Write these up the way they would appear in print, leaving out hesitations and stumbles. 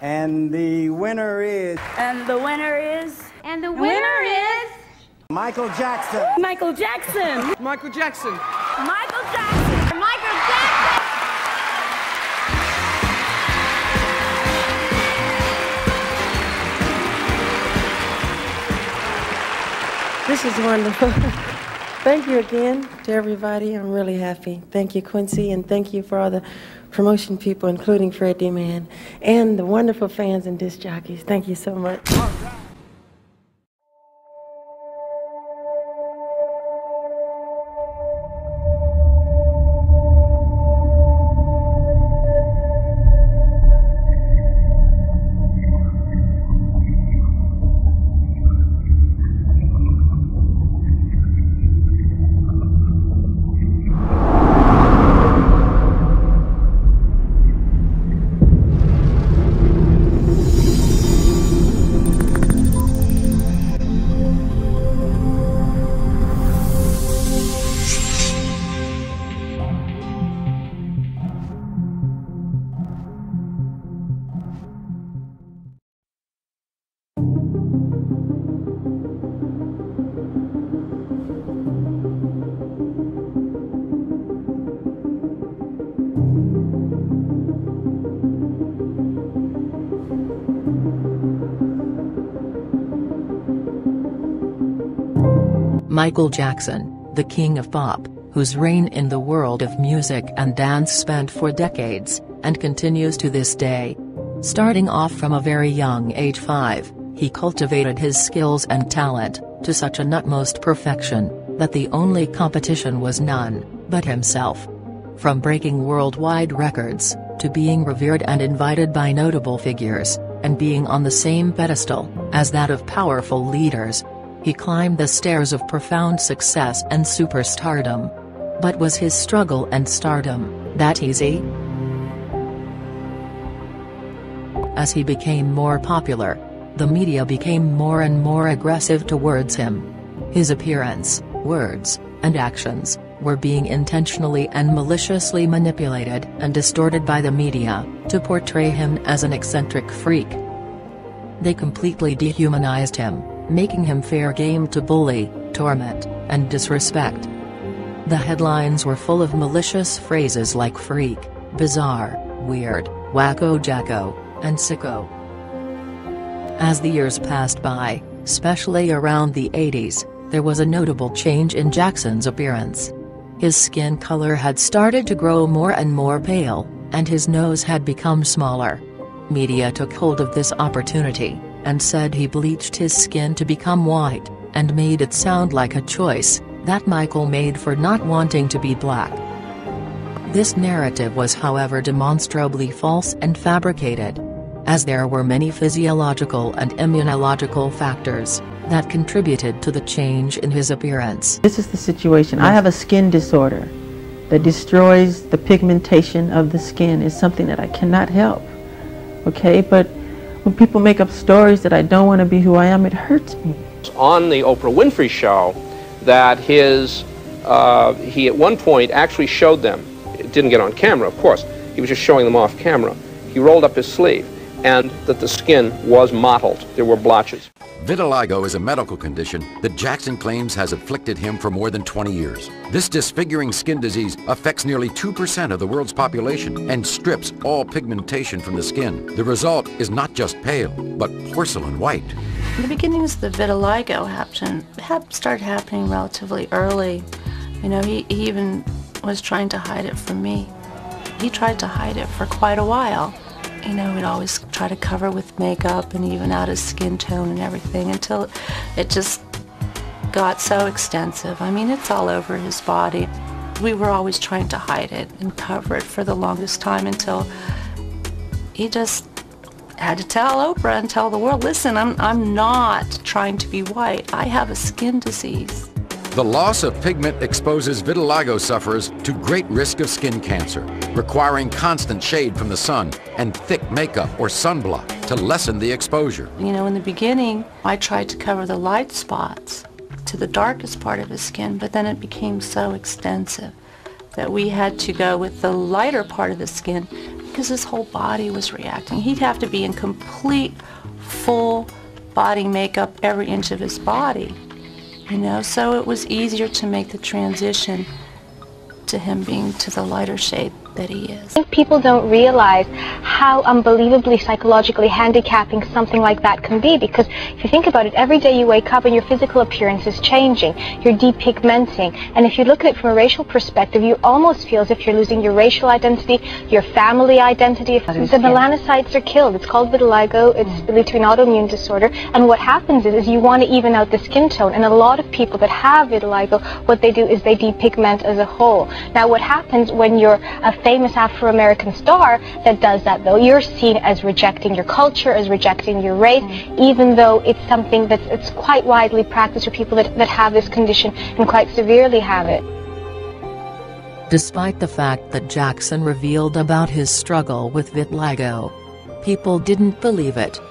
And the winner is... And the winner is... And the winner is... Michael Jackson. Michael Jackson. Michael Jackson. Michael Jackson. Michael Jackson. This is wonderful. Thank you again to everybody. I'm really happy. Thank you, Quincy, and thank you for all the promotion people, including Fred D-Man, and the wonderful fans and disc jockeys. Thank you so much. Michael Jackson, the king of pop, whose reign in the world of music and dance spanned for decades, and continues to this day. Starting off from a very young age 5, he cultivated his skills and talent to such an utmost perfection that the only competition was none but himself. From breaking worldwide records, to being revered and invited by notable figures, and being on the same pedestal as that of powerful leaders, he climbed the stairs of profound success and superstardom. But was his struggle and stardom that easy? As he became more popular, the media became more and more aggressive towards him. His appearance, words, and actions were being intentionally and maliciously manipulated and distorted by the media to portray him as an eccentric freak. They completely dehumanized him, making him fair game to bully, torment, and disrespect. The headlines were full of malicious phrases like freak, bizarre, weird, wacko jacko, and sicko. As the years passed by, especially around the 80s, there was a notable change in Jackson's appearance. His skin color had started to grow more and more pale, and his nose had become smaller. Media took hold of this opportunity, and said he bleached his skin to become white, and made it sound like a choice that Michael made for not wanting to be black. This narrative was, however, demonstrably false and fabricated, as there were many physiological and immunological factors that contributed to the change in his appearance. This is the situation. I have a skin disorder that destroys the pigmentation of the skin. It's something that I cannot help, okay? But when people make up stories that I don't want to be who I am, it hurts me. On the Oprah Winfrey Show, that he at one point actually showed them. It didn't get on camera, of course. He was just showing them off camera. He rolled up his sleeve, and that the skin was mottled. There were blotches. Vitiligo is a medical condition that Jackson claims has afflicted him for more than 20 years. This disfiguring skin disease affects nearly 2% of the world's population and strips all pigmentation from the skin. The result is not just pale, but porcelain white. The beginnings of the vitiligo started happening relatively early. You know, he even was trying to hide it from me. He tried to hide it for quite a while. You know, we'd always try to cover with makeup and even out his skin tone and everything until it just got so extensive. I mean, it's all over his body. We were always trying to hide it and cover it for the longest time until he just had to tell Oprah and tell the world, listen, I'm not trying to be white. I have a skin disease. The loss of pigment exposes vitiligo sufferers to great risk of skin cancer, requiring constant shade from the sun and thick makeup or sunblock to lessen the exposure. You know, in the beginning, I tried to cover the light spots to the darkest part of his skin, but then it became so extensive that we had to go with the lighter part of the skin because his whole body was reacting. He'd have to be in complete, full body makeup, every inch of his body, you know, so it was easier to make the transition to him being to the lighter shade that he is. I think people don't realize how unbelievably psychologically handicapping something like that can be, because if you think about it, every day you wake up and your physical appearance is changing, you're depigmenting, and if you look at it from a racial perspective, you almost feel as if you're losing your racial identity, your family identity. The melanocytes are killed. It's called vitiligo. It's believed to be an autoimmune disorder, and what happens is you want to even out the skin tone, and a lot of people that have vitiligo, what they do is they depigment as a whole. Now what happens when you're a famous Afro-American star that does that, though, you're seen as rejecting your culture, as rejecting your race, even though it's something that's quite widely practiced for people that have this condition and quite severely have it. Despite the fact that Jackson revealed about his struggle with vitiligo, people didn't believe it,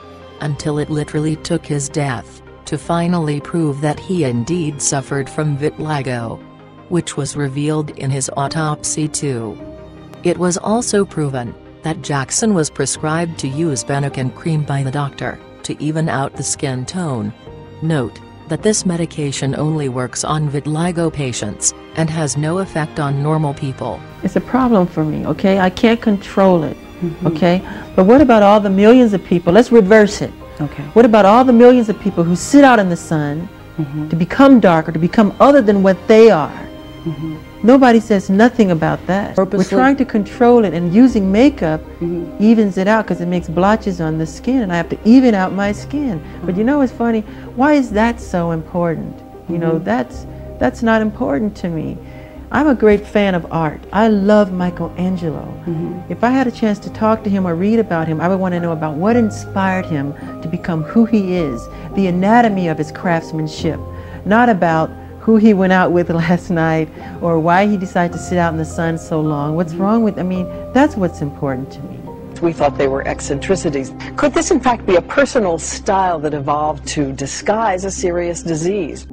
until it literally took his death to finally prove that he indeed suffered from vitiligo, which was revealed in his autopsy too. It was also proven that Jackson was prescribed to use Benoken cream by the doctor to even out the skin tone. Note that this medication only works on vitiligo patients and has no effect on normal people. It's a problem for me, okay? I can't control it, okay? But what about all the millions of people? Let's reverse it. Okay. What about all the millions of people who sit out in the sun to become darker, to become other than what they are? Nobody says nothing about that. We're trying to control it, and using makeup evens it out because it makes blotches on the skin, and I have to even out my skin. But you know what's funny? Why is that so important? You know, that's not important to me. I'm a great fan of art. I love Michelangelo. If I had a chance to talk to him or read about him, I would want to know about what inspired him to become who he is, the anatomy of his craftsmanship, not about who he went out with last night or why he decided to sit out in the sun so long. What's wrong with, I mean, that's what's important to me. We thought they were eccentricities. Could this in fact be a personal style that evolved to disguise a serious disease?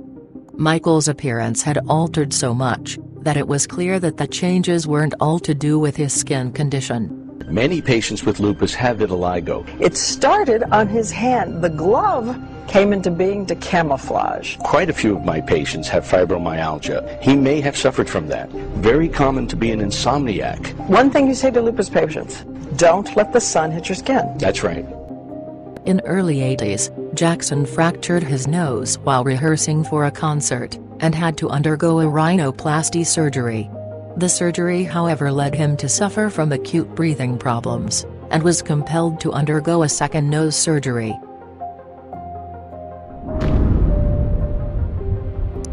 Michael's appearance had altered so much that it was clear that the changes weren't all to do with his skin condition. Many patients with lupus have vitiligo. It started on his hand. The glove came into being to camouflage. Quite a few of my patients have fibromyalgia. He may have suffered from that. Very common to be an insomniac. One thing you say to lupus patients, don't let the sun hit your skin. That's right. In early 80s, Jackson fractured his nose while rehearsing for a concert, and had to undergo a rhinoplasty surgery. The surgery, however, led him to suffer from acute breathing problems, and was compelled to undergo a second nose surgery.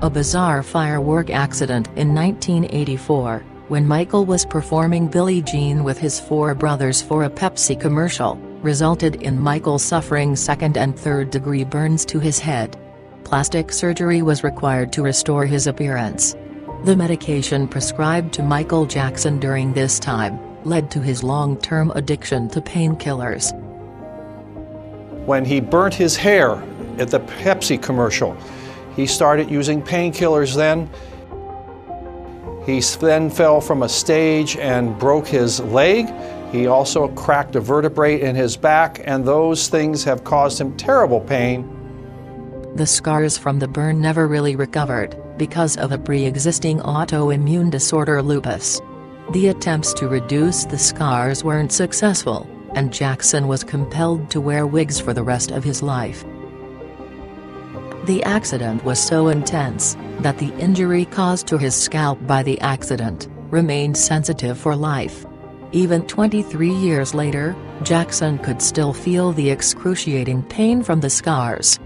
A bizarre firework accident in 1984, when Michael was performing Billie Jean with his four brothers for a Pepsi commercial, resulted in Michael suffering second and third degree burns to his head. Plastic surgery was required to restore his appearance. The medication prescribed to Michael Jackson during this time led to his long-term addiction to painkillers. When he burnt his hair at the Pepsi commercial, he started using painkillers then. He then fell from a stage and broke his leg. He also cracked a vertebrae in his back, and those things have caused him terrible pain. The scars from the burn never really recovered, because of a pre-existing autoimmune disorder, lupus. The attempts to reduce the scars weren't successful, and Jackson was compelled to wear wigs for the rest of his life. The accident was so intense that the injury caused to his scalp by the accident remained sensitive for life. Even 23 years later, Jackson could still feel the excruciating pain from the scars.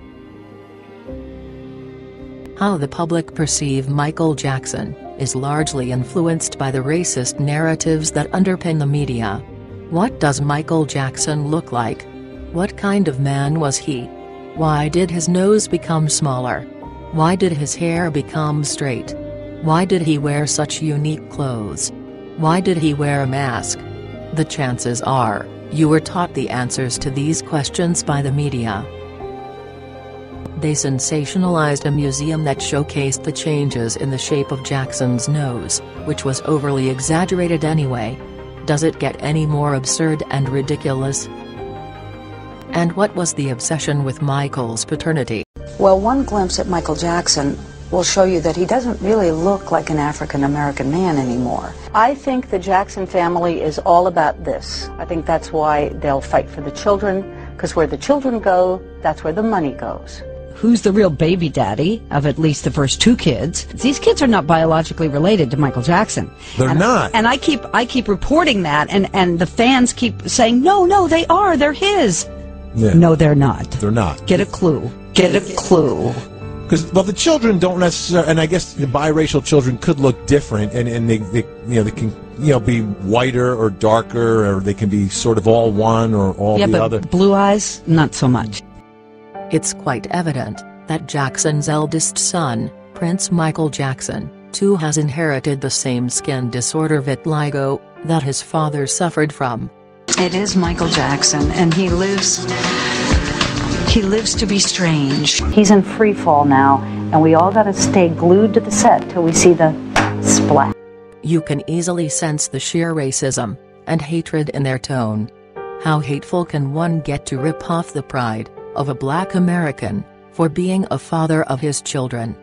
How the public perceive Michael Jackson is largely influenced by the racist narratives that underpin the media. What does Michael Jackson look like? What kind of man was he? Why did his nose become smaller? Why did his hair become straight? Why did he wear such unique clothes? Why did he wear a mask? The chances are, you were taught the answers to these questions by the media. They sensationalized a museum that showcased the changes in the shape of Jackson's nose, which was overly exaggerated anyway. Does it get any more absurd and ridiculous? And what was the obsession with Michael's paternity? Well, one glimpse at Michael Jackson will show you that he doesn't really look like an African-American man anymore. I think the Jackson family is all about this. I think that's why they'll fight for the children, because where the children go, that's where the money goes. Who's the real baby daddy of at least the first two kids? These kids are not biologically related to Michael Jackson. They're not. And I keep reporting that, and the fans keep saying, no, they are. They're his. Yeah. No, they're not. They're not. Get a clue. Get a clue. Because, well, the children don't necessarily, and I guess the biracial children could look different, and they can, be whiter or darker, or they can be sort of all one or all the other. Yeah, but blue eyes, not so much. It's quite evident that Jackson's eldest son, Prince Michael Jackson, too has inherited the same skin disorder vitiligo that his father suffered from. It is Michael Jackson, and he lives to be strange. He's in free fall now, and we all gotta stay glued to the set till we see the splat. You can easily sense the sheer racism and hatred in their tone. How hateful can one get to rip off the pride of a black American for being a father of his children?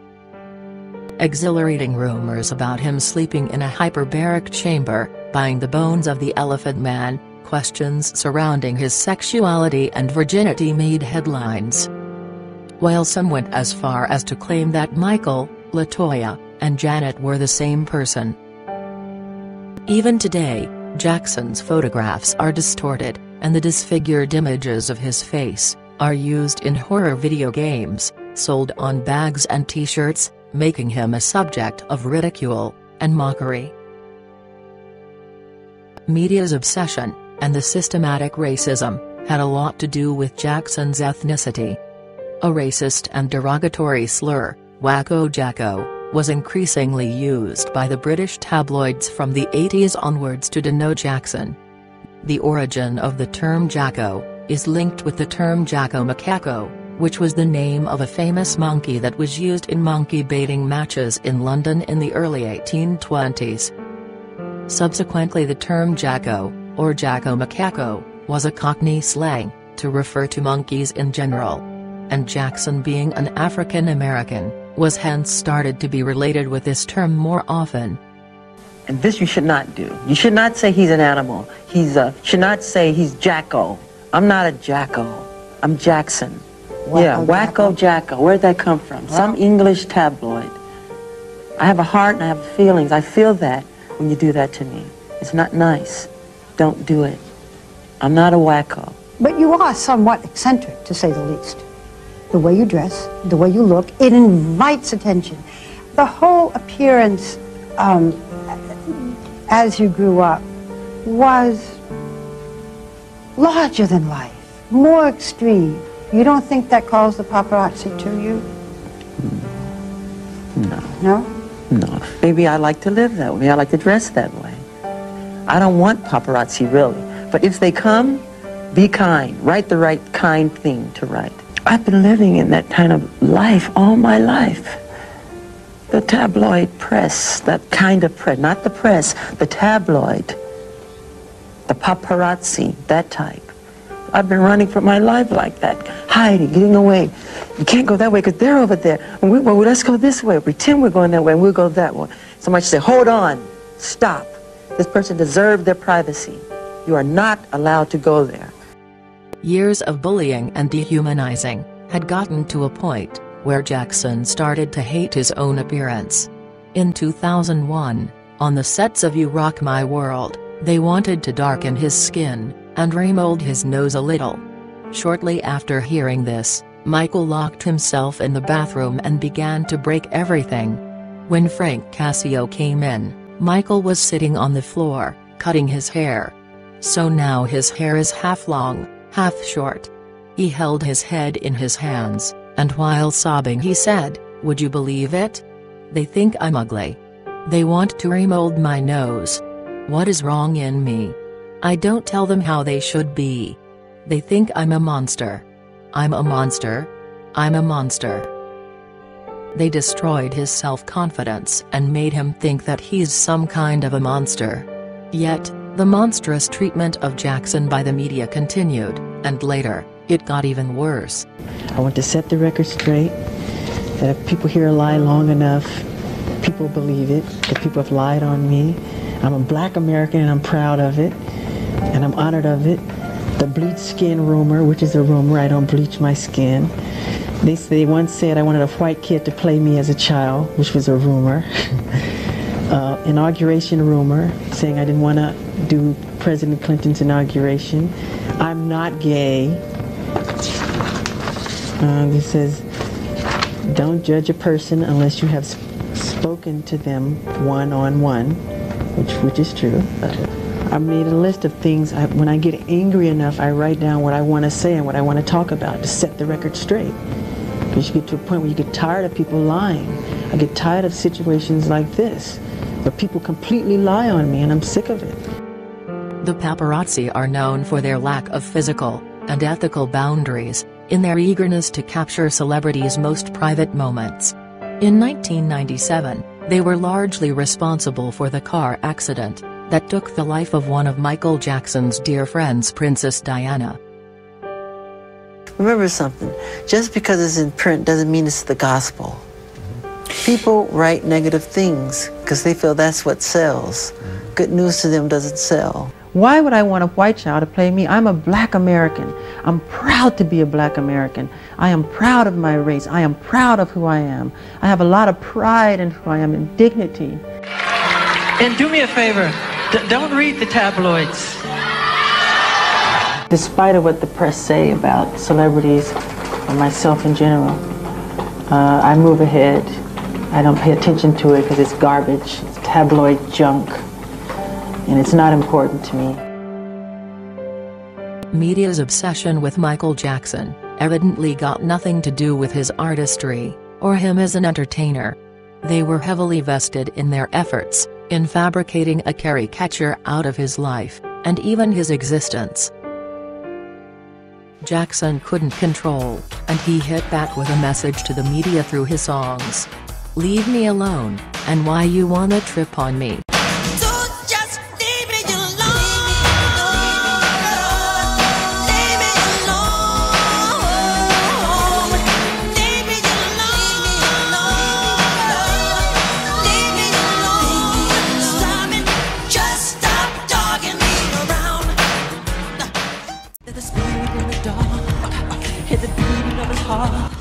Exhilarating rumors about him sleeping in a hyperbaric chamber, buying the bones of the Elephant Man, questions surrounding his sexuality and virginity made headlines. While some went as far as to claim that Michael, LaToya, and Janet were the same person. Even today, Jackson's photographs are distorted, and the disfigured images of his face are used in horror video games, sold on bags and t-shirts, making him a subject of ridicule and mockery. Media's obsession and the systematic racism had a lot to do with Jackson's ethnicity. A racist and derogatory slur, Wacko Jacko, was increasingly used by the British tabloids from the 80s onwards to denote Jackson. The origin of the term Jacko is linked with the term Jacko Macaco, which was the name of a famous monkey that was used in monkey baiting matches in London in the early 1820s. Subsequently, the term Jacko, or Jacko Macaco, was a Cockney slang to refer to monkeys in general. And Jackson, being an African American, was hence started to be related with this term more often. And this you should not do. You should not say he's an animal. Should not say he's Jacko. I'm not a Jacko. I'm Jackson. Wacko Jacko. Where'd that come from? Some English tabloid. I have a heart and I have feelings. I feel that when you do that to me. It's not nice. Don't do it. I'm not a wacko. But you are somewhat eccentric, to say the least. The way you dress, the way you look, it invites attention. The whole appearance, as you grew up, was larger than life, more extreme. You don't think that calls the paparazzi to you? No. No? No. Maybe I like to live that way. Maybe I like to dress that way. I don't want paparazzi, really. But if they come, be kind. Write the right kind thing to write. I've been living in that kind of life all my life. The tabloid press, that kind of press, not the press, the tabloid, the paparazzi, that type. I've been running for my life like that, hiding, getting away. You can't go that way because they're over there. And well, let's go this way. Pretend we're going that way and we'll go that way. Somebody should say, hold on, stop. This person deserved their privacy. You are not allowed to go there. Years of bullying and dehumanizing had gotten to a point where Jackson started to hate his own appearance. In 2001, on the sets of You Rock My World, they wanted to darken his skin and remold his nose a little. Shortly after hearing this, Michael locked himself in the bathroom and began to break everything. When Frank Cascio came in, Michael was sitting on the floor, cutting his hair. So now his hair is half long, half short. He held his head in his hands, and while sobbing he said, "Would you believe it? They think I'm ugly. They want to remold my nose. What is wrong in me? I don't tell them how they should be. They think I'm a monster. I'm a monster. I'm a monster." They destroyed his self-confidence and made him think that he's some kind of a monster. Yet, The monstrous treatment of Jackson by the media continued, and later, it got even worse. I want to set the record straight, that if people hear a lie long enough, people believe it, that people have lied on me. I'm a black American and I'm proud of it, and I'm honored of it. The bleach skin rumor, which is a rumor, I don't bleach my skin. They once said I wanted a white kid to play me as a child, which was a rumor. Inauguration rumor, saying I didn't want to do President Clinton's inauguration. I'm not gay. This says, don't judge a person unless you have spoken to them one-on-one, which is true. I made a list of things. When I get angry enough, I write down what I want to say and what I want to talk about to set the record straight. Because you get to a point where you get tired of people lying. I get tired of situations like this, where people completely lie on me, and I'm sick of it. The paparazzi are known for their lack of physical and ethical boundaries, in their eagerness to capture celebrities' most private moments. In 1997, they were largely responsible for the car accident that took the life of one of Michael Jackson's dear friends, Princess Diana. Remember something, just because it's in print doesn't mean it's the gospel. People write negative things because they feel that's what sells. Good news to them doesn't sell. Why would I want a white child to play me? I'm a black American. I'm proud to be a black American. I am proud of my race. I am proud of who I am. I have a lot of pride in who I am and dignity. And do me a favor, don't read the tabloids. Despite of what the press say about celebrities or myself in general, I move ahead. I don't pay attention to it because it's garbage, it's tabloid junk, and it's not important to me. Media's obsession with Michael Jackson evidently got nothing to do with his artistry, or him as an entertainer. They were heavily vested in their efforts in fabricating a caricature out of his life, and even his existence. Jackson couldn't control, and he hit back with a message to the media through his songs. Leave me alone, and why you wanna trip on me.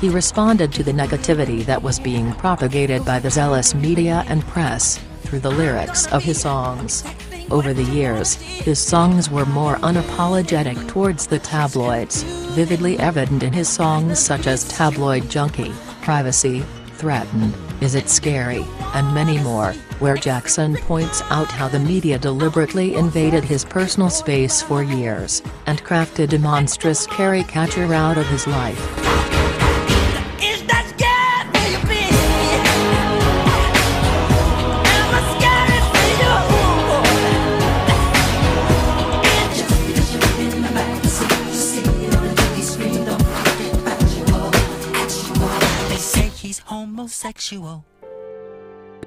He responded to the negativity that was being propagated by the zealous media and press, through the lyrics of his songs. Over the years, his songs were more unapologetic towards the tabloids, vividly evident in his songs such as Tabloid Junkie, Privacy, Threatened, Is It Scary, and many more, where Jackson points out how the media deliberately invaded his personal space for years, and crafted a monstrous caricature out of his life. Homosexual.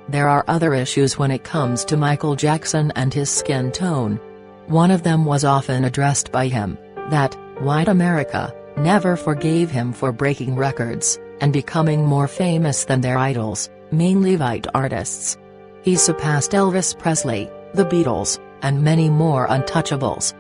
There are other issues when it comes to Michael Jackson and his skin tone. One of them was often addressed by him, that white America never forgave him for breaking records and becoming more famous than their idols, mainly white artists. He surpassed Elvis Presley, the Beatles, and many more untouchables.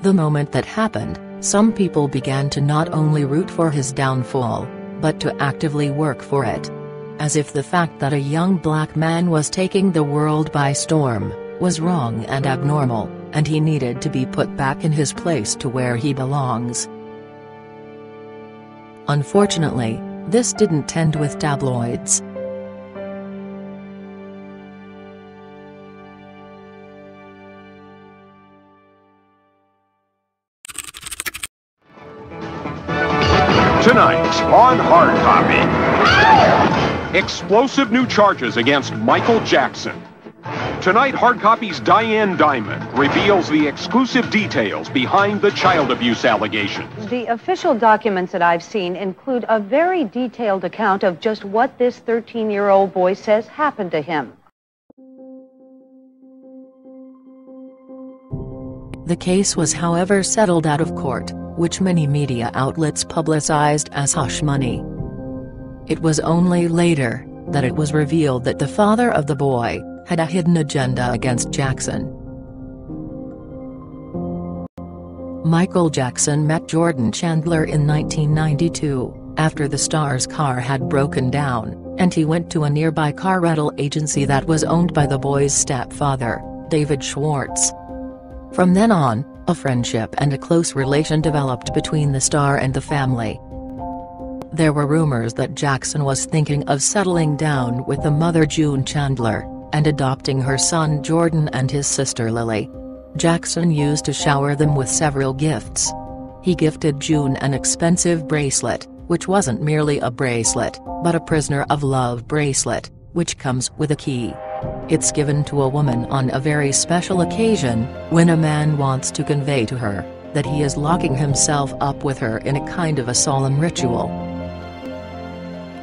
The moment that happened, some people began to not only root for his downfall, but to actively work for it. As if the fact that a young black man was taking the world by storm was wrong and abnormal, and he needed to be put back in his place to where he belongs. Unfortunately, this didn't end with tabloids. Tonight on Hard Copy, explosive new charges against Michael Jackson. Tonight, Hard Copy's Diane Diamond reveals the exclusive details behind the child abuse allegations. The official documents that I've seen include a very detailed account of just what this 13-year-old boy says happened to him. The case was however settled out of court, which many media outlets publicized as hush money. It was only later that it was revealed that the father of the boy had a hidden agenda against Jackson. Michael Jackson met Jordan Chandler in 1992, after the star's car had broken down, and he went to a nearby car rental agency that was owned by the boy's stepfather, David Schwartz. From then on, a friendship and a close relation developed between the star and the family. There were rumors that Jackson was thinking of settling down with the mother June Chandler, and adopting her son Jordan and his sister Lily. Jackson used to shower them with several gifts. He gifted June an expensive bracelet, which wasn't merely a bracelet, but a prisoner of love bracelet, which comes with a key. It's given to a woman on a very special occasion, when a man wants to convey to her that he is locking himself up with her in a kind of a solemn ritual.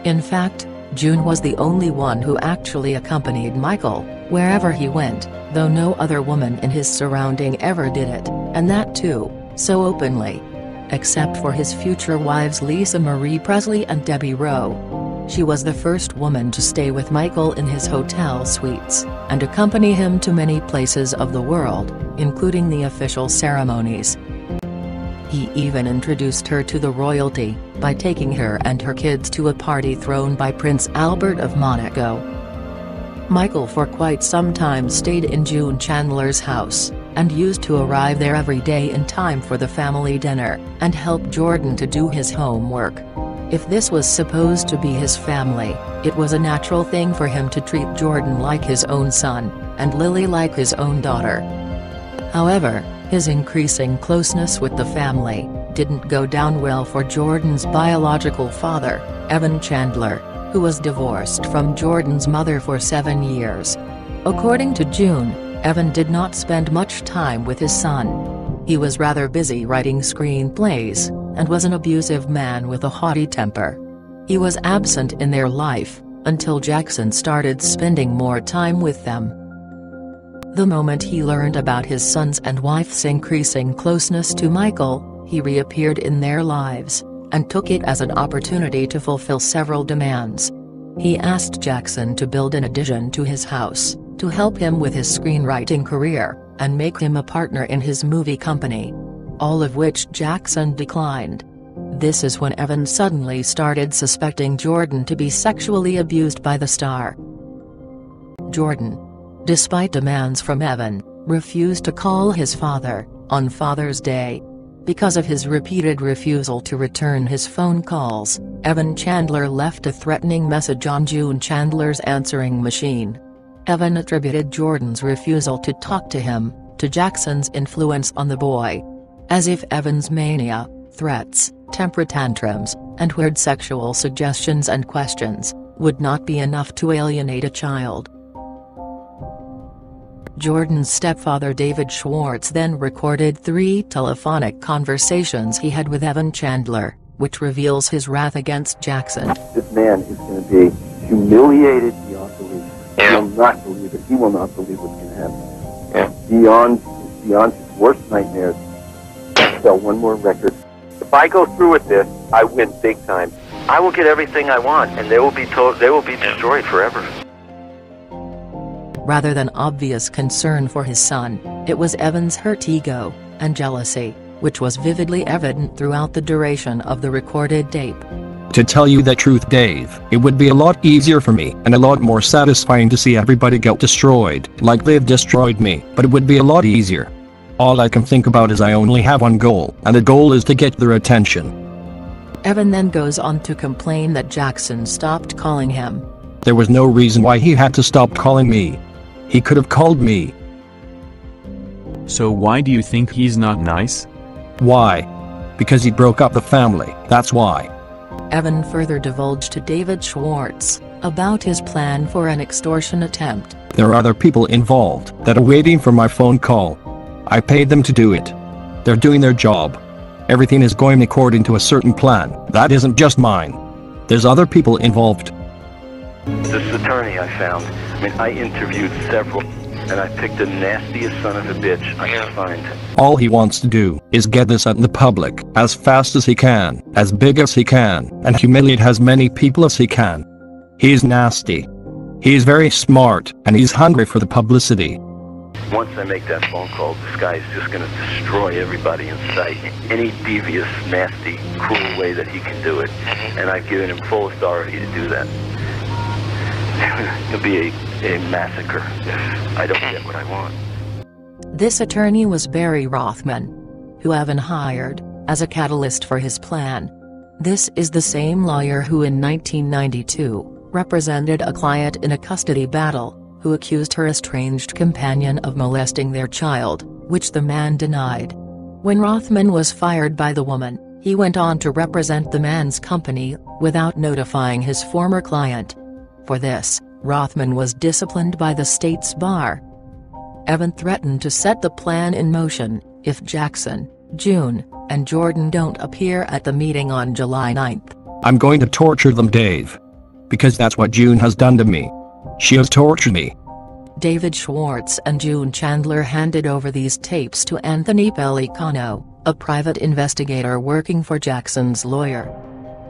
In fact, June was the only one who actually accompanied Michael wherever he went, though no other woman in his surrounding ever did it, and that too, so openly. Except for his future wives Lisa Marie Presley and Debbie Rowe. She was the first woman to stay with Michael in his hotel suites, and accompany him to many places of the world, including the official ceremonies. He even introduced her to the royalty, by taking her and her kids to a party thrown by Prince Albert of Monaco. Michael for quite some time stayed in June Chandler's house, and used to arrive there every day in time for the family dinner, and help Jordan to do his homework. If this was supposed to be his family, it was a natural thing for him to treat Jordan like his own son, and Lily like his own daughter. However, his increasing closeness with the family didn't go down well for Jordan's biological father, Evan Chandler, who was divorced from Jordan's mother for 7 years. According to June, Evan did not spend much time with his son. He was rather busy writing screenplays, and was an abusive man with a haughty temper. He was absent in their life, until Jackson started spending more time with them. The moment he learned about his son's and wife's increasing closeness to Michael, he reappeared in their lives, and took it as an opportunity to fulfill several demands. He asked Jackson to build an addition to his house, to help him with his screenwriting career, and make him a partner in his movie company. All of which Jackson declined. This is when Evan suddenly started suspecting Jordan to be sexually abused by the star. Jordan, despite demands from Evan, refused to call his father on Father's Day. Because of his repeated refusal to return his phone calls, Evan Chandler left a threatening message on June Chandler's answering machine. Evan attributed Jordan's refusal to talk to him to Jackson's influence on the boy. As if Evan's mania, threats, temper tantrums, and weird sexual suggestions and questions would not be enough to alienate a child. Jordan's stepfather David Schwartz then recorded 3 telephonic conversations he had with Evan Chandler, which reveals his wrath against Jackson. This man is going to be humiliated beyond belief. He will not believe it. He will not believe what's going to happen. Beyond his worst nightmares. Sell one more record. If I go through with this, I win big time. I will get everything I want, and they will be destroyed forever. Rather than obvious concern for his son, it was Evan's hurt ego and jealousy, which was vividly evident throughout the duration of the recorded tape. To tell you the truth, Dave, it would be a lot easier for me and a lot more satisfying to see everybody get destroyed like they've destroyed me, but it would be a lot easier. All I can think about is I only have one goal, and the goal is to get their attention. Evan then goes on to complain that Jackson stopped calling him. There was no reason why he had to stop calling me. He could have called me. So why do you think he's not nice? Why? Because he broke up the family, that's why. Evan further divulged to David Schwartz about his plan for an extortion attempt. There are other people involved that are waiting for my phone call. I paid them to do it. They're doing their job. Everything is going according to a certain plan. That isn't just mine. There's other people involved. This attorney I found, I interviewed several. and I picked the nastiest son of a bitch I could find. All he wants to do is get this out in the public as fast as he can, as big as he can, and humiliate as many people as he can. He's nasty. He's very smart, and he's hungry for the publicity. Once I make that phone call, this guy is just going to destroy everybody in sight. Any devious, nasty, cruel way that he can do it. And I've given him full authority to do that. It'll be a massacre if I don't get what I want. This attorney was Barry Rothman, who Evan hired as a catalyst for his plan. This is the same lawyer who in 1992 represented a client in a custody battle, who accused her estranged companion of molesting their child, which the man denied. When Rothman was fired by the woman, he went on to represent the man's company, without notifying his former client. For this, Rothman was disciplined by the state's bar. Evan threatened to set the plan in motion if Jackson, June, and Jordan don't appear at the meeting on July 9th. I'm going to torture them, Dave. Because that's what June has done to me. She has tortured me. David Schwartz and June Chandler handed over these tapes to Anthony Pellicano, a private investigator working for Jackson's lawyer.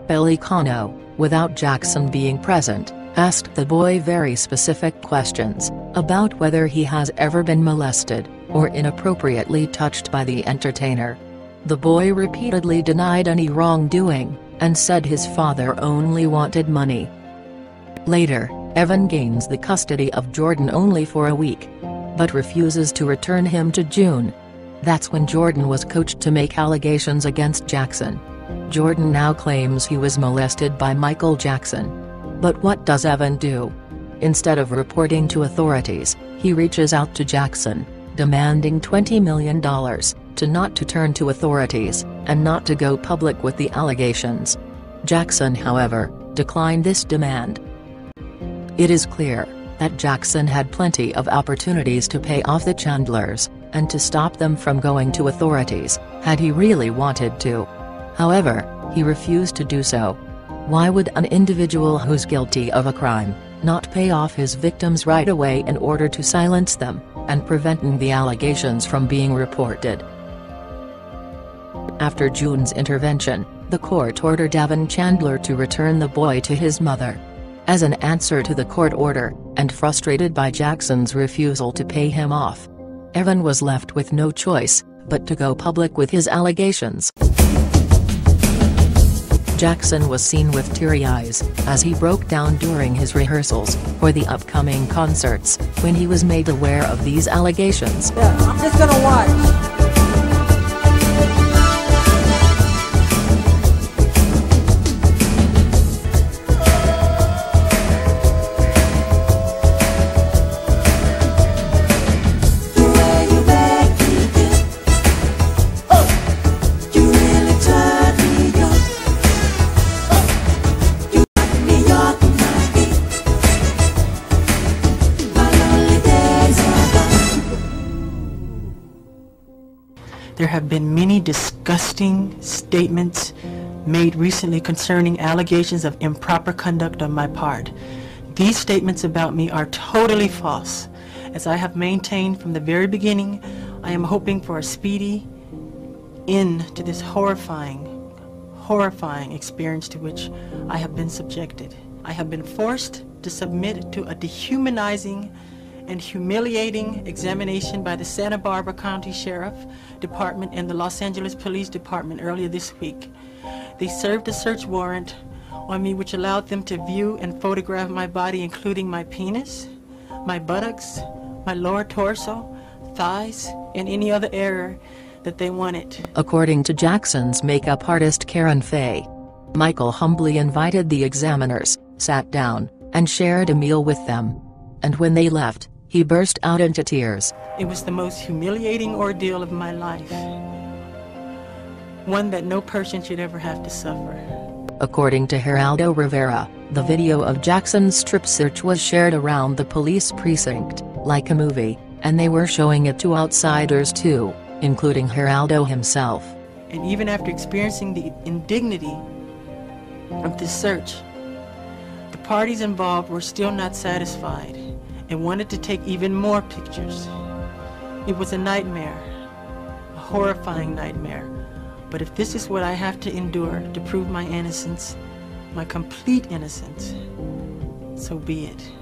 Pellicano, without Jackson being present, asked the boy very specific questions about whether he has ever been molested or inappropriately touched by the entertainer. The boy repeatedly denied any wrongdoing and said his father only wanted money. Later, Evan gains the custody of Jordan only for a week, but refuses to return him to June. That's when Jordan was coached to make allegations against Jackson. Jordan now claims he was molested by Michael Jackson. But what does Evan do? Instead of reporting to authorities, he reaches out to Jackson, demanding $20 million, to not to turn to authorities, and not to go public with the allegations. Jackson, however, declined this demand. It is clear that Jackson had plenty of opportunities to pay off the Chandlers, and to stop them from going to authorities, had he really wanted to. However, he refused to do so. Why would an individual who's guilty of a crime not pay off his victims right away in order to silence them, and preventing the allegations from being reported? After June's intervention, the court ordered Evan Chandler to return the boy to his mother. As an answer to the court order, and frustrated by Jackson's refusal to pay him off, Evan was left with no choice but to go public with his allegations. Jackson was seen with teary eyes as he broke down during his rehearsals for the upcoming concerts when he was made aware of these allegations. Yeah, I'm just gonna watch. There have been many disgusting statements made recently concerning allegations of improper conduct on my part. These statements about me are totally false. As I have maintained from the very beginning, I am hoping for a speedy end to this horrifying experience to which I have been subjected. I have been forced to submit to a dehumanizing and humiliating examination by the Santa Barbara County Sheriff Department and the Los Angeles Police Department earlier this week. They served a search warrant on me which allowed them to view and photograph my body, including my penis, my buttocks, my lower torso, thighs, and any other area that they wanted. According to Jackson's makeup artist Karen Fay, Michael humbly invited the examiners, sat down, and shared a meal with them. And when they left, he burst out into tears. It was the most humiliating ordeal of my life. One that no person should ever have to suffer. According to Geraldo Rivera, the video of Jackson's strip search was shared around the police precinct, like a movie, and they were showing it to outsiders too, including Geraldo himself. And even after experiencing the indignity of this search, the parties involved were still not satisfied, and wanted to take even more pictures. It was a nightmare, a horrifying nightmare. But if this is what I have to endure to prove my innocence, my complete innocence, so be it.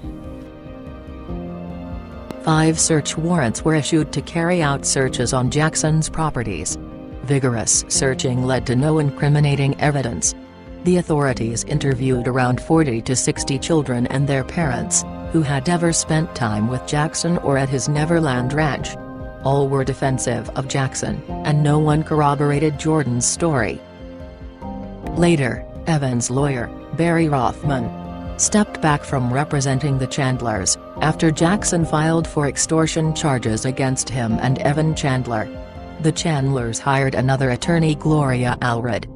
5 search warrants were issued to carry out searches on Jackson's properties. Vigorous searching led to no incriminating evidence. The authorities interviewed around 40 to 60 children and their parents, who had ever spent time with Jackson or at his Neverland Ranch. All were defensive of Jackson, and no one corroborated Jordan's story. Later, Evan's lawyer, Barry Rothman, stepped back from representing the Chandlers, after Jackson filed for extortion charges against him and Evan Chandler. The Chandlers hired another attorney, Gloria Allred.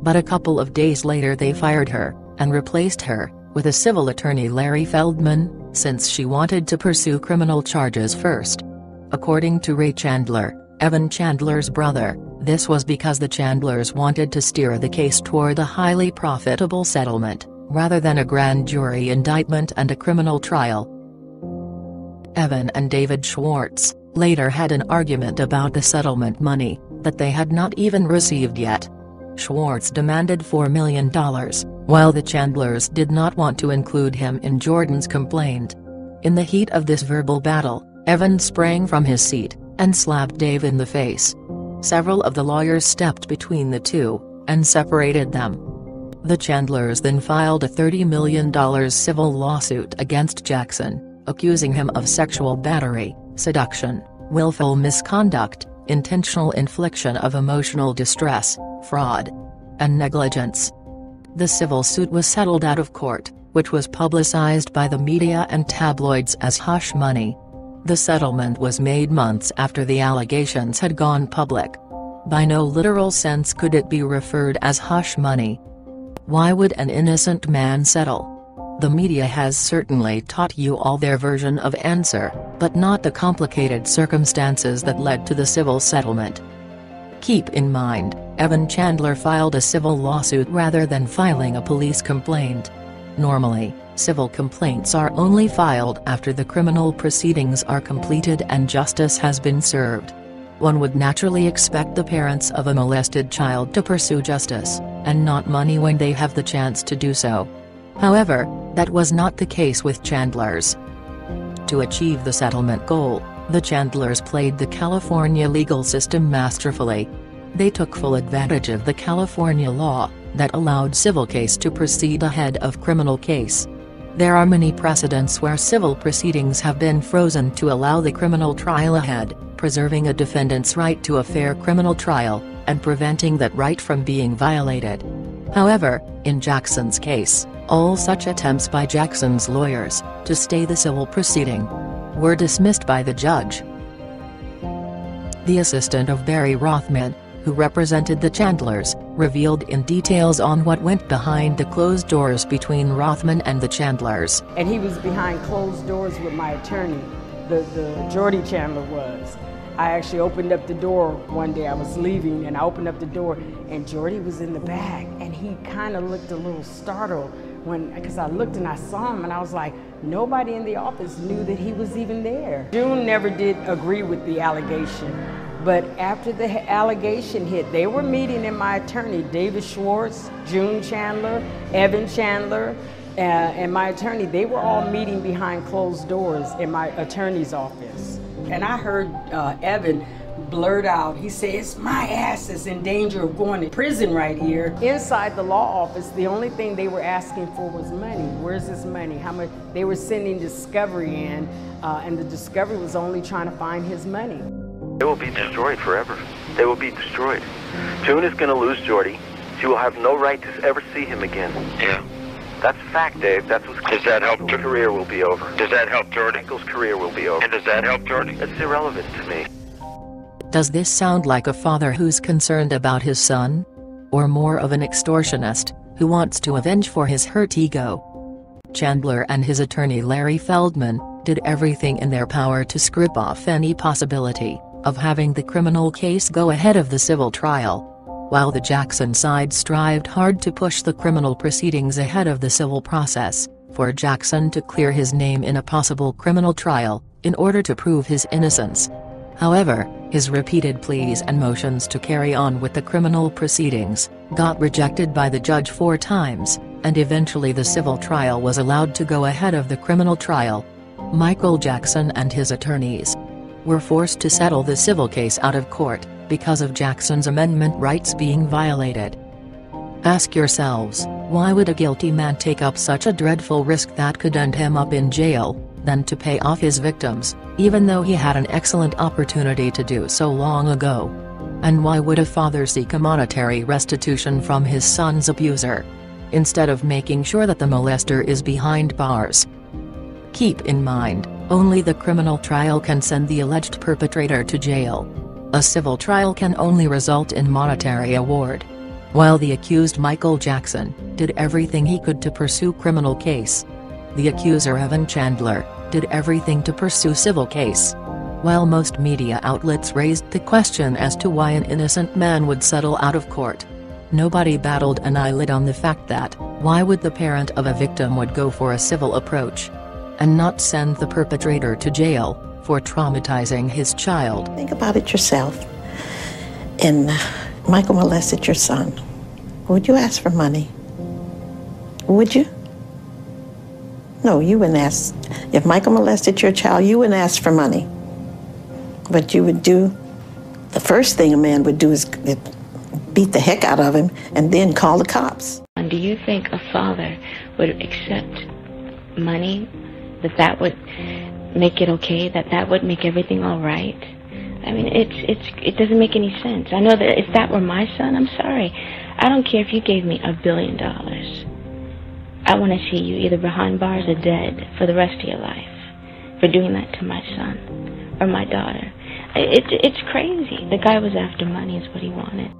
But a couple of days later they fired her, and replaced her with a civil attorney, Larry Feldman, since she wanted to pursue criminal charges first. According to Ray Chandler, Evan Chandler's brother, this was because the Chandlers wanted to steer the case toward a highly profitable settlement, rather than a grand jury indictment and a criminal trial. Evan and David Schwartz later had an argument about the settlement money, that they had not even received yet. Schwartz demanded $4 million, while the Chandlers did not want to include him in Jordan's complaint. In the heat of this verbal battle, Evan sprang from his seat, and slapped Dave in the face. Several of the lawyers stepped between the two, and separated them. The Chandlers then filed a $30 million civil lawsuit against Jackson, accusing him of sexual battery, seduction, willful misconduct, intentional infliction of emotional distress, fraud, and negligence. The civil suit was settled out of court, which was publicized by the media and tabloids as hush money. The settlement was made months after the allegations had gone public. By no literal sense could it be referred as hush money. Why would an innocent man settle? The media has certainly taught you all their version of answer, but not the complicated circumstances that led to the civil settlement. Keep in mind, Evan Chandler filed a civil lawsuit rather than filing a police complaint. Normally, civil complaints are only filed after the criminal proceedings are completed and justice has been served. One would naturally expect the parents of a molested child to pursue justice, and not money when they have the chance to do so. However, that was not the case with Chandlers. To achieve the settlement goal, the Chandlers played the California legal system masterfully. They took full advantage of the California law that allowed civil case to proceed ahead of criminal case. There are many precedents where civil proceedings have been frozen to allow the criminal trial ahead, preserving a defendant's right to a fair criminal trial, and preventing that right from being violated. However, in Jackson's case, all such attempts by Jackson's lawyers to stay the civil proceeding were dismissed by the judge. The assistant of Barry Rothman, who represented the Chandlers, revealed in details on what went behind the closed doors between Rothman and the Chandlers. And he was behind closed doors with my attorney, the Jordy Chandler was. I actually opened up the door one day, I was leaving, and I opened up the door, and Jordy was in the back, and he kind of looked a little startled because I looked and I saw him, and I was like, nobody in the office knew that he was even there. June never did agree with the allegation, but after the allegation hit, they were meeting in my attorney, David Schwartz, June Chandler, Evan Chandler, and my attorney. They were all meeting behind closed doors in my attorney's office. And I heard Evan blurt out, he says, my ass is in danger of going to prison right here. Inside the law office, the only thing they were asking for was money. Where's this money? How much? They were sending discovery in, and the discovery was only trying to find his money. They will be destroyed forever. They will be destroyed. June is going to lose Jordy. She will have no right to ever see him again. Yeah. That's fact, Dave. That's what's going to happen. Does that help? Michael's career will be over. Does that help Jordy? Michael's career will be over. And does that help Jordy? It's irrelevant to me. Does this sound like a father who's concerned about his son? Or more of an extortionist, who wants to avenge for his hurt ego? Chandler and his attorney Larry Feldman did everything in their power to script off any possibility of having the criminal case go ahead of the civil trial, while the Jackson side strived hard to push the criminal proceedings ahead of the civil process. for Jackson to clear his name in a possible criminal trial, in order to prove his innocence. However, his repeated pleas and motions to carry on with the criminal proceedings got rejected by the judge 4 times, and eventually the civil trial was allowed to go ahead of the criminal trial. Michael Jackson and his attorneys were forced to settle the civil case out of court, because of Jackson's amendment rights being violated. Ask yourselves, why would a guilty man take up such a dreadful risk that could end him up in jail, than to pay off his victims, even though he had an excellent opportunity to do so long ago? And why would a father seek a monetary restitution from his son's abuser, instead of making sure that the molester is behind bars? Keep in mind, only the criminal trial can send the alleged perpetrator to jail. A civil trial can only result in monetary award. While the accused Michael Jackson did everything he could to pursue criminal case, the accuser Evan Chandler did everything to pursue civil case. While most media outlets raised the question as to why an innocent man would settle out of court, nobody battled an eyelid on the fact that, why would the parent of a victim would go for a civil approach, and not send the perpetrator to jail for traumatizing his child? Think about it yourself. And Michael molested your son. Would you ask for money? Would you? No, you wouldn't ask. If Michael molested your child, you wouldn't ask for money. What you would do, the first thing a man would do is beat the heck out of him and then call the cops. And do you think a father would accept money, that would make it okay, that would make everything all right? I mean, it doesn't make any sense. I know that if that were my son, I'm sorry. I don't care if you gave me $1 billion. I want to see you either behind bars or dead for the rest of your life for doing that to my son or my daughter. It's crazy. The guy was after money is what he wanted.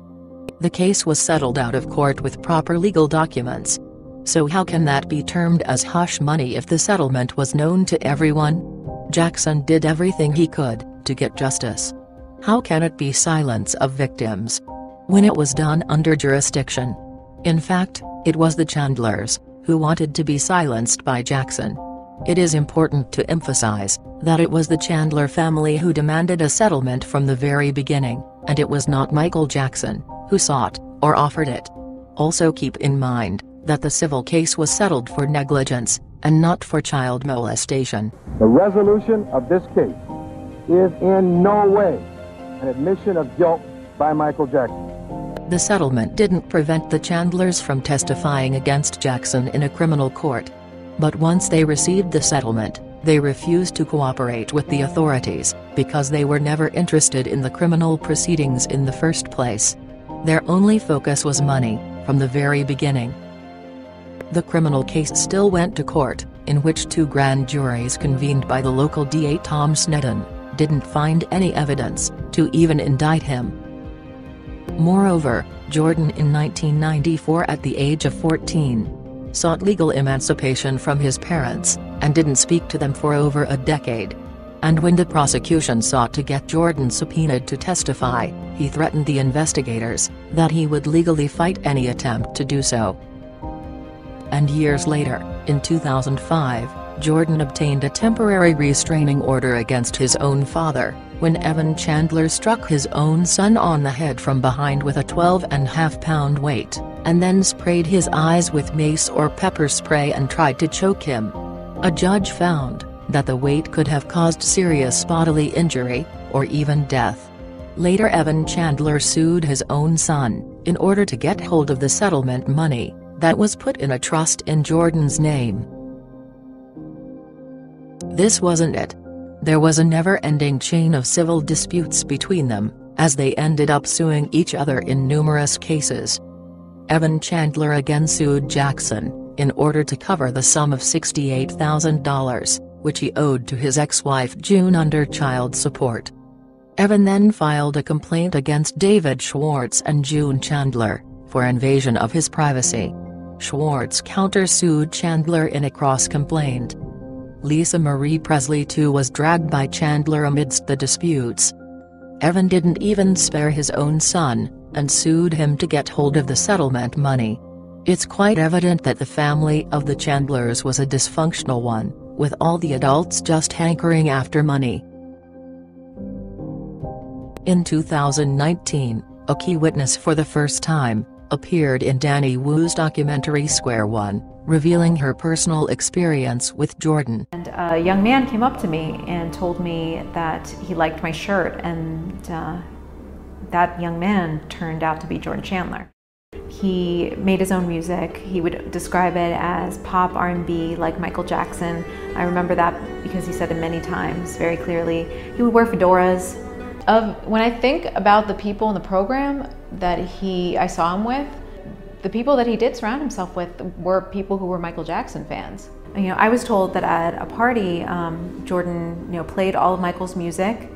The case was settled out of court with proper legal documents. So how can that be termed as hush money if the settlement was known to everyone? Jackson did everything he could to get justice. How can it be silence of victims when it was done under jurisdiction? In fact, it was the Chandlers who wanted to be silenced by Jackson. It is important to emphasize that it was the Chandler family who demanded a settlement from the very beginning, and it was not Michael Jackson who sought or offered it. Also keep in mind that the civil case was settled for negligence and not for child molestation. The resolution of this case is in no way an admission of guilt by Michael Jackson. The settlement didn't prevent the Chandlers from testifying against Jackson in a criminal court. But once they received the settlement, they refused to cooperate with the authorities, because they were never interested in the criminal proceedings in the first place. Their only focus was money, from the very beginning. The criminal case still went to court, in which 2 grand juries convened by the local DA Tom Sneddon didn't find any evidence to even indict him. Moreover, Jordan in 1994 at the age of 14, sought legal emancipation from his parents, and didn't speak to them for over a decade. And when the prosecution sought to get Jordan subpoenaed to testify, he threatened the investigators that he would legally fight any attempt to do so. And years later, in 2005, Jordan obtained a temporary restraining order against his own father, when Evan Chandler struck his own son on the head from behind with a 12.5-pound weight, and then sprayed his eyes with mace or pepper spray and tried to choke him. A judge found that the weight could have caused serious bodily injury, or even death. Later Evan Chandler sued his own son, in order to get hold of the settlement money that was put in a trust in Jordan's name. This wasn't it. There was a never-ending chain of civil disputes between them, as they ended up suing each other in numerous cases. Evan Chandler again sued Jackson, in order to cover the sum of $68,000, which he owed to his ex-wife June under child support. Evan then filed a complaint against David Schwartz and June Chandler, for invasion of his privacy. Schwartz countersued Chandler in a cross-complaint. Lisa Marie Presley too was dragged by Chandler amidst the disputes. Evan didn't even spare his own son, and sued him to get hold of the settlement money. It's quite evident that the family of the Chandlers was a dysfunctional one, with all the adults just hankering after money. In 2019, a key witness for the first time appeared in Danny Wu's documentary Square One, revealing her personal experience with Jordan. And a young man came up to me and told me that he liked my shirt, and that young man turned out to be Jordan Chandler. He made his own music. He would describe it as pop R&B like Michael Jackson. I remember that because he said it many times very clearly. He would wear fedoras. When I think about the people in the program that I saw him with, the people that he did surround himself with were people who were Michael Jackson fans. You know, I was told that at a party, Jordan, played all of Michael's music,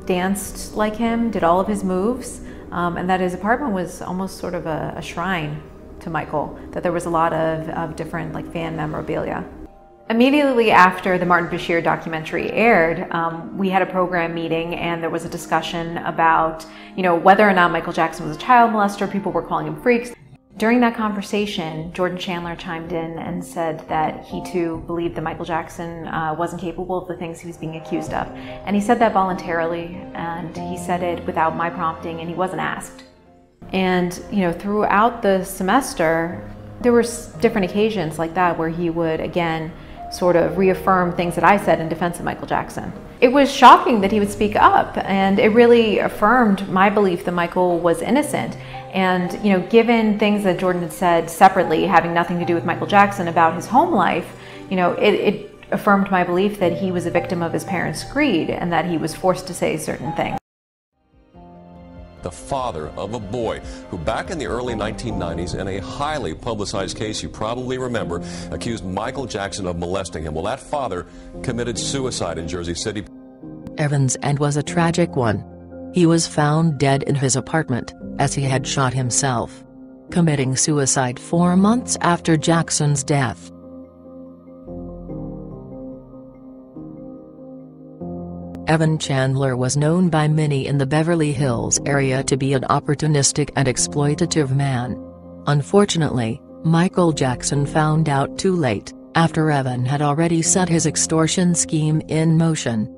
danced like him, did all of his moves, and that his apartment was almost sort of a shrine to Michael, that there was a lot of different fan memorabilia. Immediately after the Martin Bashir documentary aired, we had a program meeting, and there was a discussion about whether or not Michael Jackson was a child molester. People were calling him freaks. During that conversation, Jordan Chandler chimed in and said that he too believed that Michael Jackson wasn't capable of the things he was being accused of. And he said that voluntarily, and he said it without my prompting, and he wasn't asked. And throughout the semester, there were different occasions like that where he would again sort of reaffirm things that I said in defense of Michael Jackson. It was shocking that he would speak up, and it really affirmed my belief that Michael was innocent. And given things that Jordan had said separately, having nothing to do with Michael Jackson, about his home life, it affirmed my belief that he was a victim of his parents' greed and that he was forced to say certain things. The father of a boy who back in the early 1990s, in a highly publicized case you probably remember, accused Michael Jackson of molesting him. Well, that father committed suicide in Jersey City. Evans' end was a tragic one. He was found dead in his apartment, as he had shot himself, committing suicide 4 months after Jackson's death. Evan Chandler was known by many in the Beverly Hills area to be an opportunistic and exploitative man. Unfortunately, Michael Jackson found out too late, after Evan had already set his extortion scheme in motion.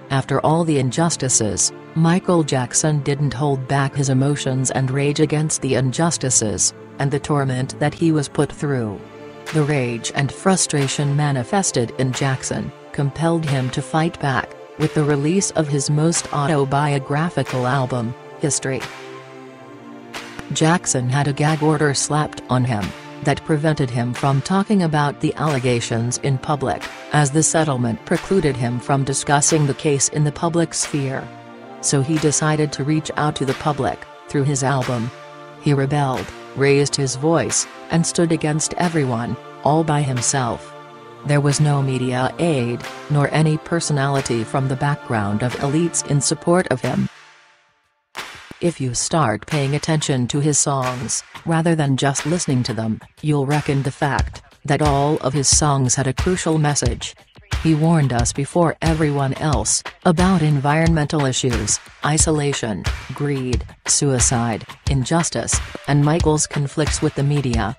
After all the injustices, Michael Jackson didn't hold back his emotions and rage against the injustices and the torment that he was put through. The rage and frustration manifested in Jackson compelled him to fight back, with the release of his most autobiographical album, History. Jackson had a gag order slapped on him that prevented him from talking about the allegations in public, as the settlement precluded him from discussing the case in the public sphere. So he decided to reach out to the public, through his album. He rebelled, raised his voice, and stood against everyone, all by himself. There was no media aid, nor any personality from the background of elites in support of him. If you start paying attention to his songs, rather than just listening to them, you'll reckon the fact that all of his songs had a crucial message. He warned us before everyone else about environmental issues, isolation, greed, suicide, injustice, and Michael's conflicts with the media.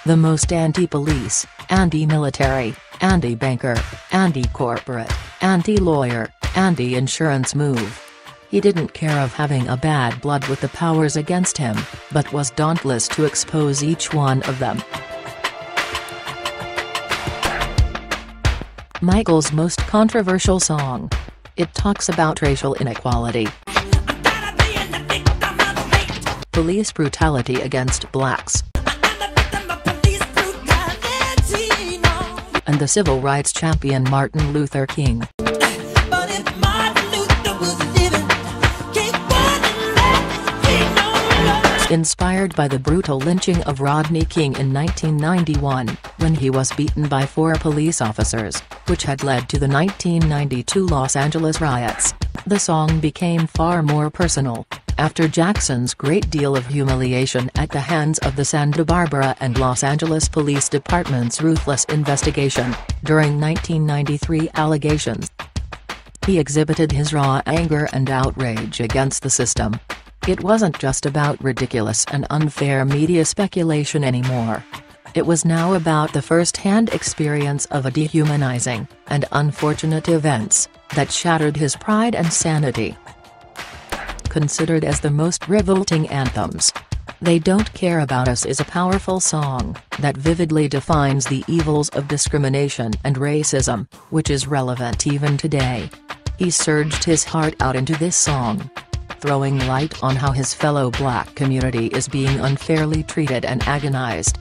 The most anti-police, anti-military, anti-banker, anti-corporate, anti-lawyer, anti-insurance move. He didn't care of having a bad blood with the powers against him, but was dauntless to expose each one of them. Michael's most controversial song. It talks about racial inequality, police brutality against blacks, and the civil rights champion Martin Luther King. Inspired by the brutal lynching of Rodney King in 1991, when he was beaten by 4 police officers, which had led to the 1992 Los Angeles riots, the song became far more personal, after Jackson's great deal of humiliation at the hands of the Santa Barbara and Los Angeles Police Department's ruthless investigation, during 1993 allegations. He exhibited his raw anger and outrage against the system. It wasn't just about ridiculous and unfair media speculation anymore. It was now about the first-hand experience of a dehumanizing and unfortunate events that shattered his pride and sanity. Considered as the most revolting anthems, "They Don't Care About Us" is a powerful song that vividly defines the evils of discrimination and racism, which is relevant even today. He surged his heart out into this song, throwing light on how his fellow black community is being unfairly treated and agonized.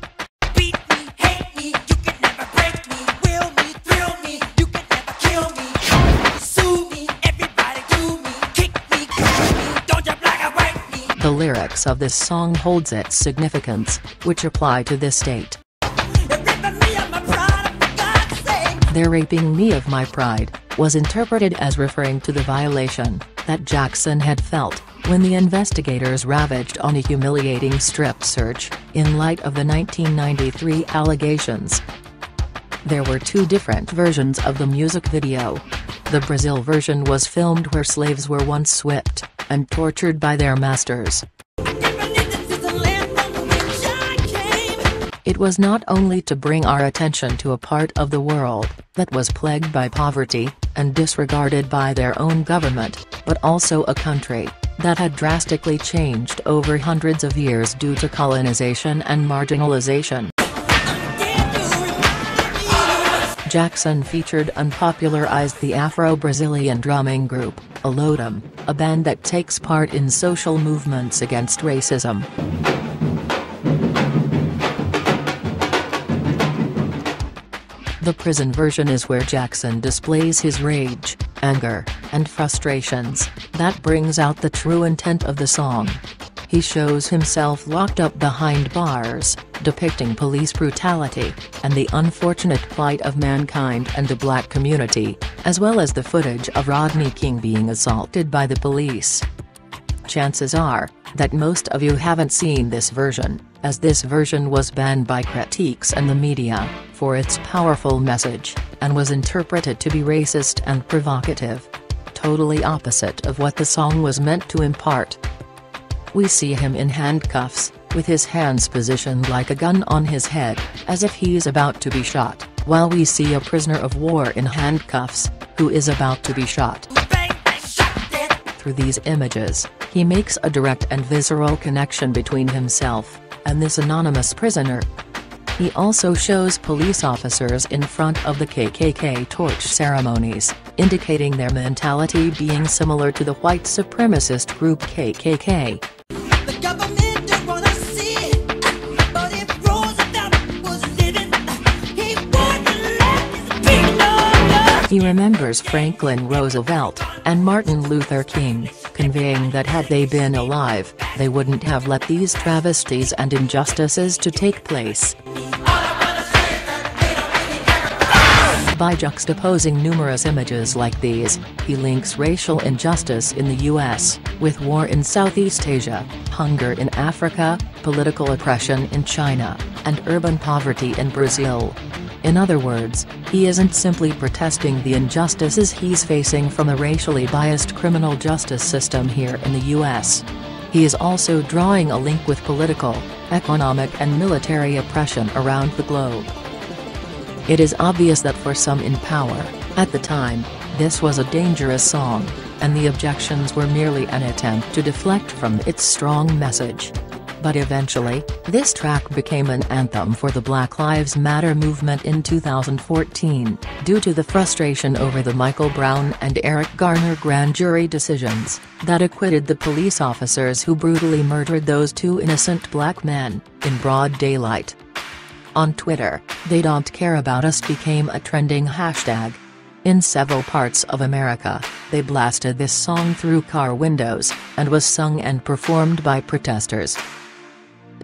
The lyrics of this song holds its significance, which apply to this date. "They're raping me of my pride" was interpreted as referring to the violation that Jackson had felt when the investigators ravaged on a humiliating strip search in light of the 1993 allegations. There were two different versions of the music video. The Brazil version was filmed where slaves were once whipped and tortured by their masters. It was not only to bring our attention to a part of the world that was plagued by poverty and disregarded by their own government, but also a country that had drastically changed over hundreds of years due to colonization and marginalization. Jackson featured and popularized the Afro-Brazilian drumming group, Olodum, a band that takes part in social movements against racism. The prison version is where Jackson displays his rage, anger, and frustrations, that brings out the true intent of the song. He shows himself locked up behind bars, depicting police brutality, and the unfortunate plight of mankind and the black community, as well as the footage of Rodney King being assaulted by the police. Chances are that most of you haven't seen this version, as this version was banned by critics and the media for its powerful message, and was interpreted to be racist and provocative. Totally opposite of what the song was meant to impart. We see him in handcuffs, with his hands positioned like a gun on his head, as if he's about to be shot, while we see a prisoner of war in handcuffs, who is about to be shot. Through these images, he makes a direct and visceral connection between himself and this anonymous prisoner. He also shows police officers in front of the KKK torch ceremonies, indicating their mentality being similar to the white supremacist group KKK. He remembers Franklin Roosevelt and Martin Luther King, conveying that had they been alive, they wouldn't have let these travesties and injustices to take place. By juxtaposing numerous images like these, he links racial injustice in the U.S., with war in Southeast Asia, hunger in Africa, political oppression in China, and urban poverty in Brazil. In other words, he isn't simply protesting the injustices he's facing from a racially biased criminal justice system here in the U.S. He is also drawing a link with political, economic and military oppression around the globe. It is obvious that for some in power, at the time, this was a dangerous song, and the objections were merely an attempt to deflect from its strong message. But eventually, this track became an anthem for the Black Lives Matter movement in 2014, due to the frustration over the Michael Brown and Eric Garner grand jury decisions that acquitted the police officers who brutally murdered those two innocent black men in broad daylight. On Twitter, "They Don't Care About Us" became a trending hashtag. In several parts of America, they blasted this song through car windows, and was sung and performed by protesters.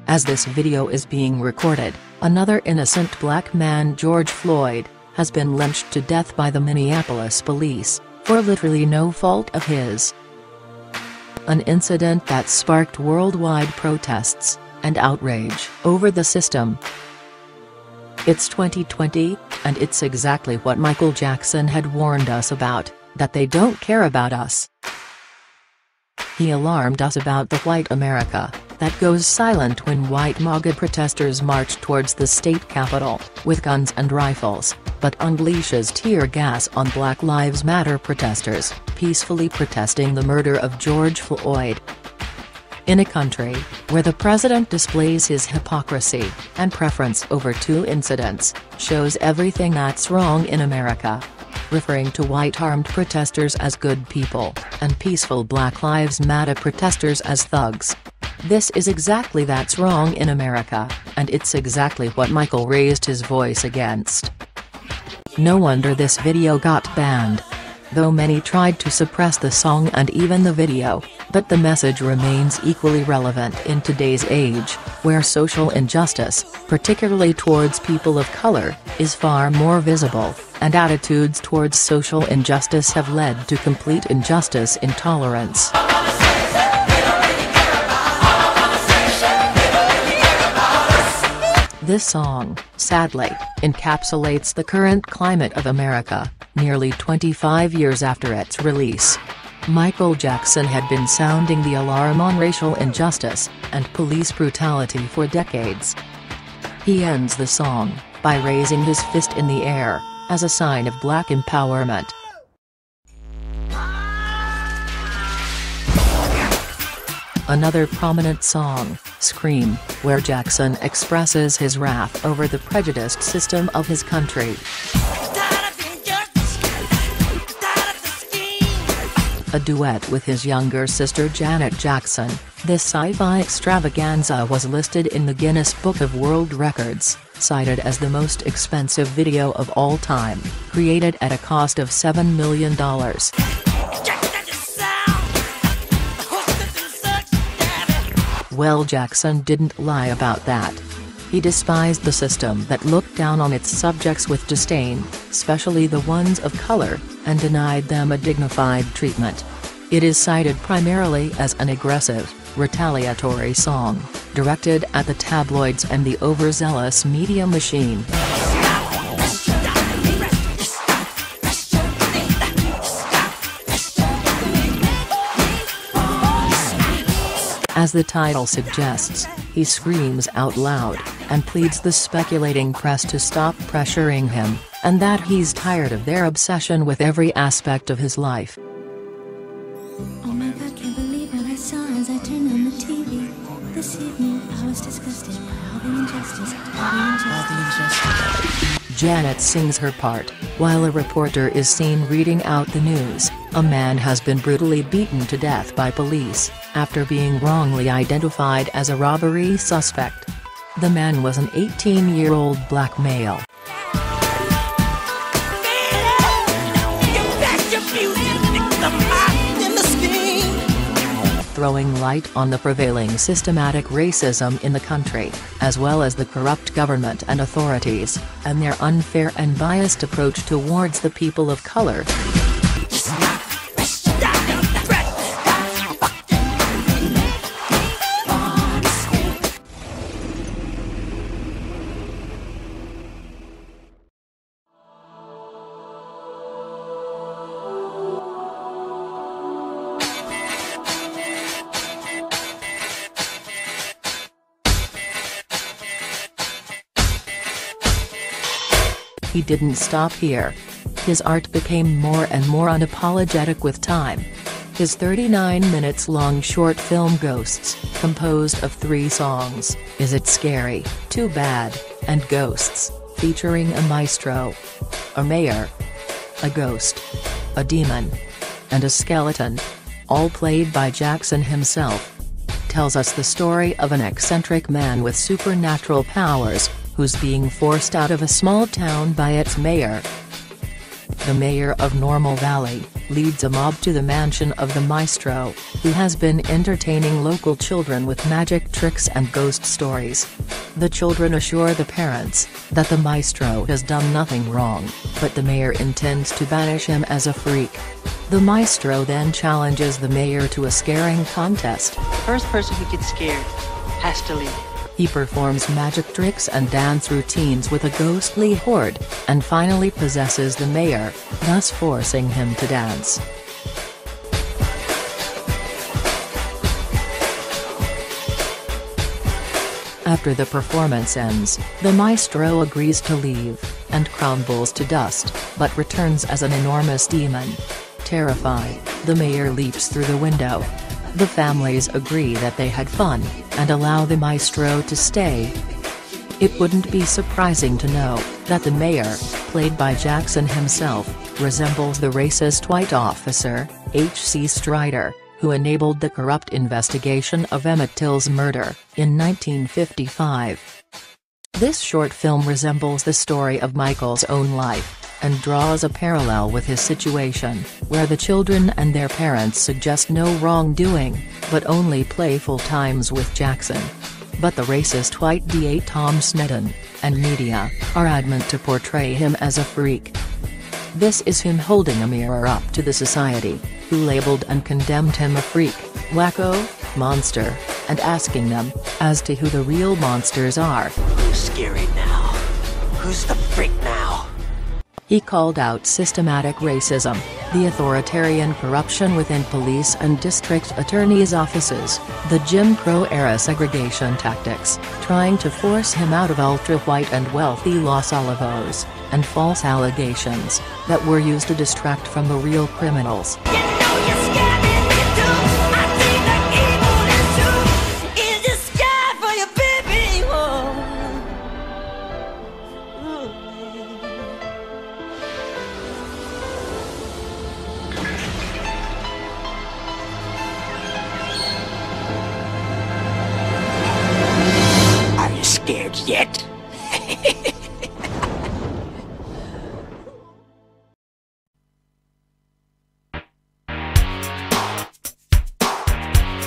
As this video is being recorded, another innocent black man, George Floyd, has been lynched to death by the Minneapolis police, for literally no fault of his. An incident that sparked worldwide protests and outrage over the system. It's 2020, and it's exactly what Michael Jackson had warned us about. that they don't care about us. He alarmed us about the white America that goes silent when white MAGA protesters march towards the state capitol with guns and rifles, but unleashes tear gas on Black Lives Matter protesters, peacefully protesting the murder of George Floyd. In a country where the president displays his hypocrisy and preference over two incidents, shows everything that's wrong in America, referring to white armed protesters as good people, and peaceful Black Lives Matter protesters as thugs. This is exactly that's wrong in America, and it's exactly what Michael raised his voice against. No wonder this video got banned. Though many tried to suppress the song and even the video, but the message remains equally relevant in today's age, where social injustice, particularly towards people of color, is far more visible, and attitudes towards social injustice have led to complete injustice intolerance. This song, sadly, encapsulates the current climate of America, nearly 25 years after its release. Michael Jackson had been sounding the alarm on racial injustice and police brutality for decades. He ends the song by raising his fist in the air, as a sign of Black empowerment. Another prominent song, Scream, where Jackson expresses his wrath over the prejudiced system of his country. A duet with his younger sister Janet Jackson, this sci-fi extravaganza was listed in the Guinness Book of World Records, cited as the most expensive video of all time, created at a cost of $7 million. Well, Jackson didn't lie about that. He despised the system that looked down on its subjects with disdain, especially the ones of color, and denied them a dignified treatment. It is cited primarily as an aggressive, retaliatory song, directed at the tabloids and the overzealous media machine. As the title suggests, he screams out loud, and pleads the speculating press to stop pressuring him, and that he's tired of their obsession with every aspect of his life. Oh my God, can't believe what I saw as I turned on the TV. This evening I was disgusted by all the injustice, all the injustice. Janet sings her part, while a reporter is seen reading out the news. A man has been brutally beaten to death by police, after being wrongly identified as a robbery suspect. The man was an 18-year-old black male. Throwing light on the prevailing systematic racism in the country, as well as the corrupt government and authorities, and their unfair and biased approach towards the people of color. He didn't stop here. His art became more and more unapologetic with time. His 39 minutes long short film Ghosts, composed of 3 songs, Is It Scary, Too Bad, and Ghosts, featuring a maestro, a mayor, a ghost, a demon, and a skeleton, all played by Jackson himself, tells us the story of an eccentric man with supernatural powers, who's being forced out of a small town by its mayor. The mayor of Normal Valley leads a mob to the mansion of the maestro, who has been entertaining local children with magic tricks and ghost stories. The children assure the parents that the maestro has done nothing wrong, but the mayor intends to banish him as a freak. The maestro then challenges the mayor to a scaring contest. First person who gets scared has to leave. He performs magic tricks and dance routines with a ghostly horde, and finally possesses the mayor, thus forcing him to dance. After the performance ends, the maestro agrees to leave, and crumbles to dust, but returns as an enormous demon. Terrified, the mayor leaps through the window. The families agree that they had fun, and allow the maestro to stay. It wouldn't be surprising to know that the mayor, played by Jackson himself, resembles the racist white officer, H.C. Strider, who enabled the corrupt investigation of Emmett Till's murder, in 1955. This short film resembles the story of Michael's own life, and draws a parallel with his situation, where the children and their parents suggest no wrongdoing, but only playful times with Jackson. But the racist white DA Tom Sneddon, and media, are adamant to portray him as a freak. This is him holding a mirror up to the society, who labeled and condemned him a freak, wacko, monster, and asking them, as to who the real monsters are. Who's scary now? Who's the freak now? He called out systematic racism, the authoritarian corruption within police and district attorneys' offices, the Jim Crow-era segregation tactics, trying to force him out of ultra-white and wealthy Los Olivos, and false allegations that were used to distract from the real criminals. Are you scared yet?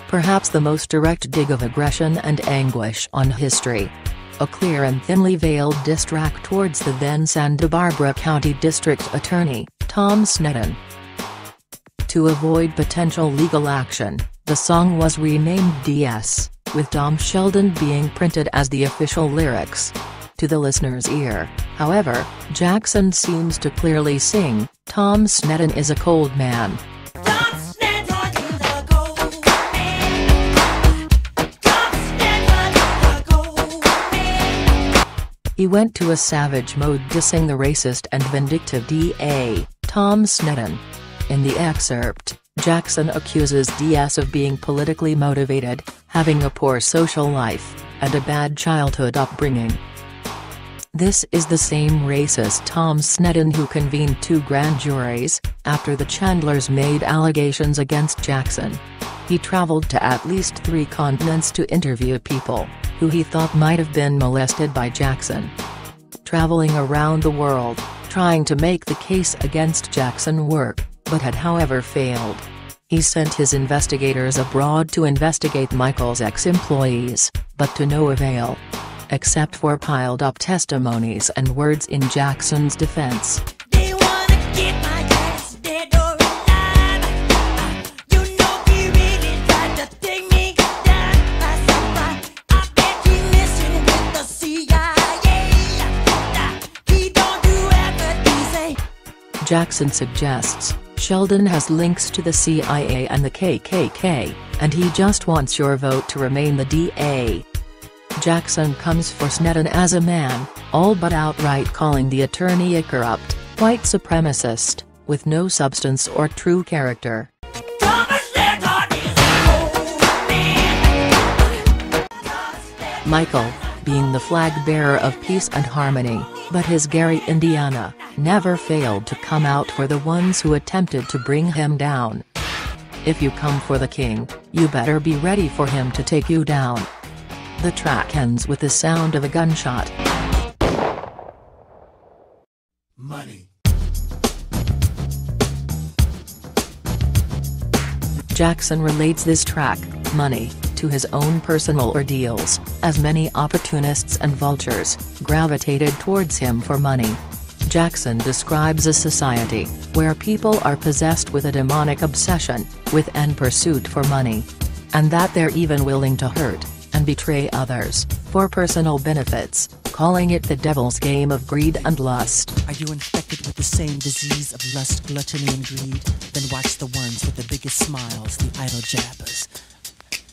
Perhaps the most direct dig of aggression and anguish on history. A clear and thinly veiled diss track towards the then Santa Barbara County District Attorney, Tom Sneddon. To avoid potential legal action, the song was renamed DS, with Tom Sheldon being printed as the official lyrics. To the listener's ear, however, Jackson seems to clearly sing, "Tom Sneddon is a cold man." He went to a savage mode dissing the racist and vindictive DA, Tom Sneddon. In the excerpt, Jackson accuses DS of being politically motivated, having a poor social life, and a bad childhood upbringing. This is the same racist Tom Sneddon who convened 2 grand juries, after the Chandlers made allegations against Jackson. He traveled to at least 3 continents to interview people who he thought might have been molested by Jackson. Traveling around the world, trying to make the case against Jackson work, but had however failed. He sent his investigators abroad to investigate Michael's ex-employees, but to no avail. Except for piled-up testimonies and words in Jackson's defense. Jackson suggests, Sheldon has links to the CIA and the KKK, and he just wants your vote to remain the DA. Jackson comes for Sneddon as a man, all but outright calling the attorney a corrupt, white supremacist, with no substance or true character. Michael, being the flag-bearer of peace and harmony, but his Gary, Indiana, never failed to come out for the ones who attempted to bring him down. If you come for the king, you better be ready for him to take you down. The track ends with the sound of a gunshot. Money. Jackson relates this track, Money, to his own personal ordeals, as many opportunists and vultures gravitated towards him for money. Jackson describes a society where people are possessed with a demonic obsession with and pursuit for money, and that they're even willing to hurt and and betray others, for personal benefits, calling it the devil's game of greed and lust. Are you infected with the same disease of lust, gluttony, and greed? Then watch the ones with the biggest smiles, the idle jabbers,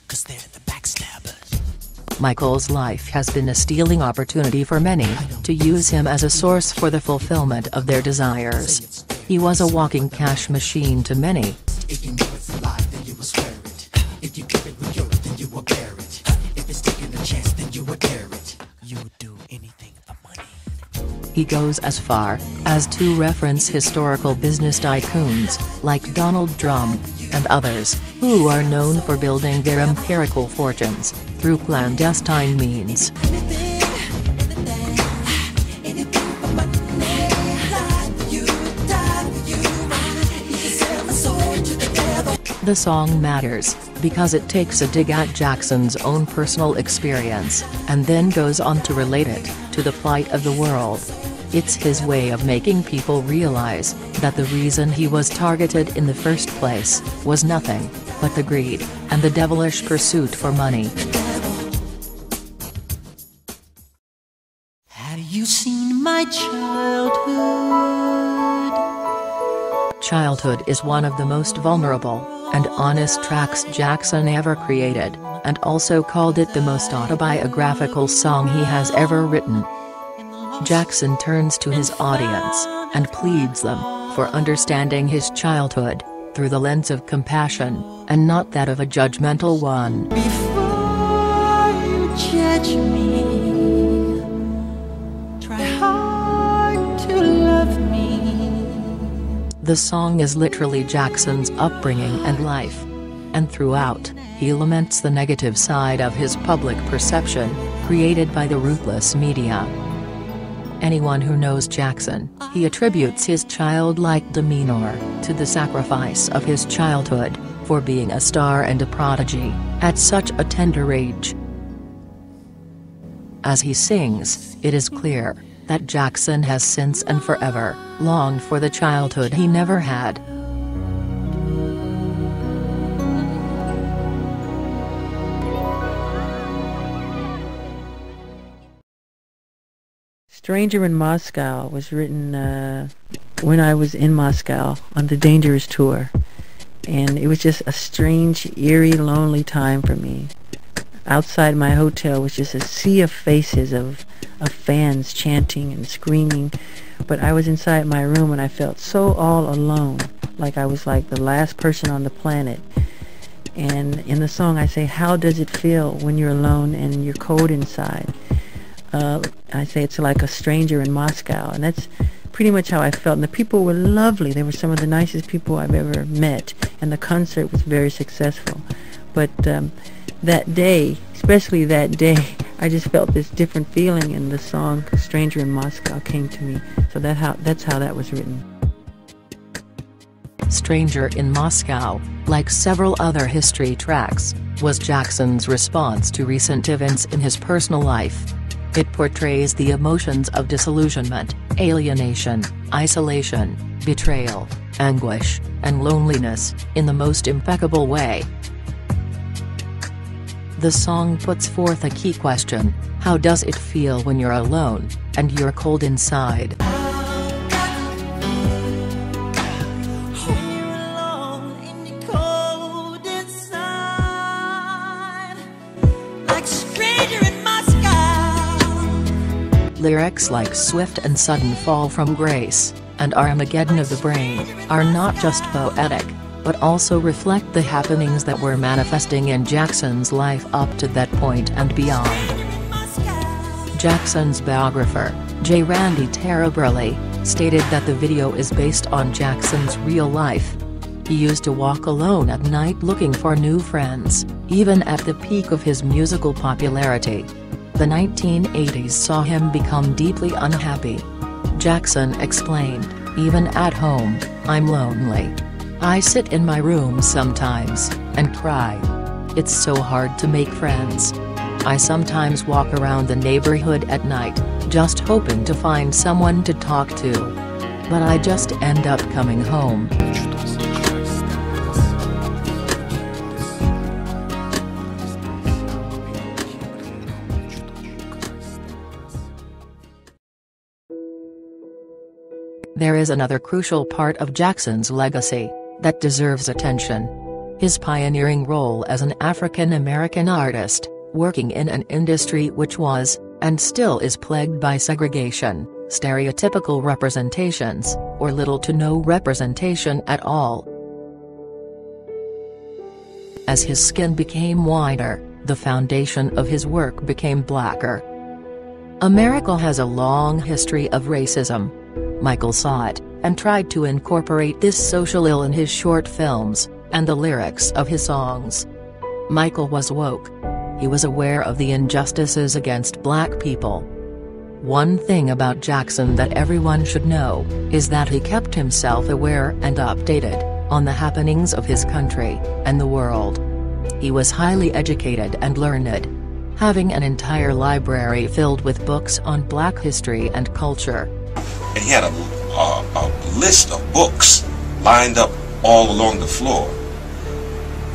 'cause they're the backstabbers. Michael's life has been a stealing opportunity for many, to use him as a source for the fulfillment of their desires. He was a walking cash machine to many. If you know it's a lie, then you will swear it. If you give it with yours, then you will bear it. If it's taking a chance, then you will dare it. You would do anything for money. He goes as far as to reference historical business tycoons, like Donald Trump, and others, who are known for building their empirical fortunes through clandestine means. The song matters, because it takes a dig at Jackson's own personal experience, and then goes on to relate it to the plight of the world. It's his way of making people realize that the reason he was targeted in the first place was nothing but the greed and the devilish pursuit for money. Have you seen my childhood? Childhood is one of the most vulnerable and honest tracks Jackson ever created, and also called it the most autobiographical song he has ever written. Jackson turns to his audience and pleads them for understanding his childhood through the lens of compassion, and not that of a judgmental one. Before you judge me, try hard to love me. The song is literally Jackson's upbringing and life. And throughout, he laments the negative side of his public perception, created by the ruthless media. Anyone who knows Jackson, he attributes his childlike demeanor to the sacrifice of his childhood, for being a star and a prodigy, at such a tender age. As he sings, it is clear that Jackson has since and forever longed for the childhood he never had. Stranger in Moscow was written when I was in Moscow on the Dangerous tour, and it was just a strange, eerie, lonely time for me. Outside my hotel was just a sea of faces of fans chanting and screaming, but I was inside my room and I felt so all alone, like I was like the last person on the planet. And in the song I say, how does it feel when you're alone and you're cold inside? I say it's like a stranger in Moscow, and that's pretty much how I felt. And the people were lovely. They were some of the nicest people I've ever met, and the concert was very successful. But that day, especially that day, I just felt this different feeling, and the song Stranger in Moscow came to me. So that's how that was written. Stranger in Moscow, like several other history tracks, was Jackson's response to recent events in his personal life. It portrays the emotions of disillusionment, alienation, isolation, betrayal, anguish, and loneliness, in the most impeccable way. The song puts forth a key question: how does it feel when you're alone, and you're cold inside? Lyrics like Swift and Sudden Fall from Grace, and Armageddon of the Brain, are not just poetic, but also reflect the happenings that were manifesting in Jackson's life up to that point and beyond. Jackson's biographer, J. Randy Taraborelli, stated that the video is based on Jackson's real life. He used to walk alone at night looking for new friends, even at the peak of his musical popularity. The 1980s saw him become deeply unhappy. Jackson explained, "Even at home, I'm lonely. I sit in my room sometimes, and cry. It's so hard to make friends. I sometimes walk around the neighborhood at night, just hoping to find someone to talk to. But I just end up coming home." There is another crucial part of Jackson's legacy that deserves attention. His pioneering role as an African-American artist, working in an industry which was, and still is plagued by segregation, stereotypical representations, or little to no representation at all. As his skin became whiter, the foundation of his work became blacker. America has a long history of racism. Michael saw it, and tried to incorporate this social ill in his short films, and the lyrics of his songs. Michael was woke. He was aware of the injustices against black people. One thing about Jackson that everyone should know, is that he kept himself aware and updated, on the happenings of his country, and the world. He was highly educated and learned, having an entire library filled with books on black history and culture. And he had a list of books lined up all along the floor.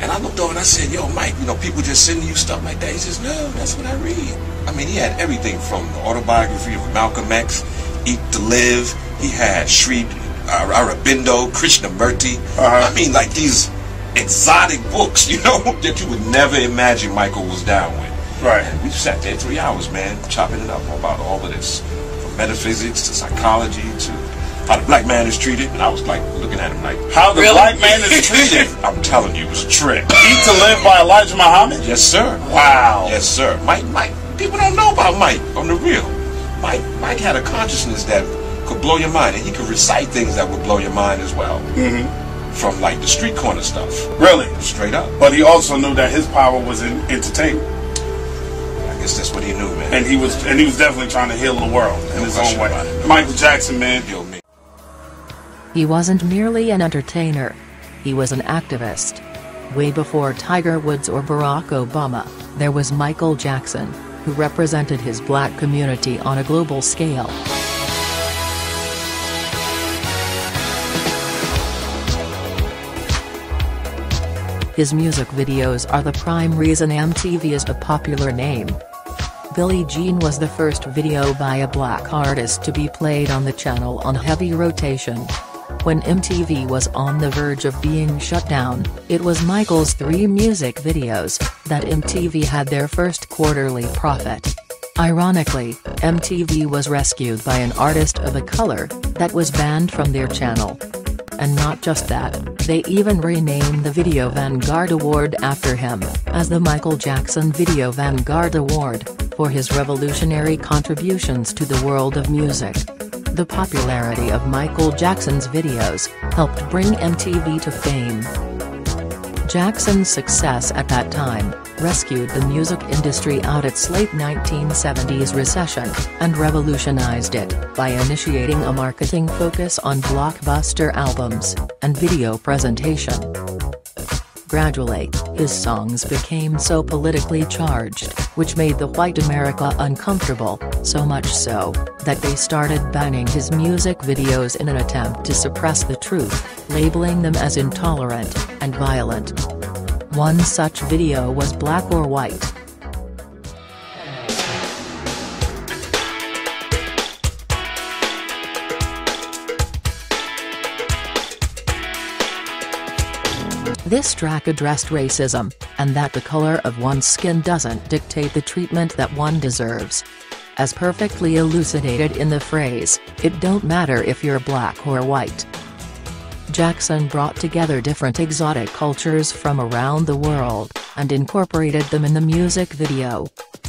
And I looked over and I said, yo, Mike, you know, people just sending you stuff like that. He says, no, that's what I read. I mean, he had everything from the autobiography of Malcolm X, Eat to Live. He had Sri Aurobindo, Krishnamurti. I mean, like these exotic books, you know, that you would never imagine Michael was down with. Right. And we sat there 3 hours, man, chopping it up about all of this. From metaphysics to psychology to how the black man is treated. And I was like looking at him like, how the black man is treated? I'm telling you, it was a trick. Eat to Live by Elijah Muhammad? Yes, sir. Wow. Yes, sir. Mike, people don't know about Mike on the real. Mike had a consciousness that could blow your mind, and he could recite things that would blow your mind as well. From like the street corner stuff. Really? Straight up. But he also knew that his power was in entertainment. I guess that's what he knew, man. And he was definitely trying to heal the world in his own way. Michael Jackson, man. He wasn't merely an entertainer. He was an activist. Way before Tiger Woods or Barack Obama, there was Michael Jackson, who represented his black community on a global scale. His music videos are the prime reason MTV is a popular name. Billie Jean was the first video by a black artist to be played on the channel on heavy rotation. When MTV was on the verge of being shut down, it was Michael's 3 music videos that MTV had their first quarterly profit. Ironically, MTV was rescued by an artist of a color that was banned from their channel. And not just that, they even renamed the Video Vanguard Award after him, as the Michael Jackson Video Vanguard Award, for his revolutionary contributions to the world of music. The popularity of Michael Jackson's videos helped bring MTV to fame. Jackson's success at that time rescued the music industry out its late 1970s recession, and revolutionized it by initiating a marketing focus on blockbuster albums and video presentation. Gradually, his songs became so politically charged, which made the white America uncomfortable, so much so, that they started banning his music videos in an attempt to suppress the truth, labeling them as intolerant and violent. One such video was Black or White. This track addressed racism, and that the color of one's skin doesn't dictate the treatment that one deserves. As perfectly elucidated in the phrase, "It don't matter if you're black or white." Jackson brought together different exotic cultures from around the world, and incorporated them in the music video.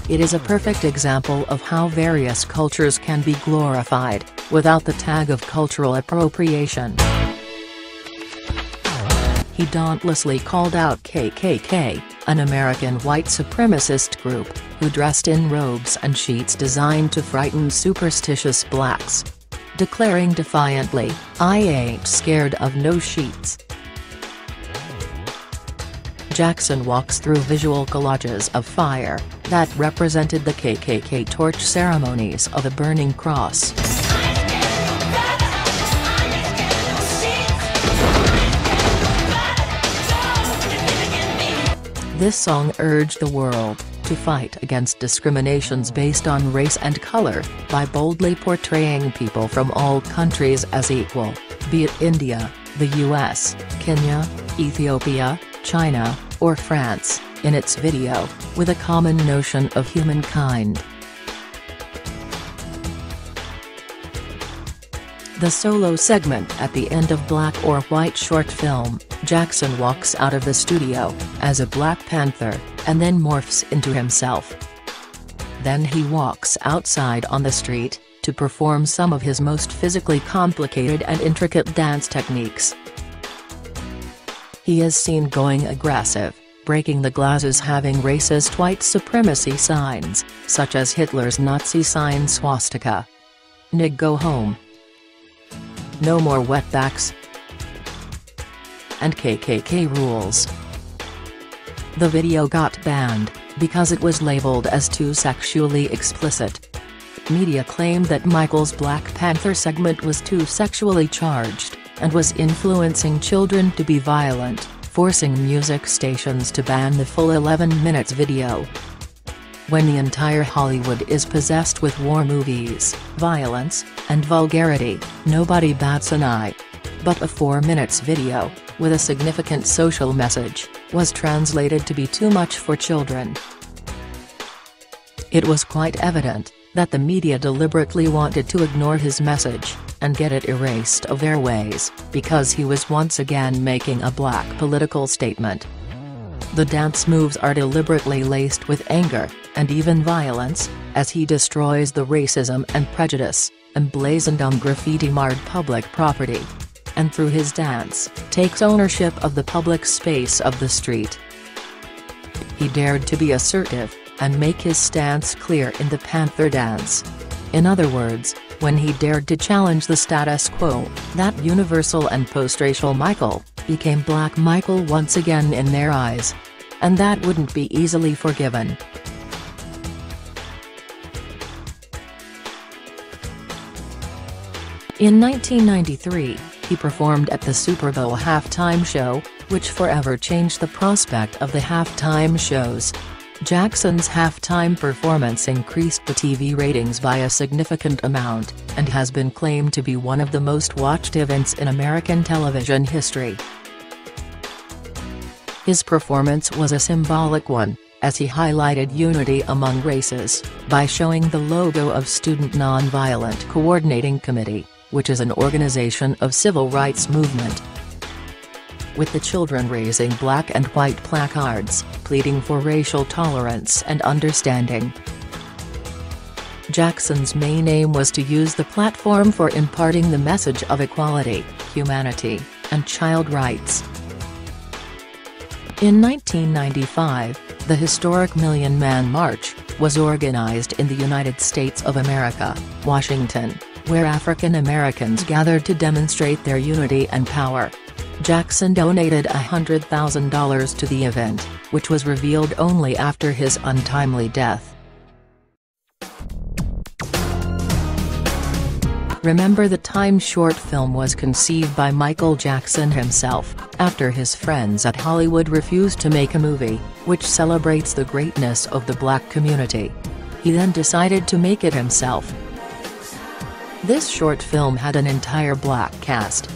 It is a perfect example of how various cultures can be glorified, without the tag of cultural appropriation. He dauntlessly called out KKK, an American white supremacist group, who dressed in robes and sheets designed to frighten superstitious blacks. Declaring defiantly, "I ain't scared of no sheets." Jackson walks through visual collages of fire, that represented the KKK torch ceremonies of a burning cross. This song urged the world, to fight against discriminations based on race and color, by boldly portraying people from all countries as equal, be it India, the US, Kenya, Ethiopia, China, or France, in its video, with a common notion of humankind. The solo segment at the end of Black or White short film, Jackson walks out of the studio, as a Black Panther, and then morphs into himself. Then he walks outside on the street, to perform some of his most physically complicated and intricate dance techniques. He is seen going aggressive, breaking the glasses, having racist white supremacy signs, such as Hitler's Nazi sign swastika. "Nig, go home. No more wetbacks," and KKK rules. The video got banned, because it was labeled as too sexually explicit. Media claimed that Michael's Black Panther segment was too sexually charged, and was influencing children to be violent, forcing music stations to ban the full 11 minutes video. When the entire Hollywood is possessed with war movies, violence, and vulgarity, nobody bats an eye. But a 4 minutes video, with a significant social message, was translated to be too much for children. It was quite evident that the media deliberately wanted to ignore his message, and get it erased of airways, because he was once again making a Black political statement. The dance moves are deliberately laced with anger, and even violence, as he destroys the racism and prejudice, emblazoned on graffiti-marred public property. And through his dance, takes ownership of the public space of the street. He dared to be assertive, and make his stance clear in the Panther dance. In other words, when he dared to challenge the status quo, that universal and post-racial Michael, became Black Michael once again in their eyes. And that wouldn't be easily forgiven. In 1993, he performed at the Super Bowl halftime show, which forever changed the prospect of the halftime shows. Jackson's halftime performance increased the TV ratings by a significant amount, and has been claimed to be one of the most watched events in American television history. His performance was a symbolic one, as he highlighted unity among races, by showing the logo of Student Nonviolent Coordinating Committee, which is an organization of civil rights movement. With the children raising black and white placards, pleading for racial tolerance and understanding. Jackson's main aim was to use the platform for imparting the message of equality, humanity, and child rights. In 1995, the historic Million Man March was organized in the United States of America, Washington, where African Americans gathered to demonstrate their unity and power. Jackson donated $100,000 to the event, which was revealed only after his untimely death. Remember the Time short film was conceived by Michael Jackson himself, after his friends at Hollywood refused to make a movie, which celebrates the greatness of the Black community. He then decided to make it himself. This short film had an entire Black cast,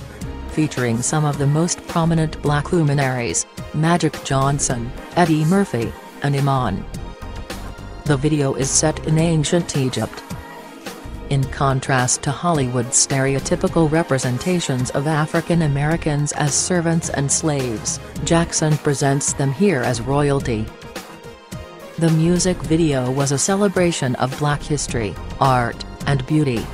featuring some of the most prominent Black luminaries, Magic Johnson, Eddie Murphy, and Iman. The video is set in ancient Egypt. In contrast to Hollywood's stereotypical representations of African Americans as servants and slaves, Jackson presents them here as royalty. The music video was a celebration of Black history, art, and beauty.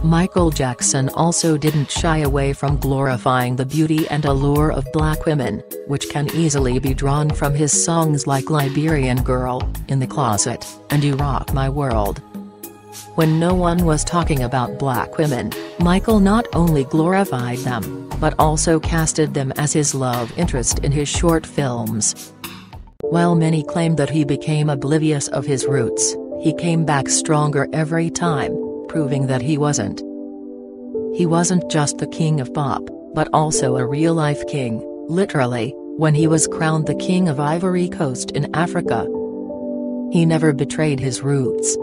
Michael Jackson also didn't shy away from glorifying the beauty and allure of Black women, which can easily be drawn from his songs like Liberian Girl, In the Closet, and You Rock My World. When no one was talking about Black women, Michael not only glorified them, but also casted them as his love interest in his short films. While many claim that he became oblivious of his roots, he came back stronger every time, proving that he wasn't. He wasn't just the king of pop, but also a real-life king. literally, when he was crowned the King of Ivory Coast in Africa. He never betrayed his roots.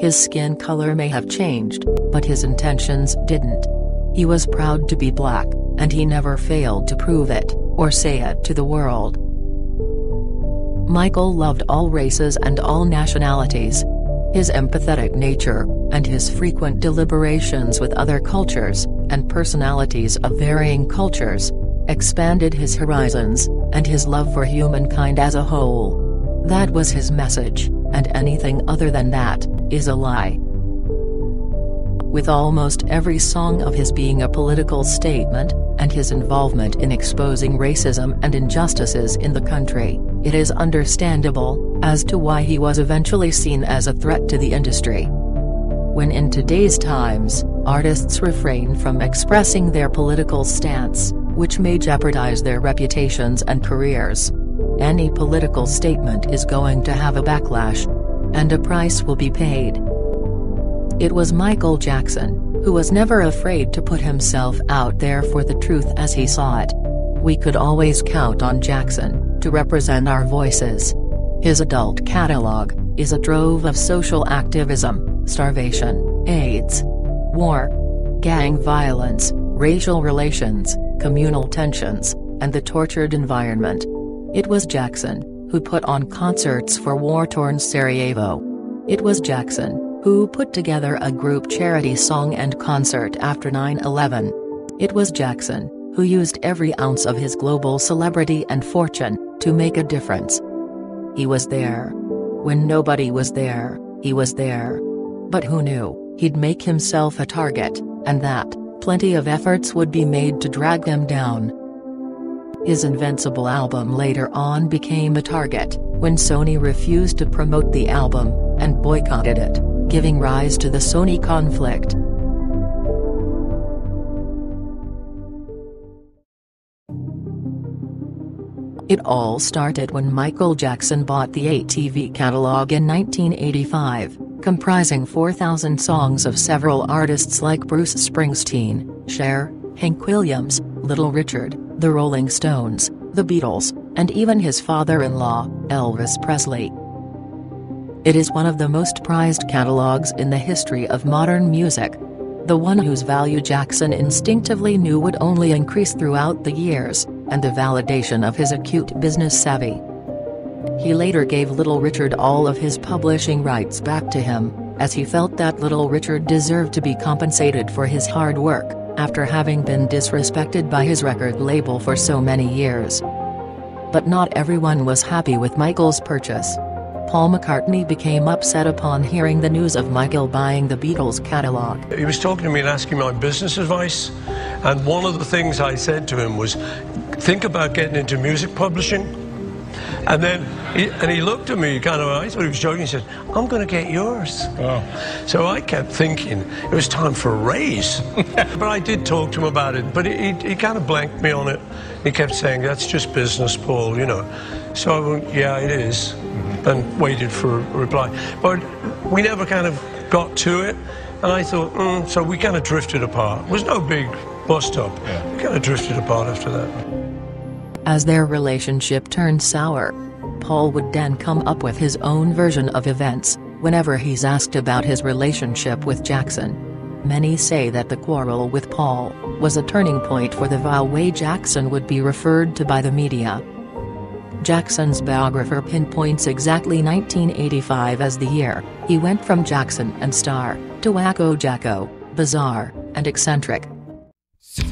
His skin color may have changed, but his intentions didn't. He was proud to be black, and he never failed to prove it, or say it to the world. Michael loved all races and all nationalities. His empathetic nature, and his frequent deliberations with other cultures, and personalities of varying cultures, expanded his horizons, and his love for humankind as a whole. That was his message, and anything other than that is a lie. With almost every song of his being a political statement, and his involvement in exposing racism and injustices in the country, it is understandable as to why he was eventually seen as a threat to the industry. When in today's times, artists refrain from expressing their political stance, which may jeopardize their reputations and careers, any political statement is going to have a backlash, and a price will be paid. It was Michael Jackson, who was never afraid to put himself out there for the truth as he saw it. We could always count on Jackson to represent our voices. His adult catalog is a trove of social activism, starvation, AIDS, war, gang violence, racial relations, communal tensions, and the tortured environment. It was Jackson who put on concerts for war-torn Sarajevo. It was Jackson who put together a group charity song and concert after 9/11. It was Jackson who used every ounce of his global celebrity and fortune to make a difference. He was there. When nobody was there, he was there. But who knew he'd make himself a target, and that plenty of efforts would be made to drag him down. His Invincible album later on became a target, when Sony refused to promote the album, and boycotted it, giving rise to the Sony conflict. It all started when Michael Jackson bought the ATV catalog in 1985, comprising 4,000 songs of several artists like Bruce Springsteen, Cher, Hank Williams, Little Richard, the Rolling Stones, the Beatles, and even his father-in-law, Elvis Presley. It is one of the most prized catalogs in the history of modern music. The one whose value Jackson instinctively knew would only increase throughout the years, and the validation of his acute business savvy. He later gave Little Richard all of his publishing rights back to him, as he felt that Little Richard deserved to be compensated for his hard work, after having been disrespected by his record label for so many years. But not everyone was happy with Michael's purchase. Paul McCartney became upset upon hearing the news of Michael buying the Beatles catalog. He was talking to me and asking my business advice, and one of the things I said to him was, think about getting into music publishing. And then he looked at me kind of, I thought he was joking, he said, I'm going to get yours. Oh. So I kept thinking it was time for a raise. But I did talk to him about it, but he kind of blanked me on it. He kept saying, that's just business, Paul, you know. So I went, yeah, it is, and waited for a reply. But we never kind of got to it, and I thought, so we kind of drifted apart. It was no big bust-up. Yeah. We kind of drifted apart after that. As their relationship turned sour, Paul would then come up with his own version of events, whenever he's asked about his relationship with Jackson. Many say that the quarrel with Paul was a turning point for the way Jackson would be referred to by the media. Jackson's biographer pinpoints exactly 1985 as the year he went from Jackson and Star to Wacko Jacko, bizarre, and eccentric.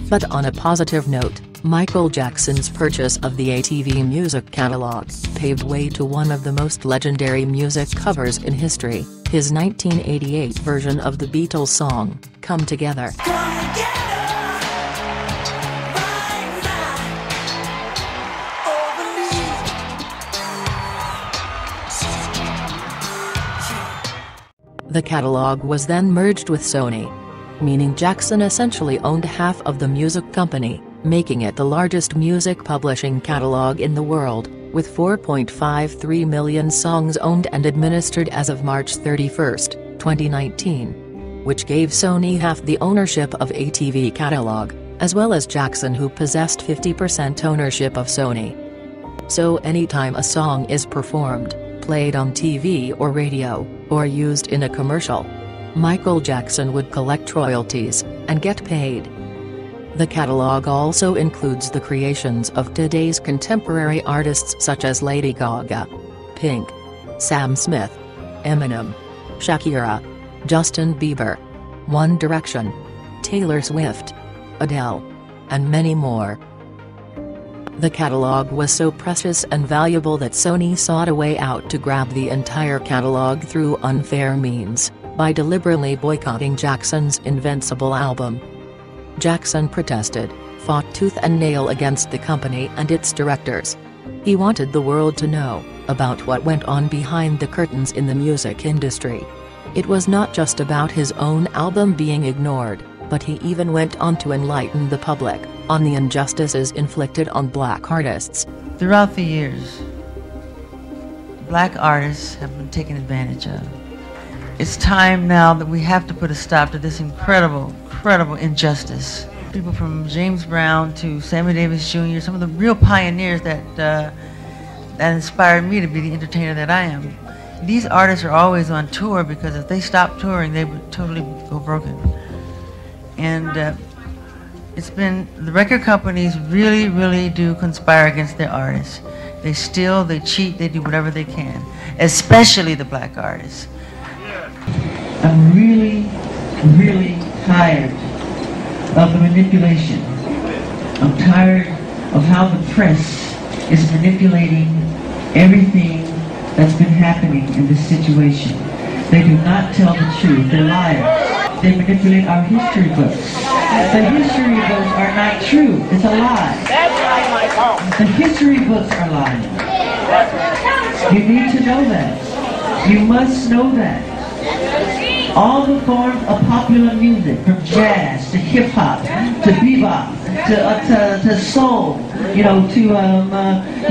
But on a positive note, Michael Jackson's purchase of the ATV music catalog paved way to one of the most legendary music covers in history, his 1988 version of the Beatles song, Come Together. The catalog was then merged with Sony, meaning Jackson essentially owned half of the music company, making it the largest music publishing catalog in the world, with 4.53 million songs owned and administered as of March 31, 2019. Which gave Sony half the ownership of ATV catalog, as well as Jackson, who possessed 50% ownership of Sony. So anytime a song is performed, played on TV or radio, or used in a commercial, Michael Jackson would collect royalties and get paid. The catalog also includes the creations of today's contemporary artists such as Lady Gaga, Pink, Sam Smith, Eminem, Shakira, Justin Bieber, One Direction, Taylor Swift, Adele, and many more. The catalog was so precious and valuable that Sony sought a way out to grab the entire catalog through unfair means, by deliberately boycotting Jackson's Invincible album. Jackson protested, fought tooth and nail against the company and its directors. He wanted the world to know about what went on behind the curtains in the music industry. It was not just about his own album being ignored, but he even went on to enlighten the public on the injustices inflicted on black artists. Throughout the years, black artists have been taken advantage of. It's time now that we have to put a stop to this incredible injustice. People from James Brown to Sammy Davis Jr., some of the real pioneers that inspired me to be the entertainer that I am. These artists are always on tour because if they stopped touring, they would totally go broken. And it's been, the record companies really do conspire against their artists. They steal, they cheat, they do whatever they can, especially the black artists. I'm really tired of the manipulation. I'm tired of how the press is manipulating everything that's been happening in this situation. They do not tell the truth. They're liars. They manipulate our history books. The history books are not true. It's a lie. The history books are lying. You need to know that. You must know that. All the forms of popular music, from jazz to hip-hop to bebop to soul, you know, to you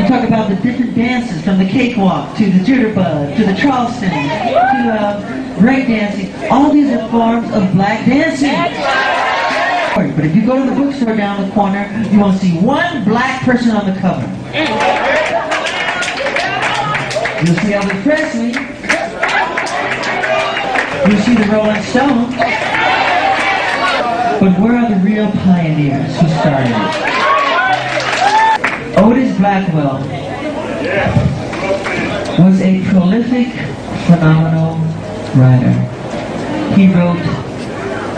talk about the different dances, from the cakewalk to the jitterbug to the Charleston to break dancing. All these are forms of black dancing. But if you go to the bookstore down the corner, you won't see one black person on the cover. You'll see Elvis Presley. You see the Rolling Stones, but where are the real pioneers who started it? Otis Blackwell was a prolific, phenomenal writer. He wrote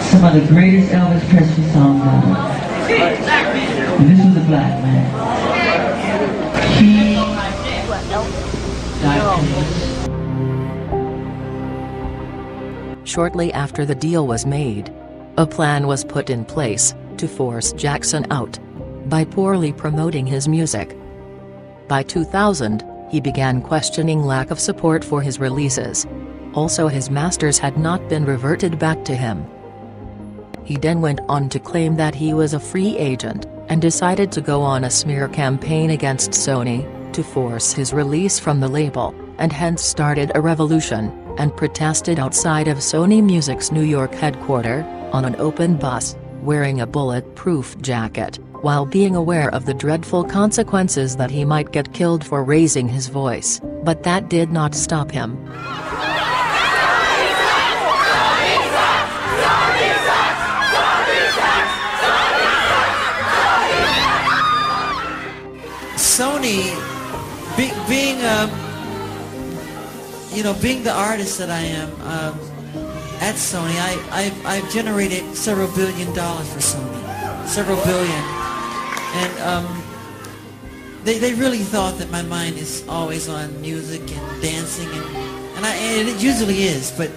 some of the greatest Elvis Presley songs ever. And this was a black man. He died penniless. Shortly after the deal was made, a plan was put in place to force Jackson out by poorly promoting his music. By 2000, he began questioning lack of support for his releases. Also, his masters had not been reverted back to him. He then went on to claim that he was a free agent and decided to go on a smear campaign against Sony to force his release from the label, and hence started a revolution and protested outside of Sony Music's New York headquarters, on an open bus, wearing a bulletproof jacket, while being aware of the dreadful consequences that he might get killed for raising his voice, but that did not stop him. Sony, being the artist that I am at Sony, I've generated several $1 billion for Sony, several billion, and they really thought that my mind is always on music and dancing, and it usually is, but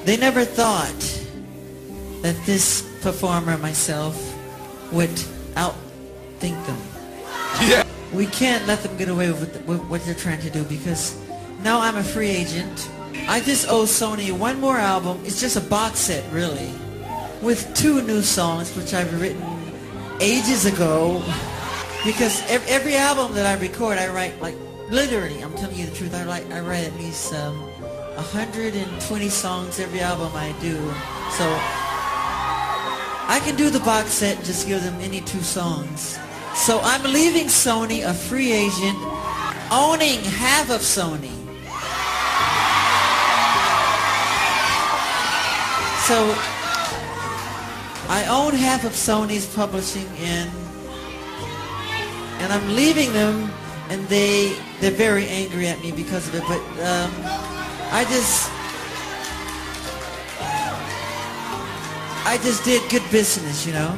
they never thought that this performer, myself, would outthink them. Yeah. We can't let them get away with what they're trying to do, because now I'm a free agent. I just owe Sony one more album. It's just a box set, really, with 2 new songs, which I've written ages ago. Because every album that I record, I write, like, literally, I'm telling you the truth, I write at least 120 songs every album I do. So I can do the box set and just give them any 2 songs. So I'm leaving Sony a free agent, owning half of Sony. So I own half of Sony's publishing, and I'm leaving them, and they're very angry at me because of it. But I just did good business, you know.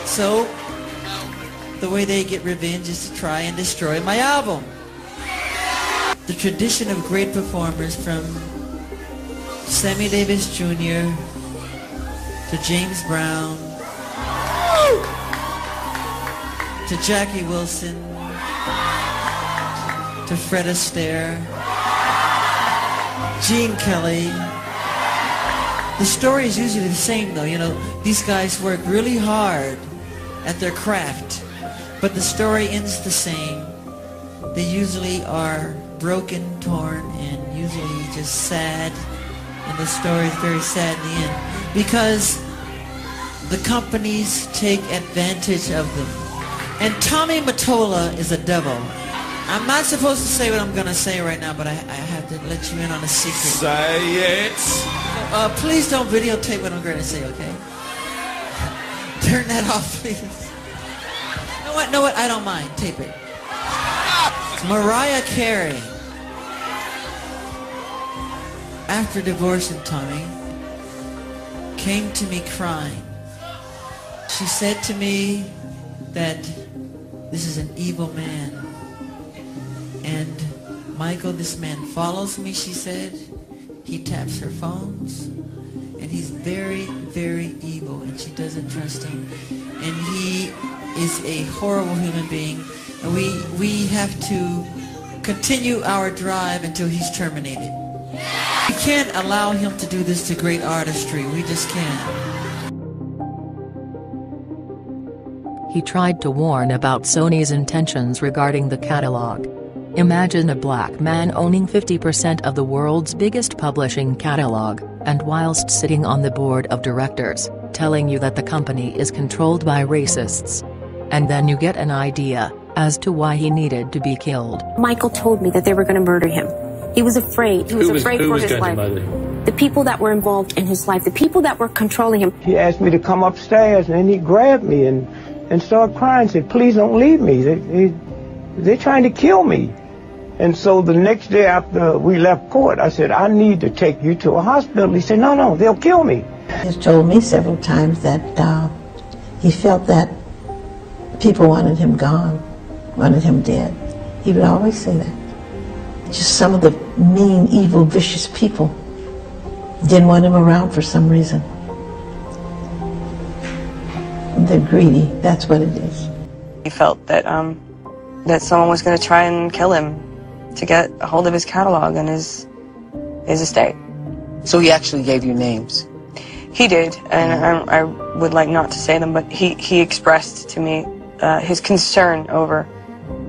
So the way they get revenge is to try and destroy my album. The tradition of great performers, from Sammy Davis Jr. to James Brown to Jackie Wilson to Fred Astaire, Gene Kelly. The story is usually the same, though. You know, these guys work really hard at their craft, but the story ends the same. They usually are broken, torn, and usually just sad, and the story is very sad in the end because the companies take advantage of them. And Tommy Mottola is a devil. I'm not supposed to say what I'm going to say right now, but I have to let you in on a secret. Say it. Please don't videotape what I'm going to say, okay? Turn that off, please. Know what? I don't mind. Tape it. Mariah Carey, after divorcing Tommy, came to me crying. She said to me that this is an evil man. And Michael, this man follows me, she said. He taps her phones. And he's very, very evil, and she doesn't trust him. And he is a horrible human being. And we have to continue our drive until he's terminated. We can't allow him to do this to great artistry. We just can't. He tried to warn about Sony's intentions regarding the catalog. Imagine a black man owning 50% of the world's biggest publishing catalog, and whilst sitting on the board of directors, telling you that the company is controlled by racists. And then you get an idea as to why he needed to be killed. Michael told me that they were going to murder him. He was afraid. He was afraid for his life. The people that were involved in his life, the people that were controlling him. He asked me to come upstairs, and then he grabbed me and started crying, said, please don't leave me. They're trying to kill me. And so the next day after we left court, I said, I need to take you to a hospital. He said, no, they'll kill me. He has told me several times that he felt that people wanted him gone, wanted him dead. He would always say that. Just some of the mean, evil, vicious people didn't want him around for some reason. They're greedy, that's what it is. He felt that that someone was going to try and kill him to get a hold of his catalog and his estate. So he actually gave you names? He did, and I would like not to say them, but he expressed to me his concern over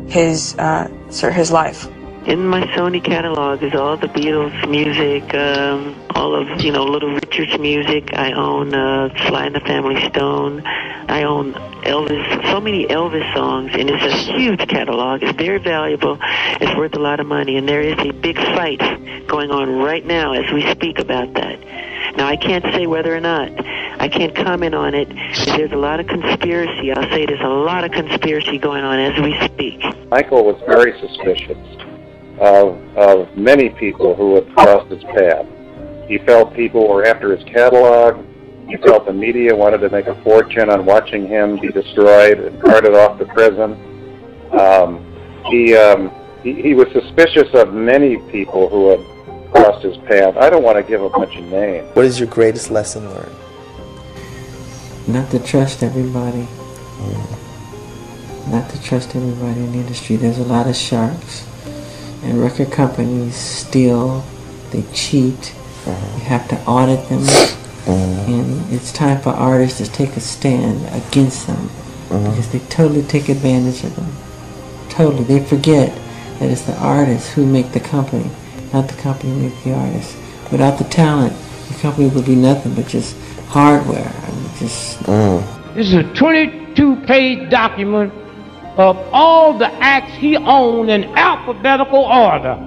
his life. In my Sony catalog is all the Beatles music, all of, Little Richard's music. I own Sly and the Family Stone. I own Elvis, so many Elvis songs, and it's a huge catalog. It's very valuable. It's worth a lot of money, and there is a big fight going on right now as we speak about that. Now, I can't say whether or not. I can't comment on it. There's a lot of conspiracy. I'll say there's a lot of conspiracy going on as we speak. Michael was very suspicious of many people who had crossed his path. He felt people were after his catalog. He felt the media wanted to make a fortune on watching him be destroyed and carted off to prison. He was suspicious of many people who had crossed his path. I don't want to give a bunch of names. What is your greatest lesson learned? Not to trust everybody. Not to trust everybody in the industry. There's a lot of sharks. And record companies steal, they cheat. You have to audit them. And it's time for artists to take a stand against them. Because they totally take advantage of them. Totally. They forget that it's the artists who make the company, not the company who make the artists. Without the talent, the company would be nothing but just hardware. I mean, Just. This is a 22-page document of all the acts he owned in alphabetical order.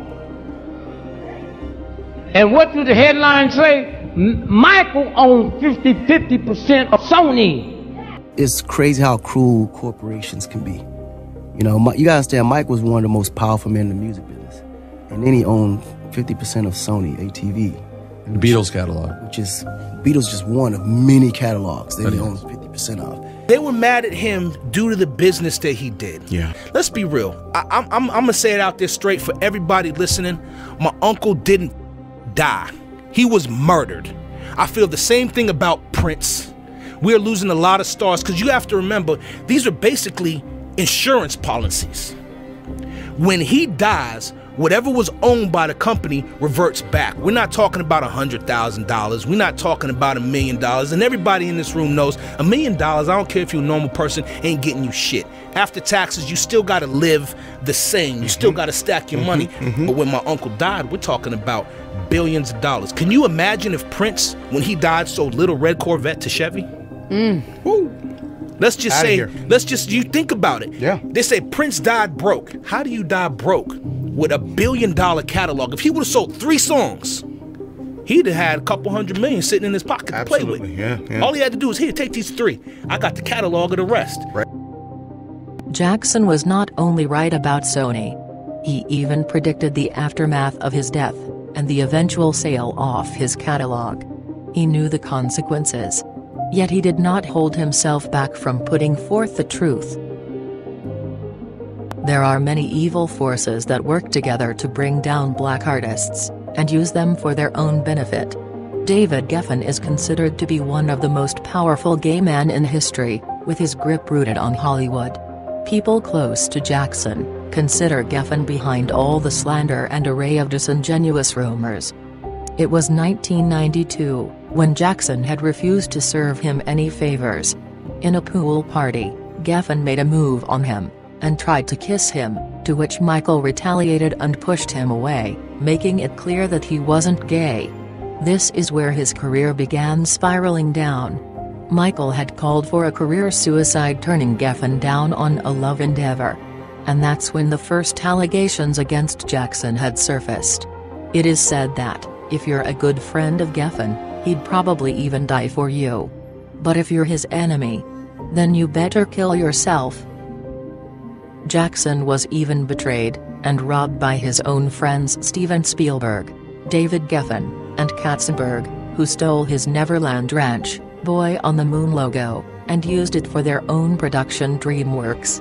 And what do the headlines say? Michael owned 50% of Sony. It's crazy how cruel corporations can be. You know, you gotta understand, Mike was one of the most powerful men in the music business. And then he owned 50% of Sony, ATV. The Beatles catalog. Which is, Beatles just one of many catalogs that he owns 50% of. They were mad at him due to the business that he did. Yeah. Let's be real. I'm gonna say it out there straight for everybody listening. My uncle didn't die. He was murdered. I feel the same thing about Prince. We're losing a lot of stars because you have to remember, these are basically insurance policies. When he dies, whatever was owned by the company reverts back. We're not talking about $100,000. We're not talking about $1 million. And everybody in this room knows $1 million, I don't care if you're a normal person, ain't getting you shit. After taxes, you still got to live the same. You still got to stack your money. But when my uncle died, we're talking about billions of dollars. Can you imagine if Prince, when he died, sold little red Corvette to Chevy? Woo. Let's just say, you think about it. Yeah. They say Prince died broke. How do you die broke with $1 billion catalog? If he would have sold 3 songs, he'd have had a couple $100 million sitting in his pocket to play with. Yeah. All he had to do is, here, take these 3. I got the catalog of the rest. Right. Jackson was not only right about Sony. He even predicted the aftermath of his death, and the eventual sale off his catalog. He knew the consequences. Yet he did not hold himself back from putting forth the truth. There are many evil forces that work together to bring down black artists, and use them for their own benefit. David Geffen is considered to be one of the most powerful gay men in history, with his grip rooted on Hollywood. People close to Jackson consider Geffen behind all the slander and array of disingenuous rumors. It was 1992, when Jackson had refused to serve him any favors. In a pool party, Geffen made a move on him, and tried to kiss him, to which Michael retaliated and pushed him away, making it clear that he wasn't gay. This is where his career began spiraling down. Michael had called for a career suicide, turning Geffen down on a love endeavor. And that's when the first allegations against Jackson had surfaced. It is said that, if you're a good friend of Geffen, he'd probably even die for you. But if you're his enemy, then you better kill yourself. Jackson was even betrayed, and robbed by his own friends Steven Spielberg, David Geffen, and Katzenberg, who stole his Neverland Ranch, Boy on the Moon logo, and used it for their own production DreamWorks.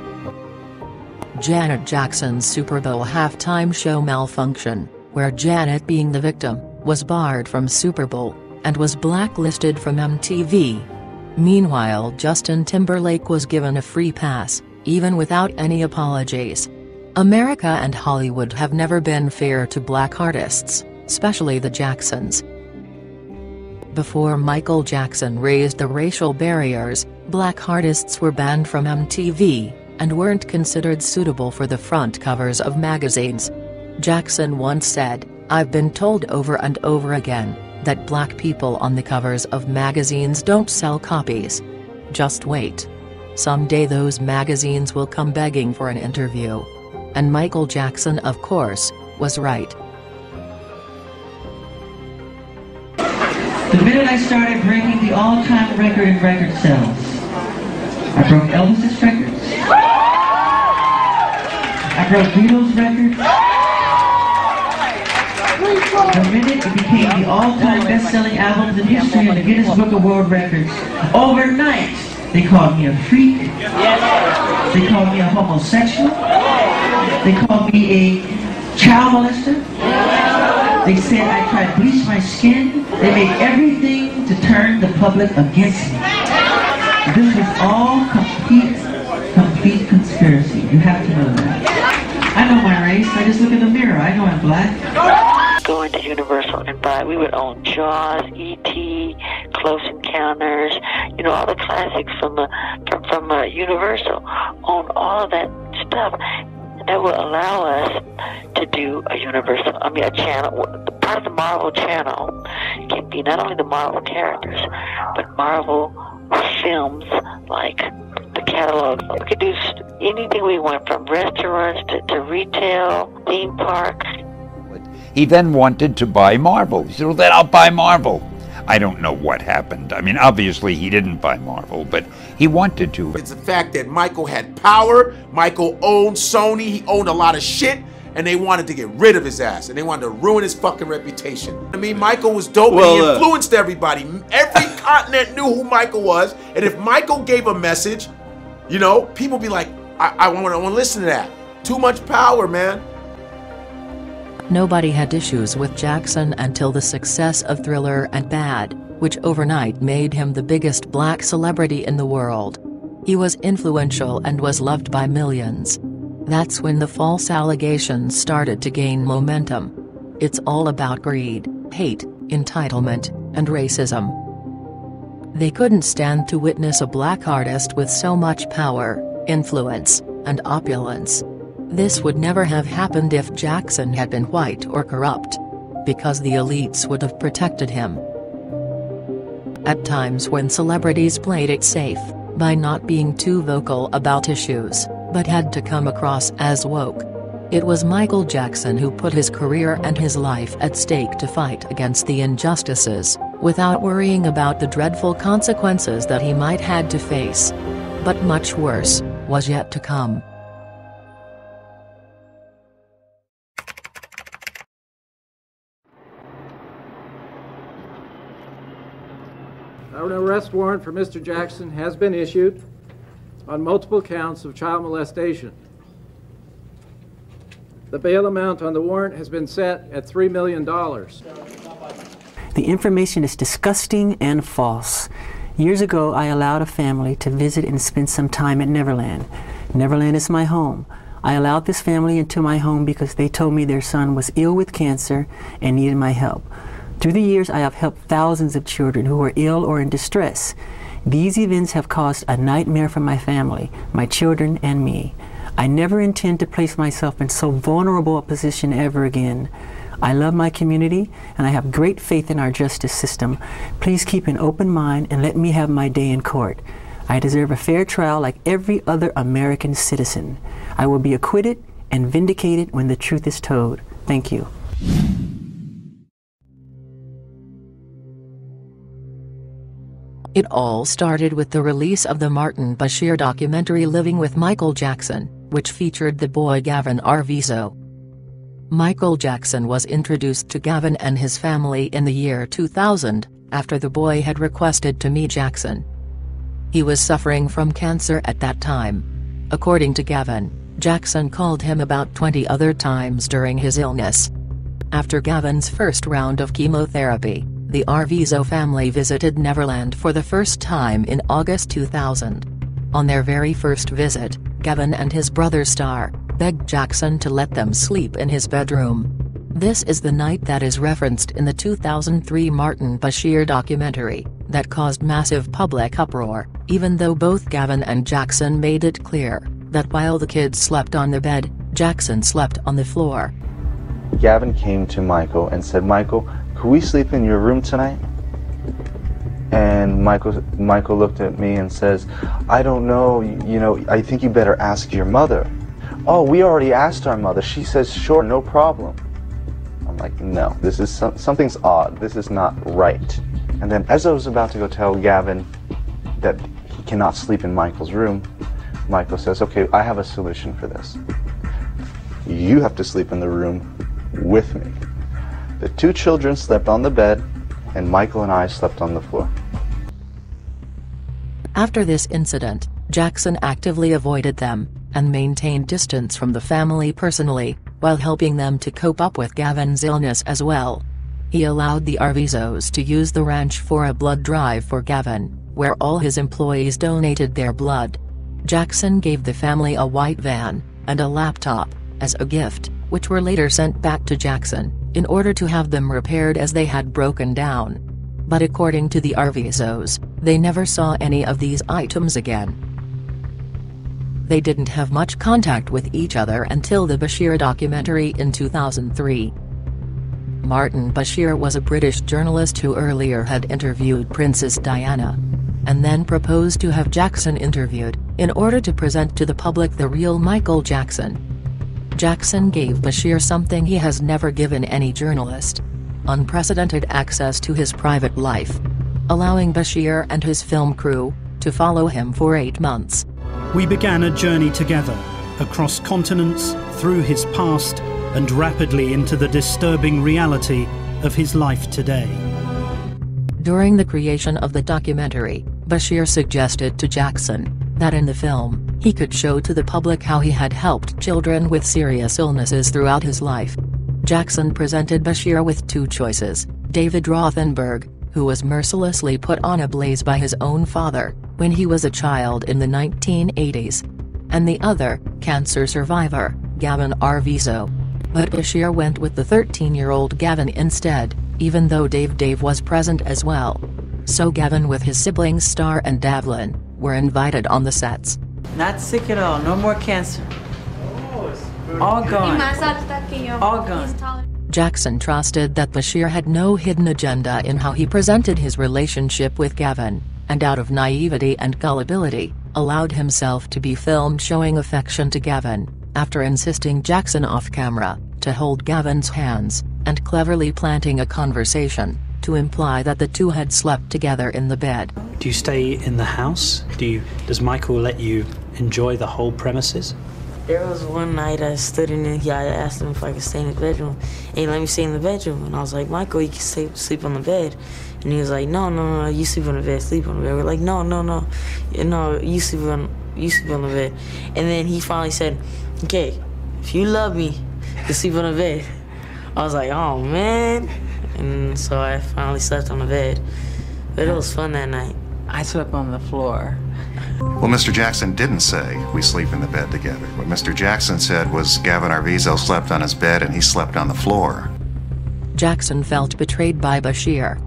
Janet Jackson's Super Bowl halftime show malfunction, where Janet, being the victim, was barred from Super Bowl, and was blacklisted from MTV. Meanwhile, Justin Timberlake was given a free pass, even without any apologies. America and Hollywood have never been fair to black artists, especially the Jacksons. Before Michael Jackson raised the racial barriers, black artists were banned from MTV, and weren't considered suitable for the front covers of magazines. Jackson once said, "I've been told over and over again, that black people on the covers of magazines don't sell copies. Just wait. Someday those magazines will come begging for an interview." And Michael Jackson, of course, was right. The minute I started breaking the all-time record in record sales, I broke Elvis's records. I broke Beatles' records. The minute it became the all-time best-selling albums in history in the Guinness Book of World Records, overnight, they called me a freak. They called me a homosexual. They called me a child molester. They said I tried to bleach my skin. They made everything to turn the public against me. This was all complete conspiracy. You have to know that. I know my race. I just look in the mirror. I know I'm black. Going to Universal and buy, we would own Jaws, E.T., Close Encounters, you know, all the classics from Universal. Own all of that stuff. That will allow us to do a a channel. Part of the Marvel channel can be not only the Marvel characters, but Marvel films like the catalog. We could do anything we want, from restaurants to retail, theme parks. He then wanted to buy Marvel. He said, well, then I'll buy Marvel. I don't know what happened. I mean, obviously he didn't buy Marvel, but he wanted to. It's the fact that Michael had power. Michael owned Sony. He owned a lot of shit. And they wanted to get rid of his ass. And they wanted to ruin his fucking reputation. I mean, Michael was dope. Well, and he influenced everybody. Every continent knew who Michael was. And if Michael gave a message, you know, people be like, I want to listen to that. Too much power, man. Nobody had issues with Jackson until the success of Thriller and Bad, which overnight made him the biggest black celebrity in the world. He was influential and was loved by millions. That's when the false allegations started to gain momentum. It's all about greed, hate, entitlement, and racism. They couldn't stand to witness a black artist with so much power, influence, and opulence. This would never have happened if Jackson had been white or corrupt, because the elites would have protected him. At times when celebrities played it safe, by not being too vocal about issues, but had to come across as woke. It was Michael Jackson who put his career and his life at stake to fight against the injustices, without worrying about the dreadful consequences that he might had to face. But much worse was yet to come. An arrest warrant for Mr. Jackson has been issued on multiple counts of child molestation. The bail amount on the warrant has been set at $3 million. The information is disgusting and false. Years ago, I allowed a family to visit and spend some time at Neverland. Neverland is my home. I allowed this family into my home because they told me their son was ill with cancer and needed my help. Through the years, I have helped thousands of children who are ill or in distress. These events have caused a nightmare for my family, my children, and me. I never intend to place myself in so vulnerable a position ever again. I love my community, and I have great faith in our justice system. Please keep an open mind and let me have my day in court. I deserve a fair trial like every other American citizen. I will be acquitted and vindicated when the truth is told. Thank you. It all started with the release of the Martin Bashir documentary Living with Michael Jackson, which featured the boy Gavin Arvizo. Michael Jackson was introduced to Gavin and his family in the year 2000, after the boy had requested to meet Jackson. He was suffering from cancer at that time. According to Gavin, Jackson called him about 20 other times during his illness. After Gavin's first round of chemotherapy, the Arvizo family visited Neverland for the first time in August 2000. On their very first visit, Gavin and his brother Star begged Jackson to let them sleep in his bedroom. This is the night that is referenced in the 2003 Martin Bashir documentary, that caused massive public uproar, even though both Gavin and Jackson made it clear that while the kids slept on the bed, Jackson slept on the floor. Gavin came to Michael and said, "Michael, could we sleep in your room tonight?" And Michael looked at me and says, "I don't know, I think you better ask your mother." "Oh, we already asked our mother. She says, sure, no problem." I'm like, no, this is something's odd. This is not right. And then as I was about to go tell Gavin that he cannot sleep in Michael's room, Michael says, "Okay, I have a solution for this. You have to sleep in the room with me." The two children slept on the bed, and Michael and I slept on the floor. After this incident, Jackson actively avoided them, and maintained distance from the family personally, while helping them to cope up with Gavin's illness as well. He allowed the Arvizos to use the ranch for a blood drive for Gavin, where all his employees donated their blood. Jackson gave the family a white van and a laptop as a gift, which were later sent back to Jackson, in order to have them repaired as they had broken down. But according to the Arvizos, they never saw any of these items again. They didn't have much contact with each other until the Bashir documentary in 2003. Martin Bashir was a British journalist who earlier had interviewed Princess Diana. and then proposed to have Jackson interviewed, in order to present to the public the real Michael Jackson. Jackson gave Bashir something he has never given any journalist: unprecedented access to his private life, allowing Bashir and his film crew to follow him for 8 months. We began a journey together, across continents, through his past, and rapidly into the disturbing reality of his life today. During the creation of the documentary, Bashir suggested to Jackson that in the film, he could show to the public how he had helped children with serious illnesses throughout his life. Jackson presented Bashir with 2 choices: David Rothenberg, who was mercilessly put on a blaze by his own father when he was a child in the 1980s, and the other, cancer survivor, Gavin Arvizo. But Bashir went with the 13-year-old Gavin instead, even though Dave was present as well. So Gavin with his siblings Star and Davlin were invited on the sets. Not sick at all, no more cancer. All gone. All gone. Jackson trusted that Bashir had no hidden agenda in how he presented his relationship with Gavin, and out of naivety and gullibility, allowed himself to be filmed showing affection to Gavin, after insisting Jackson off camera to hold Gavin's hands, and cleverly planting a conversation to imply that the two had slept together in the bed. Do you stay in the house? Does Michael let you enjoy the whole premises? There was one night I stood in there, I asked him if I could stay in his bedroom, and he let me stay in the bedroom. And I was like, Michael, you can sleep on the bed. And he was like, no, you sleep on the bed, sleep on the bed. We're like, no, you sleep on the bed. And then he finally said, okay, if you love me, you sleep on the bed. I was like, oh, man. And so I finally slept on the bed. But it was fun that night. I slept on the floor. Well, Mr. Jackson didn't say we sleep in the bed together. What Mr. Jackson said was Gavin Arvizo slept on his bed and he slept on the floor. Jackson felt betrayed by Bashir.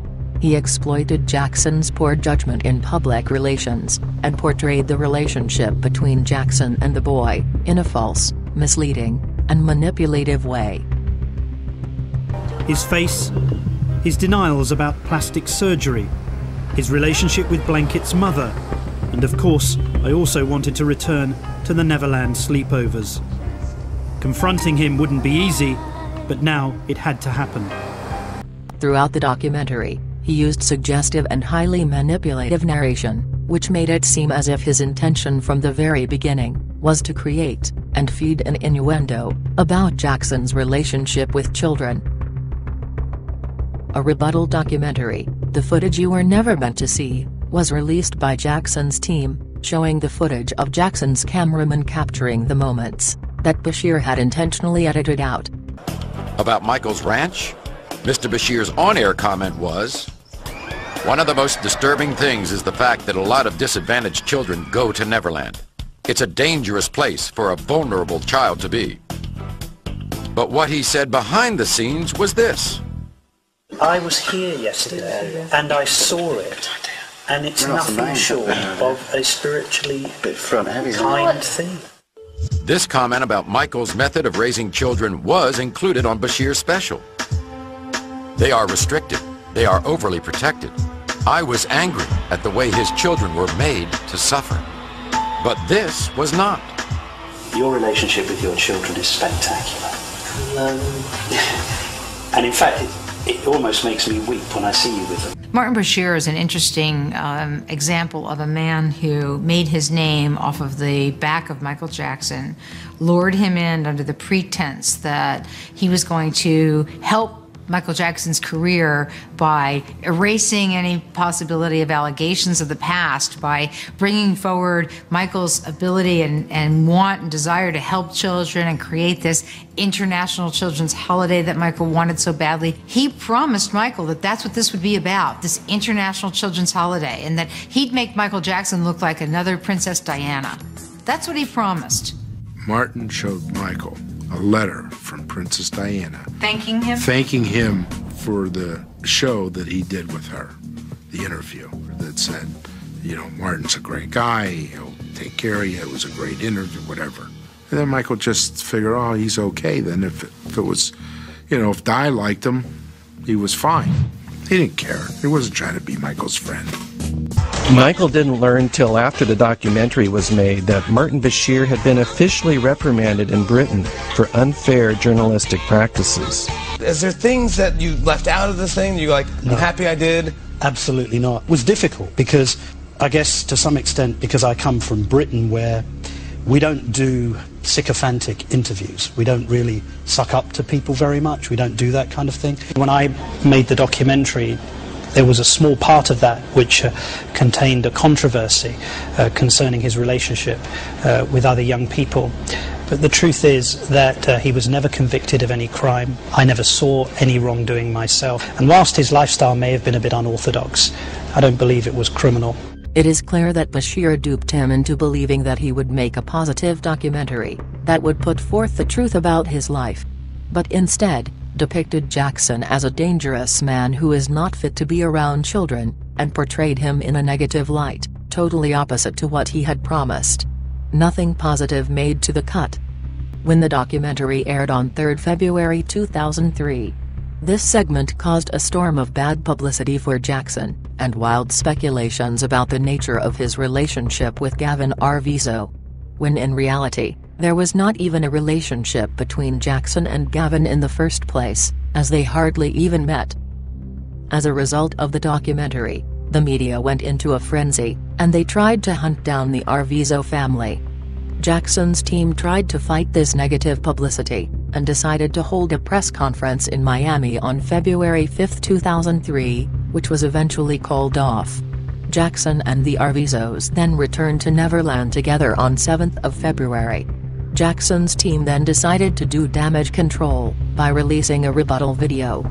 He exploited Jackson's poor judgment in public relations, and portrayed the relationship between Jackson and the boy in a false, misleading, and manipulative way. His face, his denials about plastic surgery, his relationship with Blanket's mother, and of course, I also wanted to return to the Neverland sleepovers. Confronting him wouldn't be easy, but now it had to happen. Throughout the documentary, he used suggestive and highly manipulative narration, which made it seem as if his intention from the very beginning was to create and feed an innuendo about Jackson's relationship with children. A rebuttal documentary, The Footage You Were Never Meant to See, was released by Jackson's team, showing the footage of Jackson's cameraman capturing the moments that Bashir had intentionally edited out. About Michael's ranch, Mr. Bashir's on-air comment was, "One of the most disturbing things is the fact that a lot of disadvantaged children go to Neverland. It's a dangerous place for a vulnerable child to be." But what he said behind the scenes was this. I was here yesterday and I saw it, and it's nothing short of a spiritually kind thing. This comment about Michael's method of raising children was included on Bashir's special. They are restricted. They are overly protected. I was angry at the way his children were made to suffer. But this was not. Your relationship with your children is spectacular. And in fact, it almost makes me weep when I see you with them. Martin Bashir is an interesting example of a man who made his name off of the back of Michael Jackson, lured him in under the pretense that he was going to help Michael Jackson's career by erasing any possibility of allegations of the past, by bringing forward Michael's ability and want and desire to help children and create this international children's holiday that Michael wanted so badly. He promised Michael that that's what this would be about, this international children's holiday, and that he'd make Michael Jackson look like another Princess Diana. That's what he promised. Martin showed Michael a letter from Princess Diana. Thanking him? Thanking him for the show that he did with her, the interview that said, you know, Martin's a great guy, he'll take care of you, it was a great interview, whatever. And then Michael just figured, oh, he's okay then. If it was, you know, if Di liked him, he was fine. He didn't care. He wasn't trying to be Michael's friend. Michael didn't learn till after the documentary was made that Martin Bashir had been officially reprimanded in Britain for unfair journalistic practices. Is there things that you left out of this thing that you're like, I'm happy I did? Absolutely not. It was difficult because, I guess to some extent, because I come from Britain where we don't do sycophantic interviews. We don't really suck up to people very much. We don't do that kind of thing. When I made the documentary, there was a small part of that which contained a controversy concerning his relationship with other young people. But the truth is that he was never convicted of any crime. I never saw any wrongdoing myself. And whilst his lifestyle may have been a bit unorthodox, I don't believe it was criminal. It is clear that Bashir duped him into believing that he would make a positive documentary that would put forth the truth about his life. But instead, depicted Jackson as a dangerous man who is not fit to be around children, and portrayed him in a negative light, totally opposite to what he had promised. Nothing positive made to the cut. When the documentary aired on 3 February 2003, this segment caused a storm of bad publicity for Jackson, and wild speculations about the nature of his relationship with Gavin Arvizo. When in reality, there was not even a relationship between Jackson and Gavin in the first place, as they hardly even met. As a result of the documentary, the media went into a frenzy, and they tried to hunt down the Arvizo family. Jackson's team tried to fight this negative publicity, and decided to hold a press conference in Miami on February 5, 2003, which was eventually called off. Jackson and the Arvizos then returned to Neverland together on 7th of February. Jackson's team then decided to do damage control by releasing a rebuttal video.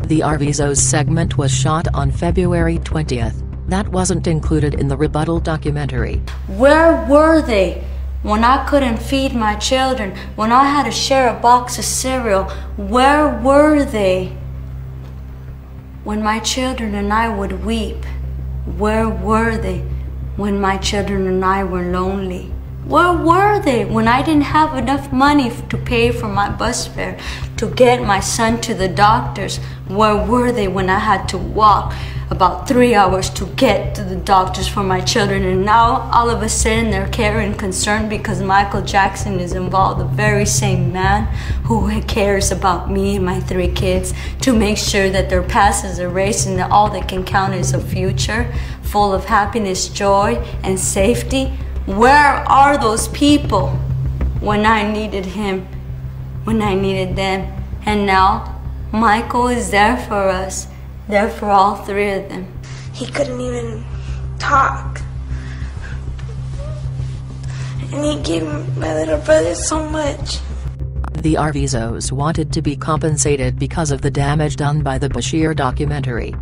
The Arvizos segment was shot on February 20th. That wasn't included in the rebuttal documentary. Where were they when I couldn't feed my children, when I had to share a box of cereal? Where were they when my children and I would weep? Where were they when my children and I were lonely? Where were they when I didn't have enough money to pay for my bus fare, to get my son to the doctors? Where were they when I had to walk about 3 hours to get to the doctors for my children? And now all of a sudden they're caring and concerned because Michael Jackson is involved, the very same man who cares about me and my 3 kids, to make sure that their past is erased and that all they can count is a future full of happiness, joy, and safety. Where are those people when I needed him, when I needed them? And now Michael is there for us, there for all 3 of them. He couldn't even talk. And he gave my little brother so much. The Arvizos wanted to be compensated because of the damage done by the Bashir documentary.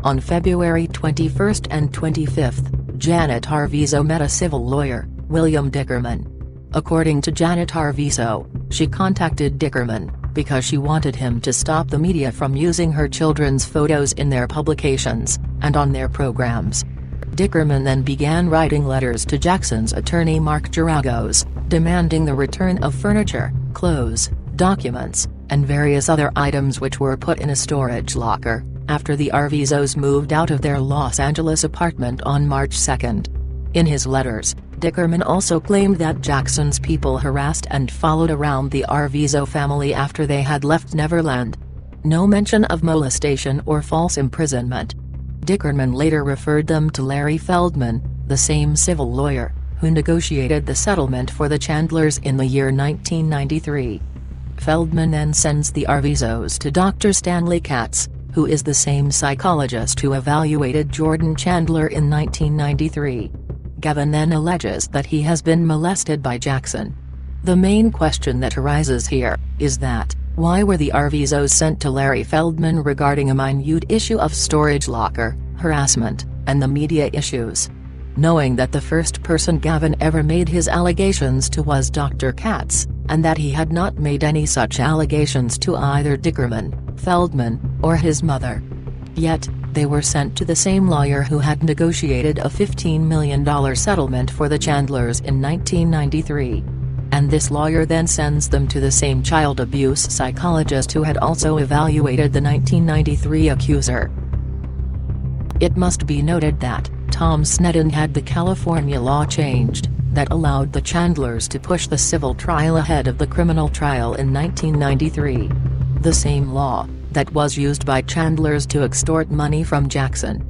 On February 21st and 25th, Janet Arvizo met a civil lawyer, William Dickerman. According to Janet Arvizo, she contacted Dickerman because she wanted him to stop the media from using her children's photos in their publications and on their programs. Dickerman then began writing letters to Jackson's attorney Mark Geragos, demanding the return of furniture, clothes, documents, and various other items which were put in a storage locker after the Arvizos moved out of their Los Angeles apartment on March 2nd. In his letters, Dickerman also claimed that Jackson's people harassed and followed around the Arvizo family after they had left Neverland. No mention of molestation or false imprisonment. Dickerman later referred them to Larry Feldman, the same civil lawyer, who negotiated the settlement for the Chandlers in the year 1993. Feldman then sends the Arvizos to Dr. Stanley Katz, who is the same psychologist who evaluated Jordan Chandler in 1993. Gavin then alleges that he has been molested by Jackson. The main question that arises here is that, why were the Arvizos sent to Larry Feldman regarding a minute issue of storage locker, harassment, and the media issues? Knowing that the first person Gavin ever made his allegations to was Dr. Katz, and that he had not made any such allegations to either Dickerman, Feldman, or his mother. Yet, they were sent to the same lawyer who had negotiated a $15 million settlement for the Chandlers in 1993. And this lawyer then sends them to the same child abuse psychologist who had also evaluated the 1993 accuser. It must be noted that, Tom Sneddon had the California law changed that allowed the Chandlers to push the civil trial ahead of the criminal trial in 1993. The same law that was used by Chandlers to extort money from Jackson.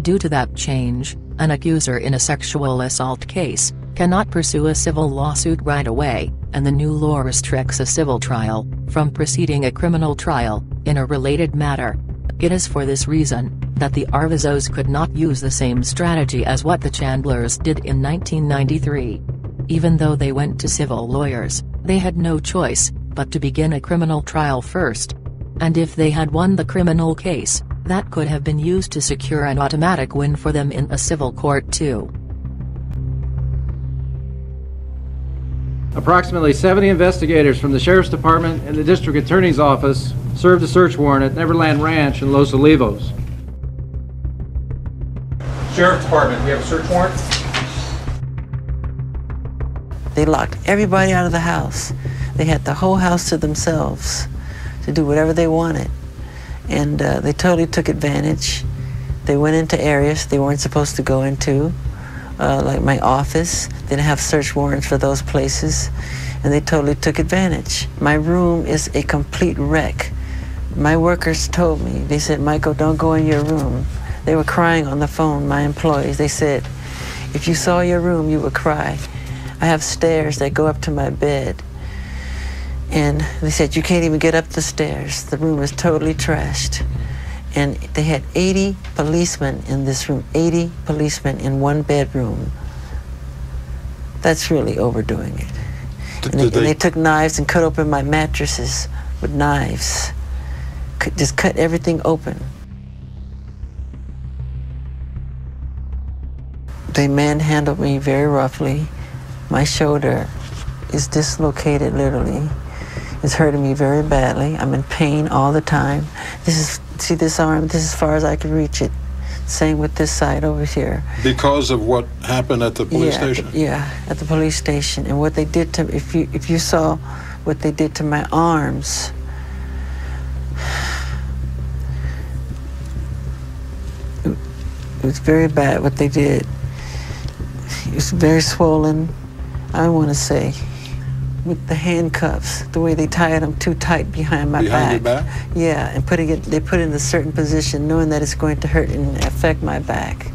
Due to that change, an accuser in a sexual assault case cannot pursue a civil lawsuit right away, and the new law restricts a civil trial from preceding a criminal trial in a related matter. It is for this reason that the Arvizos could not use the same strategy as what the Chandlers did in 1993. Even though they went to civil lawyers, they had no choice but to begin a criminal trial first. And if they had won the criminal case, that could have been used to secure an automatic win for them in a civil court too. Approximately 70 investigators from the Sheriff's Department and the District Attorney's Office served a search warrant at Neverland Ranch in Los Olivos. Sheriff's Department, we have a search warrant? They locked everybody out of the house. They had the whole house to themselves to do whatever they wanted. And they totally took advantage. They went into areas they weren't supposed to go into, like my office. They didn't have search warrants for those places, and they totally took advantage. My room is a complete wreck. My workers told me, they said, Michael, don't go in your room. They were crying on the phone, my employees. They said, if you saw your room, you would cry. I have stairs that go up to my bed. And they said, you can't even get up the stairs. The room is totally trashed. And they had 80 policemen in this room, 80 policemen in one bedroom. That's really overdoing it. And they took knives and cut open my mattresses with knives. Just cut everything open. They manhandled me very roughly. My shoulder is dislocated, literally. It's hurting me very badly. I'm in pain all the time. See this arm? This is as far as I can reach it. Same with this side over here. Because of what happened at the police station? At the police station. And what they did to, if you saw what they did to my arms, it was very bad what they did. It was very swollen, I want to say, with the handcuffs, the way they tied them too tight behind my back. Behind your back? Yeah, and they put it in a certain position, knowing that it's going to hurt and affect my back.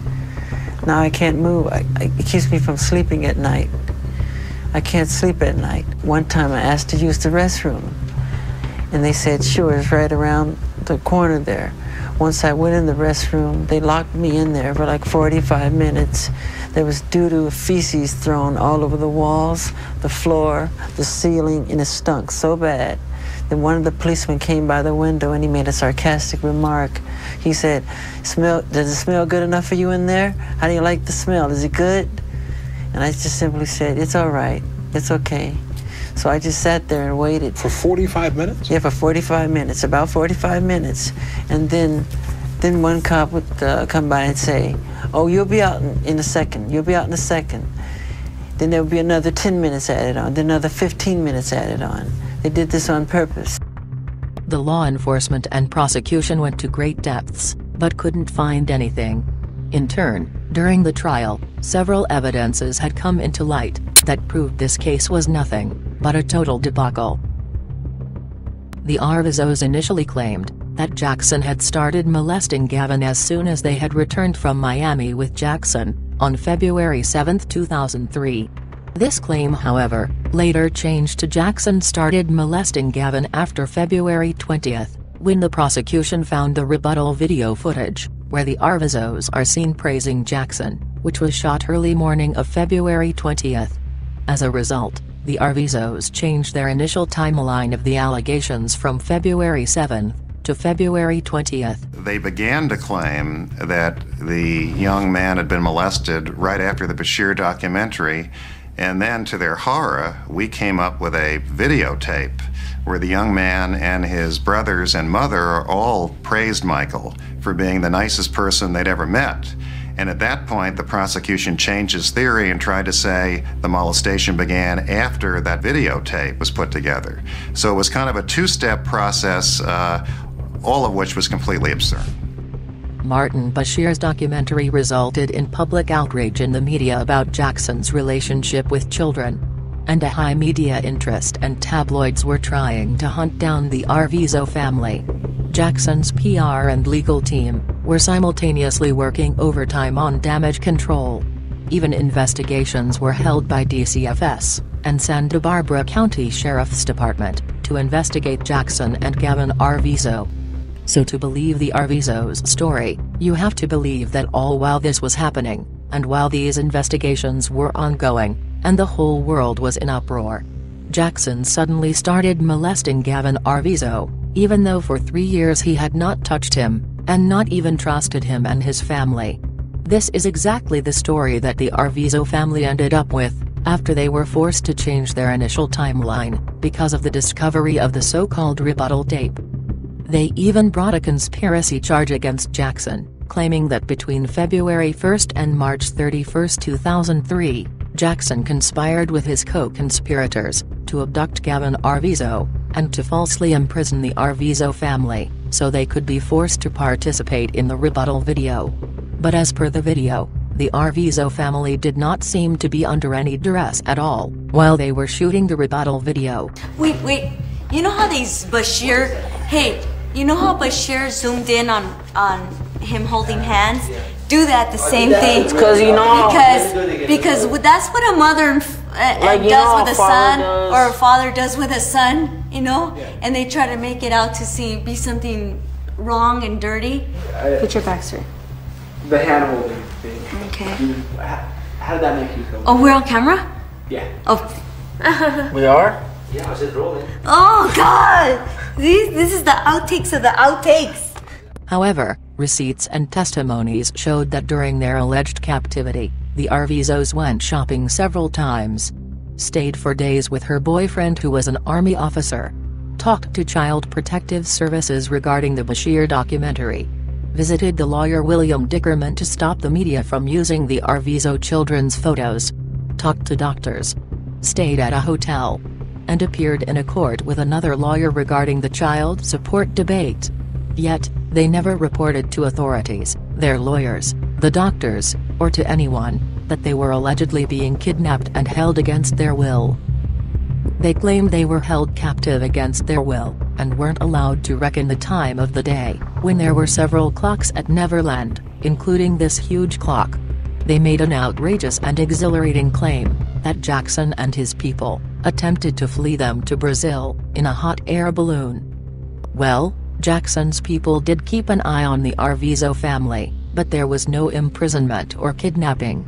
Now I can't move. It keeps me from sleeping at night. I can't sleep at night. One time I asked to use the restroom, and they said, sure, it's right around the corner there. Once I went in the restroom, they locked me in there for like 45 minutes. There was doo-doo feces thrown all over the walls, the floor, the ceiling, and it stunk so bad. Then one of the policemen came by the window and he made a sarcastic remark. He said, does it smell good enough for you in there? How do you like the smell? Is it good? And I just simply said, it's all right. It's okay. So I just sat there and waited. For 45 minutes? Yeah, for 45 minutes, about 45 minutes. And then one cop would come by and say, oh, you'll be out in a second. You'll be out in a second. Then there would be another 10 minutes added on, then another 15 minutes added on. They did this on purpose. The law enforcement and prosecution went to great depths, but couldn't find anything. In turn, during the trial, several evidences had come into light that proved this case was nothing but a total debacle. The Arvizos initially claimed that Jackson had started molesting Gavin as soon as they had returned from Miami with Jackson on February 7, 2003. This claim, however, later changed to Jackson started molesting Gavin after February 20th, when the prosecution found the rebuttal video footage, where the Arvizos are seen praising Jackson, which was shot early morning of February 20th. As a result, the Arvizos changed their initial timeline of the allegations from February 7th to February 20th. They began to claim that the young man had been molested right after the Bashir documentary, and then to their horror, we came up with a videotape where the young man and his brothers and mother all praised Michael for being the nicest person they'd ever met. And at that point, the prosecution changed its theory and tried to say the molestation began after that videotape was put together. So it was kind of a two-step process, all of which was completely absurd. Martin Bashir's documentary resulted in public outrage in the media about Jackson's relationship with children. And a high media interest and tabloids were trying to hunt down the Arvizo family. Jackson's PR and legal team were simultaneously working overtime on damage control. Even investigations were held by DCFS and Santa Barbara County Sheriff's Department to investigate Jackson and Gavin Arvizo. So to believe the Arvizo's story, you have to believe that all while this was happening, and while these investigations were ongoing, and the whole world was in uproar, Jackson suddenly started molesting Gavin Arvizo, even though for 3 years he had not touched him, and not even trusted him and his family. This is exactly the story that the Arvizo family ended up with, after they were forced to change their initial timeline, because of the discovery of the so-called rebuttal tape. They even brought a conspiracy charge against Jackson, claiming that between February 1st and March 31st, 2003, Jackson conspired with his co-conspirators to abduct Gavin Arvizo, and to falsely imprison the Arvizo family, so they could be forced to participate in the rebuttal video. But as per the video, the Arvizo family did not seem to be under any duress at all, while they were shooting the rebuttal video. Wait, you know how these Bashir, you know how Bashir zoomed in on him holding hands? Do that the same thing. Because you know because that's what a mother does with a son, or a father does with a son, you know? And they try to make it out to be something wrong and dirty. Put your back straight. The hand holding thing. Okay. How did that make you feel? Oh, we're on camera? Yeah. Oh. We are? Yeah, I was just rolling. Oh, God! This is the outtakes of the outtakes. However, receipts and testimonies showed that during their alleged captivity, the Arvizos went shopping several times, stayed for days with her boyfriend who was an Army officer, talked to Child Protective Services regarding the Bashir documentary, visited the lawyer William Dickerman to stop the media from using the Arvizo children's photos, talked to doctors, stayed at a hotel, and appeared in a court with another lawyer regarding the child support debate. Yet, they never reported to authorities, their lawyers, the doctors, or to anyone, that they were allegedly being kidnapped and held against their will. They claimed they were held captive against their will, and weren't allowed to reckon the time of the day, when there were several clocks at Neverland, including this huge clock. They made an outrageous and exhilarating claim, that Jackson and his people attempted to flee them to Brazil, in a hot air balloon. Well, Jackson's people did keep an eye on the Arvizo family, but there was no imprisonment or kidnapping.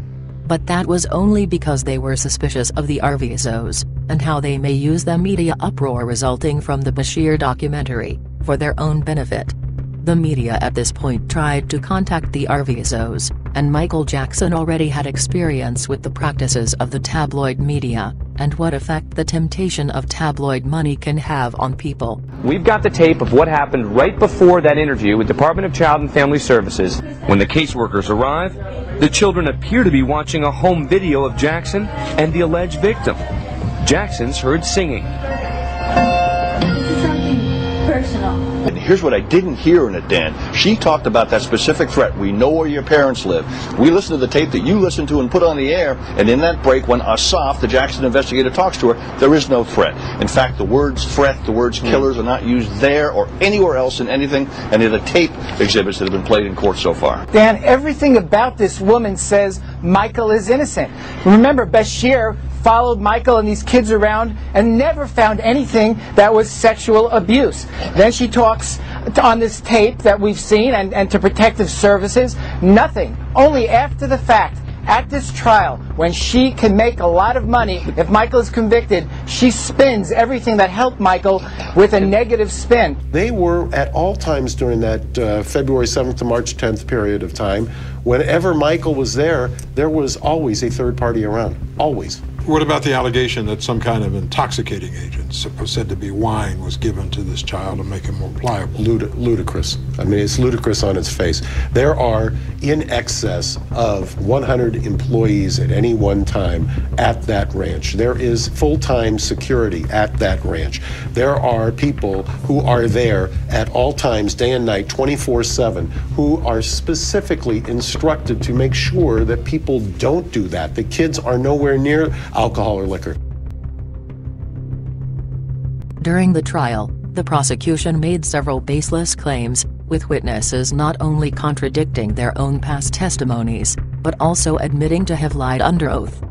But that was only because they were suspicious of the Arvizos, and how they may use the media uproar resulting from the Bashir documentary, for their own benefit. The media at this point tried to contact the Arvizos, and Michael Jackson already had experience with the practices of the tabloid media, and what effect the temptation of tabloid money can have on people. We've got the tape of what happened right before that interview with Department of Child and Family Services. When the caseworkers arrive, the children appear to be watching a home video of Jackson and the alleged victim. Jackson's heard singing. This is something personal. And here's what I didn't hear in it, Dan. She talked about that specific threat. We know where your parents live. We listened to the tape that you listened to and put on the air, and in that break, when Asaf, the Jackson investigator, talks to her, there is no threat. In fact, the words threat, the words killers are not used there or anywhere else in anything, and in the tape exhibits that have been played in court so far. Dan, everything about this woman says Michael is innocent. Remember, Bashir followed Michael and these kids around and never found anything that was sexual abuse. Then she talks on this tape that we've seen and to Protective Services, nothing. Only after the fact, at this trial, when she can make a lot of money, if Michael is convicted, she spins everything that helped Michael with a negative spin. They were at all times during that February 7th to March 10th period of time, whenever Michael was there was always a third party around, always. What about the allegation that some kind of intoxicating agent, said to be wine, was given to this child to make him more pliable? Ludicrous. I mean, it's ludicrous on its face. There are in excess of 100 employees at any one time at that ranch. There is full-time security at that ranch. There are people who are there at all times, day and night, 24/7, who are specifically instructed to make sure that people don't do that. The kids are nowhere near alcohol or liquor. During the trial, the prosecution made several baseless claims, with witnesses not only contradicting their own past testimonies, but also admitting to have lied under oath.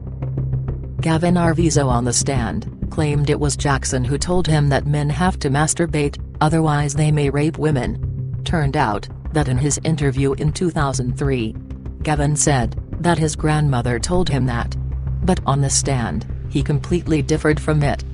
Gavin Arvizo on the stand claimed it was Jackson who told him that men have to masturbate, otherwise they may rape women. Turned out that in his interview in 2003, Gavin said that his grandmother told him that. But on the stand, he completely differed from it.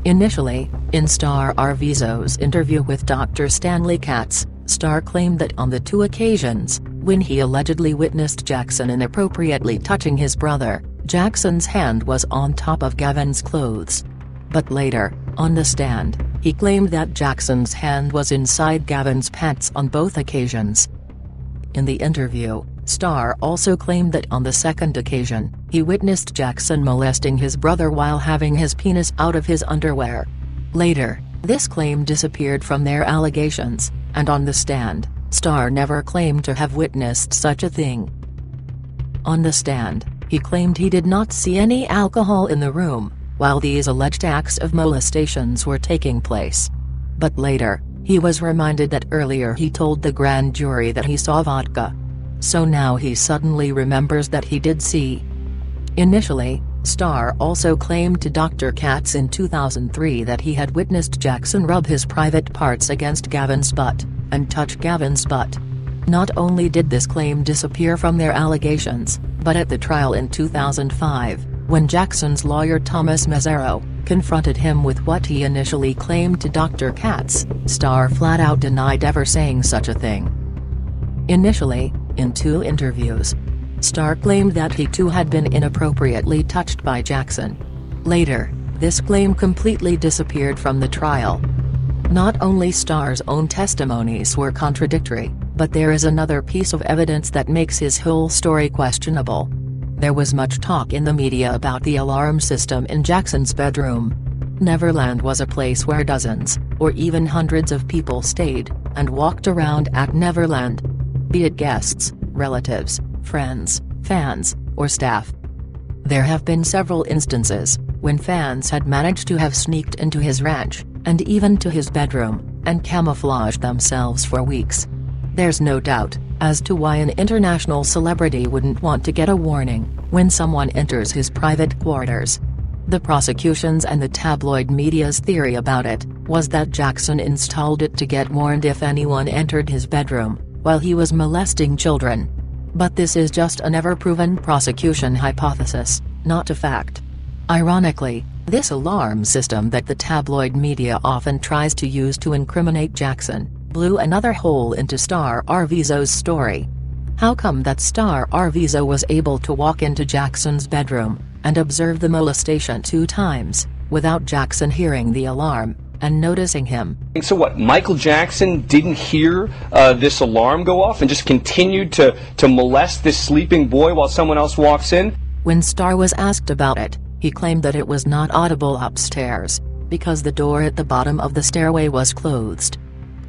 Initially, in Star Arvizo's interview with Dr. Stanley Katz, Star claimed that on the 2 occasions, when he allegedly witnessed Jackson inappropriately touching his brother, Jackson's hand was on top of Gavin's clothes. But later, on the stand, he claimed that Jackson's hand was inside Gavin's pants on both occasions. In the interview, Star also claimed that on the second occasion, he witnessed Jackson molesting his brother while having his penis out of his underwear. Later, this claim disappeared from their allegations, and on the stand, Star never claimed to have witnessed such a thing. On the stand, he claimed he did not see any alcohol in the room, while these alleged acts of molestations were taking place. But later, he was reminded that earlier he told the grand jury that he saw vodka. So now he suddenly remembers that he did see. Initially, Star also claimed to Dr. Katz in 2003 that he had witnessed Jackson rub his private parts against Gavin's butt, and touch Gavin's butt. Not only did this claim disappear from their allegations, but at the trial in 2005, when Jackson's lawyer Thomas Mazzaro confronted him with what he initially claimed to Dr. Katz, Star flat out denied ever saying such a thing. Initially, in 2 interviews, Star claimed that he too had been inappropriately touched by Jackson. Later, this claim completely disappeared from the trial. Not only Star's own testimonies were contradictory, but there is another piece of evidence that makes his whole story questionable. There was much talk in the media about the alarm system in Jackson's bedroom. Neverland was a place where dozens, or even hundreds of people stayed, and walked around at Neverland. Be it guests, relatives, friends, fans, or staff. There have been several instances, when fans had managed to have sneaked into his ranch, and even to his bedroom, and camouflaged themselves for weeks. There's no doubt as to why an international celebrity wouldn't want to get a warning when someone enters his private quarters. The prosecution's and the tabloid media's theory about it was that Jackson installed it to get warned if anyone entered his bedroom while he was molesting children. But this is just a never-proven prosecution hypothesis, not a fact. Ironically, this alarm system that the tabloid media often tries to use to incriminate Jackson blew another hole into Star Arvizo's story. How come that Star Arvizo was able to walk into Jackson's bedroom and observe the molestation 2 times, without Jackson hearing the alarm and noticing him? So what, Michael Jackson didn't hear this alarm go off and just continued to molest this sleeping boy while someone else walks in? When Star was asked about it, he claimed that it was not audible upstairs, because the door at the bottom of the stairway was closed.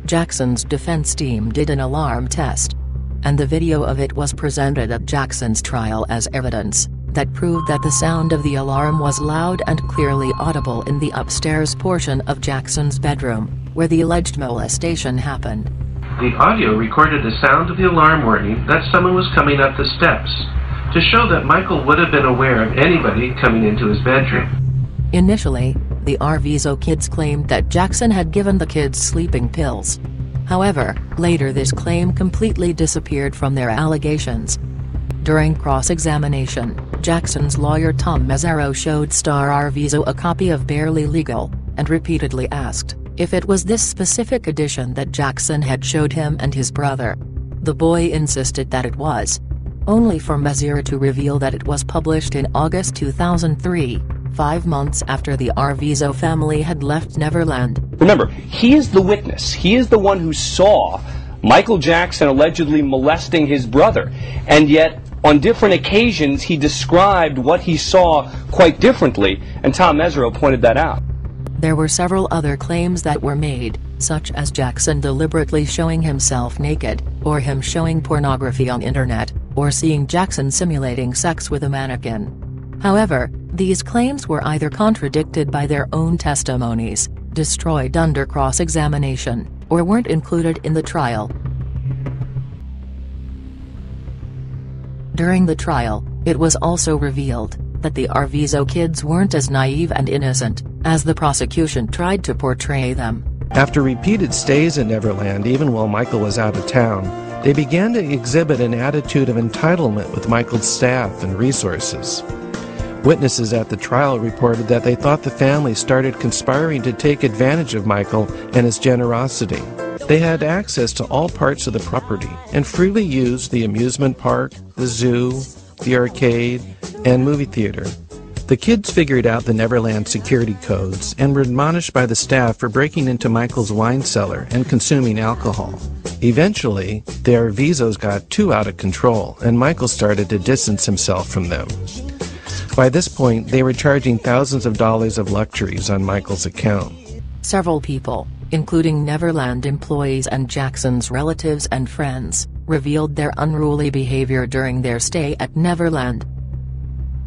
Jackson's defense team did an alarm test, and the video of it was presented at Jackson's trial as evidence that proved that the sound of the alarm was loud and clearly audible in the upstairs portion of Jackson's bedroom, where the alleged molestation happened. The audio recorded the sound of the alarm warning that someone was coming up the steps, to show that Michael would have been aware of anybody coming into his bedroom. Initially, the Arvizo kids claimed that Jackson had given the kids sleeping pills. However, later this claim completely disappeared from their allegations. During cross-examination, Jackson's lawyer Tom Mazzaro showed Star Arvizo a copy of Barely Legal, and repeatedly asked if it was this specific edition that Jackson had showed him and his brother. The boy insisted that it was. only for Messier to reveal that it was published in August 2003, 5 months after the Arvizo family had left Neverland. Remember, he is the witness. He is the one who saw Michael Jackson allegedly molesting his brother, and yet on different occasions he described what he saw quite differently, and Tom Mesereau pointed that out. There were several other claims that were made, such as Jackson deliberately showing himself naked, or him showing pornography on internet, or seeing Jackson simulating sex with a mannequin. However, these claims were either contradicted by their own testimonies, destroyed under cross-examination, or weren't included in the trial. During the trial, it was also revealed that the Arvizo kids weren't as naive and innocent as the prosecution tried to portray them. After repeated stays in Neverland, even while Michael was out of town, they began to exhibit an attitude of entitlement with Michael's staff and resources. Witnesses at the trial reported that they thought the family started conspiring to take advantage of Michael and his generosity. They had access to all parts of the property and freely used the amusement park, the zoo, the arcade, and movie theater. The kids figured out the Neverland security codes and were admonished by the staff for breaking into Michael's wine cellar and consuming alcohol. Eventually, the Arvizos got too out of control, and Michael started to distance himself from them. By this point, they were charging thousands of dollars of luxuries on Michael's account. Several people, including Neverland employees and Jackson's relatives and friends, revealed their unruly behavior during their stay at Neverland.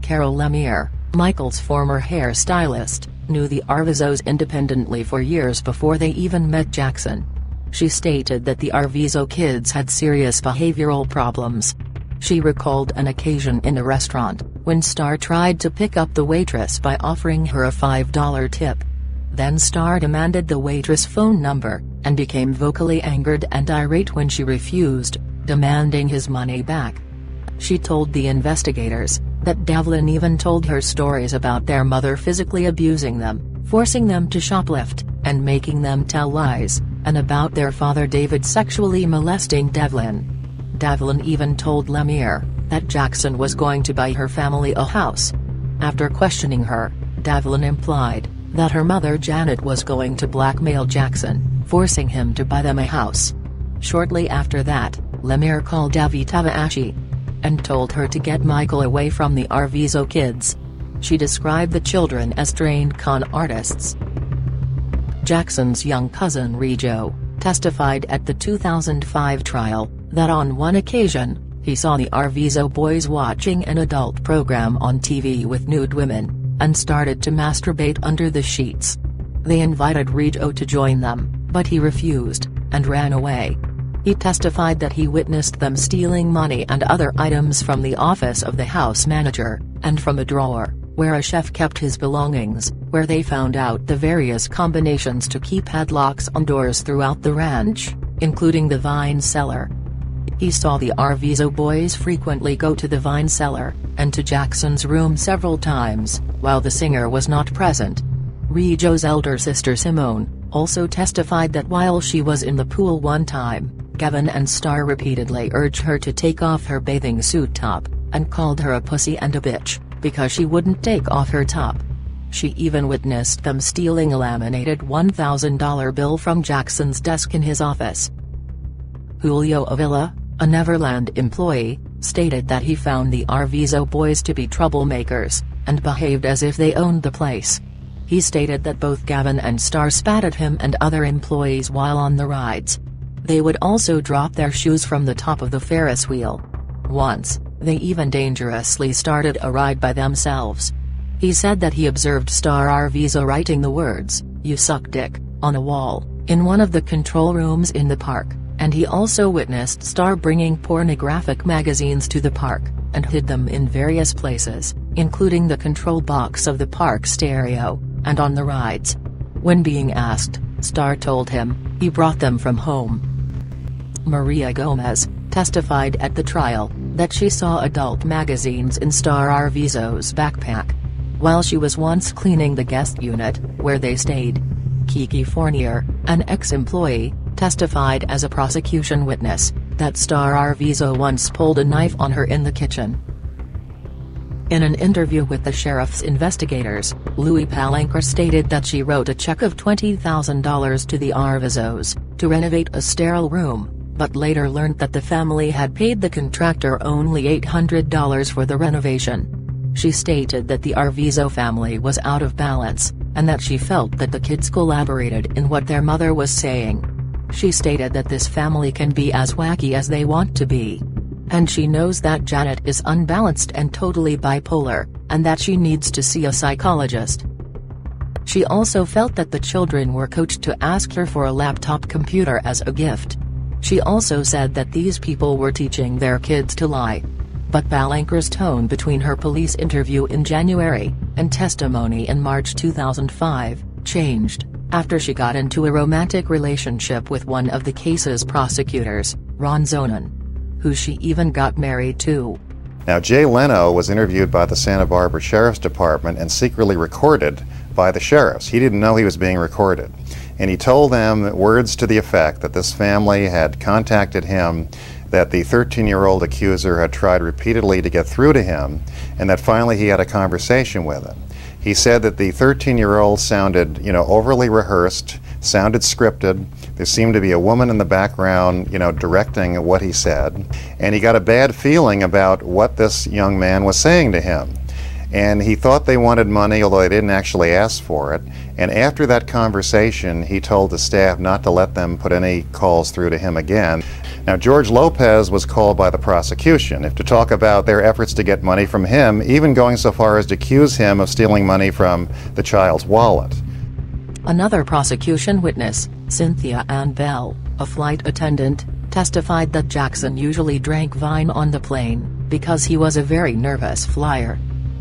Carol Lemire, Michael's former hairstylist, knew the Arvizos independently for years before they even met Jackson. She stated that the Arvizo kids had serious behavioral problems. She recalled an occasion in a restaurant, when Star tried to pick up the waitress by offering her a $5 tip. Then Star demanded the waitress' phone number, and became vocally angered and irate when she refused, demanding his money back. She told the investigators that Devlin even told her stories about their mother physically abusing them, forcing them to shoplift, and making them tell lies, and about their father David sexually molesting Devlin. Devlin even told Lemire that Jackson was going to buy her family a house. After questioning her, Devlin implied that her mother Janet was going to blackmail Jackson, forcing him to buy them a house. Shortly after that, Lemire called Devi Tavashi and told her to get Michael away from the Arvizo kids. She described the children as trained con artists. Jackson's young cousin Rijo testified at the 2005 trial that on one occasion, he saw the Arvizo boys watching an adult program on TV with nude women, and started to masturbate under the sheets. They invited Rijo to join them, but he refused, and ran away. He testified that he witnessed them stealing money and other items from the office of the house manager, and from a drawer, where a chef kept his belongings, where they found out the various combinations to keep padlocks on doors throughout the ranch, including the wine cellar. He saw the Arvizo boys frequently go to the wine cellar, and to Jackson's room several times, while the singer was not present. Rijo's elder sister Simone also testified that while she was in the pool one time, Gavin and Star repeatedly urged her to take off her bathing suit top, and called her a pussy and a bitch, because she wouldn't take off her top. She even witnessed them stealing a laminated $1,000 bill from Jackson's desk in his office. Julio Avila, a Neverland employee, stated that he found the Arvizo boys to be troublemakers, and behaved as if they owned the place. He stated that both Gavin and Star spat at him and other employees while on the rides. They would also drop their shoes from the top of the Ferris wheel. Once, they even dangerously started a ride by themselves. He said that he observed Star Arvizo writing the words, "You suck dick," on a wall, in one of the control rooms in the park, and he also witnessed Star bringing pornographic magazines to the park, and hid them in various places, including the control box of the park stereo, and on the rides. When being asked, Star told him he brought them from home. Maria Gomez testified at the trial that she saw adult magazines in Star Arvizo's backpack while she was once cleaning the guest unit where they stayed. Kiki Fournier, an ex-employee, testified as a prosecution witness. that star Arvizo once pulled a knife on her in the kitchen. In an interview with the sheriff's investigators, Louis Palanker stated that she wrote a check of $20,000 to the Arvizos to renovate a sterile room, but later learned that the family had paid the contractor only $800 for the renovation. She stated that the Arvizo family was out of balance, and that she felt that the kids collaborated in what their mother was saying. She stated that this family can be as wacky as they want to be. And she knows that Janet is unbalanced and totally bipolar, and that she needs to see a psychologist. She also felt that the children were coached to ask her for a laptop computer as a gift. She also said that these people were teaching their kids to lie. But Palanker's tone between her police interview in January and testimony in March 2005 changed after she got into a romantic relationship with one of the case's prosecutors, Ron Zonin, who she even got married to. Now, Jay Leno was interviewed by the Santa Barbara Sheriff's Department and secretly recorded by the sheriffs. He didn't know he was being recorded. And he told them words to the effect that this family had contacted him, that the 13-year-old accuser had tried repeatedly to get through to him, and that finally he had a conversation with him. He said that the 13-year-old sounded, overly rehearsed, sounded scripted. There seemed to be a woman in the background, directing what he said. And he got a bad feeling about what this young man was saying to him. And he thought they wanted money, although they didn't actually ask for it. And after that conversation, he told the staff not to let them put any calls through to him again. Now, George Lopez was called by the prosecution to talk about their efforts to get money from him, even going so far as to accuse him of stealing money from the child's wallet. Another prosecution witness, Cynthia Ann Bell, a flight attendant, testified that Jackson usually drank wine on the plane because he was a very nervous flyer.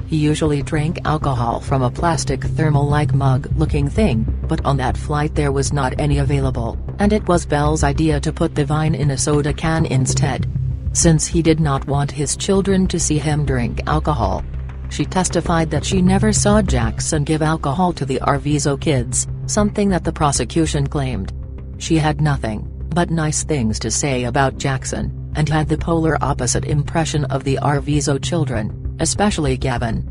He usually drank alcohol from a plastic thermal-like mug-looking thing, but on that flight there was not any available, and it was Bell's idea to put the wine in a soda can instead, since he did not want his children to see him drink alcohol. She testified that she never saw Jackson give alcohol to the Arvizo kids, something that the prosecution claimed. She had nothing but nice things to say about Jackson, and had the polar opposite impression of the Arvizo children, especially Gavin.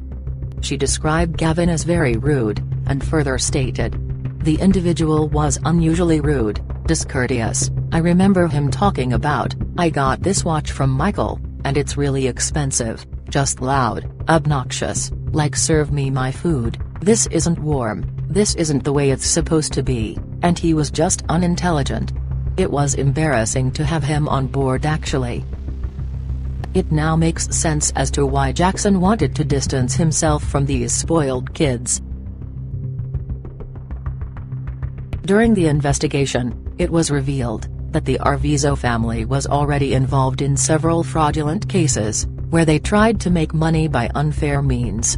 She described Gavin as very rude, and further stated, "The individual was unusually rude, discourteous. I remember him talking about, I got this watch from Michael, and it's really expensive, just loud, obnoxious, like serve me my food, this isn't warm, this isn't the way it's supposed to be," and he was just unintelligent. It was embarrassing to have him on board actually. It now makes sense as to why Jackson wanted to distance himself from these spoiled kids. During the investigation, it was revealed that the Arvizo family was already involved in several fraudulent cases, where they tried to make money by unfair means.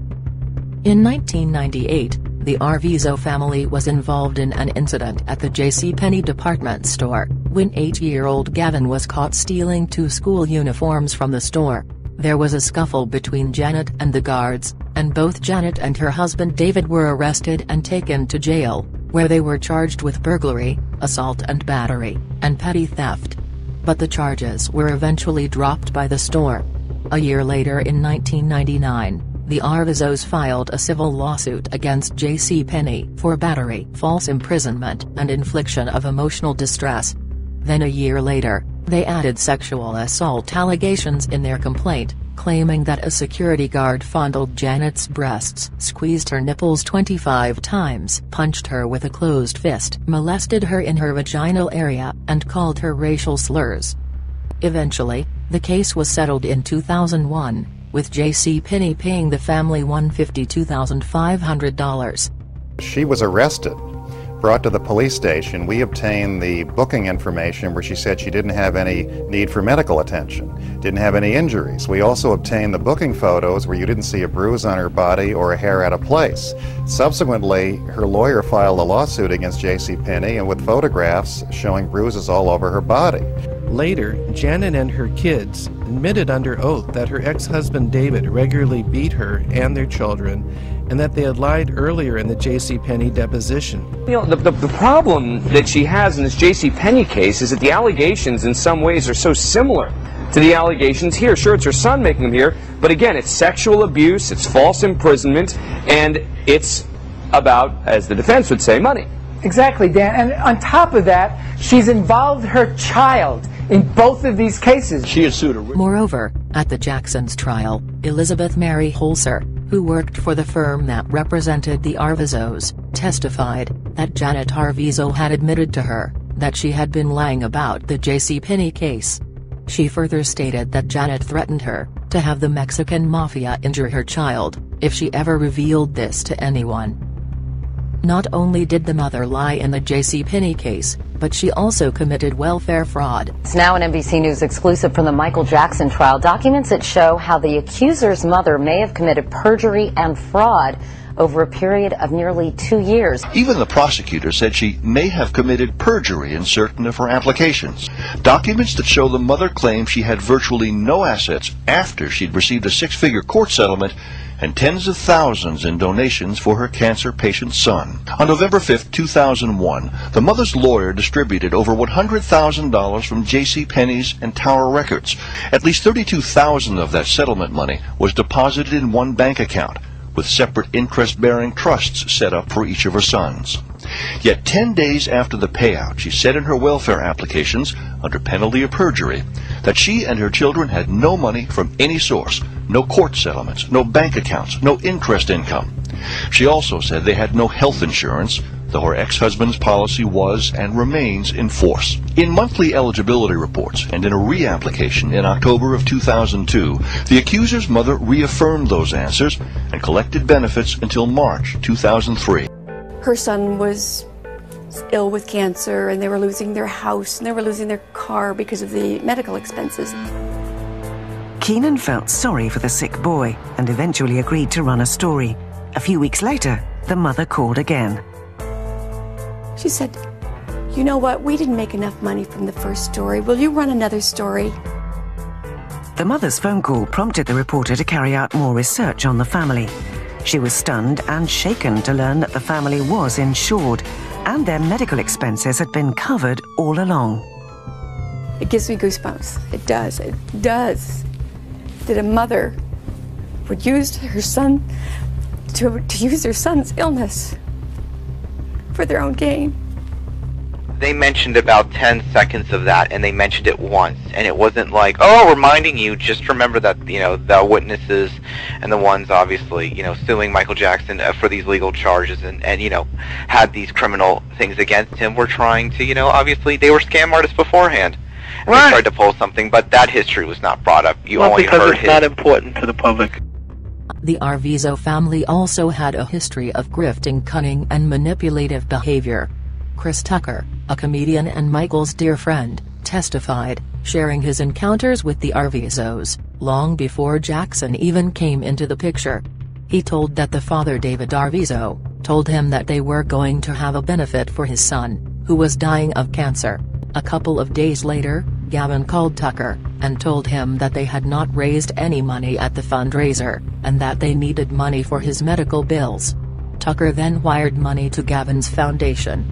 In 1998, the Arvizo family was involved in an incident at the JCPenney department store, when 8-year-old Gavin was caught stealing 2 school uniforms from the store. There was a scuffle between Janet and the guards, and both Janet and her husband David were arrested and taken to jail, where they were charged with burglary, assault and battery, and petty theft. But the charges were eventually dropped by the store. A year later in 1999, the Arvizos filed a civil lawsuit against JCPenney for battery, false imprisonment, and infliction of emotional distress. Then a year later, they added sexual assault allegations in their complaint, claiming that a security guard fondled Janet's breasts, squeezed her nipples 25 times, punched her with a closed fist, molested her in her vaginal area, and called her racial slurs. Eventually, the case was settled in 2001. With JCPenney paying the family $152,500. She was arrested, brought to the police station. We obtained the booking information where she said she didn't have any need for medical attention, didn't have any injuries. We also obtained the booking photos where you didn't see a bruise on her body or a hair out of place. Subsequently, her lawyer filed a lawsuit against JCPenney and with photographs showing bruises all over her body. Later, Janet and her kids, admitted under oath that her ex-husband David regularly beat her and their children, and that they had lied earlier in the JCPenney deposition. You know, the problem that she has in this JCPenney case is that the allegations in some ways are so similar to the allegations here. Sure, it's her son making them here, but again, it's sexual abuse, it's false imprisonment, and it's about, as the defense would say, money. Exactly, Dan. And on top of that, she's involved her child in both of these cases. She has sued her. Moreover, at the Jacksons' trial, Elizabeth Mary Holzer, who worked for the firm that represented the Arvizos, testified that Janet Arvizo had admitted to her that she had been lying about the JCPenney case. She further stated that Janet threatened her to have the Mexican mafia injure her child if she ever revealed this to anyone. Not only did the mother lie in the JCPenney case, but she also committed welfare fraud. It's now an NBC News exclusive from the Michael Jackson trial. Documents that show how the accuser's mother may have committed perjury and fraud over a period of nearly 2 years. Even the prosecutor said she may have committed perjury in certain of her applications. Documents that show the mother claimed she had virtually no assets after she'd received a six-figure court settlement and tens of thousands in donations for her cancer patient son. On November 5, 2001, the mother's lawyer distributed over $100,000 from JCPenney's and Tower Records. At least $32,000 of that settlement money was deposited in one bank account, with separate interest-bearing trusts set up for each of her sons. Yet 10 days after the payout, she said in her welfare applications, under penalty of perjury, that she and her children had no money from any source, no court settlements, no bank accounts, no interest income. She also said they had no health insurance, though her ex-husband's policy was and remains in force. In monthly eligibility reports and in a reapplication in October of 2002, the accuser's mother reaffirmed those answers and collected benefits until March 2003. Her son was ill with cancer, and they were losing their house, and they were losing their car because of the medical expenses. Keenan felt sorry for the sick boy and eventually agreed to run a story. A few weeks later, the mother called again. She said, "You know what, we didn't make enough money from the first story. Will you run another story?" The mother's phone call prompted the reporter to carry out more research on the family. She was stunned and shaken to learn that the family was insured and their medical expenses had been covered all along. It gives me goosebumps. It does. It does. That a mother would use her son to use their son's illness for their own gain. They mentioned about 10 seconds of that, and they mentioned it once, and it wasn't like, oh, reminding you, just remember that, you know, the witnesses and the ones obviously, you know, suing Michael Jackson for these legal charges and you know, had these criminal things against him were trying to, you know, obviously they were scam artists beforehand. And they tried to pull something, but that history was not brought up. You only heard it's not important to the public. The Arvizo family also had a history of grifting, cunning, and manipulative behavior. Chris Tucker, a comedian and Michael's dear friend, testified, sharing his encounters with the Arvizos, long before Jackson even came into the picture. He told that the father, David Arvizo, told him that they were going to have a benefit for his son, who was dying of cancer. A couple of days later, Gavin called Tucker and told him that they had not raised any money at the fundraiser, and that they needed money for his medical bills. Tucker then wired money to Gavin's foundation.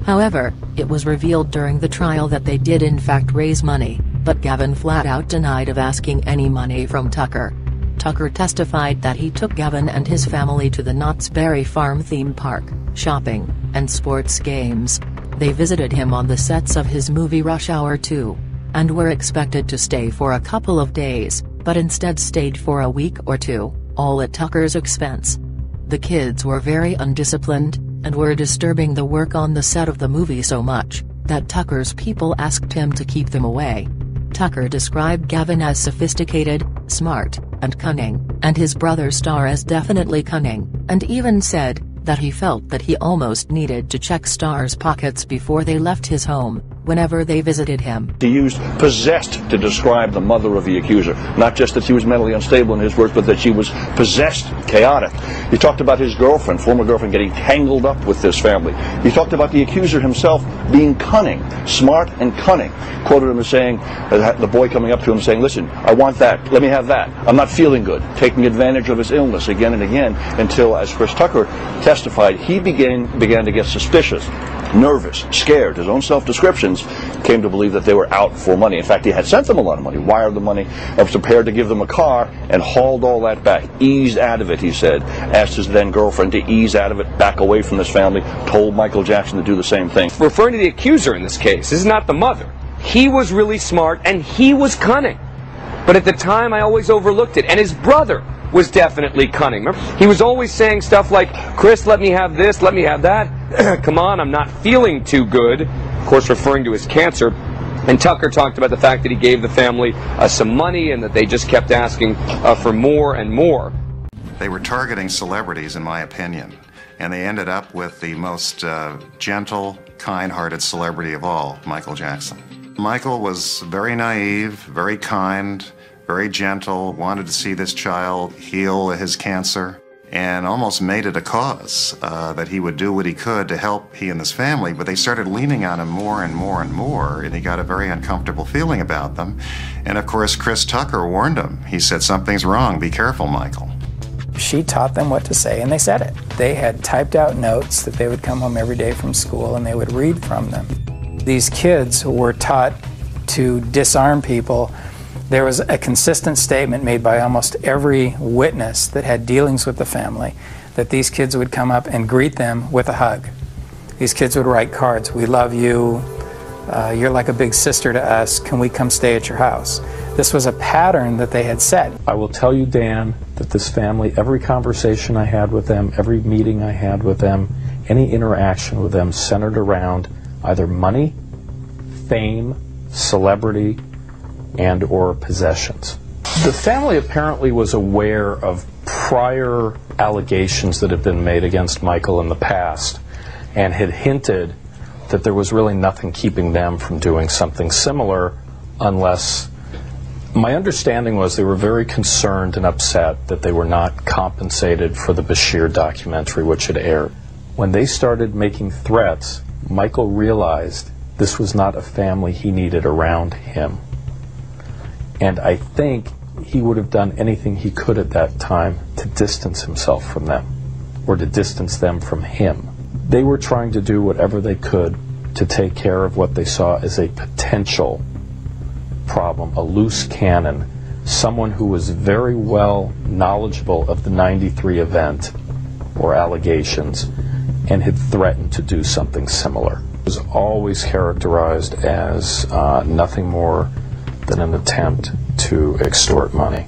However, it was revealed during the trial that they did in fact raise money, but Gavin flat out denied of asking any money from Tucker. Tucker testified that he took Gavin and his family to the Knott's Berry Farm theme park, shopping, and sports games. They visited him on the sets of his movie Rush Hour 2, and were expected to stay for a couple of days, but instead stayed for a week or two, all at Tucker's expense. The kids were very undisciplined, and were disturbing the work on the set of the movie so much, that Tucker's people asked him to keep them away. Tucker described Gavin as sophisticated, smart, and cunning, and his brother Star as definitely cunning, and even said that he felt that he almost needed to check Star's pockets before they left his home, whenever they visited him. He used possessed to describe the mother of the accuser. Not just that she was mentally unstable in his words, but that she was possessed, chaotic. He talked about his girlfriend, former girlfriend, getting tangled up with this family. He talked about the accuser himself being cunning, smart and cunning. Quoted him as saying, the boy coming up to him saying, listen, I want that, let me have that. I'm not feeling good. Taking advantage of his illness again and again until, as Chris Tucker testified, he began to get suspicious, nervous, scared. His own self-descriptions came to believe that they were out for money. In fact, he had sent them a lot of money, wired the money, was prepared to give them a car, and hauled all that back, eased out of it, he said, asked his then-girlfriend to ease out of it, back away from this family, told Michael Jackson to do the same thing. Referring to the accuser in this case, this is not the mother. He was really smart, and he was cunning. But at the time, I always overlooked it, and his brother was definitely cunning. Remember? He was always saying stuff like, Chris, let me have this, let me have that. Come on, I'm not feeling too good. Of course, referring to his cancer. And Tucker talked about the fact that he gave the family some money and that they just kept asking for more and more. They were targeting celebrities, in my opinion, and they ended up with the most gentle, kind-hearted celebrity of all, Michael Jackson. Michael was very naive, very kind, very gentle, wanted to see this child heal his cancer, and almost made it a cause that he would do what he could to help he and his family, but they started leaning on him more and more and more, and he got a very uncomfortable feeling about them. And of course, Chris Tucker warned him. He said, something's wrong, be careful, Michael. She taught them what to say, and they said it. They had typed out notes that they would come home every day from school, and they would read from them. These kids were taught to disarm people. There was a consistent statement made by almost every witness that had dealings with the family that these kids would come up and greet them with a hug. These kids would write cards, we love you, you're like a big sister to us, can we come stay at your house? This was a pattern that they had set. I will tell you, Dan, that this family, every conversation I had with them, every meeting I had with them, any interaction with them centered around either money, fame, celebrity, and or possessions. The family apparently was aware of prior allegations that had been made against Michael in the past and had hinted that there was really nothing keeping them from doing something similar unless, my understanding was they were very concerned and upset that they were not compensated for the Bashir documentary which had aired. When they started making threats, Michael realized this was not a family he needed around him. And I think he would have done anything he could at that time to distance himself from them, or to distance them from him. They were trying to do whatever they could to take care of what they saw as a potential problem, a loose cannon, someone who was very well knowledgeable of the '93 event or allegations and had threatened to do something similar. It was always characterized as nothing more than an attempt to extort money.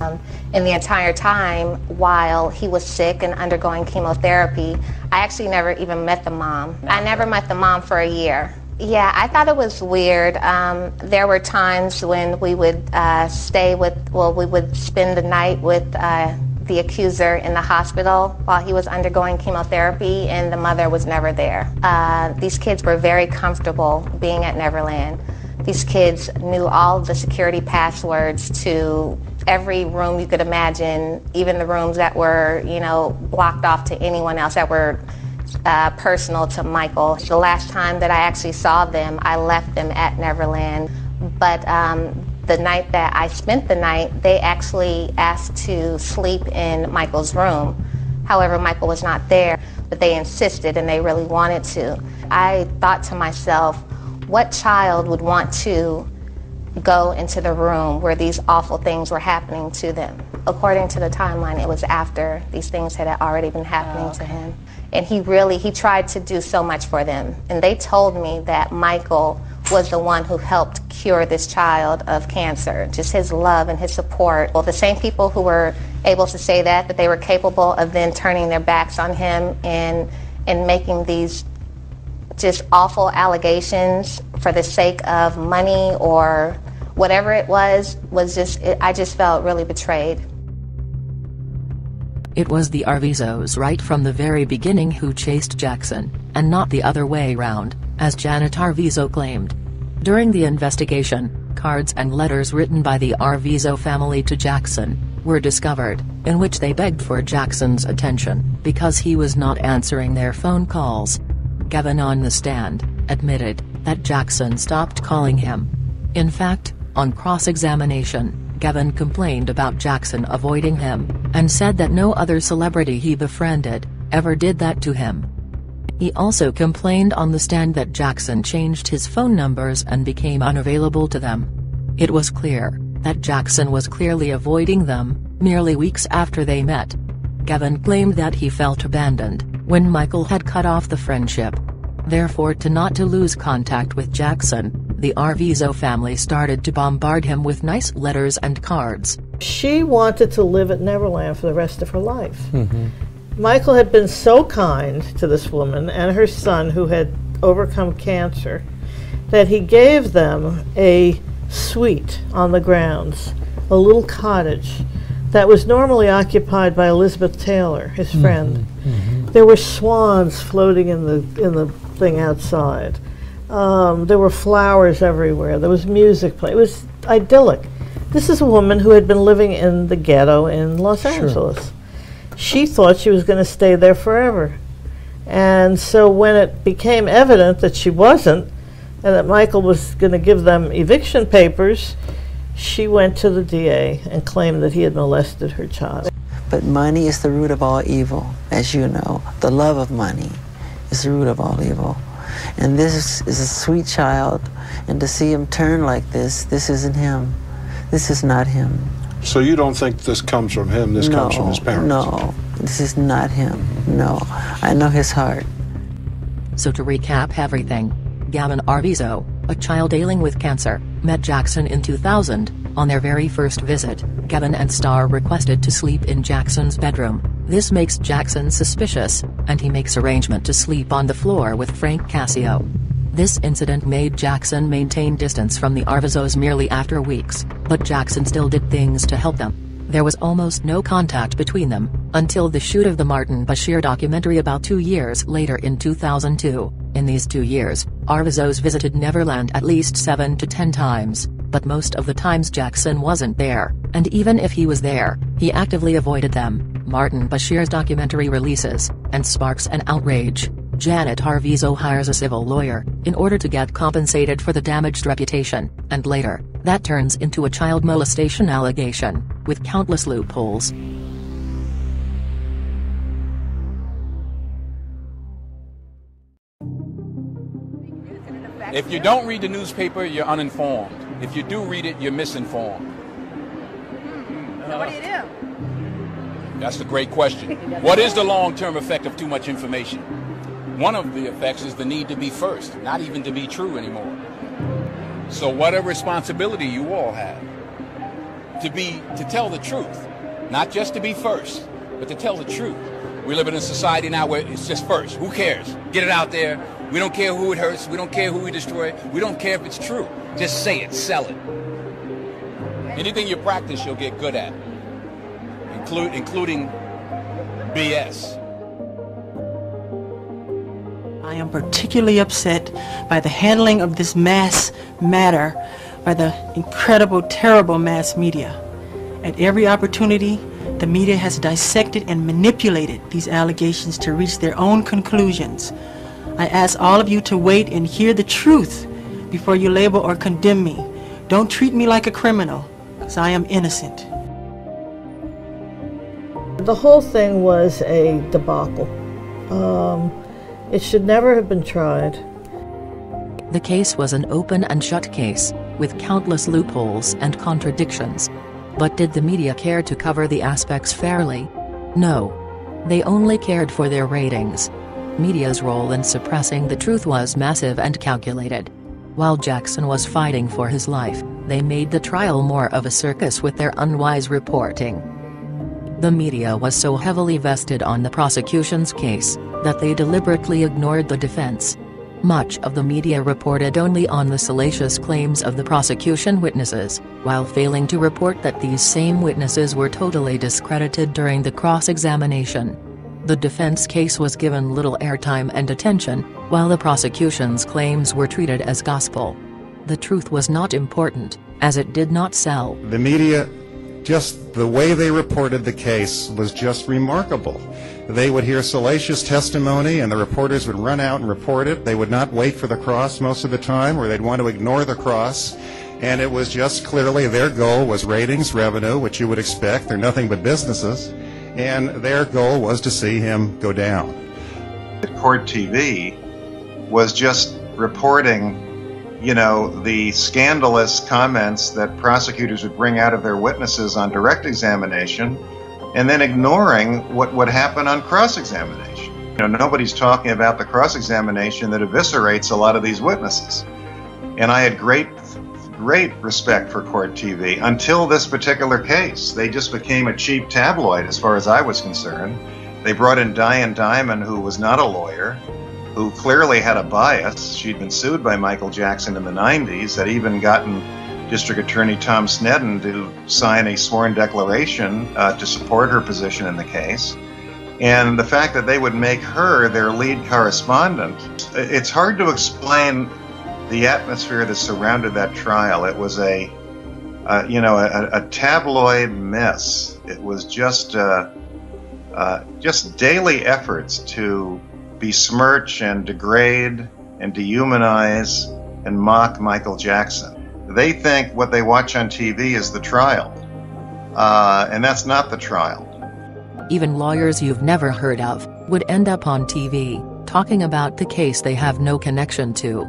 In the entire time while he was sick and undergoing chemotherapy, I actually never even met the mom. I never met the mom for a year. Yeah, I thought it was weird. There were times when we would we would spend the night with the accuser in the hospital while he was undergoing chemotherapy, and the mother was never there. These kids were very comfortable being at Neverland. These kids knew all the security passwords to every room you could imagine, even the rooms that were, blocked off to anyone else, that were personal to Michael. The last time that I actually saw them, I left them at Neverland. But the night that I spent the night, they actually asked to sleep in Michael's room. However, Michael was not there, but they insisted and they really wanted to. I thought to myself, what child would want to go into the room where these awful things were happening to them? According to the timeline, it was after these things had already been happening to him. And he tried to do so much for them. And they told me that Michael was the one who helped cure this child of cancer, just his love and his support. Well, the same people who were able to say that they were capable of then turning their backs on him and making these just awful allegations for the sake of money or whatever it was just, I just felt really betrayed. It was the Arvizos right from the very beginning who chased Jackson, and not the other way round, as Janet Arvizo claimed. During the investigation, cards and letters written by the Arvizo family to Jackson were discovered, in which they begged for Jackson's attention because he was not answering their phone calls. Gavin, on the stand, admitted that Jackson stopped calling him. In fact, on cross-examination, Gavin complained about Jackson avoiding him, and said that no other celebrity he befriended ever did that to him. He also complained on the stand that Jackson changed his phone numbers and became unavailable to them. It was clear that Jackson was clearly avoiding them, merely weeks after they met. Gavin claimed that he felt abandoned when Michael had cut off the friendship. Therefore, not to lose contact with Jackson, the Arvizo family started to bombard him with nice letters and cards. She wanted to live at Neverland for the rest of her life. Michael had been so kind to this woman and her son, who had overcome cancer, that he gave them a suite on the grounds, a little cottage that was normally occupied by Elizabeth Taylor, his friend. There were swans floating in the thing outside. There were flowers everywhere. There was music playing. It was idyllic. This is a woman who had been living in the ghetto in Los Angeles. She thought she was going to stay there forever. And so when it became evident that she wasn't, and that Michael was going to give them eviction papers, she went to the DA and claimed that he had molested her child. But money is the root of all evil, as you know. The love of money is the root of all evil. And this is a sweet child, and to see him turn like this isn't him. This is not him. So you don't think this comes from him, this comes from his parents? No, this is not him, no. I know his heart. So to recap everything, Gavin Arvizo, a child ailing with cancer, met Jackson in 2000. On their very first visit, Gavin and Starr requested to sleep in Jackson's bedroom. This makes Jackson suspicious, and he makes arrangement to sleep on the floor with Frank Cassio. This incident made Jackson maintain distance from the Arvizos merely after weeks, but Jackson still did things to help them. There was almost no contact between them, until the shoot of the Martin Bashir documentary about 2 years later in 2002. In these 2 years, Arvizos visited Neverland at least 7 to 10 times, but most of the times Jackson wasn't there, and even if he was there, he actively avoided them. Martin Bashir's documentary releases, and sparks an outrage. Janet Arvizo hires a civil lawyer in order to get compensated for the damaged reputation, and later, that turns into a child molestation allegation, with countless loopholes. If you don't read the newspaper, you're uninformed. If you do read it, you're misinformed. So what do you do? That's a great question. What is the long-term effect of too much information? One of the effects is the need to be first, not even to be true anymore. So what a responsibility you all have to tell the truth, not just to be first, but to tell the truth. We live in a society now where it's just first. Who cares? Get it out there. We don't care who it hurts. We don't care who we destroy. We don't care if it's true. Just say it, sell it. Anything you practice, you'll get good at, including BS. I am particularly upset by the handling of this mass matter by the incredible, terrible mass media. At every opportunity, the media has dissected and manipulated these allegations to reach their own conclusions. I ask all of you to wait and hear the truth before you label or condemn me. Don't treat me like a criminal, because I am innocent. The whole thing was a debacle. It should never have been tried. The case was an open and shut case, with countless loopholes and contradictions. But did the media care to cover the aspects fairly? No. They only cared for their ratings. Media's role in suppressing the truth was massive and calculated. While Jackson was fighting for his life, they made the trial more of a circus with their unwise reporting. The media was so heavily vested on the prosecution's case that they deliberately ignored the defense. Much of the media reported only on the salacious claims of the prosecution witnesses, while failing to report that these same witnesses were totally discredited during the cross-examination. The defense case was given little airtime and attention, while the prosecution's claims were treated as gospel. The truth was not important, as it did not sell. The media, just the way they reported the case was just remarkable. They would hear salacious testimony and the reporters would run out and report it. They would not wait for the cross most of the time, or they'd want to ignore the cross. And it was just clearly their goal was ratings, revenue, which you would expect. They're nothing but businesses. And their goal was to see him go down. Court TV was just reporting, you know, the scandalous comments that prosecutors would bring out of their witnesses on direct examination, and then ignoring what would happen on cross-examination. You know, nobody's talking about the cross-examination that eviscerates a lot of these witnesses. And I had great respect for Court TV until this particular case. They just became a cheap tabloid as far as I was concerned. They brought in Diane Dimond, who was not a lawyer, who clearly had a bias. She'd been sued by Michael Jackson in the 90s, had even gotten District Attorney Tom Sneddon to sign a sworn declaration to support her position in the case. And the fact that they would make her their lead correspondent, it's hard to explain the atmosphere that surrounded that trial. It was a tabloid mess. It was just daily efforts to besmirch and degrade and dehumanize and mock Michael Jackson. They think what they watch on TV is the trial, and that's not the trial. Even lawyers you've never heard of would end up on TV, talking about the case they have no connection to.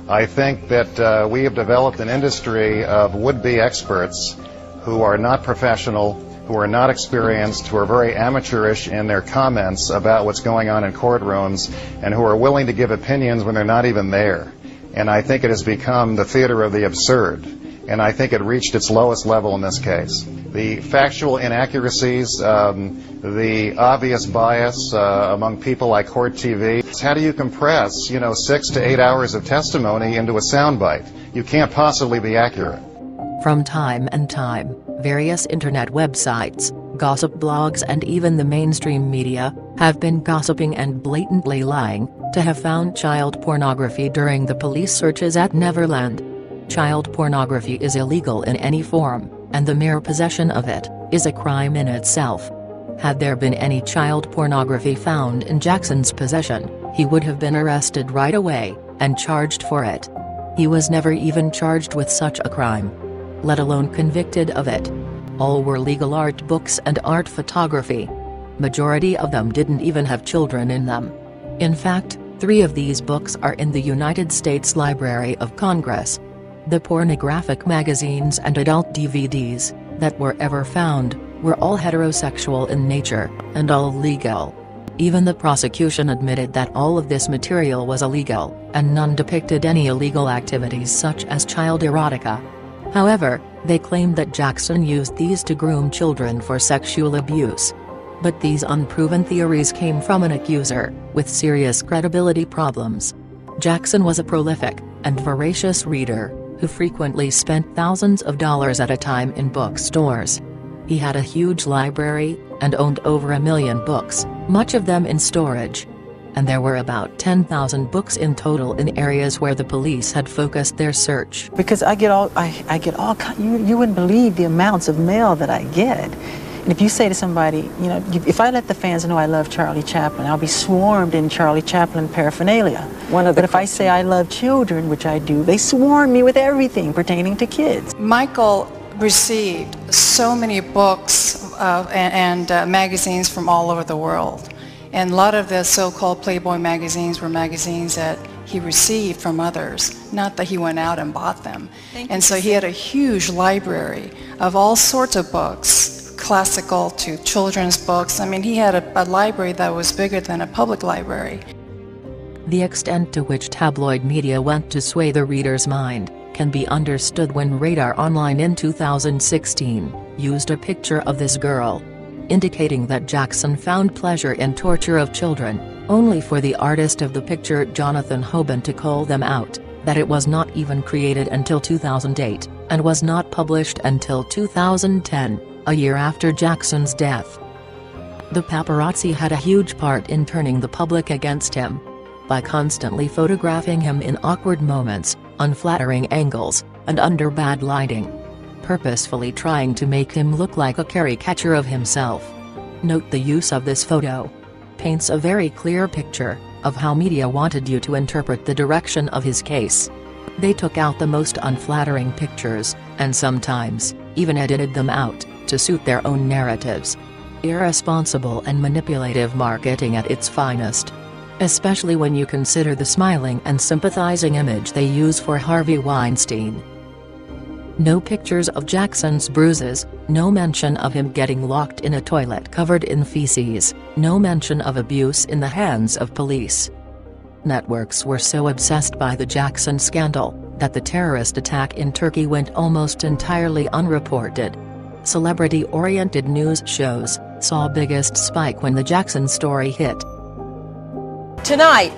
I think that we have developed an industry of would-be experts who are not professional, who are not experienced, who are very amateurish in their comments about what's going on in courtrooms, and who are willing to give opinions when they're not even there. And I think it has become the theater of the absurd. And I think it reached its lowest level in this case. The factual inaccuracies, the obvious bias among people like Court TV. How do you compress, 6 to 8 hours of testimony into a soundbite? You can't possibly be accurate. From time and time, various internet websites, gossip blogs and even the mainstream media have been gossiping and blatantly lying to have found child pornography during the police searches at Neverland. Child pornography is illegal in any form, and the mere possession of it is a crime in itself. Had there been any child pornography found in Jackson's possession, he would have been arrested right away and charged for it. He was never even charged with such a crime, let alone convicted of it. All were legal art books and art photography. Majority of them didn't even have children in them. In fact, 3 of these books are in the United States Library of Congress. The pornographic magazines and adult DVDs that were ever found were all heterosexual in nature, and all legal. Even the prosecution admitted that all of this material was illegal, and none depicted any illegal activities such as child erotica. However, they claimed that Jackson used these to groom children for sexual abuse. But these unproven theories came from an accuser with serious credibility problems. Jackson was a prolific and voracious reader who frequently spent thousands of dollars at a time in bookstores. He had a huge library and owned over 1 million books, much of them in storage. And there were about 10,000 books in total in areas where the police had focused their search. Because I get all you wouldn't believe the amounts of mail that I get. And if you say to somebody, if I let the fans know I love Charlie Chaplin, I'll be swarmed in Charlie Chaplin paraphernalia. But if I say I love children, which I do, they swarm me with everything pertaining to kids. Michael received so many books and magazines from all over the world. And a lot of the so-called Playboy magazines were magazines that he received from others, not that he went out and bought them. And so he had a huge library of all sorts of books, classical to children's books. I mean, he had a library that was bigger than a public library. The extent to which tabloid media went to sway the reader's mind can be understood when Radar Online in 2016 used a picture of this girl, indicating that Jackson found pleasure in torture of children, only for the artist of the picture Jonathan Hoban to call them out, that it was not even created until 2008, and was not published until 2010, a year after Jackson's death. The paparazzi had a huge part in turning the public against him. By constantly photographing him in awkward moments, unflattering angles, and under bad lighting, purposefully trying to make him look like a caricature of himself. Note the use of this photo paints a very clear picture of how media wanted you to interpret the direction of his case. They took out the most unflattering pictures, and sometimes even edited them out to suit their own narratives. Irresponsible and manipulative marketing at its finest. Especially when you consider the smiling and sympathizing image they use for Harvey Weinstein. No pictures of Jackson's bruises, no mention of him getting locked in a toilet covered in feces, no mention of abuse in the hands of police. Networks were so obsessed by the Jackson scandal that the terrorist attack in Turkey went almost entirely unreported. Celebrity-oriented news shows saw biggest spike when the Jackson story hit. Tonight,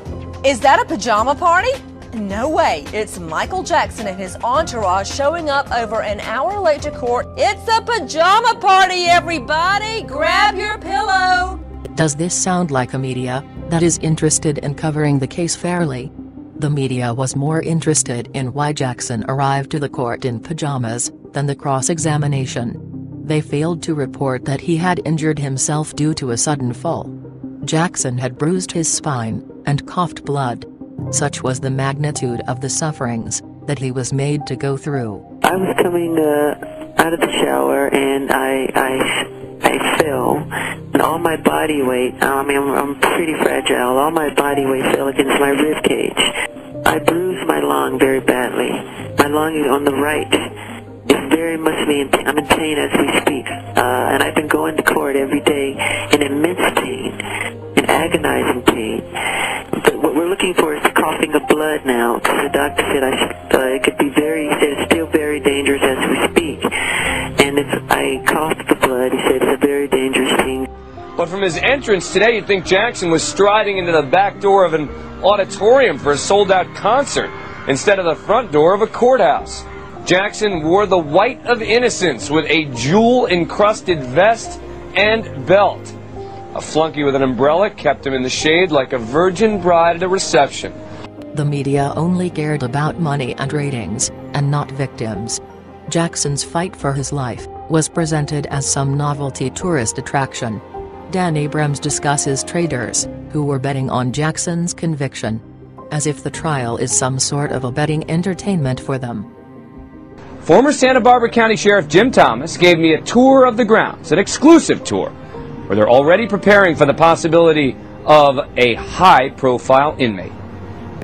is that a pajama party? No way. It's Michael Jackson and his entourage showing up over an hour late to court. It's a pajama party, everybody! Grab your pillow! Does this sound like a media that is interested in covering the case fairly? The media was more interested in why Jackson arrived to the court in pajamas than the cross-examination. They failed to report that he had injured himself due to a sudden fall. Jackson had bruised his spine and coughed blood. Such was the magnitude of the sufferings that he was made to go through. I was coming out of the shower and I fell, and all my body weight, I'm pretty fragile, all my body weight fell against my rib cage. I bruised my lung very badly. My lung on the right is very much I'm in pain as we speak, and I've been going to court every day in immense pain, in agonizing pain. But what we're looking for is the coughing of blood now, because the doctor said it could be it's still very dangerous as we speak. And if I coughed the blood, he said it's a very dangerous thing. But from his entrance today, you'd think Jackson was striding into the back door of an auditorium for a sold-out concert, instead of the front door of a courthouse. Jackson wore the white of innocence with a jewel-encrusted vest and belt. A flunky with an umbrella kept him in the shade like a virgin bride at a reception. The media only cared about money and ratings, and not victims. Jackson's fight for his life was presented as some novelty tourist attraction. Dan Abrams discusses traders who were betting on Jackson's conviction, as if the trial is some sort of a betting entertainment for them. Former Santa Barbara County Sheriff Jim Thomas gave me a tour of the grounds, an exclusive tour, where they're already preparing for the possibility of a high-profile inmate.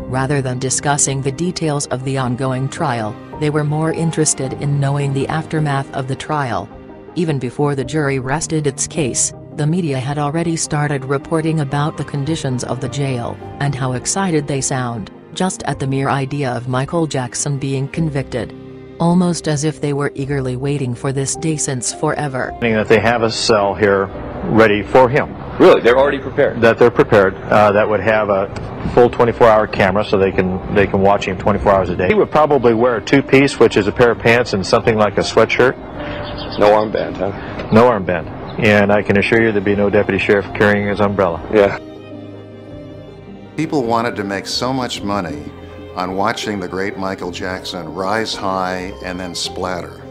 Rather than discussing the details of the ongoing trial, they were more interested in knowing the aftermath of the trial. Even before the jury rested its case, the media had already started reporting about the conditions of the jail, and how excited they sound, just at the mere idea of Michael Jackson being convicted. Almost as if they were eagerly waiting for this day since forever. That they have a cell here ready for him. Really? They're already prepared? That they're prepared. That would have a full 24-hour camera, so they can watch him 24 hours a day. He would probably wear a two-piece, which is a pair of pants and something like a sweatshirt. No armband, huh? No armband. And I can assure you there'd be no deputy sheriff carrying his umbrella. Yeah. People wanted to make so much money on watching the great Michael Jackson rise high and then splatter.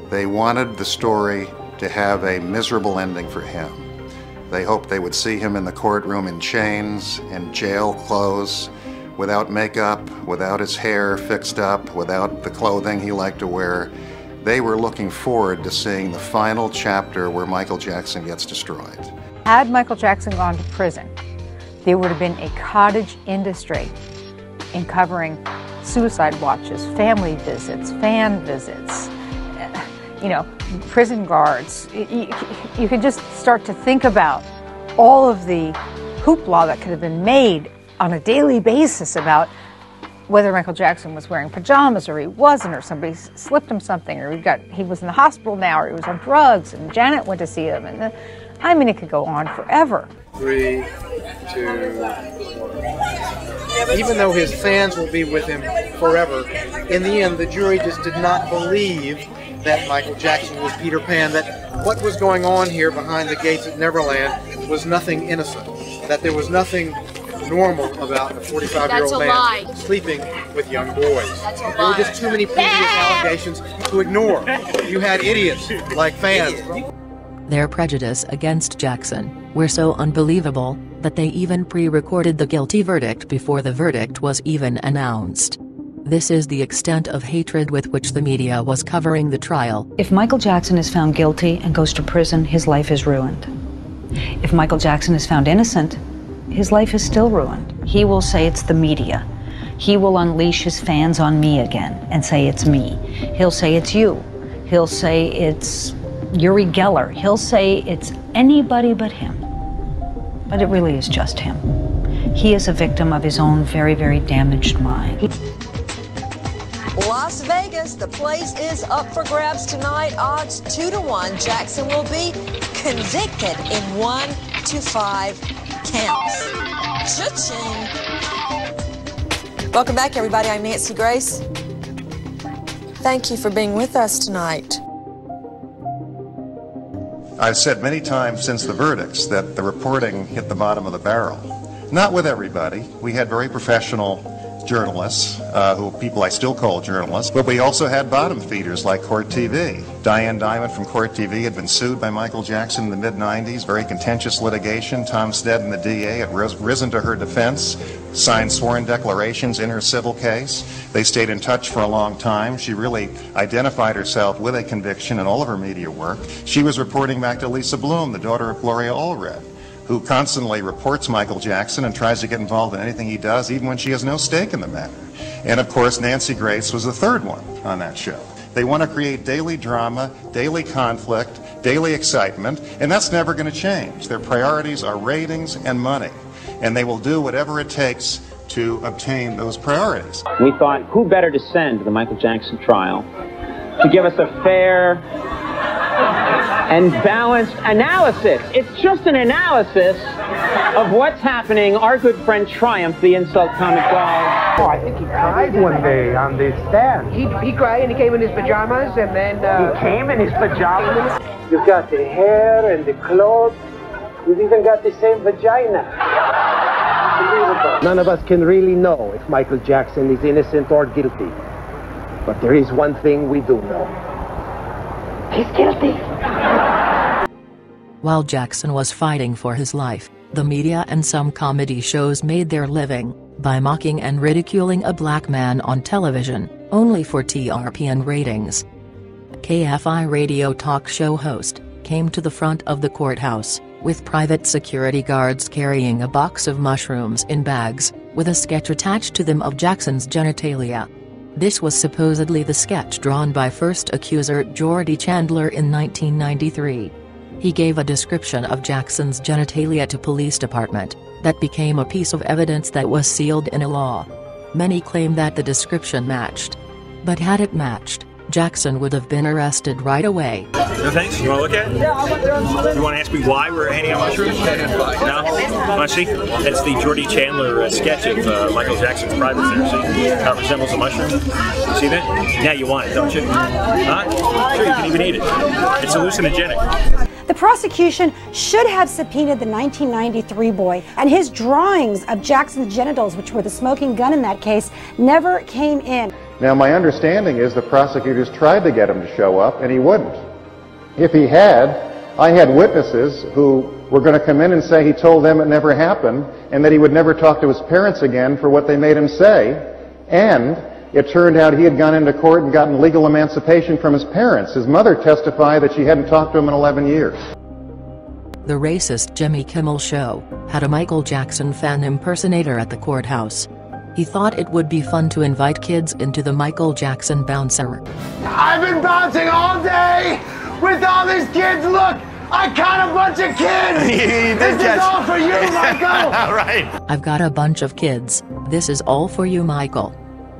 They wanted the story to have a miserable ending for him. They hoped they would see him in the courtroom in chains, in jail clothes, without makeup, without his hair fixed up, without the clothing he liked to wear. They were looking forward to seeing the final chapter where Michael Jackson gets destroyed. Had Michael Jackson gone to prison, there would have been a cottage industry in covering suicide watches, family visits, fan visits, prison guards. You could just start to think about all of the hoopla that could have been made on a daily basis about whether Michael Jackson was wearing pajamas or he wasn't, or somebody slipped him something, or he was in the hospital now, or he was on drugs, and Janet went to see him, and it could go on forever. 3, 2, 1. Even though his fans will be with him forever, in the end, the jury just did not believe that Michael Jackson was Peter Pan, that what was going on here behind the gates at Neverland was nothing innocent, that there was nothing normal about a 45-year-old man sleeping with young boys. There were just too many previous allegations to ignore. You had idiots like fans. Their prejudice against Jackson were so unbelievable that they even pre-recorded the guilty verdict before the verdict was even announced. This is the extent of hatred with which the media was covering the trial. If Michael Jackson is found guilty and goes to prison, his life is ruined. If Michael Jackson is found innocent, his life is still ruined. He will say it's the media. He will unleash his fans on me again and say it's me. He'll say it's you. He'll say it's Uri Geller. He'll say it's anybody but him. But it really is just him. He is a victim of his own very, very damaged mind. Las Vegas, the place is up for grabs tonight. Odds 2-1. Jackson will be convicted in 1 to 5 counts. Cha-ching. Welcome back, everybody. I'm Nancy Grace. Thank you for being with us tonight. I've said many times since the verdicts that the reporting hit the bottom of the barrel. Not with everybody. We had very professional journalists, who people I still call journalists, but we also had bottom feeders like Court TV. Diane Diamond from Court TV had been sued by Michael Jackson in the mid-90s, very contentious litigation. Tom Stead and the DA had risen to her defense, signed sworn declarations in her civil case. They stayed in touch for a long time. She really identified herself with a conviction in all of her media work. She was reporting back to Lisa Bloom, the daughter of Gloria Allred, who constantly reports Michael Jackson and tries to get involved in anything he does, even when she has no stake in the matter. And of course, Nancy Grace was the third one on that show. They want to create daily drama, daily conflict, daily excitement, and that's never going to change. Their priorities are ratings and money, and they will do whatever it takes to obtain those priorities. We thought, who better to send to the Michael Jackson trial to give us a fair and balanced analysis. It's just an analysis of what's happening. Our good friend Triumph, the insult comic dog. Oh, I think he cried one day on the stand. He cried and he came in his pajamas and then... He came in his pajamas? You've got the hair and the clothes. You've even got the same vagina. None of us can really know if Michael Jackson is innocent or guilty. But there is one thing we do know. He's guilty. While Jackson was fighting for his life, the media and some comedy shows made their living by mocking and ridiculing a black man on television, only for TRP and ratings. KFI radio talk show host came to the front of the courthouse, with private security guards carrying a box of mushrooms in bags, with a sketch attached to them of Jackson's genitalia. This was supposedly the sketch drawn by first accuser Jordy Chandler in 1993. He gave a description of Jackson's genitalia to police department that became a piece of evidence that was sealed in a law. Many claim that the description matched. But had it matched, Jackson would have been arrested right away. No thanks. You want to look at it? You want to ask me why we're handing out mushrooms? No? Want to see? That's the Jordy Chandler sketch of Michael Jackson's private there. See how it resembles a mushroom? See that? Now you want it, don't you? Huh? Sure, you can even eat it. It's hallucinogenic. The prosecution should have subpoenaed the 1993 boy, and his drawings of Jackson's genitals, which were the smoking gun in that case, never came in. Now, my understanding is the prosecutors tried to get him to show up, and he wouldn't. If he had, I had witnesses who were going to come in and say he told them it never happened, and that he would never talk to his parents again for what they made him say, and it turned out he had gone into court and gotten legal emancipation from his parents. His mother testified that she hadn't talked to him in 11 years. The racist Jimmy Kimmel Show had a Michael Jackson fan impersonator at the courthouse. He thought it would be fun to invite kids into the Michael Jackson bouncer. I've been bouncing all day with all these kids. Look, I caught a bunch of kids. This is all for you, Michael. All right. I've got a bunch of kids. This is all for you, Michael.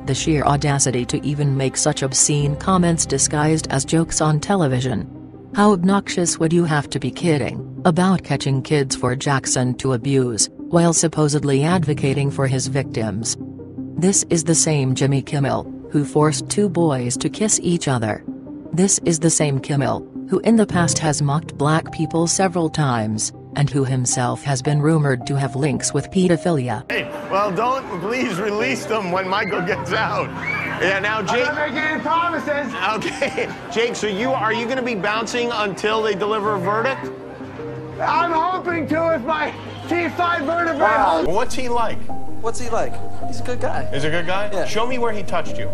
The sheer audacity to even make such obscene comments disguised as jokes on television. How obnoxious would you have to be kidding about catching kids for Jackson to abuse, while supposedly advocating for his victims? This is the same Jimmy Kimmel who forced two boys to kiss each other. This is the same Kimmel who in the past has mocked black people several times. and who himself has been rumored to have links with pedophilia. Hey, well, please release them when Michael gets out. Yeah, now, Jake. I'm not making any promises. Okay, Jake, so are you going to be bouncing until they deliver a verdict? I'm hoping to if my T5 vertebrae holds. Well, what's he like? What's he like? He's a good guy. He's a good guy? Yeah. Show me where he touched you.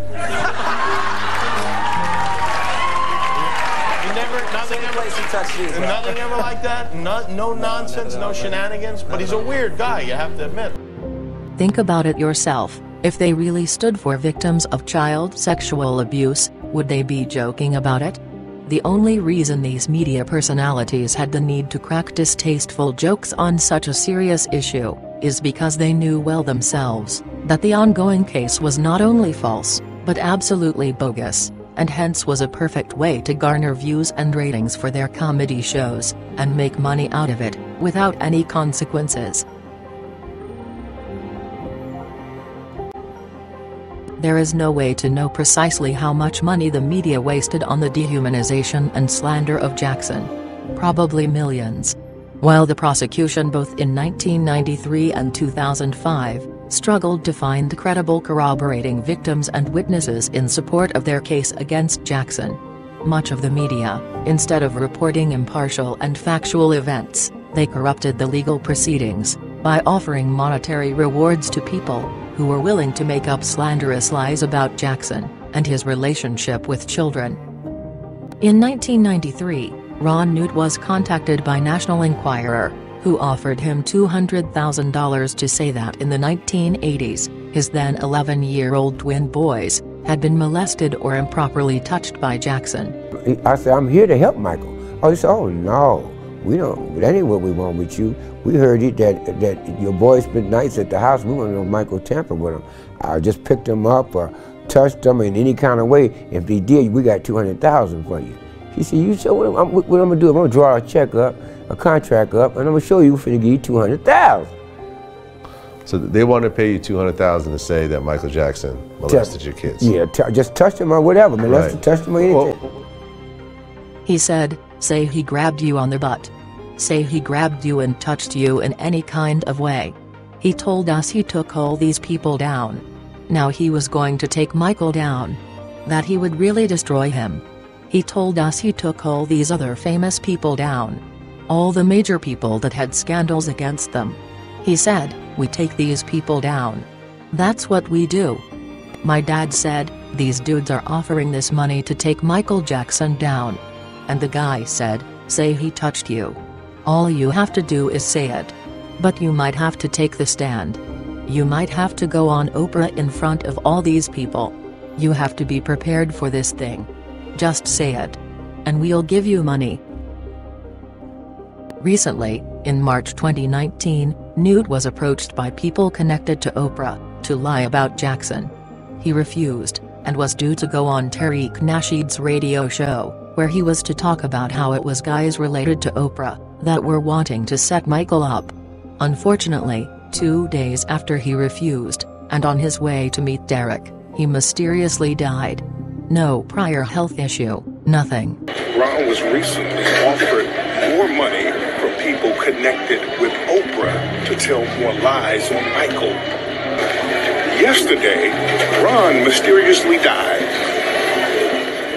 Nothing ever like that? No nonsense, no shenanigans? But he's a weird guy, you have to admit. Think about it yourself. If they really stood for victims of child sexual abuse, would they be joking about it? The only reason these media personalities had the need to crack distasteful jokes on such a serious issue is because they knew well themselves that the ongoing case was not only false, but absolutely bogus, and hence was a perfect way to garner views and ratings for their comedy shows, and make money out of it, without any consequences. There is no way to know precisely how much money the media wasted on the dehumanization and slander of Jackson. Probably millions. While the prosecution both in 1993 and 2005, struggled to find credible corroborating victims and witnesses in support of their case against Jackson. Much of the media, instead of reporting impartial and factual events, they corrupted the legal proceedings, by offering monetary rewards to people who were willing to make up slanderous lies about Jackson and his relationship with children. In 1993, Ron Newt was contacted by National Enquirer, who offered him $200,000 to say that in the 1980s, his then 11-year-old twin boys had been molested or improperly touched by Jackson. I said, I'm here to help Michael. Oh, he said, oh no, we don't, that ain't what we want with you. We heard it that your boy spent nights at the house. We want to know if Michael tampered with him. I just picked him up or touched him in any kind of way. If he did, we got $200,000 for you. He said, you show what I'm gonna do. I'm gonna draw a check up, a contract up, and I'm gonna show you we're finna give you $200,000. So they want to pay you $200,000 to say that Michael Jackson molested your kids? Yeah, just touched him or whatever, molested, touched him or anything. He said, say he grabbed you on the butt. Say he grabbed you and touched you in any kind of way. He told us he took all these people down. Now he was going to take Michael down. That he would really destroy him. He told us he took all these other famous people down. All the major people that had scandals against them. He said, we take these people down. That's what we do. My dad said, these dudes are offering this money to take Michael Jackson down. And the guy said, say he touched you. All you have to do is say it. But you might have to take the stand. You might have to go on Oprah in front of all these people. You have to be prepared for this thing. Just say it. And we'll give you money. Recently, in March 2019, Newt was approached by people connected to Oprah to lie about Jackson. He refused, and was due to go on Tariq Nasheed's radio show, where he was to talk about how it was guys related to Oprah that were wanting to set Michael up. Unfortunately, 2 days after he refused, and on his way to meet Derek, he mysteriously died. No prior health issue, nothing. Ron was recently offered more money from people connected with Oprah to tell more lies on Michael. Yesterday, Ron mysteriously died.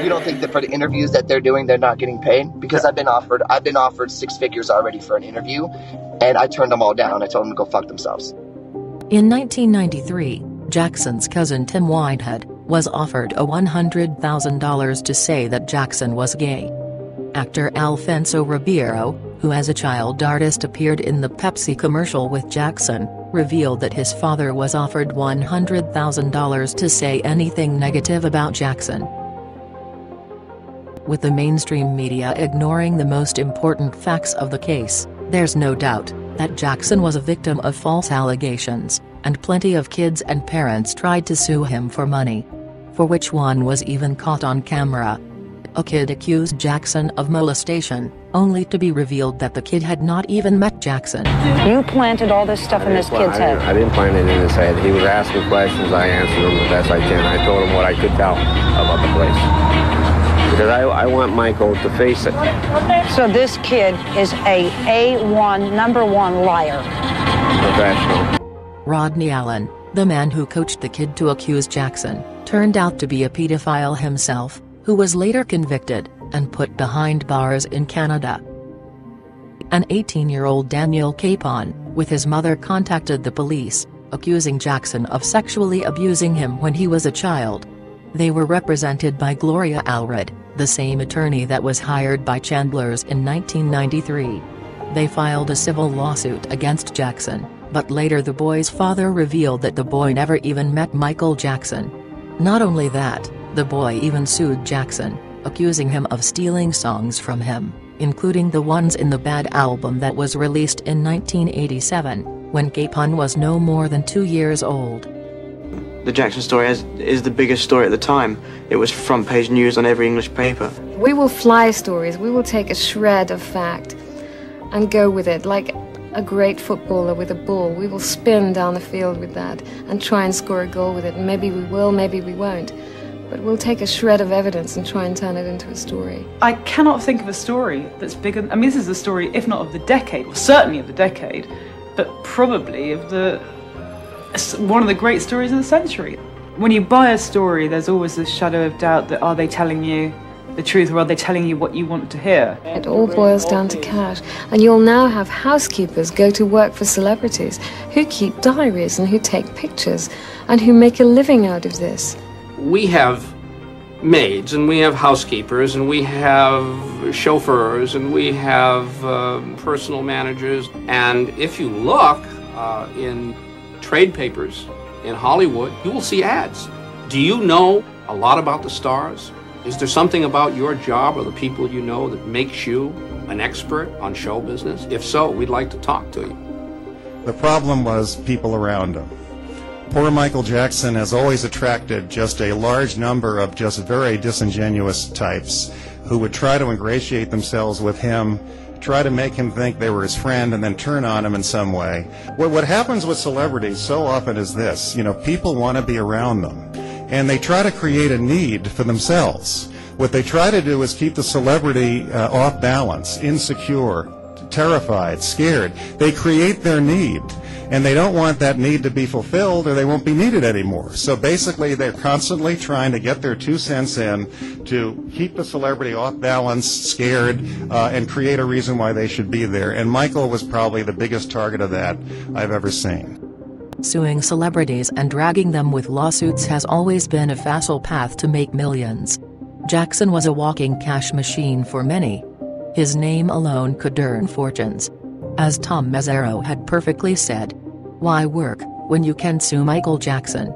You don't think that for the interviews that they're doing, they're not getting paid? Because I've been offered 6 figures already for an interview, and I turned them all down. I told them to go fuck themselves. In 1993, Jackson's cousin Tim Whitehead was offered $100,000 to say that Jackson was gay. Actor Alfonso Ribeiro, who as a child artist appeared in the Pepsi commercial with Jackson, revealed that his father was offered $100,000 to say anything negative about Jackson. With the mainstream media ignoring the most important facts of the case, there's no doubt that Jackson was a victim of false allegations, and plenty of kids and parents tried to sue him for money. For which one was even caught on camera. A kid accused Jackson of molestation, only to be revealed that the kid had not even met Jackson. You planted all this stuff in this kid's head. I didn't plant it in his head. He was asking questions, I answered them the best I can. I told him what I could tell about the place. Because I want Michael to face it. So this kid is a A1, #1 liar. Professional. Rodney Allen, the man who coached the kid to accuse Jackson, turned out to be a pedophile himself, who was later convicted and put behind bars in Canada. An 18-year-old Daniel Capon, with his mother, contacted the police, accusing Jackson of sexually abusing him when he was a child. They were represented by Gloria Allred, the same attorney that was hired by Chandler's in 1993. They filed a civil lawsuit against Jackson, but later the boy's father revealed that the boy never even met Michael Jackson. Not only that, the boy even sued Jackson, accusing him of stealing songs from him, including the ones in the Bad album that was released in 1987, when Capon was no more than 2 years old. The Jackson story is the biggest story at the time. It was front page news on every English paper. We will fly stories. We will take a shred of fact and go with it like a great footballer with a ball. We will spin down the field with that and try and score a goal with it. Maybe we will, maybe we won't. But we'll take a shred of evidence and try and turn it into a story. I cannot think of a story that's bigger. I mean, this is a story, if not of the decade, or certainly of the decade, but probably of one of the great stories of the century. When you buy a story, there's always this shadow of doubt that are they telling you the truth, or are they telling you what you want to hear? It all boils down to cash, and you'll now have housekeepers go to work for celebrities who keep diaries and who take pictures and who make a living out of this. We have maids, and we have housekeepers, and we have chauffeurs, and we have personal managers. And if you look in trade papers in Hollywood, you will see ads. Do you know a lot about the stars? Is there something about your job or the people you know that makes you an expert on show business? If so, we'd like to talk to you. The problem was people around him. Poor Michael Jackson has always attracted just a large number of just very disingenuous types who would try to ingratiate themselves with him, try to make him think they were his friend, and then turn on him in some way. What happens with celebrities so often is this, people want to be around them, and they try to create a need for themselves. What they try to do is keep the celebrity off balance, insecure, terrified, scared. They create their need, and they don't want that need to be fulfilled, or they won't be needed anymore. So basically, they're constantly trying to get their 2 cents in to keep the celebrity off balance, scared, and create a reason why they should be there. And Michael was probably the biggest target of that I've ever seen. Suing celebrities and dragging them with lawsuits has always been a facile path to make millions. Jackson was a walking cash machine for many. His name alone could earn fortunes. As Tom Mezzaro had perfectly said, "Why work when you can sue Michael Jackson?"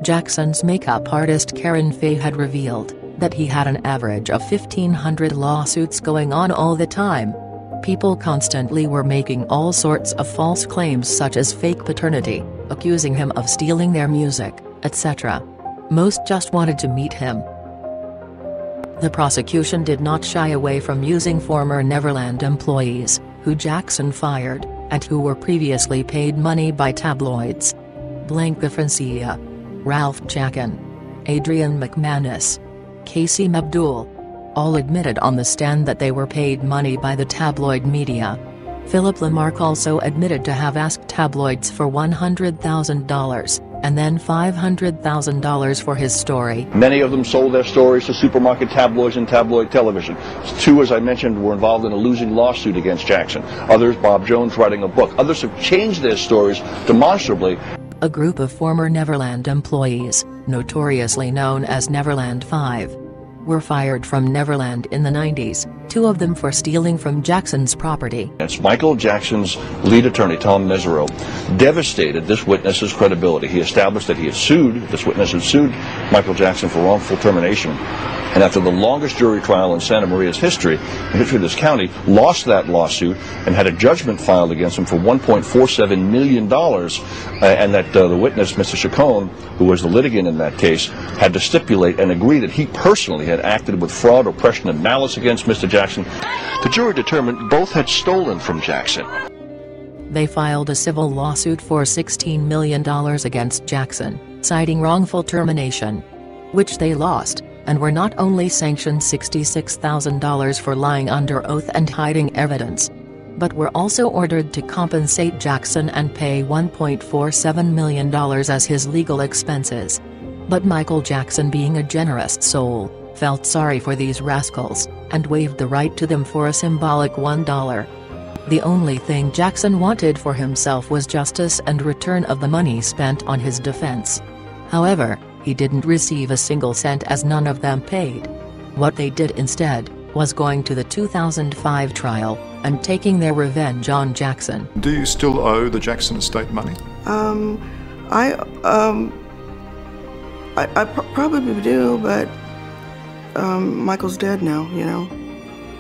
Jackson's makeup artist Karen Fay had revealed that he had an average of 1,500 lawsuits going on all the time. People constantly were making all sorts of false claims, such as fake paternity, accusing him of stealing their music, etc. Most just wanted to meet him. The prosecution did not shy away from using former Neverland employees, who Jackson fired, and who were previously paid money by tabloids. Blanca Francia, Ralph Chakin, Adrian McManus, Kasim Abdul, all admitted on the stand that they were paid money by the tabloid media. Philip Lamarck also admitted to have asked tabloids for $100,000, and then $500,000 for his story. Many of them sold their stories to supermarket tabloids and tabloid television. 2, as I mentioned, were involved in a losing lawsuit against Jackson. Others, Bob Jones writing a book. Others have changed their stories demonstrably. A group of former Neverland employees, notoriously known as Neverland 5, were fired from Neverland in the 90s, 2 of them for stealing from Jackson's property. It's Michael Jackson's lead attorney, Tom Mezzaro, devastated this witness's credibility. He established that this witness had sued Michael Jackson for wrongful termination. And after the longest jury trial in Santa Maria's history, in the history of this county, lost that lawsuit and had a judgment filed against him for $1.47 million, and that the witness, Mr. Chacon, who was the litigant in that case, had to stipulate and agree that he personally had acted with fraud, oppression, and malice against Mr. Jackson. The jury determined both had stolen from Jackson. They filed a civil lawsuit for $16 million against Jackson, citing wrongful termination, which they lost, and were not only sanctioned $66,000 for lying under oath and hiding evidence, but were also ordered to compensate Jackson and pay $1.47 million as his legal expenses. But Michael Jackson, being a generous soul, felt sorry for these rascals, and waived the right to them for a symbolic $1. The only thing Jackson wanted for himself was justice and return of the money spent on his defense. However, he didn't receive a single cent, as none of them paid. What they did instead was going to the 2005 trial and taking their revenge on Jackson. Do you still owe the Jackson estate money? I probably do, but Michael's dead now, you know.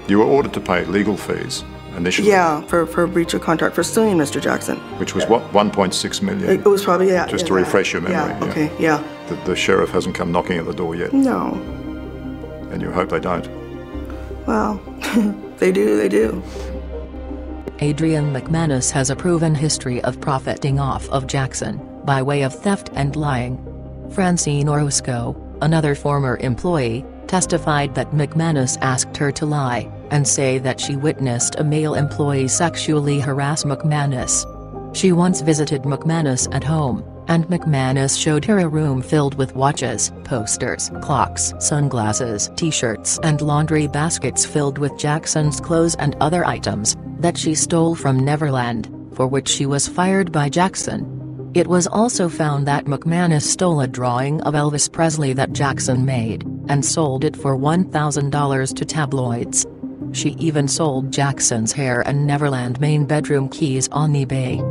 You were ordered to pay legal fees initially. Yeah, for breach of contract for suing Mr. Jackson. Which was what, 1.6 million? It was probably, yeah. Just to refresh your memory. Yeah, okay, yeah. The sheriff hasn't come knocking at the door yet? No. And you hope they don't? Well, they do. Adrian McManus has a proven history of profiting off of Jackson, by way of theft and lying. Francine Orozco, another former employee, testified that McManus asked her to lie, and say that she witnessed a male employee sexually harass McManus. She once visited McManus at home, and McManus showed her a room filled with watches, posters, clocks, sunglasses, t-shirts and laundry baskets filled with Jackson's clothes and other items that she stole from Neverland, for which she was fired by Jackson. It was also found that McManus stole a drawing of Elvis Presley that Jackson made, and sold it for $1,000 to tabloids. She even sold Jackson's hair and Neverland main bedroom keys on eBay.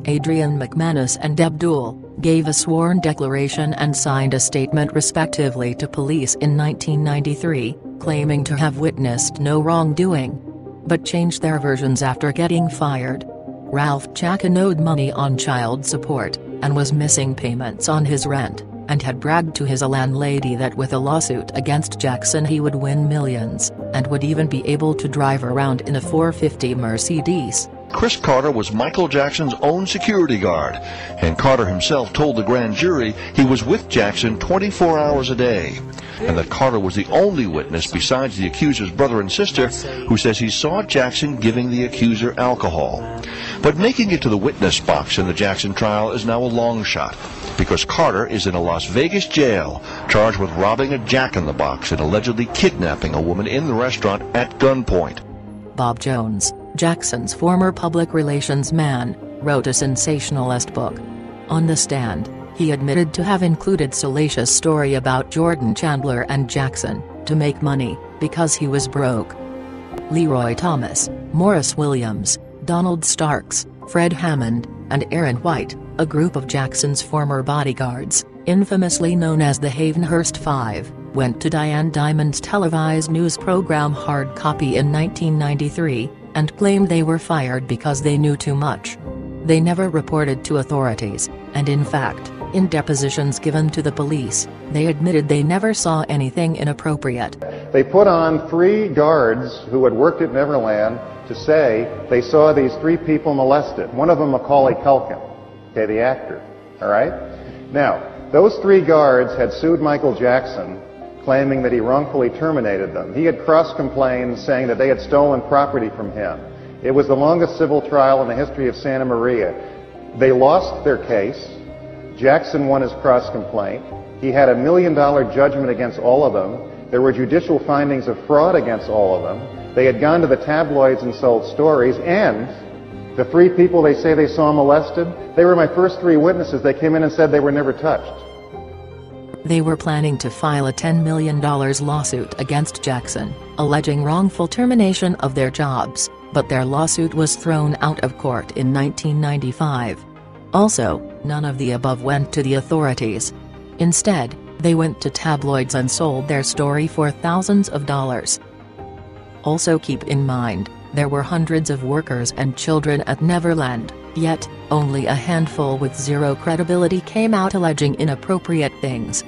Adrian McManus and Abdul gave a sworn declaration and signed a statement respectively to police in 1993, claiming to have witnessed no wrongdoing, but changed their versions after getting fired. Ralph Jackson owed money on child support, and was missing payments on his rent, and had bragged to his landlady that with a lawsuit against Jackson he would win millions, and would even be able to drive around in a 450 Mercedes. Chris Carter was Michael Jackson's own security guard, and Carter himself told the grand jury he was with Jackson 24 hours a day, and that Carter was the only witness besides the accuser's brother and sister who says he saw Jackson giving the accuser alcohol. But making it to the witness box in the Jackson trial is now a long shot, because Carter is in a Las Vegas jail, charged with robbing a Jack-in-the-Box and allegedly kidnapping a woman in the restaurant at gunpoint. Bob Jones, Jackson's former public relations man, wrote a sensationalist book. On the stand, he admitted to have included salacious story about Jordan Chandler and Jackson, to make money, because he was broke. Leroy Thomas, Morris Williams, Donald Starks, Fred Hammond, and Aaron White, a group of Jackson's former bodyguards, infamously known as the Havenhurst Five, went to Diane Dimond's televised news program Hard Copy in 1993, and claimed they were fired because they knew too much. They never reported to authorities, and in fact, in depositions given to the police, they admitted they never saw anything inappropriate. They put on 3 guards who had worked at Neverland to say they saw these 3 people molested. One of them, Macaulay Culkin, okay, the actor, all right? Now, those 3 guards had sued Michael Jackson, claiming that he wrongfully terminated them. He had cross-complained, saying that they had stolen property from him. It was the longest civil trial in the history of Santa Maria. They lost their case. Jackson won his cross-complaint. He had a $1 million judgment against all of them. There were judicial findings of fraud against all of them. They had gone to the tabloids and sold stories, and the 3 people they say they saw molested, they were my first 3 witnesses. They came in and said they were never touched. They were planning to file a $10 million lawsuit against Jackson, alleging wrongful termination of their jobs, but their lawsuit was thrown out of court in 1995. Also, none of the above went to the authorities. Instead, they went to tabloids and sold their story for thousands of dollars. Also keep in mind, there were hundreds of workers and children at Neverland, yet, only a handful with zero credibility came out alleging inappropriate things.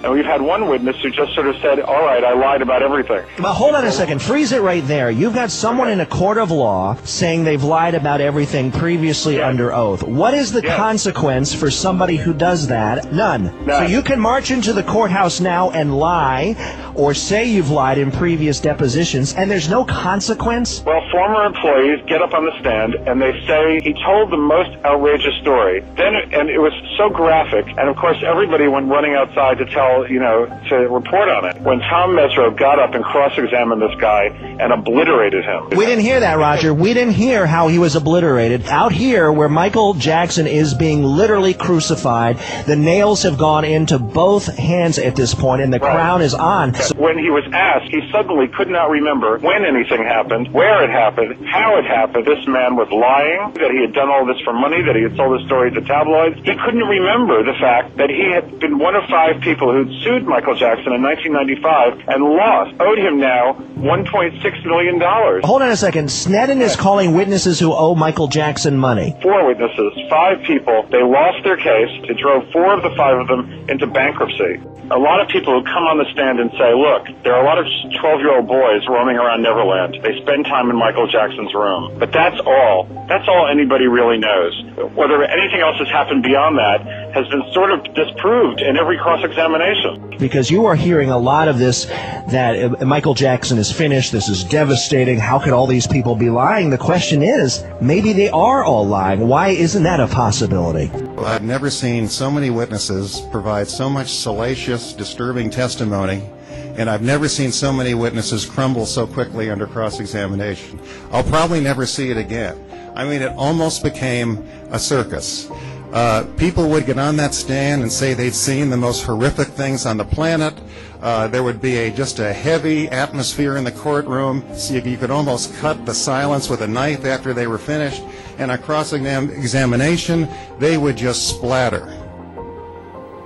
And we've had one witness who just sort of said, all right, I lied about everything. Well, hold on a second. Freeze it right there. You've got someone in a court of law saying they've lied about everything previously under oath. What is the consequence for somebody who does that? None. So you can march into the courthouse now and lie, or say you've lied in previous depositions, and there's no consequence? Well, former employees get up on the stand and they say he told the most outrageous story. And it was so graphic, and of course everybody went running outside to tell, to report on it. When Tom Mesereau got up and cross-examined this guy and obliterated him. We didn't hear that, Roger. We didn't hear how he was obliterated. Out here, where Michael Jackson is being literally crucified, the nails have gone into both hands at this point, and the crown is on. When he was asked, he suddenly could not remember when anything happened, where it happened, how it happened. This man was lying, that he had done all this for money, that he had sold his story to tabloids. He couldn't remember the fact that he had been one of 5 people who'd sued Michael Jackson in 1995 and lost, owed him now $1.6 million. Hold on a second. Sneddon is calling witnesses who owe Michael Jackson money. 4 witnesses, 5 people. They lost their case. It drove 4 of the 5 of them into bankruptcy. A lot of people who come on the stand and say, look, there are a lot of 12-year-old boys roaming around Neverland. They spend time in Michael Jackson's room. But that's all. That's all anybody really knows. Whether anything else has happened beyond that has been sort of disproved in every cross-examination. Because you are hearing a lot of this, that Michael Jackson is finished, this is devastating, how could all these people be lying? The question is, maybe they are all lying. Why isn't that a possibility? Well, I've never seen so many witnesses provide so much salacious, disturbing testimony, and I've never seen so many witnesses crumble so quickly under cross-examination. I'll probably never see it again. I mean, it almost became a circus. People would get on that stand and say they'd seen the most horrific things on the planet. There would be just a heavy atmosphere in the courtroom. So you could almost cut the silence with a knife after they were finished. And on cross-examination, they would just splatter.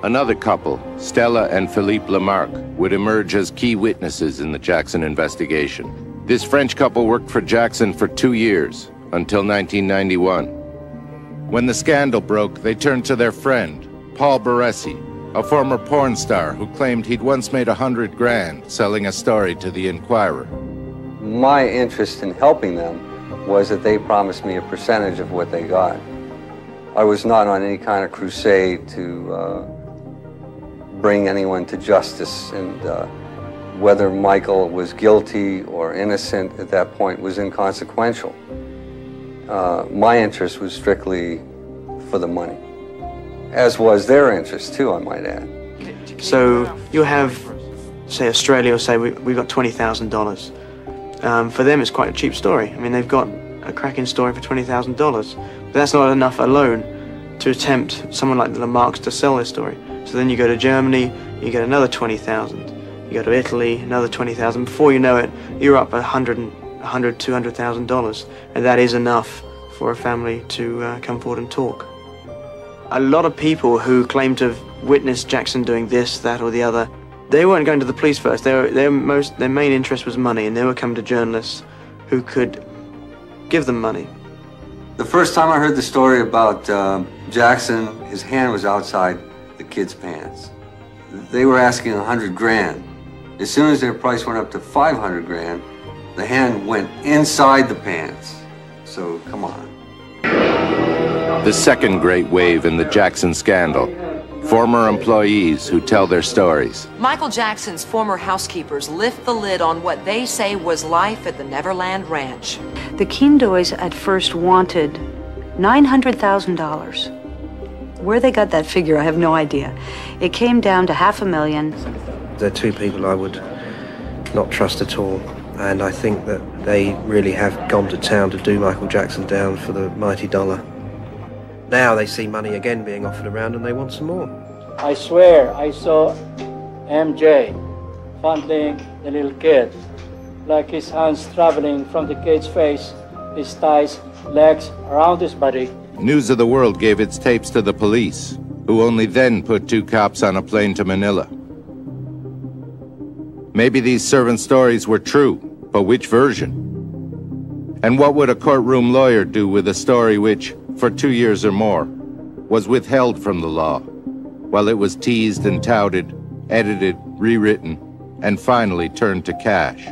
Another couple, Stella and Philippe Lamarck, would emerge as key witnesses in the Jackson investigation. This French couple worked for Jackson for 2 years, until 1991. When the scandal broke, they turned to their friend, Paul Baresi, a former porn star who claimed he'd once made $100 grand selling a story to the Inquirer. My interest in helping them was that they promised me a percentage of what they got. I was not on any kind of crusade to bring anyone to justice, and whether Michael was guilty or innocent at that point was inconsequential. My interest was strictly for the money, as was their interest too, I might add. So you have, say, Australia, or say we got $20,000. For them, it's quite a cheap story. I mean, they've got a cracking story for $20,000. But that's not enough alone to tempt someone like the Lamarcks to sell their story. So then you go to Germany, you get another 20,000. You go to Italy, another 20,000. Before you know it, you're up $200,000, and that is enough for a family to come forward and talk. A lot of people who claim to have witnessed Jackson doing this, that, or the other, they weren't going to the police first. Their main interest was money, and they would come to journalists who could give them money. The first time I heard the story about Jackson, his hand was outside the kid's pants. They were asking $100 grand. As soon as their price went up to $500 grand, the hand went inside the pants. So, come on. The second great wave in the Jackson scandal. Former employees who tell their stories. Michael Jackson's former housekeepers lift the lid on what they say was life at the Neverland Ranch. The Kindoys at first wanted $900,000. Where they got that figure, I have no idea. It came down to $500,000. They're 2 people I would not trust at all, and I think that they really have gone to town to do Michael Jackson down for the mighty dollar. Now they see money again being offered around and they want some more. I swear I saw MJ fondling the little kid, like his hands traveling from the kid's face, his thighs, legs, around his body. News of the World gave its tapes to the police, who only then put 2 cops on a plane to Manila. Maybe these servant stories were true, but which version? And what would a courtroom lawyer do with a story which, for 2 years or more, was withheld from the law, while it was teased and touted edited, rewritten, and finally turned to cash.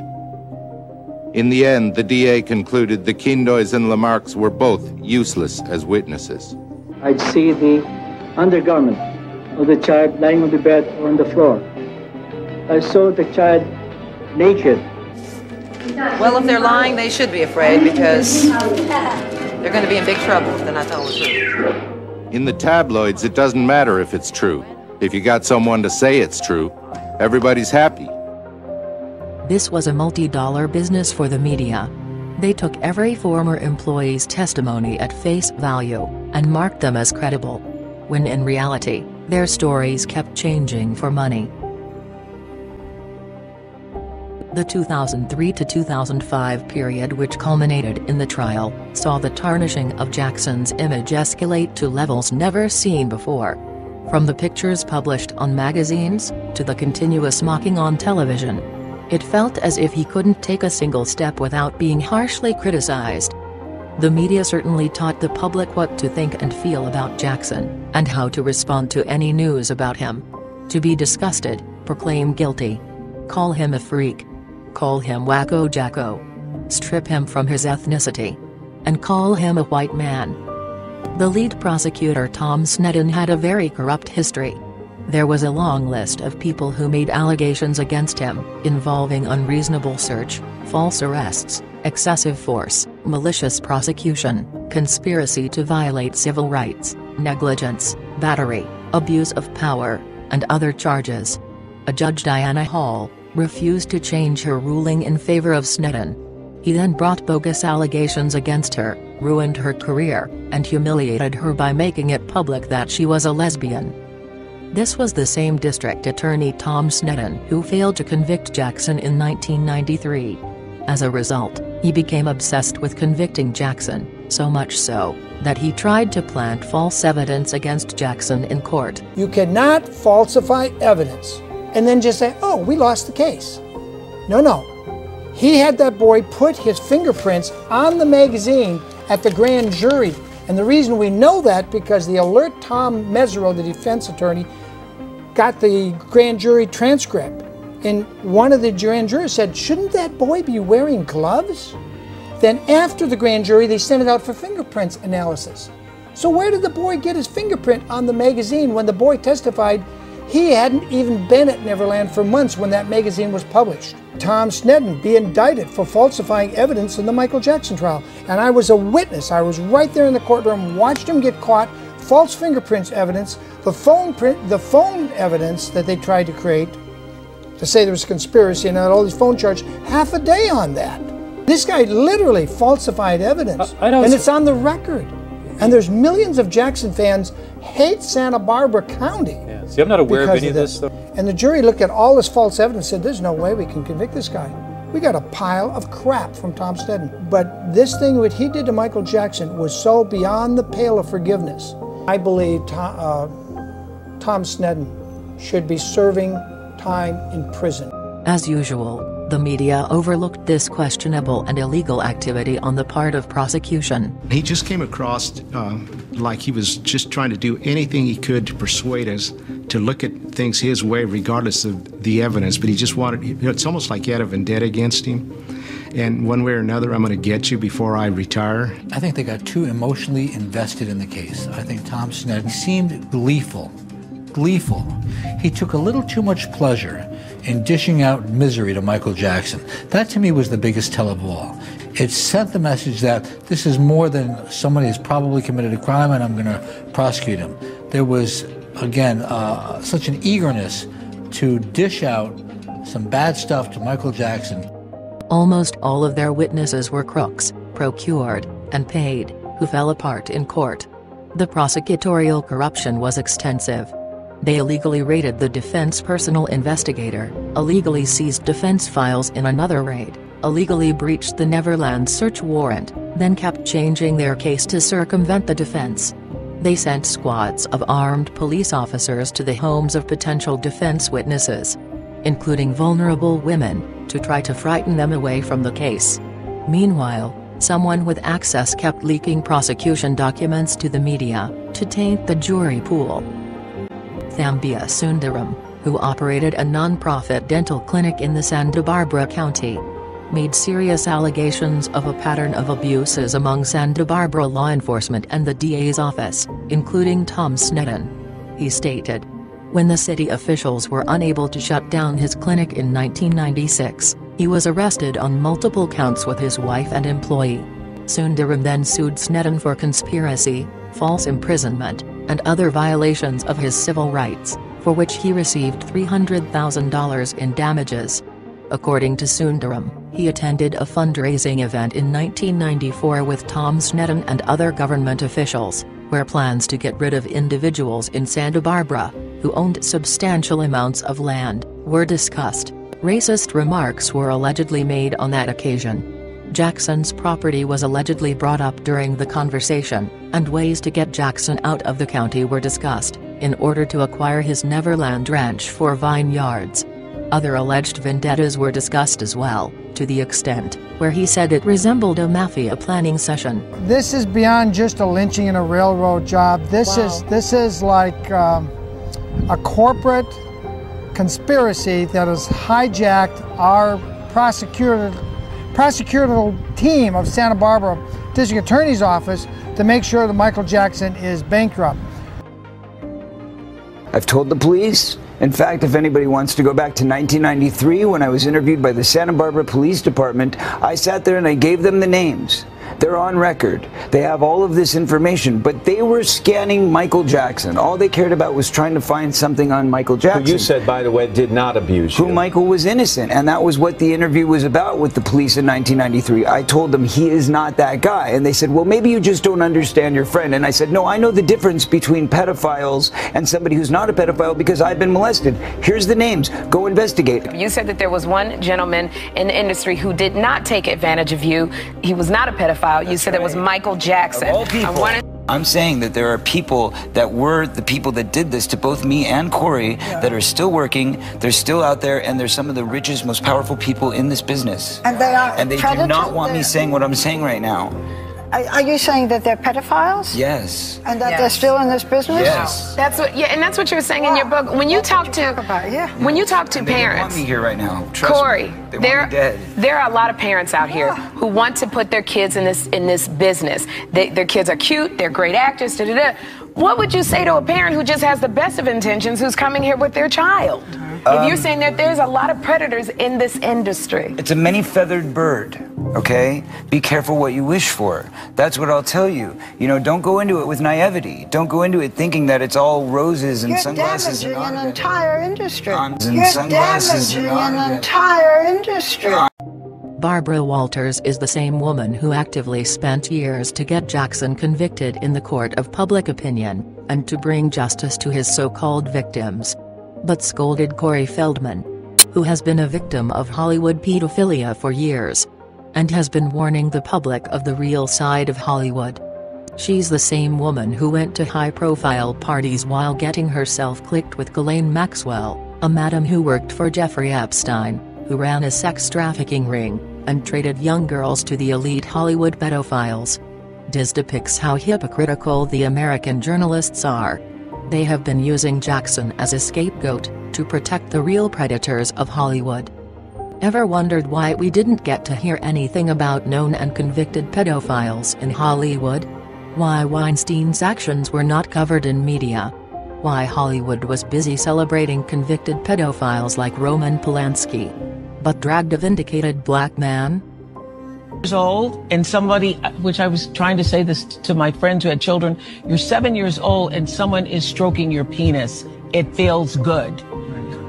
In the end, the DA concluded the Quindoys and Lamarques were both useless as witnesses. I'd see the undergarment of the child lying on the bed or on the floor. I saw the child naked. Well, if they're lying, they should be afraid because they're going to be in big trouble if they're not telling the truth. In the tabloids, it doesn't matter if it's true. If you got someone to say it's true, everybody's happy. This was a multi-dollar business for the media. They took every former employee's testimony at face value and marked them as credible, when in reality, their stories kept changing for money. The 2003 to 2005 period, which culminated in the trial, saw the tarnishing of Jackson's image escalate to levels never seen before. From the pictures published on magazines, to the continuous mocking on television. It felt as if he couldn't take a single step without being harshly criticized. The media certainly taught the public what to think and feel about Jackson, and how to respond to any news about him. To be disgusted, proclaim guilty. Call him a freak. Call him Wacko Jacko. Strip him from his ethnicity. And call him a white man. The lead prosecutor Tom Sneddon had a very corrupt history. There was a long list of people who made allegations against him, involving unreasonable search, false arrests, excessive force, malicious prosecution, conspiracy to violate civil rights, negligence, battery, abuse of power, and other charges. A Judge Diana Hall refused to change her ruling in favor of Sneddon. He then brought bogus allegations against her, ruined her career, and humiliated her by making it public that she was a lesbian. This was the same district attorney Tom Sneddon who failed to convict Jackson in 1993. As a result, he became obsessed with convicting Jackson, so much so, that he tried to plant false evidence against Jackson in court. You cannot falsify evidence and then just say, oh, we lost the case. No. He had that boy put his fingerprints on the magazine at the grand jury. And the reason we know that because the alert Tom Mesereau, the defense attorney, got the grand jury transcript. And one of the grand jurors said, shouldn't that boy be wearing gloves? Then after the grand jury, they sent it out for fingerprints analysis. So where did the boy get his fingerprint on the magazine when the boy testified he hadn't even been at Neverland for months when that magazine was published? Tom Sneddon be indicted for falsifying evidence in the Michael Jackson trial. And I was a witness. I was right there in the courtroom, watched him get caught, false fingerprints evidence, the phone evidence that they tried to create to say there was a conspiracy and all these phone charges, half a day on that. This guy literally falsified evidence, and it's on the record. And there's millions of Jackson fans hate Santa Barbara County. Yeah. See, I'm not aware of any of this, though. And the jury looked at all this false evidence and said, there's no way we can convict this guy. We got a pile of crap from Tom Sneddon. But this thing, what he did to Michael Jackson, was so beyond the pale of forgiveness. I believe Tom Sneddon should be serving time in prison. As usual, the media overlooked this questionable and illegal activity on the part of prosecution. He just came across like he was just trying to do anything he could to persuade us to look at things his way regardless of the evidence, but he just wanted, it's almost like he had a vendetta against him. And one way or another, I'm going to get you before I retire. I think they got too emotionally invested in the case. I think Tom Sneddon seemed gleeful. He took a little too much pleasure in dishing out misery to Michael Jackson. That to me was the biggest tell of all. It sent the message that this is more than somebody who's probably committed a crime and I'm going to prosecute him. There was, again, such an eagerness to dish out some bad stuff to Michael Jackson. Almost all of their witnesses were crooks, procured, and paid, who fell apart in court. The prosecutorial corruption was extensive. They illegally raided the defense personal investigator, illegally seized defense files in another raid, illegally breached the Neverland search warrant, then kept changing their case to circumvent the defense. They sent squads of armed police officers to the homes of potential defense witnesses, including vulnerable women, to try to frighten them away from the case. Meanwhile, someone with access kept leaking prosecution documents to the media, to taint the jury pool. Thambia Sundaram, who operated a non-profit dental clinic in the Santa Barbara County, made serious allegations of a pattern of abuses among Santa Barbara law enforcement and the DA's office, including Tom Sneddon. He stated, when the city officials were unable to shut down his clinic in 1996, he was arrested on multiple counts with his wife and employee. Sundaram then sued Sneddon for conspiracy, false imprisonment, and other violations of his civil rights, for which he received $300,000 in damages. According to Sundaram, he attended a fundraising event in 1994 with Tom Sneddon and other government officials, where plans to get rid of individuals in Santa Barbara, who owned substantial amounts of land, were discussed. Racist remarks were allegedly made on that occasion. Jackson's property was allegedly brought up during the conversation, and ways to get Jackson out of the county were discussed, in order to acquire his Neverland Ranch for vineyards. Other alleged vendettas were discussed as well, to the extent where he said it resembled a mafia planning session. This is beyond just a lynching and a railroad job. This is like a corporate conspiracy that has hijacked our prosecutorial team of Santa Barbara District Attorney's Office to make sure that Michael Jackson is bankrupt. I've told the police. In fact, if anybody wants to go back to 1993 when I was interviewed by the Santa Barbara Police Department, I sat there and I gave them the names. They're on record. They have all of this information, but they were scanning Michael Jackson. All they cared about was trying to find something on Michael Jackson. Who you said, by the way, did not abuse you. Who Michael was innocent, and that was what the interview was about with the police in 1993. I told them he is not that guy, and they said, well, maybe you just don't understand your friend. And I said, no, I know the difference between pedophiles and somebody who's not a pedophile because I've been molested. Here's the names. Go investigate. You said that there was one gentleman in the industry who did not take advantage of you. He was not a pedophile. You said it was Michael Jackson. Of all people, I'm saying that there are people that were the people that did this to both me and Corey that are still working, they're still out there, and they're some of the richest, most powerful people in this business. And they are And they do not want me saying what I'm saying right now. Are you saying that they're pedophiles? Yes. And that they're still in this business? Yes. That's what, and that's what you were saying in your book. When you talk to when you talk to They don't parents, want me here right now. Trust Corey, me. They want me dead. there are a lot of parents out here who want to put their kids in this business. Their kids are cute, they're great actors. Da, da, da. What would you say to a parent who just has the best of intentions, who's coming here with their child? If you're saying that there's a lot of predators in this industry. It's a many-feathered bird, okay? Be careful what you wish for. That's what I'll tell you. You know, don't go into it with naivety. Don't go into it thinking that it's all roses and sunglasses. You're damaging an entire industry. And You're sunglasses damaging an entire industry. Barbara Walters is the same woman who actively spent years to get Jackson convicted in the court of public opinion, and to bring justice to his so-called victims. But scolded Corey Feldman, who has been a victim of Hollywood pedophilia for years, and has been warning the public of the real side of Hollywood. She's the same woman who went to high-profile parties while getting herself clicked with Ghislaine Maxwell, a madam who worked for Jeffrey Epstein, who ran a sex trafficking ring, and traded young girls to the elite Hollywood pedophiles. This depicts how hypocritical the American journalists are. They have been using Jackson as a scapegoat, to protect the real predators of Hollywood. Ever wondered why we didn't get to hear anything about known and convicted pedophiles in Hollywood? Why Weinstein's actions were not covered in media? Why Hollywood was busy celebrating convicted pedophiles like Roman Polanski, but dragged a vindicated black man? Years old, and somebody, which I was trying to say this to my friends who had children, you're 7 years old and someone is stroking your penis. It feels good.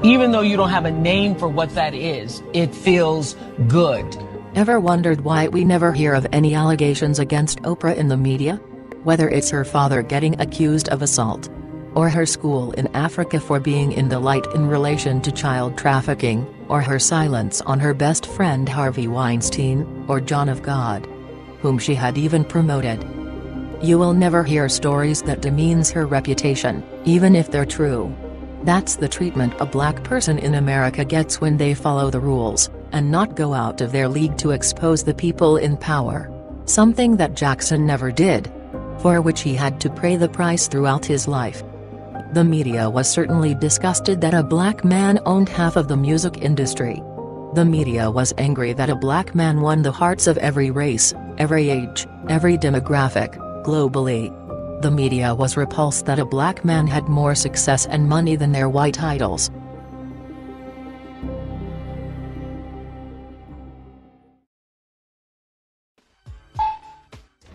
Even though you don't have a name for what that is, it feels good. Ever wondered why we never hear of any allegations against Oprah in the media? Whether it's her father getting accused of assault, or her school in Africa for being in the light in relation to child trafficking, or her silence on her best friend Harvey Weinstein, or John of God, whom she had even promoted. You will never hear stories that demeans her reputation, even if they're true. That's the treatment a black person in America gets when they follow the rules, and not go out of their league to expose the people in power. Something that Jackson never did, for which he had to pay the price throughout his life. The media was certainly disgusted that a black man owned half of the music industry. The media was angry that a black man won the hearts of every race, every age, every demographic, globally. The media was repulsed that a black man had more success and money than their white idols.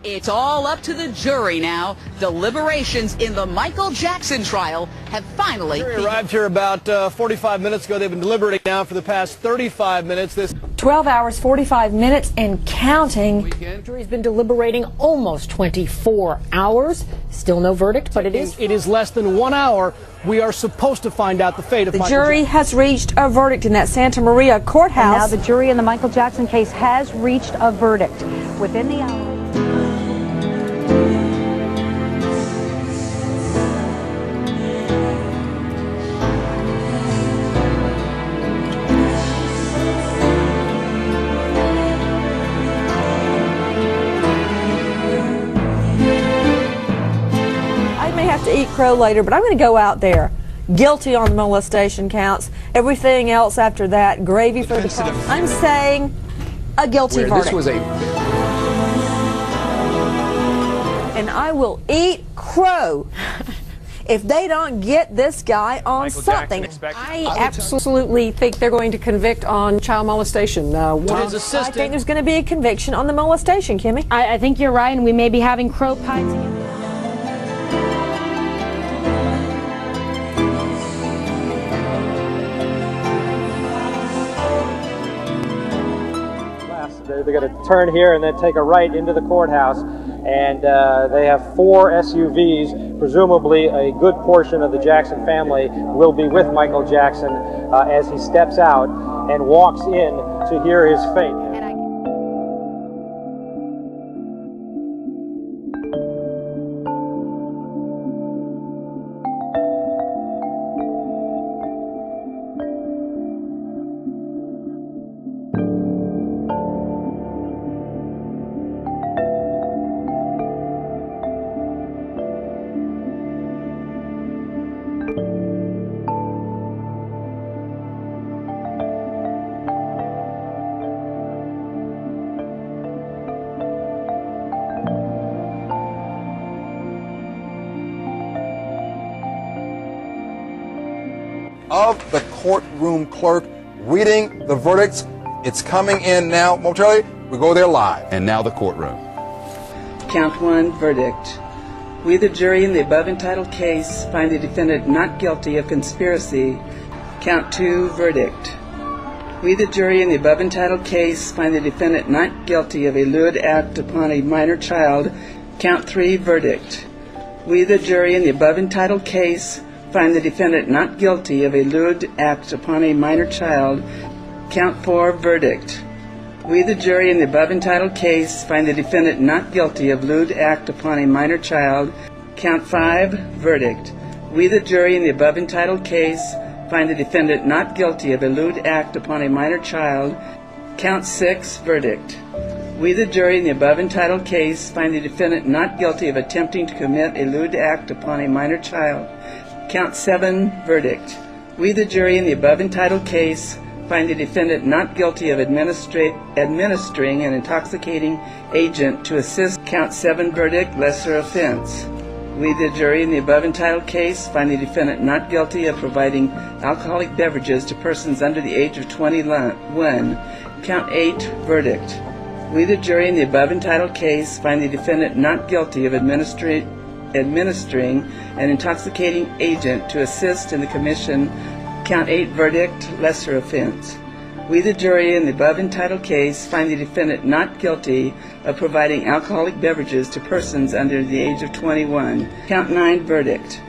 It's all up to the jury now. Deliberations in the Michael Jackson trial have finally begun. The jury arrived here about 45 minutes ago. They've been deliberating now for the past 35 minutes. 12 hours, 45 minutes, and counting. The jury's been deliberating almost 24 hours. Still no verdict, but it is less than 1 hour. We are supposed to find out the fate of the Michael jury Jackson. has reached a verdict in that Santa Maria courthouse. And now the jury in the Michael Jackson case has reached a verdict within the hour. To eat crow later, but I'm going to go out there guilty on the molestation counts. Everything else after that, gravy for the top. I'm saying a guilty verdict. This was and I will eat crow if they don't get this guy on Michael something. I absolutely think they're going to convict on child molestation. I think there's going to be a conviction on the molestation, Kimmy. I think you're right, and we may be having crow pies again. They're going to turn here and then take a right into the courthouse, and they have 4 SUVs. Presumably a good portion of the Jackson family will be with Michael Jackson as he steps out and walks in to hear his fate. Of the courtroom clerk reading the verdicts. It's coming in now. Momentarily, we go there live. And now the courtroom. Count 1, verdict. We, the jury in the above entitled case, find the defendant not guilty of conspiracy. Count 2, verdict. We, the jury in the above entitled case, find the defendant not guilty of a lewd act upon a minor child. Count 3, verdict. We, the jury in the above entitled case, find the defendant not guilty of a lewd act upon a minor child. Count 4, verdict. We, the jury in the above entitled case, find the defendant not guilty of lewd act upon a minor child. Count 5, verdict. We, the jury in the above entitled case, find the defendant not guilty of a lewd act upon a minor child. Count 6, verdict. We, the jury in the above entitled case, find the defendant not guilty of attempting to commit a lewd act upon a minor child. Count 7, verdict. We, the jury in the above entitled case, find the defendant not guilty of administering an intoxicating agent to assist. Count 7, verdict, lesser offense. We, the jury in the above entitled case, find the defendant not guilty of providing alcoholic beverages to persons under the age of 21. Count 8, verdict. We, the jury in the above entitled case, find the defendant not guilty of administering an intoxicating agent to assist in the commission. Count 8, verdict, lesser offense. We, the jury in the above entitled case, find the defendant not guilty of providing alcoholic beverages to persons under the age of 21. Count 9, verdict.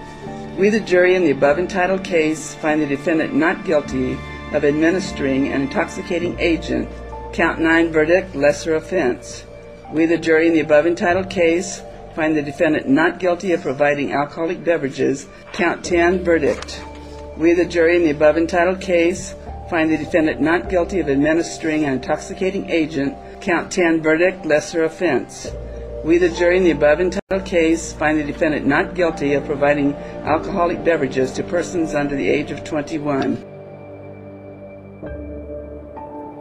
We, the jury in the above entitled case, find the defendant not guilty of administering an intoxicating agent. Count 9, verdict, lesser offense. We, the jury in the above entitled case, find the defendant not guilty of providing alcoholic beverages. Count 10, verdict. We, the jury in the above entitled case, find the defendant not guilty of administering an intoxicating agent. Count 10, verdict, lesser offense. We, the jury in the above entitled case, find the defendant not guilty of providing alcoholic beverages to persons under the age of 21.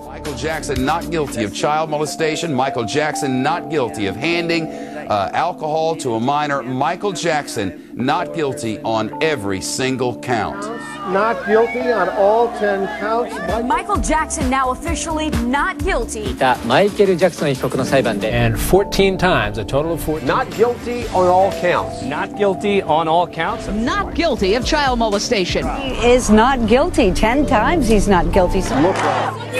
Michael Jackson not guilty of child molestation. Michael Jackson not guilty of handing alcohol to a minor. Michael Jackson not guilty on every single count. Not guilty on all 10 counts. Michael Jackson now officially not guilty. マイケル・ジャクソン被告の裁判で And 14 times, a total of 14. Not guilty on all counts. Not guilty on all counts. Not guilty of child molestation. He is not guilty. 10 times he's not guilty. So Look right.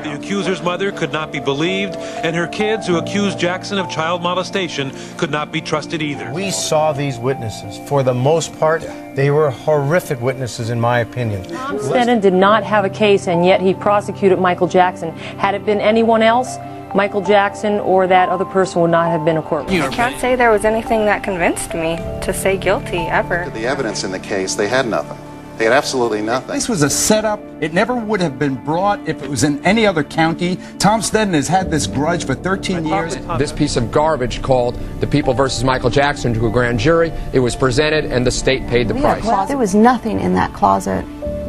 The accuser's mother could not be believed, and her kids who accused Jackson of child molestation could not be trusted either. We saw these witnesses. For the most part, they were horrific witnesses, in my opinion. Tom Sneddon did not have a case, and yet he prosecuted Michael Jackson. Had it been anyone else, Michael Jackson or that other person would not have been a court. I can't say there was anything that convinced me to say guilty, ever. The evidence in the case, they had nothing. They had absolutely nothing. This was a setup. It never would have been brought if it was in any other county. Tom Sneddon has had this grudge for 13 years. This piece of garbage called The People versus Michael Jackson to a grand jury. It was presented and the state paid the price. There was nothing in that closet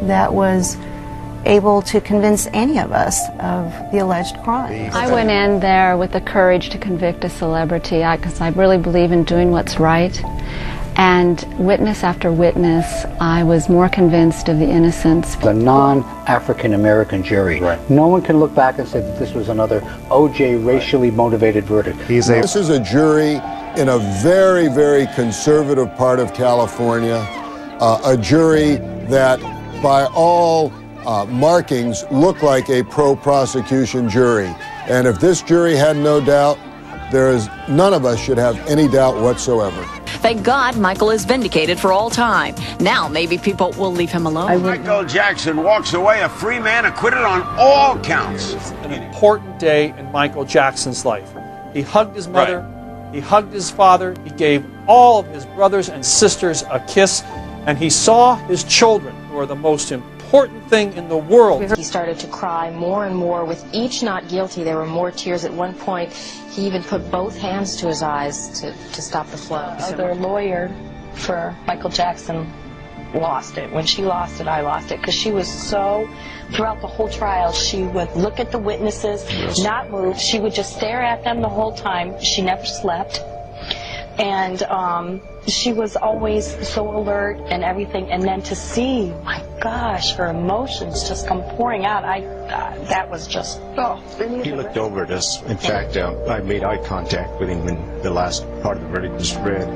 that was able to convince any of us of the alleged crime. I went in there with the courage to convict a celebrity because I really believe in doing what's right. And witness after witness, I was more convinced of the innocence. The non-African American jury. Right. No one can look back and say that this was another O.J. racially motivated verdict. This is a jury in a very, very conservative part of California, a jury that by all markings looked like a pro-prosecution jury. And if this jury had no doubt, none of us should have any doubt whatsoever. Thank God Michael is vindicated for all time. Now maybe people will leave him alone. Michael Jackson walks away a free man, acquitted on all counts. An important day in Michael Jackson's life. He hugged his mother, he hugged his father, he gave all of his brothers and sisters a kiss, and he saw his children, who are the most important thing in the world. He started to cry more and more with each not guilty. There were more tears at one point. He even put both hands to his eyes to stop the flow. Their lawyer for Michael Jackson lost it. When she lost it, I lost it, because she was so, throughout the whole trial, she would look at the witnesses, not move. She would just stare at them the whole time. She never slept. And she was always so alert and everything. And then to see, my gosh, her emotions just come pouring out, that was just, He looked over at us. In fact, I made eye contact with him when the last part of the verdict was read.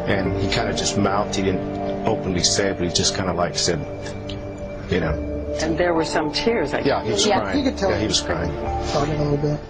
And he kind of just mouthed. He didn't openly say it, but he just kind of like said, you know. And there were some tears, I guess. Yeah, he was crying. You could tell he was crying. Talking a little bit.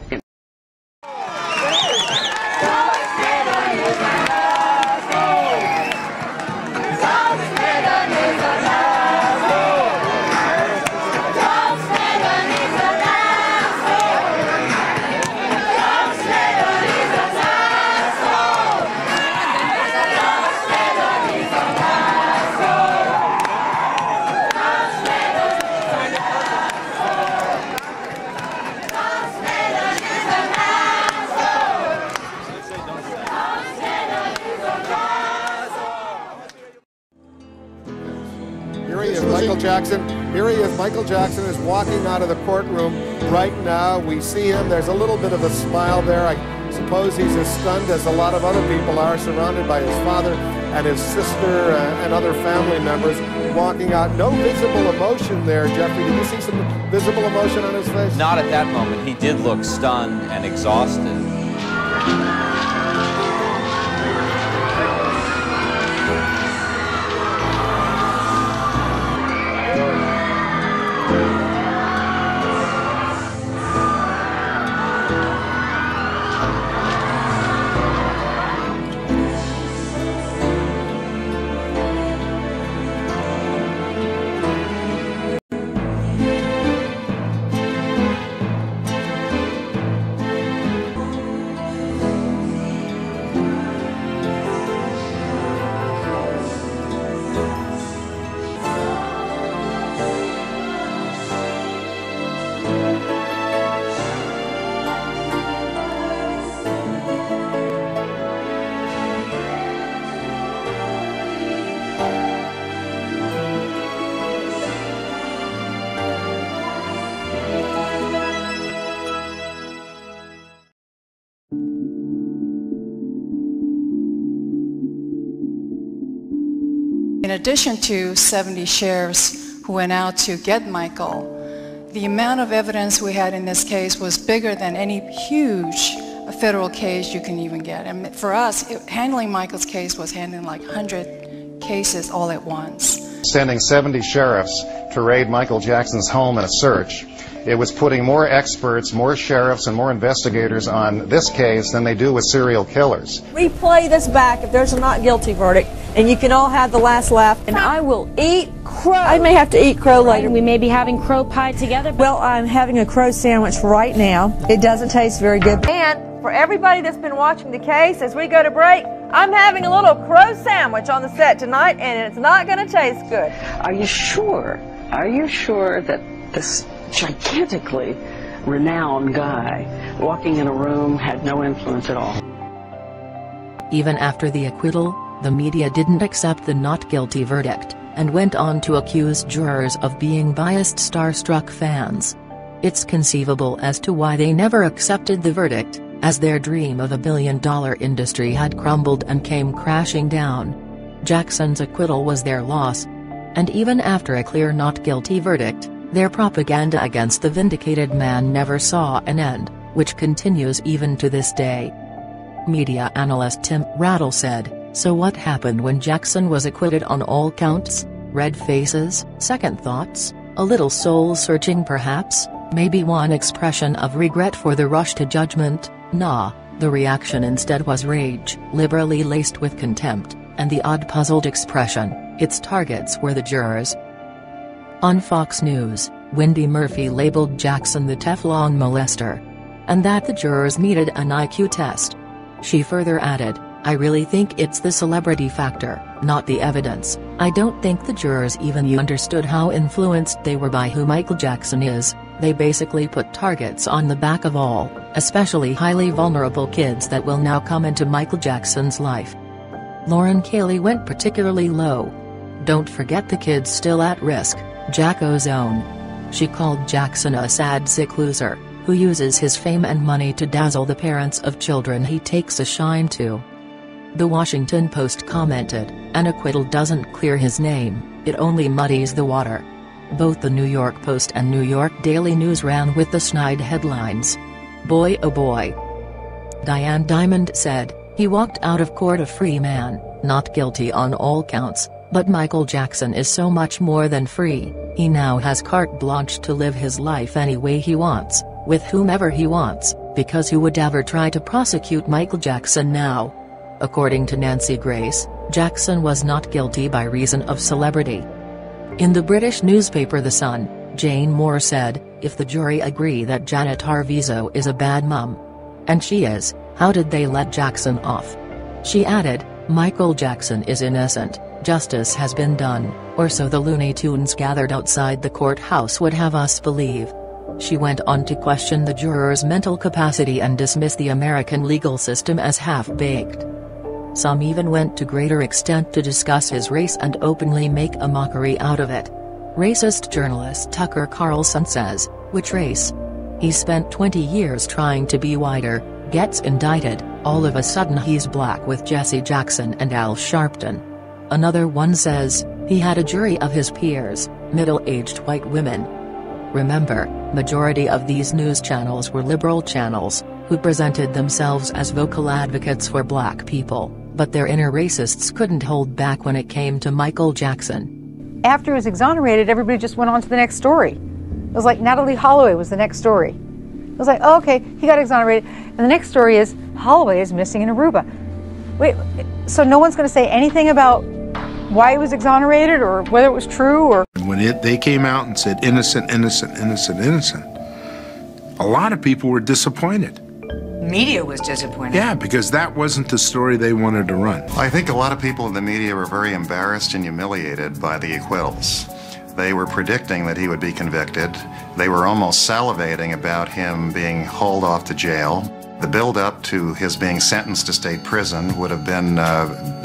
Here he is. Michael Jackson is walking out of the courtroom right now. We see him. There's a little bit of a smile there. I suppose he's as stunned as a lot of other people are, surrounded by his father and his sister and other family members walking out. No visible emotion there, Jeffrey. Did you see some visible emotion on his face? Not at that moment. He did look stunned and exhausted. in addition to 70 sheriffs who went out to get Michael, the amount of evidence we had in this case was bigger than any huge federal case you can even get. And for us, handling Michael's case was handling like 100 cases all at once. Sending 70 sheriffs to raid Michael Jackson's home in a search, it was putting more experts, more sheriffs, and more investigators on this case than they do with serial killers. Replay this back if there's a not guilty verdict, and you can all have the last laugh. And I will eat crow. I may have to eat crow later. We may be having crow pie together. Well, I'm having a crow sandwich right now. It doesn't taste very good. And for everybody that's been watching the case, as we go to break, I'm having a little crow sandwich on the set tonight, and it's not going to taste good. Are you sure? Are you sure that this gigantically renowned guy walking in a room had no influence at all? Even after the acquittal, the media didn't accept the not guilty verdict, and went on to accuse jurors of being biased starstruck fans. It's conceivable as to why they never accepted the verdict, as their dream of a billion-dollar industry had crumbled and came crashing down. Jackson's acquittal was their loss. And even after a clear not guilty verdict, their propaganda against the vindicated man never saw an end, which continues even to this day. Media analyst Tim Rattle said, "So what happened when Jackson was acquitted on all counts? Red faces, second thoughts, a little soul-searching perhaps, maybe one expression of regret for the rush to judgment? Nah, the reaction instead was rage, liberally laced with contempt, and the odd puzzled expression. Its targets were the jurors." On Fox News, Wendy Murphy labeled Jackson the Teflon molester, and that the jurors needed an IQ test. She further added, "I really think it's the celebrity factor, not the evidence. I don't think the jurors even understood how influenced they were by who Michael Jackson is. They basically put targets on the back of all, especially highly vulnerable kids that will now come into Michael Jackson's life." Lauren Cayley went particularly low. "Don't forget the kids still at risk, Jacko's own." She called Jackson a sad sick loser, who uses his fame and money to dazzle the parents of children he takes a shine to. The Washington Post commented, "An acquittal doesn't clear his name, it only muddies the water." Both the New York Post and New York Daily News ran with the snide headlines. "Boy oh boy." Diane Dimond said, "He walked out of court a free man, not guilty on all counts, but Michael Jackson is so much more than free. He now has carte blanche to live his life any way he wants, with whomever he wants, because who would ever try to prosecute Michael Jackson now?" According to Nancy Grace, Jackson was not guilty by reason of celebrity. In the British newspaper The Sun, Jane Moore said, "If the jury agree that Janet Arvizo is a bad mum, and she is, how did they let Jackson off?" She added, "Michael Jackson is innocent, justice has been done, or so the Looney Tunes gathered outside the courthouse would have us believe." She went on to question the jurors' mental capacity and dismiss the American legal system as half-baked. Some even went to greater extent to discuss his race and openly make a mockery out of it. Racist journalist Tucker Carlson says, "Which race? He spent 20 years trying to be whiter, gets indicted, all of a sudden he's black with Jesse Jackson and Al Sharpton." Another one says, "He had a jury of his peers, middle-aged white women." Remember, majority of these news channels were liberal channels, who presented themselves as vocal advocates for black people, but their inner racists couldn't hold back when it came to Michael Jackson. After he was exonerated, everybody just went on to the next story. It was like Natalie Holloway was the next story. It was like, oh, okay, he got exonerated, and the next story is Holloway is missing in Aruba. Wait, so no one's going to say anything about why he was exonerated or whether it was true? Or when they came out and said innocent, innocent, innocent, innocent, a lot of people were disappointed. Media was disappointed. Yeah, because that wasn't the story they wanted to run. I think a lot of people in the media were very embarrassed and humiliated by the acquittals. They were predicting that he would be convicted. They were almost salivating about him being hauled off to jail. The build-up to his being sentenced to state prison would have been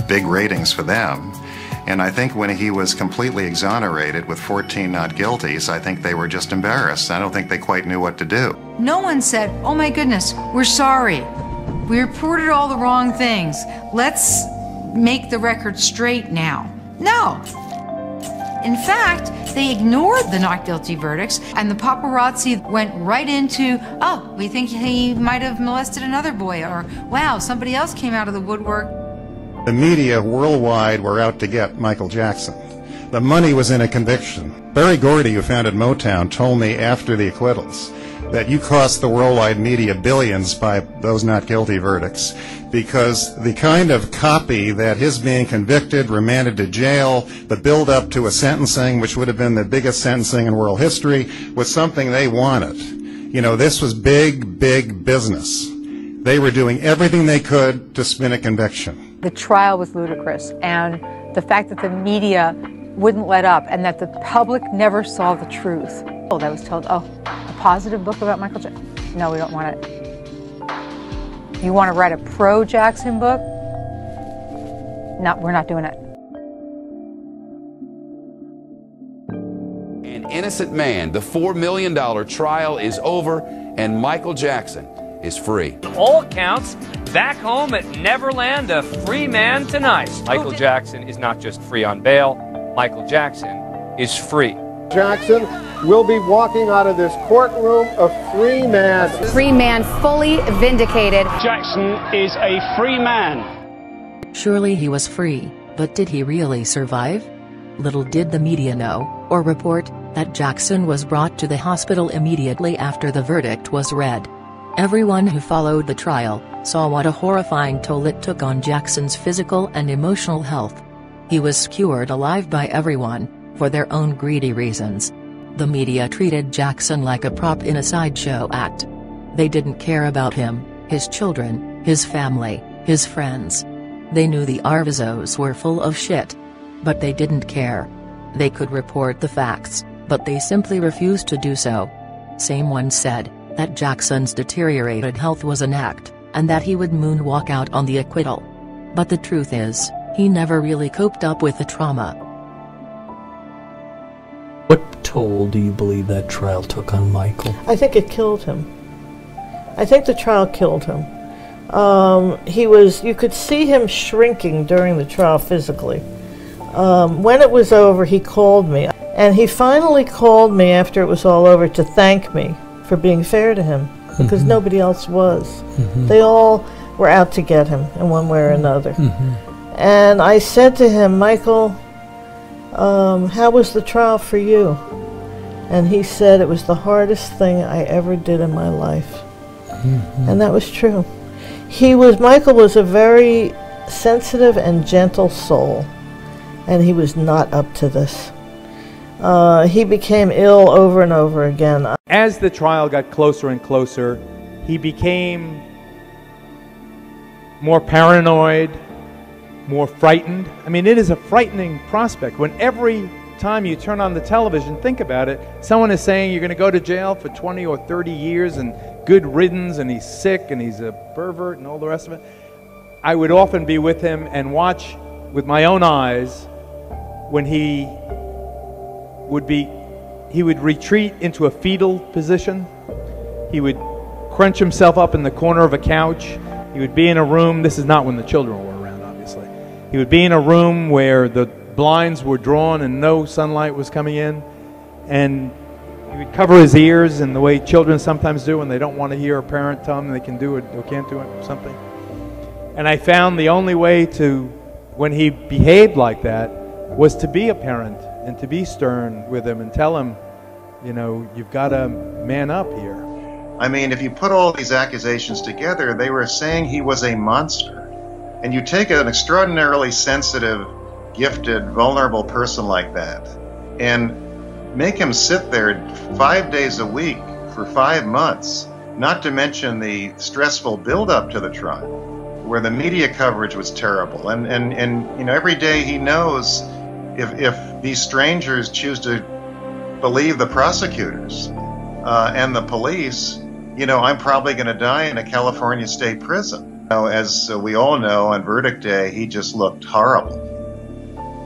big ratings for them. And I think when he was completely exonerated with 14 not guilties, I think they were just embarrassed. I don't think they quite knew what to do. No one said, "Oh my goodness, we're sorry. We reported all the wrong things. Let's make the record straight now." No. In fact, they ignored the not guilty verdicts, and the paparazzi went right into, oh, we think he might have molested another boy, or wow, somebody else came out of the woodwork. The media worldwide were out to get Michael Jackson. The money was in a conviction. Barry Gordy, who founded Motown, told me after the acquittals that you cost the worldwide media billions by those not guilty verdicts, because the kind of copy that his being convicted, remanded to jail, the build-up to a sentencing, which would have been the biggest sentencing in world history, was something they wanted. You know, this was big, big business. They were doing everything they could to spin a conviction. The trial was ludicrous, and the fact that the media wouldn't let up and that the public never saw the truth. Oh, I was told, oh, a positive book about Michael Jackson? No, we don't want it. You want to write a pro-Jackson book? No, we're not doing it. An innocent man. The $4 million trial is over, and Michael Jackson is free. All accounts, back home at Neverland, a free man tonight. Michael Jackson is not just free on bail. Michael Jackson is free. Jackson will be walking out of this courtroom a free man. Free man, fully vindicated. Jackson is a free man. Surely he was free, but did he really survive? Little did the media know, or report, that Jackson was brought to the hospital immediately after the verdict was read. Everyone who followed the trial saw what a horrifying toll it took on Jackson's physical and emotional health. He was skewered alive by everyone, for their own greedy reasons. The media treated Jackson like a prop in a sideshow act. They didn't care about him, his children, his family, his friends. They knew the Arvizos were full of shit. But they didn't care. They could report the facts, but they simply refused to do so. Same one said that Jackson's deteriorated health was an act, and that he would moonwalk out on the acquittal. But the truth is, he never really coped up with the trauma. What toll do you believe that trial took on Michael? I think it killed him. I think the trial killed him. You could see him shrinking during the trial physically. When it was over, he called me. And he finally called me after it was all over to thank me for being fair to him, because nobody else was. They all were out to get him in one way or another. And I said to him, Michael, how was the trial for you? And he said, it was the hardest thing I ever did in my life. And that was true. Michael was a very sensitive and gentle soul, and he was not up to this. He became ill over and over again. As the trial got closer and closer, he became more paranoid, more frightened. I mean, it is a frightening prospect when every time you turn on the television, think about it, someone is saying you're going to go to jail for 20 or 30 years and good riddance, and he's sick and he's a pervert and all the rest of it. I would often be with him and watch with my own eyes when he would retreat into a fetal position. He would crunch himself up in the corner of a couch. He would be in a room. This is not when the children were around, obviously. He would be in a room where the blinds were drawn and no sunlight was coming in, and he would cover his ears in the way children sometimes do when they don't want to hear a parent tell them they can do it or can't do it or something. And I found the only way to, when he behaved like that, was to be a parent and to be stern with him and tell him, you know, you've got to man up here. I mean, if you put all these accusations together, they were saying he was a monster. And you take an extraordinarily sensitive, gifted, vulnerable person like that and make him sit there 5 days a week for 5 months, not to mention the stressful build-up to the trial, where the media coverage was terrible. And you know, every day he knows if these strangers choose to believe the prosecutors and the police, you know, I'm probably going to die in a California state prison. You know, as we all know, on verdict day, he just looked horrible.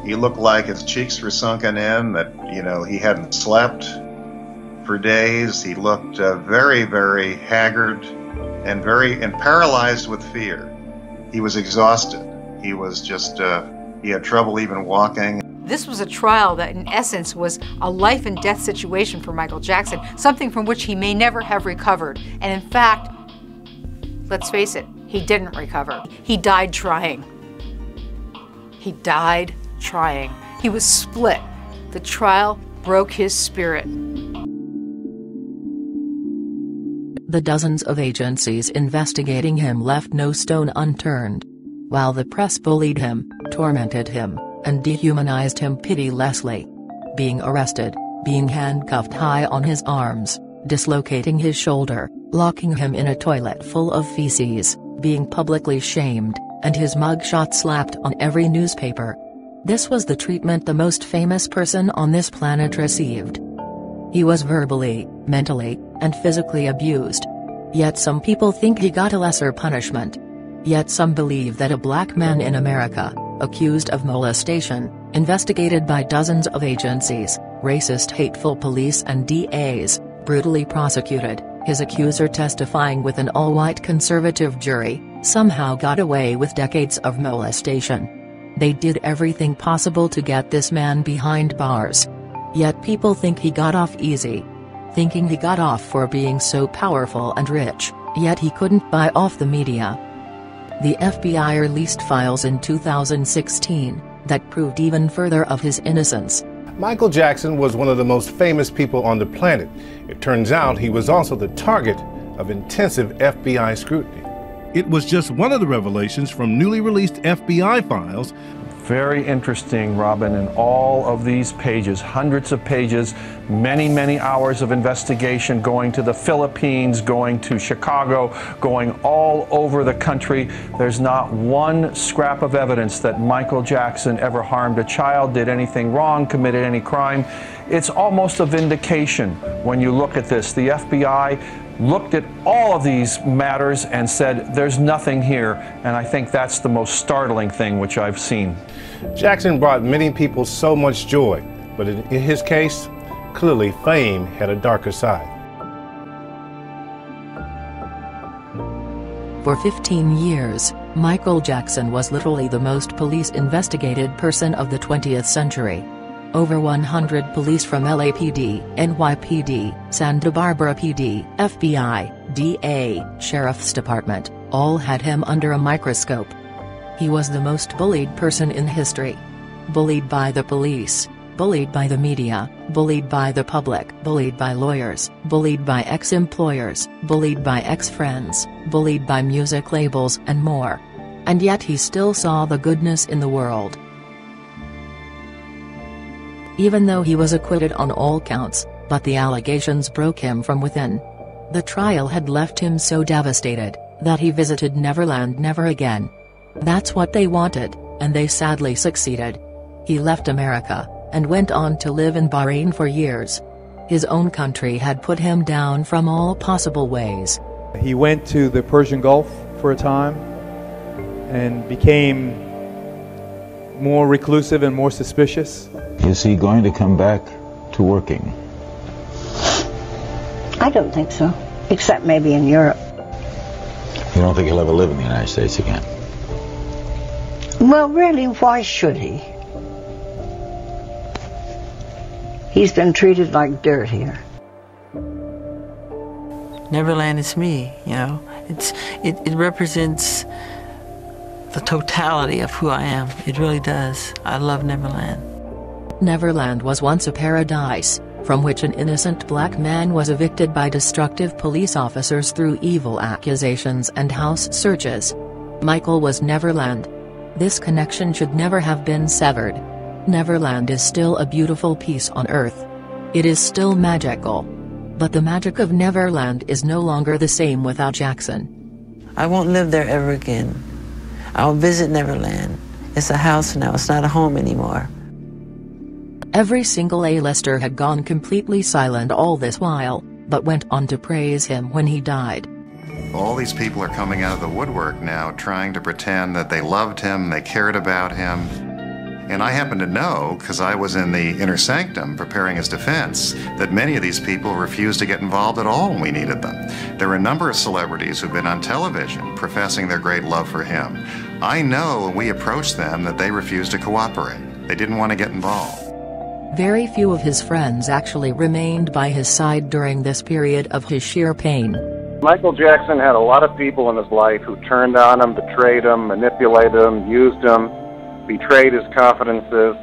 He looked like his cheeks were sunken in, that, you know, he hadn't slept for days. He looked very, very haggard and paralyzed with fear. He was exhausted. He was just He had trouble even walking. This was a trial that, in essence, was a life and death situation for Michael Jackson, something from which he may never have recovered. And in fact, let's face it, he didn't recover. He died trying. He died trying. He was split. The trial broke his spirit. The dozens of agencies investigating him left no stone unturned. While the press bullied him, tormented him, and dehumanized him pitilessly. Being arrested, being handcuffed high on his arms, dislocating his shoulder, locking him in a toilet full of feces, being publicly shamed, and his mugshot slapped on every newspaper. This was the treatment the most famous person on this planet received. He was verbally, mentally, and physically abused. Yet some people think he got a lesser punishment. Yet some believe that a black man in America, accused of molestation, investigated by dozens of agencies, racist hateful police and DAs, brutally prosecuted, his accuser testifying with an all-white conservative jury, somehow got away with decades of molestation. They did everything possible to get this man behind bars. Yet people think he got off easy. Thinking he got off for being so powerful and rich, yet he couldn't buy off the media. The FBI released files in 2016 that proved even further of his innocence. Michael Jackson was one of the most famous people on the planet. It turns out he was also the target of intensive FBI scrutiny. It was just one of the revelations from newly released FBI files. Very interesting, Robin, in all of these pages, hundreds of pages, many hours of investigation, going to the Philippines, going to Chicago, going all over the country. There's not one scrap of evidence that Michael Jackson ever harmed a child, did anything wrong, committed any crime. It's almost a vindication when you look at this. The FBI looked at all of these matters and said, there's nothing here, and I think that's the most startling thing which I've seen. Jackson brought many people so much joy, but in his case, clearly fame had a darker side. For 15 years, Michael Jackson was literally the most police-investigated person of the 20th century. Over 100 police from LAPD, NYPD, Santa Barbara PD, FBI, DA, Sheriff's Department, all had him under a microscope. He was the most bullied person in history. Bullied by the police, bullied by the media, bullied by the public, bullied by lawyers, bullied by ex-employers, bullied by ex-friends, bullied by music labels and more. And yet he still saw the goodness in the world. Even though he was acquitted on all counts, but the allegations broke him from within. The trial had left him so devastated, that he visited Neverland never again. That's what they wanted, and they sadly succeeded. He left America, and went on to live in Bahrain for years. His own country had put him down from all possible ways. He went to the Persian Gulf for a time, and became more reclusive and more suspicious. Is he going to come back to working? I don't think so, except maybe in Europe. You don't think he'll ever live in the United States again? Well, really, why should he? He's been treated like dirt here. Neverland is me, you know. It represents the totality of who I am. It really does. I love Neverland. Neverland was once a paradise, from which an innocent black man was evicted by destructive police officers through evil accusations and house searches. Michael was Neverland. This connection should never have been severed. Neverland is still a beautiful piece on earth. It is still magical. But the magic of Neverland is no longer the same without Jackson. I won't live there ever again. I'll visit Neverland. It's a house now, it's not a home anymore. Every single A-lister had gone completely silent all this while, but went on to praise him when he died. All these people are coming out of the woodwork now trying to pretend that they loved him, they cared about him. And I happen to know, because I was in the inner sanctum preparing his defense, that many of these people refused to get involved at all when we needed them. There were a number of celebrities who've been on television professing their great love for him. I know when we approached them that they refused to cooperate. They didn't want to get involved. Very few of his friends actually remained by his side during this period of his sheer pain. Michael Jackson had a lot of people in his life who turned on him, betrayed him, manipulated him, used him, betrayed his confidences.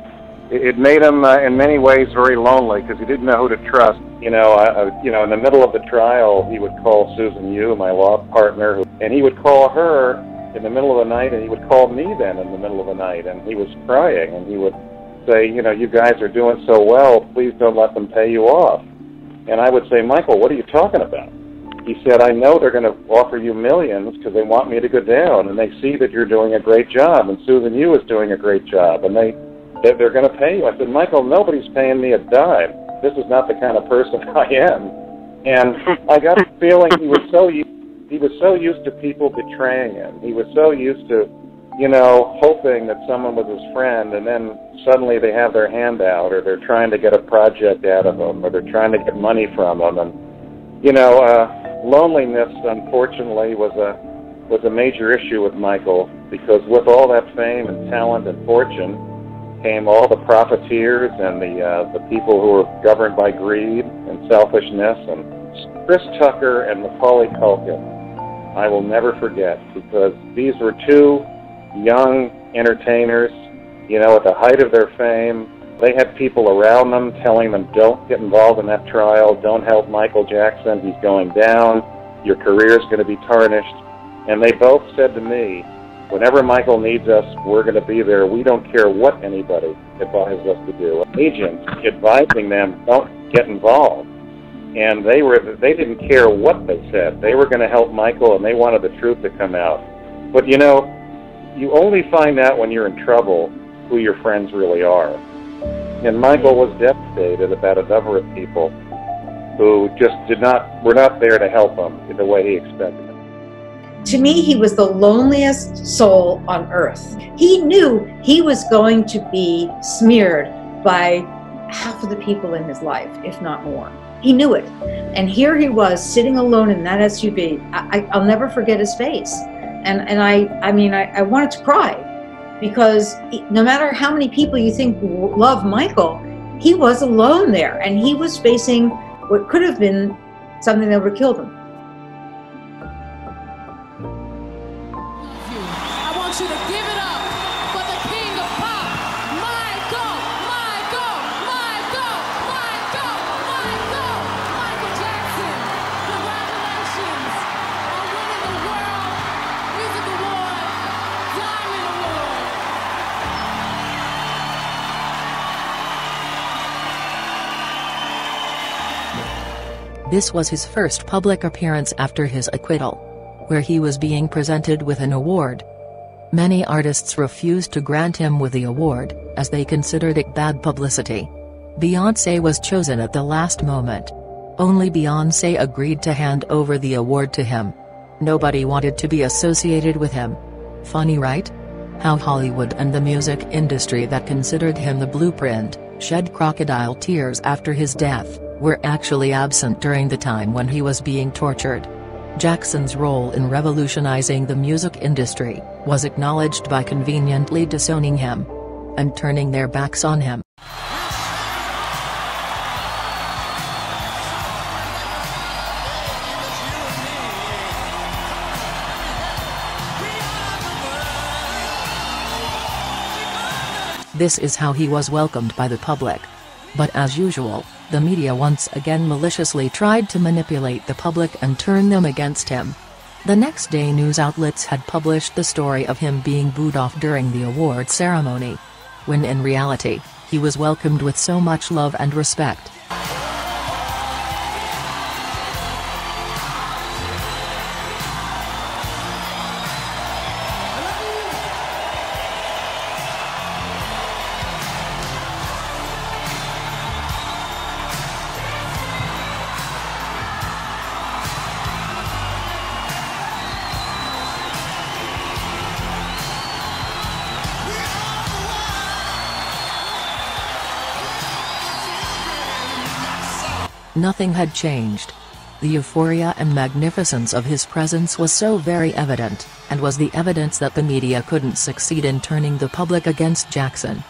It made him, in many ways, very lonely because he didn't know who to trust. In the middle of the trial, he would call Susan Yu, my law partner, and he would call her in the middle of the night, and he would call me then in the middle of the night, and he was crying, and he would say, you guys are doing so well, please don't let them pay you off. And I would say, Michael, what are you talking about? He said, I know they're going to offer you millions because they want me to go down, and they see that you're doing a great job, and Susan Yu is doing a great job, and they're going to pay you. I said, Michael, nobody's paying me a dime. This is not the kind of person I am. And I got the feeling he was so used to people betraying him. He was so used to, hoping that someone was his friend, and then suddenly they have their hand out, or they're trying to get a project out of him, or they're trying to get money from him, and loneliness, unfortunately, was a major issue with Michael, because with all that fame and talent and fortune came all the profiteers and the people who were governed by greed and selfishness. And Chris Tucker and Macaulay Culkin, I will never forget, because these were two young entertainers, at the height of their fame. They had people around them telling them, don't get involved in that trial, don't help Michael Jackson, he's going down, your career's going to be tarnished. And they both said to me, whenever Michael needs us, we're going to be there. We don't care what anybody advises us to do. Agents advising them, don't get involved. And they didn't care what they said. They were going to help Michael, and they wanted the truth to come out. But you only find out when you're in trouble who your friends really are. And Michael was devastated about a number of people who just were not there to help him in the way he expected. To me, he was the loneliest soul on earth. He knew he was going to be smeared by half of the people in his life, if not more. He knew it. And here he was sitting alone in that SUV. I'll never forget his face. And I wanted to cry, because no matter how many people you think love Michael, he was alone there, and he was facing what could have been something that would have killed him. I want you to give it up for the king of pop, Michael Jackson. Congratulations on winning the World Music Award, Diamond Award. This was his first public appearance after his acquittal, where he was being presented with an award. Many artists refused to grant him with the award, as they considered it bad publicity. Beyoncé was chosen at the last moment. Only Beyoncé agreed to hand over the award to him. Nobody wanted to be associated with him. Funny, right? How Hollywood and the music industry that considered him the blueprint, shed crocodile tears after his death, were actually absent during the time when he was being tortured. Jackson's role in revolutionizing the music industry was acknowledged by conveniently disowning him and turning their backs on him. This is how he was welcomed by the public. But as usual, the media once again maliciously tried to manipulate the public and turn them against him. The next day, news outlets had published the story of him being booed off during the award ceremony, when in reality, he was welcomed with so much love and respect. Nothing had changed. The euphoria and magnificence of his presence was so very evident, and was the evidence that the media couldn't succeed in turning the public against Jackson.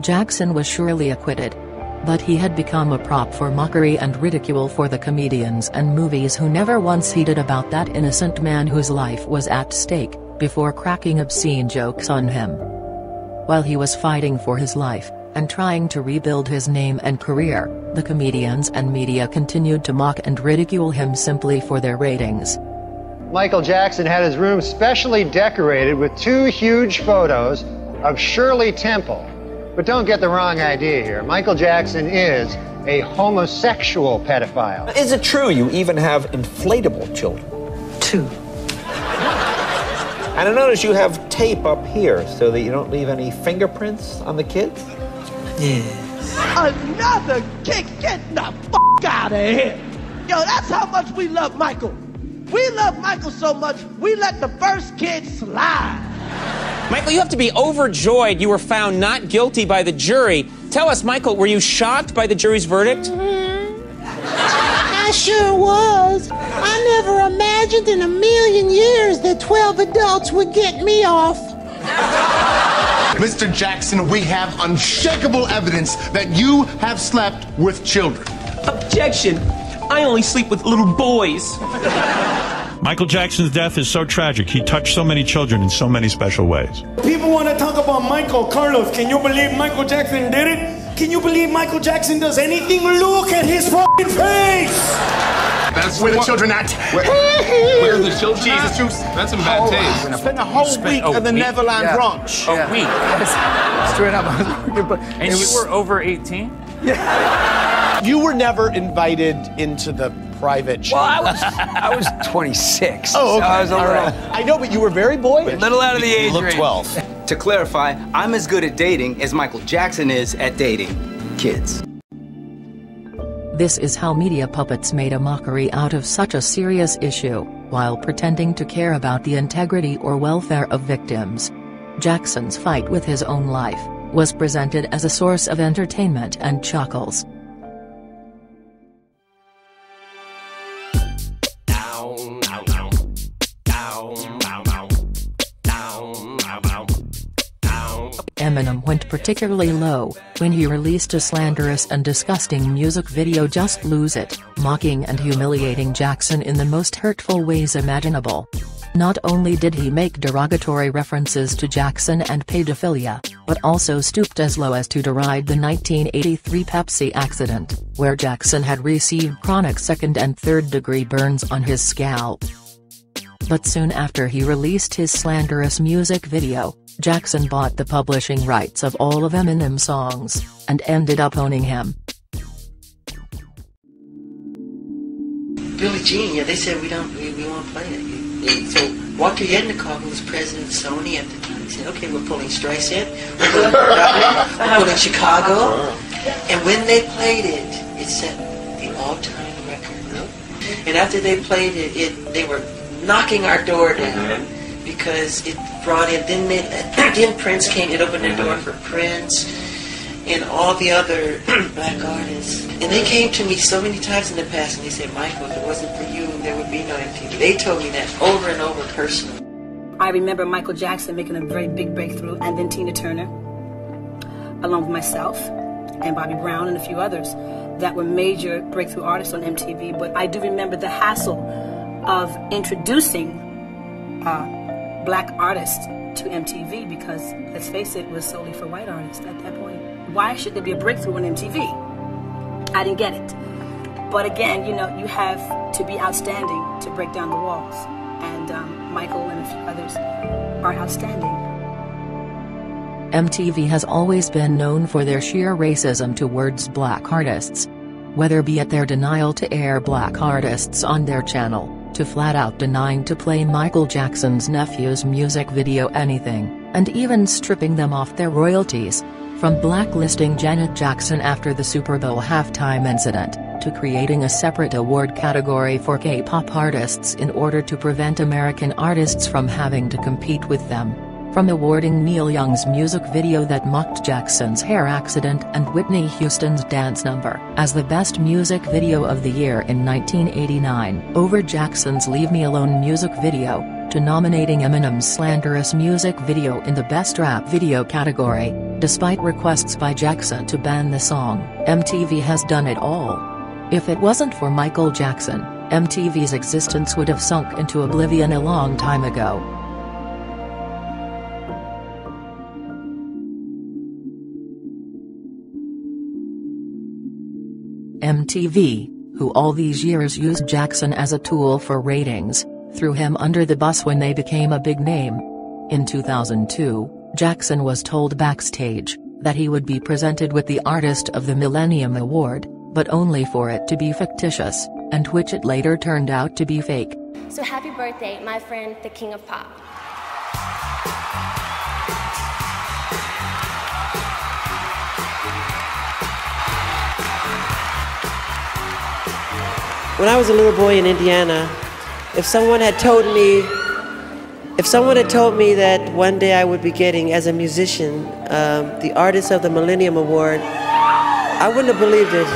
Jackson was surely acquitted. But he had become a prop for mockery and ridicule for the comedians and movies who never once heeded about that innocent man whose life was at stake, before cracking obscene jokes on him. While he was fighting for his life, and trying to rebuild his name and career, the comedians and media continued to mock and ridicule him simply for their ratings. Michael Jackson had his room specially decorated with 2 huge photos of Shirley Temple. But don't get the wrong idea here. Michael Jackson is a homosexual pedophile. Is it true you even have inflatable children? 2. And I notice you have tape up here so that you don't leave any fingerprints on the kids? Yes. Another kick, get the f*** out of here. Yo, that's how much we love Michael. We love Michael so much, we let the first kid slide. Michael, you have to be overjoyed you were found not guilty by the jury. Tell us, Michael, were you shocked by the jury's verdict? I sure was. I never imagined in a million years that 12 adults would get me off. Mr. Jackson, we have unshakable evidence that you have slept with children. Objection. I only sleep with little boys. Michael Jackson's death is so tragic. He touched so many children in so many special ways. People want to talk about Michael. Carlos, can you believe Michael Jackson did it? Can you believe Michael Jackson does anything? Look at his fucking face! That's where the children at. Where are the children Jesus, That's some bad taste. I spent a whole week at the Neverland Ranch. A week? Straight up. And you were over 18? Yeah. You were never invited into the private show. Well, I was 26. Oh, okay. So I was all right. I know, but you were very boyish. A little out of the age range. You look 12. To clarify, I'm as good at dating as Michael Jackson is at dating kids. This is how media puppets made a mockery out of such a serious issue, while pretending to care about the integrity or welfare of victims. Jackson's fight with his own life was presented as a source of entertainment and chuckles. Eminem went particularly low when he released a slanderous and disgusting music video, Just Lose It, mocking and humiliating Jackson in the most hurtful ways imaginable. Not only did he make derogatory references to Jackson and pedophilia, but also stooped as low as to deride the 1983 Pepsi accident, where Jackson had received chronic second- and third-degree burns on his scalp. But soon after he released his slanderous music video, Jackson bought the publishing rights of all of Eminem's songs, and ended up owning him. Billie Jean, yeah, they said we won't play it. So Walter Yednikoff, who was president of Sony at the time, he said, okay, we're pulling Streisand, we're pulling Chicago, and when they played it, it set the all-time record. And after they played it, they were knocking our door down because it brought in. Then Prince came. It opened the door for Prince and all the other black artists. And they came to me so many times in the past, and they said, "Michael, if it wasn't for you, there would be no MTV." They told me that over and over personally. I remember Michael Jackson making a very big breakthrough, and then Tina Turner, along with myself and Bobby Brown and a few others that were major breakthrough artists on MTV. But I do remember the hassle of introducing black artists to MTV because, let's face it, was solely for white artists at that point. Why should there be a breakthrough on MTV? I didn't get it. But again, you know, you have to be outstanding to break down the walls. And Michael and a few others are outstanding. MTV has always been known for their sheer racism towards black artists. Whether be it their denial to air black artists on their channel, to flat out denying to play Michael Jackson's nephew's music video anything, and even stripping them off their royalties. From blacklisting Janet Jackson after the Super Bowl halftime incident, to creating a separate award category for K-pop artists in order to prevent American artists from having to compete with them. From awarding Neil Young's music video that mocked Jackson's hair accident and Whitney Houston's dance number as the best music video of the year in 1989 over Jackson's Leave Me Alone music video, to nominating Eminem's slanderous music video in the best rap video category, despite requests by Jackson to ban the song. MTV has done it all. If it wasn't for Michael Jackson, MTV's existence would have sunk into oblivion a long time ago. MTV, who all these years used Jackson as a tool for ratings, threw him under the bus when they became a big name. In 2002, Jackson was told backstage that he would be presented with the Artist of the Millennium Award, but only for it to be fictitious, and which it later turned out to be fake. So happy birthday, my friend, the King of Pop. When I was a little boy in Indiana, if someone had told me that one day I would be getting, as a musician, the Artist of the Millennium Award, I wouldn't have believed it.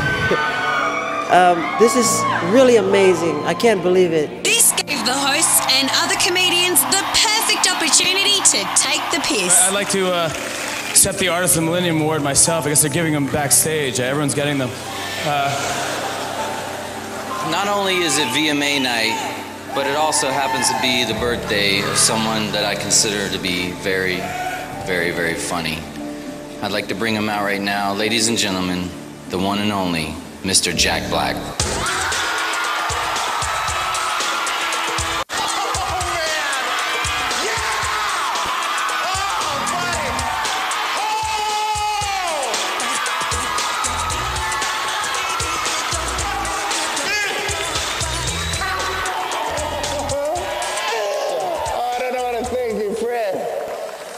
This is really amazing. I can't believe it. This gave the hosts and other comedians the perfect opportunity to take the piss. I'd like to accept the Artist of the Millennium Award myself. I guess they're giving them backstage. Everyone's getting them. Not only is it VMA night, but it also happens to be the birthday of someone that I consider to be very, very, very funny. I'd like to bring him out right now. Ladies and gentlemen, the one and only Mr. Jack Black.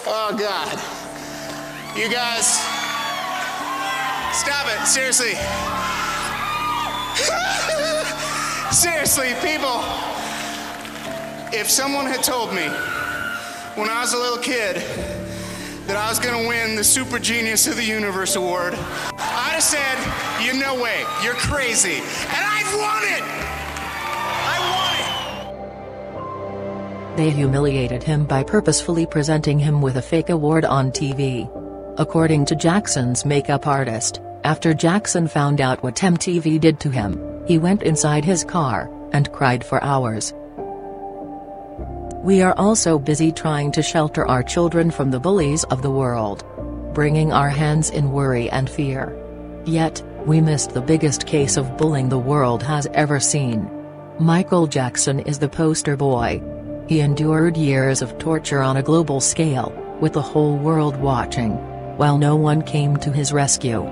Oh, God. You guys, stop it, seriously. Seriously, people, if someone had told me when I was a little kid that I was gonna win the Super Genius of the Universe Award, I'd have said, you no way, you're crazy. And I've won it! They humiliated him by purposefully presenting him with a fake award on TV. According to Jackson's makeup artist, after Jackson found out what MTV did to him, he went inside his car and cried for hours. We are also busy trying to shelter our children from the bullies of the world, bringing our hands in worry and fear. Yet, we missed the biggest case of bullying the world has ever seen. Michael Jackson is the poster boy. He endured years of torture on a global scale, with the whole world watching, while no one came to his rescue.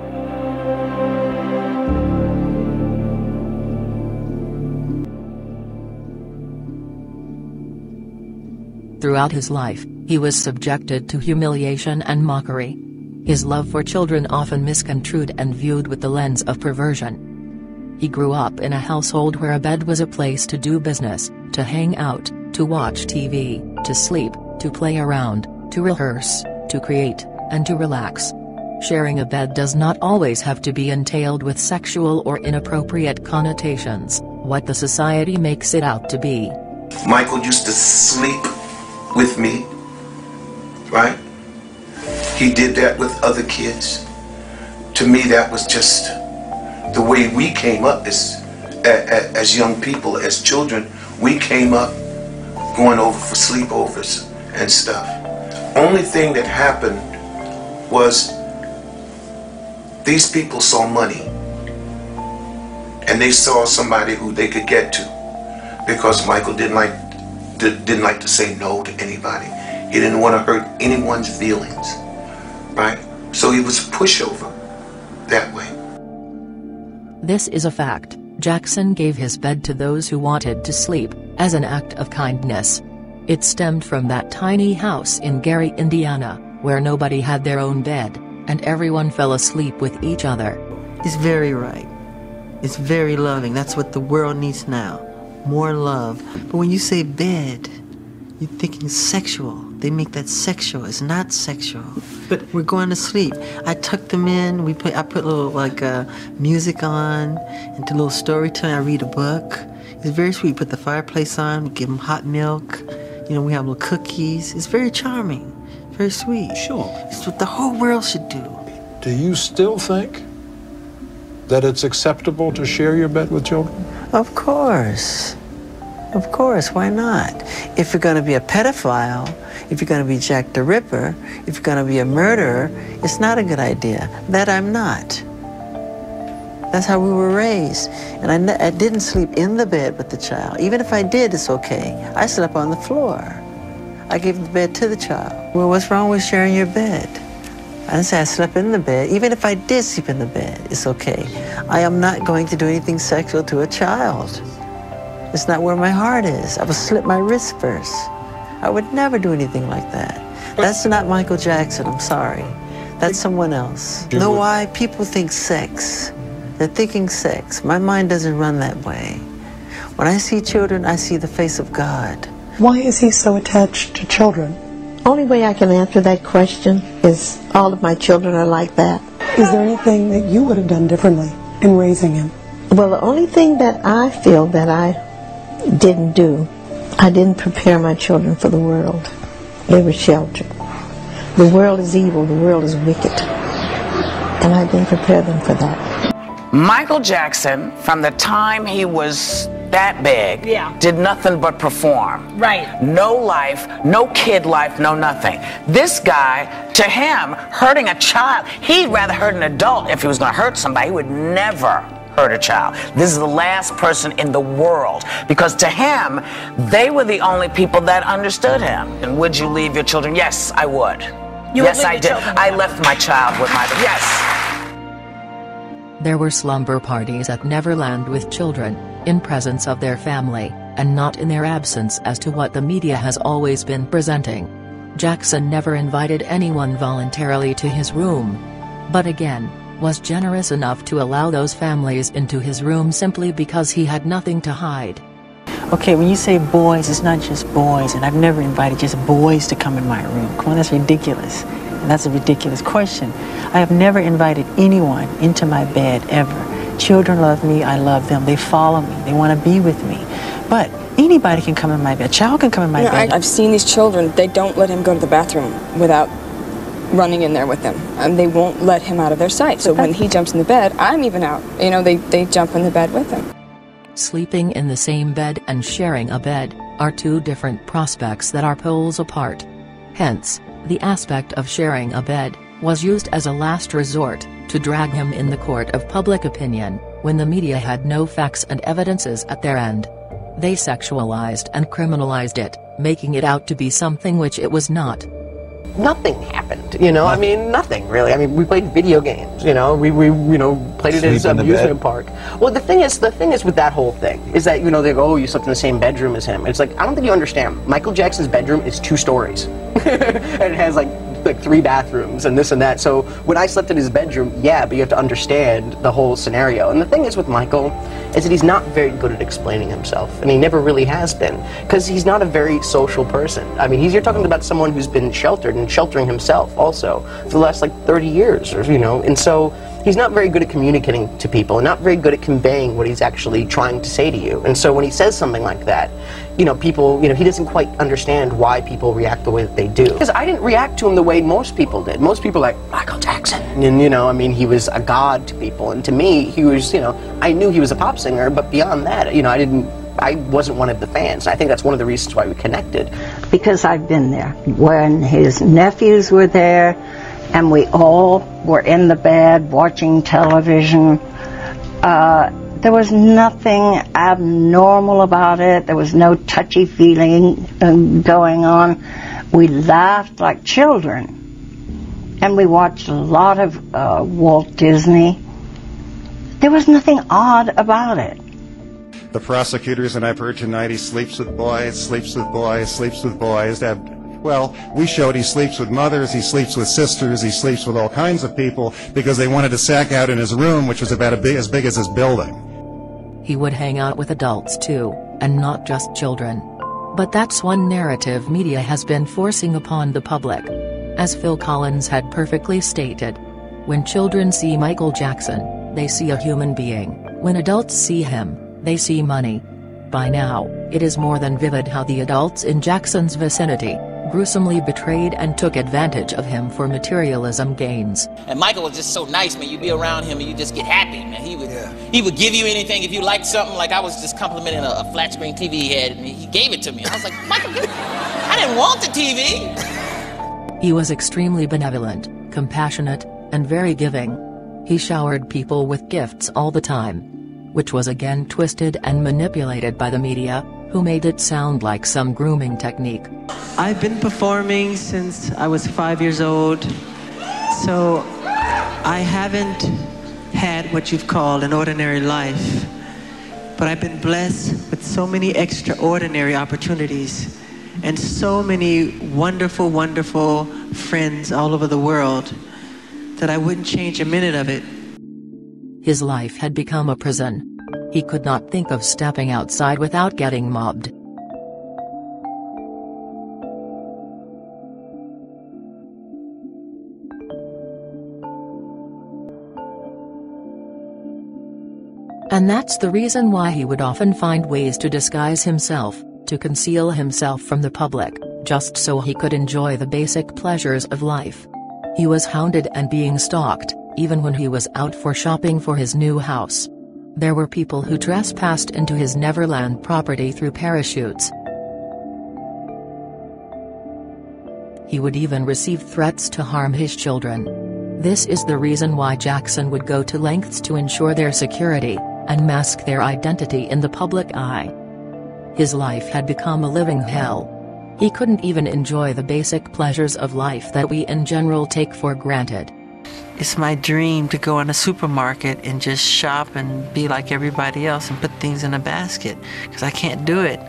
Throughout his life, he was subjected to humiliation and mockery. His love for children often misconstrued and viewed with the lens of perversion. He grew up in a household where a bed was a place to do business, to hang out, to watch TV, to sleep, to play around, to rehearse, to create, and to relax. Sharing a bed does not always have to be entailed with sexual or inappropriate connotations, what the society makes it out to be. Michael used to sleep with me, right? He did that with other kids. To me, that was just the way we came up as young people, as children. We came up going over for sleepovers and stuff. Only thing that happened was these people saw money, and they saw somebody who they could get to, because Michael didn't like to say no to anybody. He didn't want to hurt anyone's feelings, right? So he was a pushover that way. This is a fact. Jackson gave his bed to those who wanted to sleep, as an act of kindness. It stemmed from that tiny house in Gary, Indiana, where nobody had their own bed, and everyone fell asleep with each other. It's very right. It's very loving. That's what the world needs now. More love. But when you say bed, you're thinking sexual. They make that sexual. It's not sexual. But we're going to sleep. I tuck them in. I put a little music on, and do a little storytelling. I read a book. It's very sweet. Put the fireplace on. We give them hot milk. You know, we have little cookies. It's very charming. Very sweet. Sure. It's what the whole world should do. Do you still think that it's acceptable to share your bed with children? Of course. Of course, why not? If you're going to be a pedophile, if you're going to be Jack the Ripper, if you're going to be a murderer, it's not a good idea. That I'm not. That's how we were raised. And I didn't sleep in the bed with the child. Even if I did, it's okay. I slept on the floor. I gave the bed to the child. Well, what's wrong with sharing your bed? I didn't say I slept in the bed. Even if I did sleep in the bed, it's okay. I am not going to do anything sexual to a child. It's not where my heart is. I would slip my wrist first. I would never do anything like that. That's not Michael Jackson, I'm sorry. That's someone else. You know why? People think sex. They're thinking sex. My mind doesn't run that way. When I see children, I see the face of God. Why is he so attached to children? Only way I can answer that question is all of my children are like that. Is there anything that you would have done differently in raising him? Well, the only thing that I feel that I didn't do, I didn't prepare my children for the world. They were sheltered. The world is evil, the world is wicked, and I didn't prepare them for that. Michael Jackson, from the time he was that big, did nothing but perform. Right. No life, no kid life, no nothing. This guy, to him, hurting a child, he'd rather hurt an adult if he was going to hurt somebody. He would never hurt a child. This is the last person in the world, because to him, they were the only people that understood him. And would you leave your children? Yes, I would. Yes, I did. I left my child with my... Yes. There were slumber parties at Neverland with children, in presence of their family, and not in their absence as to what the media has always been presenting. Jackson never invited anyone voluntarily to his room. But again, was generous enough to allow those families into his room simply because he had nothing to hide. Okay, when you say boys, it's not just boys, and I've never invited just boys to come in my room. Come on, that's ridiculous. And that's a ridiculous question. I have never invited anyone into my bed, ever. Children love me, I love them, they follow me, they want to be with me. But anybody can come in my bed, a child can come in my bed. I've seen these children, they don't let him go to the bathroom without running in there with them. And they won't let him out of their sight. So when he jumps in the bed, I'm even out. You know, they jump in the bed with him. Sleeping in the same bed and sharing a bed are two different prospects that are poles apart. Hence, the aspect of sharing a bed was used as a last resort to drag him in the court of public opinion, when the media had no facts and evidences at their end. They sexualized and criminalized it, making it out to be something which it was not. Nothing happened, you know, I mean, nothing really. I mean, we played video games, you know, we you know, played it as an amusement park. Well, the thing is with that whole thing, is that, you know, they go, oh, you slept in the same bedroom as him. It's like, I don't think you understand. Michael Jackson's bedroom is 2 stories. And it has like 3 bathrooms and this and that. So when I slept in his bedroom, yeah, but you have to understand the whole scenario. And the thing is with Michael, is that he's not very good at explaining himself, and he never really has been, because he's not a very social person. I mean, you're talking about someone who's been sheltered and sheltering himself also for the last like 30 years, or, you know, and so he's not very good at communicating to people, and not very good at conveying what he's actually trying to say to you. And so when he says something like that, you know, people, you know, he doesn't quite understand why people react the way that they do. Because I didn't react to him the way most people did. Most people are like, Michael Jackson. And, you know, I mean, he was a god to people. And to me, he was, you know, I knew he was a pop singer, but beyond that, you know, I wasn't one of the fans. I think that's one of the reasons why we connected. Because I've been there. When his nephews were there, and we all were in the bed watching television, there was nothing abnormal about it. There was no touchy feeling going on. We laughed like children. and we watched a lot of Walt Disney. There was nothing odd about it. The prosecutors, and I've heard tonight, he sleeps with boys, sleeps with boys, sleeps with boys. Well, we showed he sleeps with mothers, he sleeps with sisters, he sleeps with all kinds of people because they wanted to sack out in his room, which was about as big as his building. He would hang out with adults too, and not just children. But that's one narrative media has been forcing upon the public. As Phil Collins had perfectly stated, when children see Michael Jackson, they see a human being. When adults see him, they see money. By now, it is more than vivid how the adults in Jackson's vicinity gruesomely betrayed and took advantage of him for materialism gains. And Michael was just so nice, man. You'd be around him and you just get happy, man. He would give you anything if you liked something. Like I was just complimenting a flat screen TV he had, and he gave it to me. I was like, Michael, I didn't want the TV. He was extremely benevolent, compassionate, and very giving. He showered people with gifts all the time, which was again twisted and manipulated by the media, who made it sound like some grooming technique. I've been performing since I was 5 years old, so I haven't had what you've called an ordinary life, but I've been blessed with so many extraordinary opportunities and so many wonderful, wonderful friends all over the world that I wouldn't change a minute of it. His life had become a prison. He could not think of stepping outside without getting mobbed. And that's the reason why he would often find ways to disguise himself, to conceal himself from the public, just so he could enjoy the basic pleasures of life. He was hounded and being stalked, even when he was out for shopping for his new house. There were people who trespassed into his Neverland property through parachutes. He would even receive threats to harm his children. This is the reason why Jackson would go to lengths to ensure their security, and mask their identity in the public eye. His life had become a living hell. He couldn't even enjoy the basic pleasures of life that we in general take for granted. It's my dream to go in a supermarket and just shop and be like everybody else and put things in a basket, because I can't do it.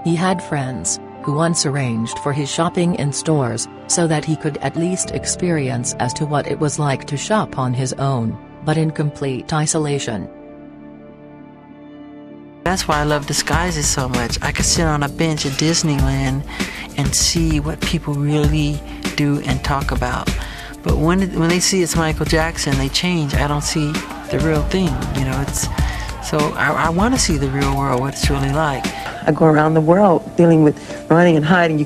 He had friends who once arranged for his shopping in stores, so that he could at least experience as to what it was like to shop on his own, but in complete isolation. That's why I love disguises so much. I could sit on a bench at Disneyland and see what people really do and talk about. But when they see it's Michael Jackson, they change. I don't see the real thing, you know. So I want to see the real world, what it's really like. I go around the world dealing with running and hiding.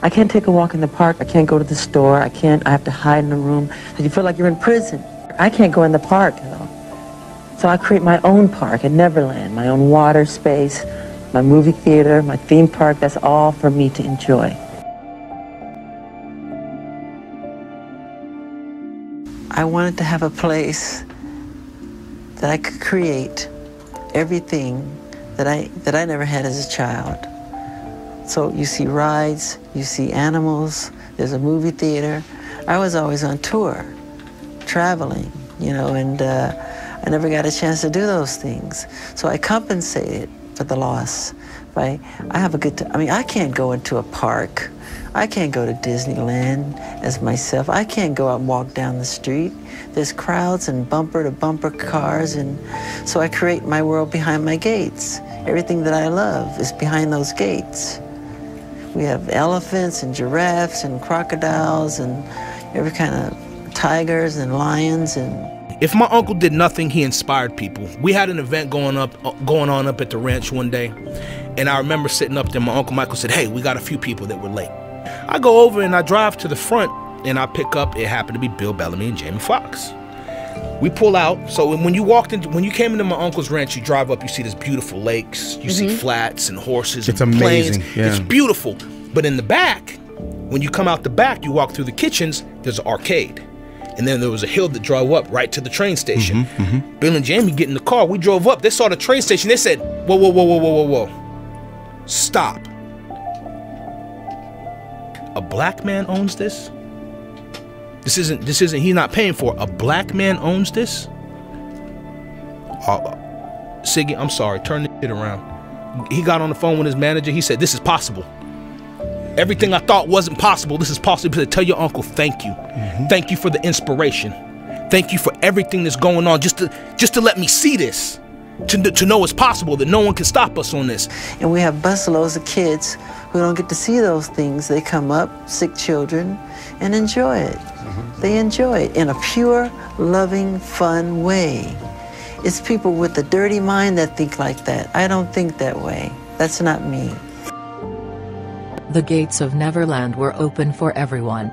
I can't take a walk in the park. I can't go to the store. I have to hide in a room. You feel like you're in prison. I can't go in the park, you know. So I create my own park at Neverland, my own water space, my movie theater, my theme park. That's all for me to enjoy. I wanted to have a place that I could create everything that I never had as a child. So you see rides, you see animals, there's a movie theater. I was always on tour, traveling, you know, and I never got a chance to do those things. So I compensated for the loss. I have a good time. I mean, I can't go into a park. I can't go to Disneyland as myself. I can't go out and walk down the street. There's crowds and bumper-to-bumper cars, and so I create my world behind my gates. Everything that I love is behind those gates. We have elephants and giraffes and crocodiles and every kind of tigers and lions and... If my uncle did nothing, he inspired people. We had an event going on up at the ranch one day, and I remember sitting up there. My Uncle Michael said, "Hey, we got a few people that were late." I go over and I drive to the front, and I pick up. It happened to be Bill Bellamy and Jamie Foxx. We pull out. So when you came into my uncle's ranch, you drive up, you see these beautiful lakes, you see flats and horses. It's and amazing. plains. Yeah. It's beautiful. But in the back, when you come out the back, you walk through the kitchens. There's an arcade. And then there was a hill that drove up right to the train station. Bill and Jamie get in the car. We drove up. They saw the train station. They said, "Whoa, whoa, whoa, whoa, whoa, whoa, whoa. Stop. A black man owns this?" This isn't, he's not paying for it. A black man owns this? Siggy, I'm sorry, turn this shit around. He got on the phone with his manager. He said, this is possible. Everything I thought wasn't possible, this is possible. He said, tell your uncle thank you. Thank you for the inspiration. Thank you for everything that's going on, just to let me see this. To know it's possible, that no one can stop us on this. And we have busloads of kids who don't get to see those things. They come up, sick children, and enjoy it. They enjoy it in a pure, loving, fun way. It's people with a dirty mind that think like that. I don't think that way. That's not me. The gates of Neverland were open for everyone.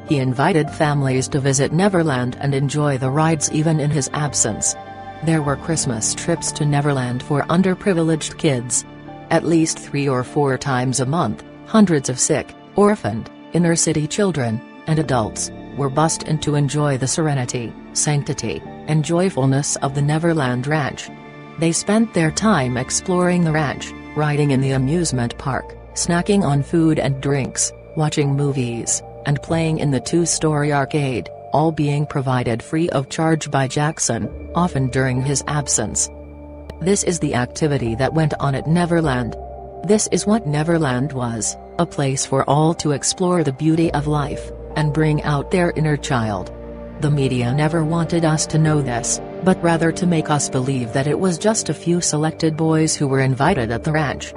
He invited families to visit Neverland and enjoy the rides even in his absence. There were Christmas trips to Neverland for underprivileged kids. At least 3 or 4 times a month, hundreds of sick, orphaned, inner-city children, and adults were bused in to enjoy the serenity, sanctity, and joyfulness of the Neverland Ranch. They spent their time exploring the ranch, riding in the amusement park, snacking on food and drinks, watching movies, and playing in the 2-story arcade, all being provided free of charge by Jackson, often during his absence. This is the activity that went on at Neverland. This is what Neverland was, a place for all to explore the beauty of life, and bring out their inner child. The media never wanted us to know this, but rather to make us believe that it was just a few selected boys who were invited at the ranch.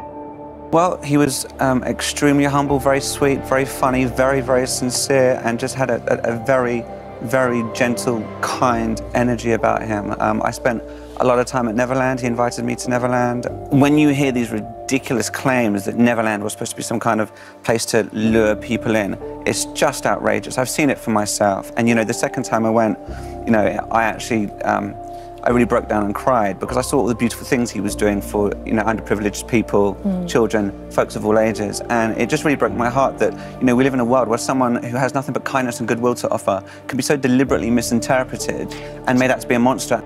Well, he was extremely humble, very sweet, very funny, very, very sincere, and just had a very, very gentle, kind energy about him. I spent a lot of time at Neverland. He invited me to Neverland. When you hear these ridiculous claims that Neverland was supposed to be some kind of place to lure people in, it's just outrageous. I've seen it for myself. And, you know, the second time I went, you know, I really broke down and cried because I saw all the beautiful things he was doing for, you know, underprivileged people, children, folks of all ages. And it just really broke my heart that, you know, we live in a world where someone who has nothing but kindness and goodwill to offer can be so deliberately misinterpreted and made out to be a monster.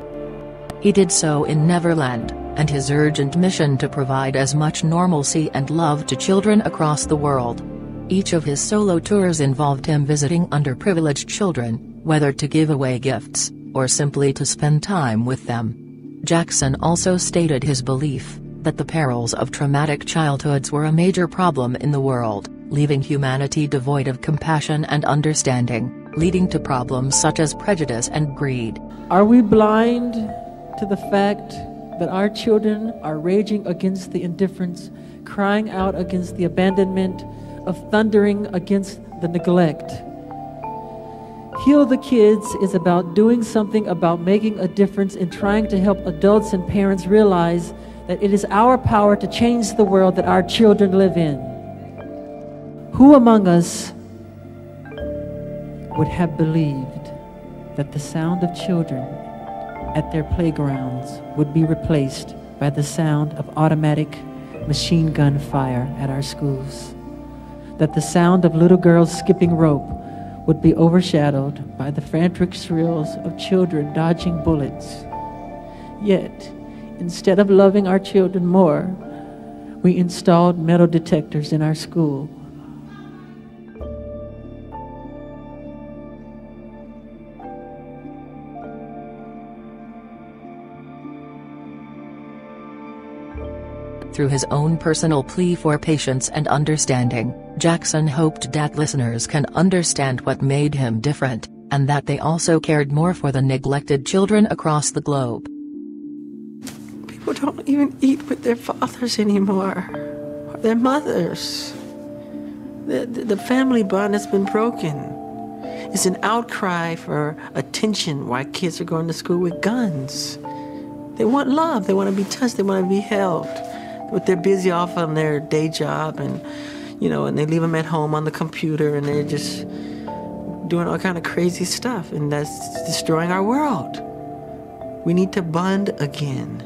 He did so in Neverland, and his urgent mission to provide as much normalcy and love to children across the world. Each of his solo tours involved him visiting underprivileged children, whether to give away gifts, or simply to spend time with them. Jackson also stated his belief that the perils of traumatic childhoods were a major problem in the world, leaving humanity devoid of compassion and understanding, leading to problems such as prejudice and greed. Are we blind to the fact that our children are raging against the indifference, crying out against the abandonment, of thundering against the neglect? Heal the Kids is about doing something about making a difference in trying to help adults and parents realize that it is our power to change the world that our children live in. Who among us would have believed that the sound of children at their playgrounds would be replaced by the sound of automatic machine gun fire at our schools? That the sound of little girls skipping rope would be overshadowed by the frantic shrills of children dodging bullets. Yet, instead of loving our children more, we installed metal detectors in our school. Through his own personal plea for patience and understanding, Jackson hoped that listeners can understand what made him different, and that they also cared more for the neglected children across the globe. People don't even eat with their fathers anymore, or their mothers. The family bond has been broken. It's an outcry for attention why kids are going to school with guns. They want love, they want to be touched, they want to be held. But they're busy off on their day job, and you know, and they leave them at home on the computer, and they're just doing all kind of crazy stuff, and that's destroying our world. We need to bond again.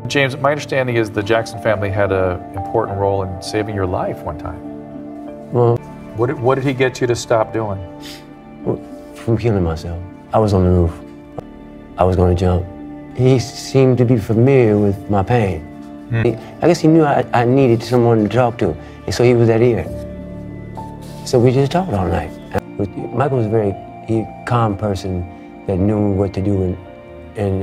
James, my understanding is the Jackson family had an important role in saving your life one time. Well, what did he get you to stop doing? Well, from killing myself. I was on the roof. I was going to jump. He seemed to be familiar with my pain. I guess he knew I needed someone to talk to, and so he was that ear. So we just talked all night. Michael was a very calm person that knew what to do in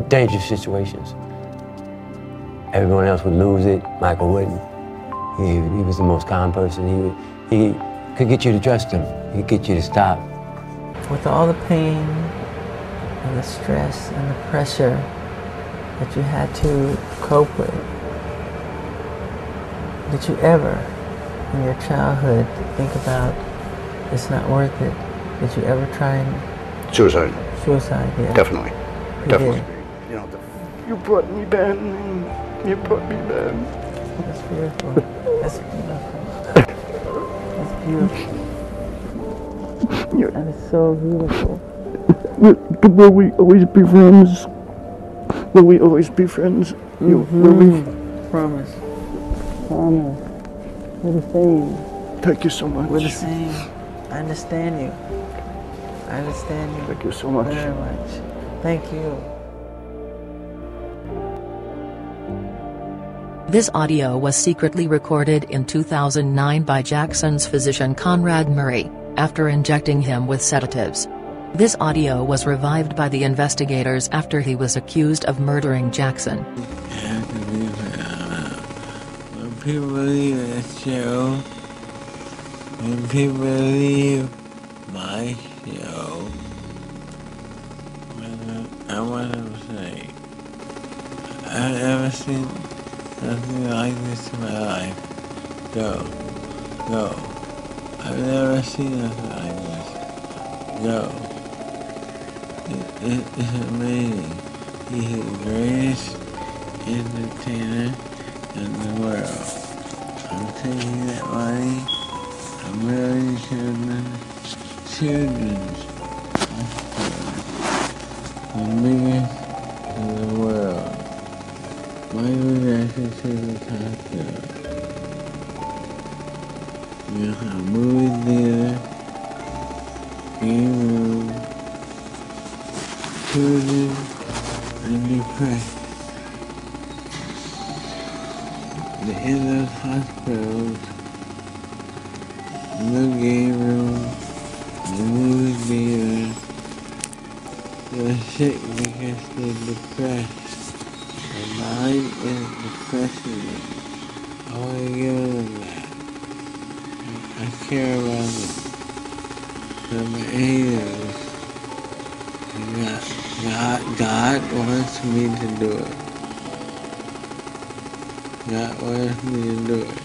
dangerous situations. Everyone else would lose it, Michael wouldn't. He was the most calm person. He could get you to trust him. He could get you to stop. With all the pain and the stress and the pressure that you had to cope with, did you ever, in your childhood, think about it's not worth it? Did you ever try and... Suicide. Suicide, yeah. Definitely. You Definitely. did. You know, you brought me back. You brought me back. That's beautiful. That's beautiful. That's beautiful. That is so beautiful. But will we always be friends? Will we always be friends? Will we? Promise. Promise. We're the same. Thank you so much. We're the same. I understand you. I understand you. Thank you so much. Very much. Thank you. This audio was secretly recorded in 2009 by Jackson's physician Conrad Murray, after injecting him with sedatives. This audio was revived by the investigators after he was accused of murdering Jackson. When people leave this show, when people leave my show, I want to say, I've never seen nothing like this in my life. Go. I've never seen nothing like this. Go. It's amazing. He's the greatest entertainer in the world. I'm taking that money. I'm really children's hospital. The biggest in the world. Michael Jackson Children's Hospital. You have a movie theater, game room, children, and depression. In those hospitals, the game room, the movie theater, they're sick because they're depressed. Their mind is depressing them. I want to give them that. I care about them. They're my angels. God wants me to do it. God wants me to do it.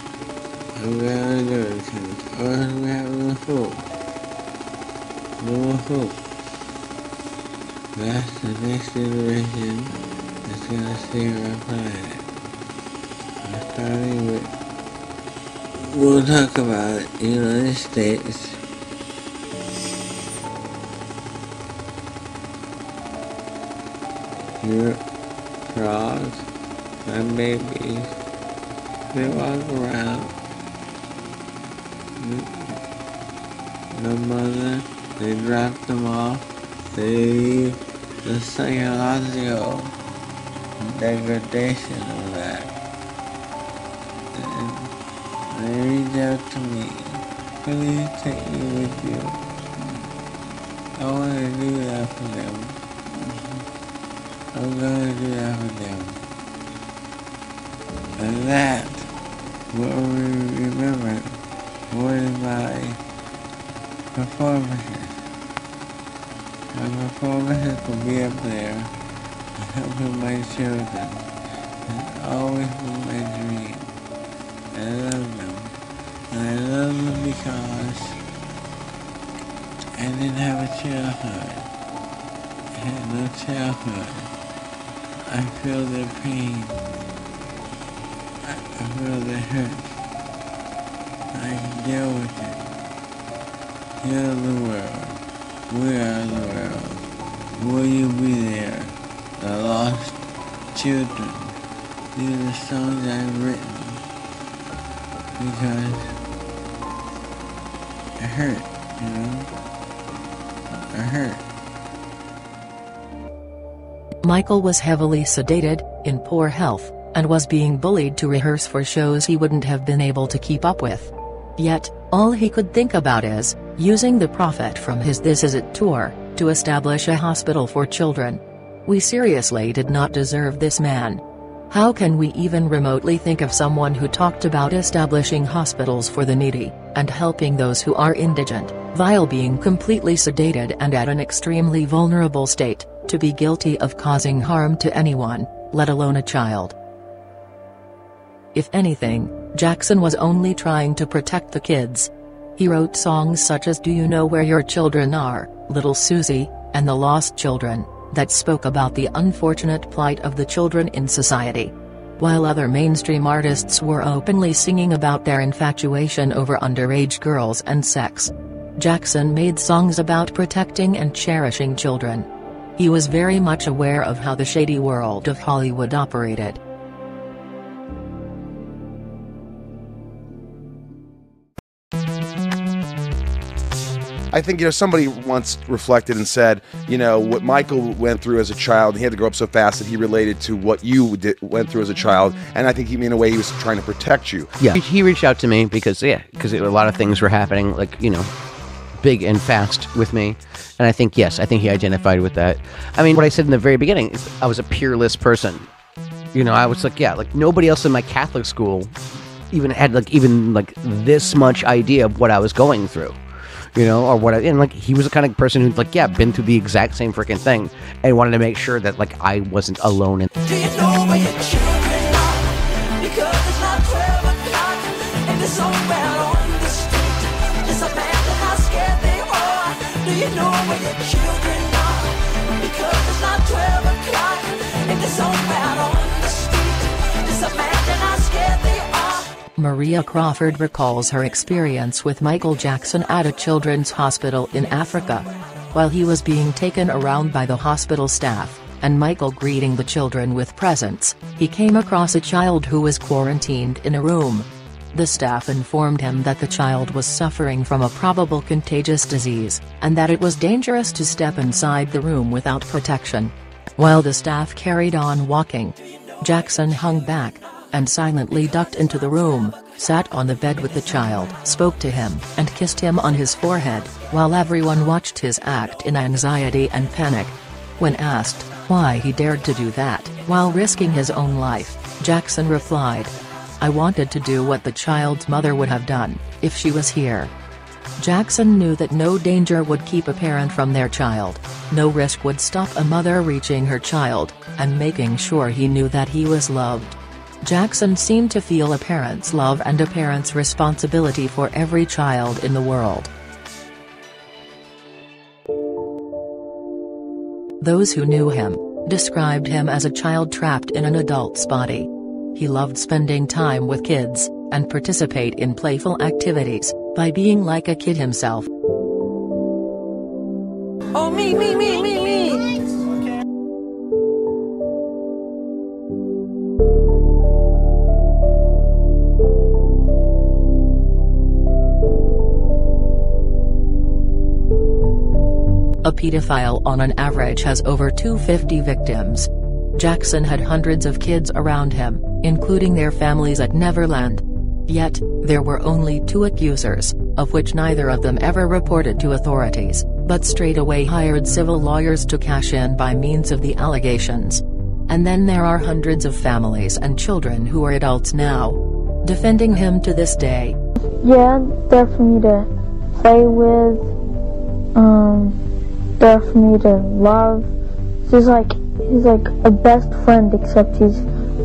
I'm gonna do it because I want to have no hope. No hope. That's the next generation that's gonna save our planet. I'm starting with, we'll talk about it, United States. Europe, frogs, and babies. They walk around. The mother, they drop them off. They leave the psychological degradation of that. And they reach out to me. Please take me with you. I want to do that for them. I'm going to do that for them. And that will be remembered more than my performances. My performances will be up there, helping my children. It's always been my dream. I love them. And I love them because I didn't have a childhood. I had no childhood. I feel their pain. I feel their hurt. I can deal with it. Heal the world. We are the world. Will you be there? The lost children. These are the songs I've written. Because it hurt, you know? It hurt. Michael was heavily sedated, in poor health, and was being bullied to rehearse for shows he wouldn't have been able to keep up with. Yet, all he could think about is using the profit from his This Is It tour to establish a hospital for children. We seriously did not deserve this man. How can we even remotely think of someone who talked about establishing hospitals for the needy, and helping those who are indigent, while being completely sedated and at an extremely vulnerable state, to be guilty of causing harm to anyone, let alone a child? If anything, Jackson was only trying to protect the kids. He wrote songs such as Do You Know Where Your Children Are, Little Susie, and The Lost Children, that spoke about the unfortunate plight of the children in society. While other mainstream artists were openly singing about their infatuation over underage girls and sex, Jackson made songs about protecting and cherishing children. He was very much aware of how the shady world of Hollywood operated. I think, somebody once reflected and said, what Michael went through as a child, he had to grow up so fast that he related to what you went through as a child. And I think in a way he was trying to protect you. Yeah, he reached out to me because a lot of things were happening, big and fast with me. And I think he identified with that. I mean, what I said in the very beginning is I was a peerless person. I was nobody else in my Catholic school even had this much idea of what I was going through. Or what, he was the kind of person who's been through the exact same freaking thing and wanted to make sure that I wasn't alone. Do you know where your children are? Because it's not 12 o'clock and it's all out on the street. Just imagine how scared they are. Do you know where your children are? Because it's not 12 o'clock and it's all out on the street. Just imagine how scared they are. Maria Crawford recalls her experience with Michael Jackson at a children's hospital in Africa. While he was being taken around by the hospital staff, and Michael greeting the children with presents, he came across a child who was quarantined in a room. The staff informed him that the child was suffering from a probable contagious disease, and that it was dangerous to step inside the room without protection. While the staff carried on walking, Jackson hung back and silently ducked into the room, sat on the bed with the child, spoke to him, and kissed him on his forehead, while everyone watched his act in anxiety and panic. When asked why he dared to do that, while risking his own life, Jackson replied, "I wanted to do what the child's mother would have done, if she was here." Jackson knew that no danger would keep a parent from their child, no risk would stop a mother reaching her child, and making sure he knew that he was loved. Jackson seemed to feel a parent's love and a parent's responsibility for every child in the world. Those who knew him described him as a child trapped in an adult's body. He loved spending time with kids, and participate in playful activities, by being like a kid himself. Oh, me. A pedophile on an average has over 250 victims. Jackson had hundreds of kids around him, including their families at Neverland. Yet, there were only 2 accusers, of which neither of them ever reported to authorities, but straight away hired civil lawyers to cash in by means of the allegations. And then there are hundreds of families and children who are adults now, defending him to this day. Yeah, there for me to play with, there for me to love. He's like a best friend, except he's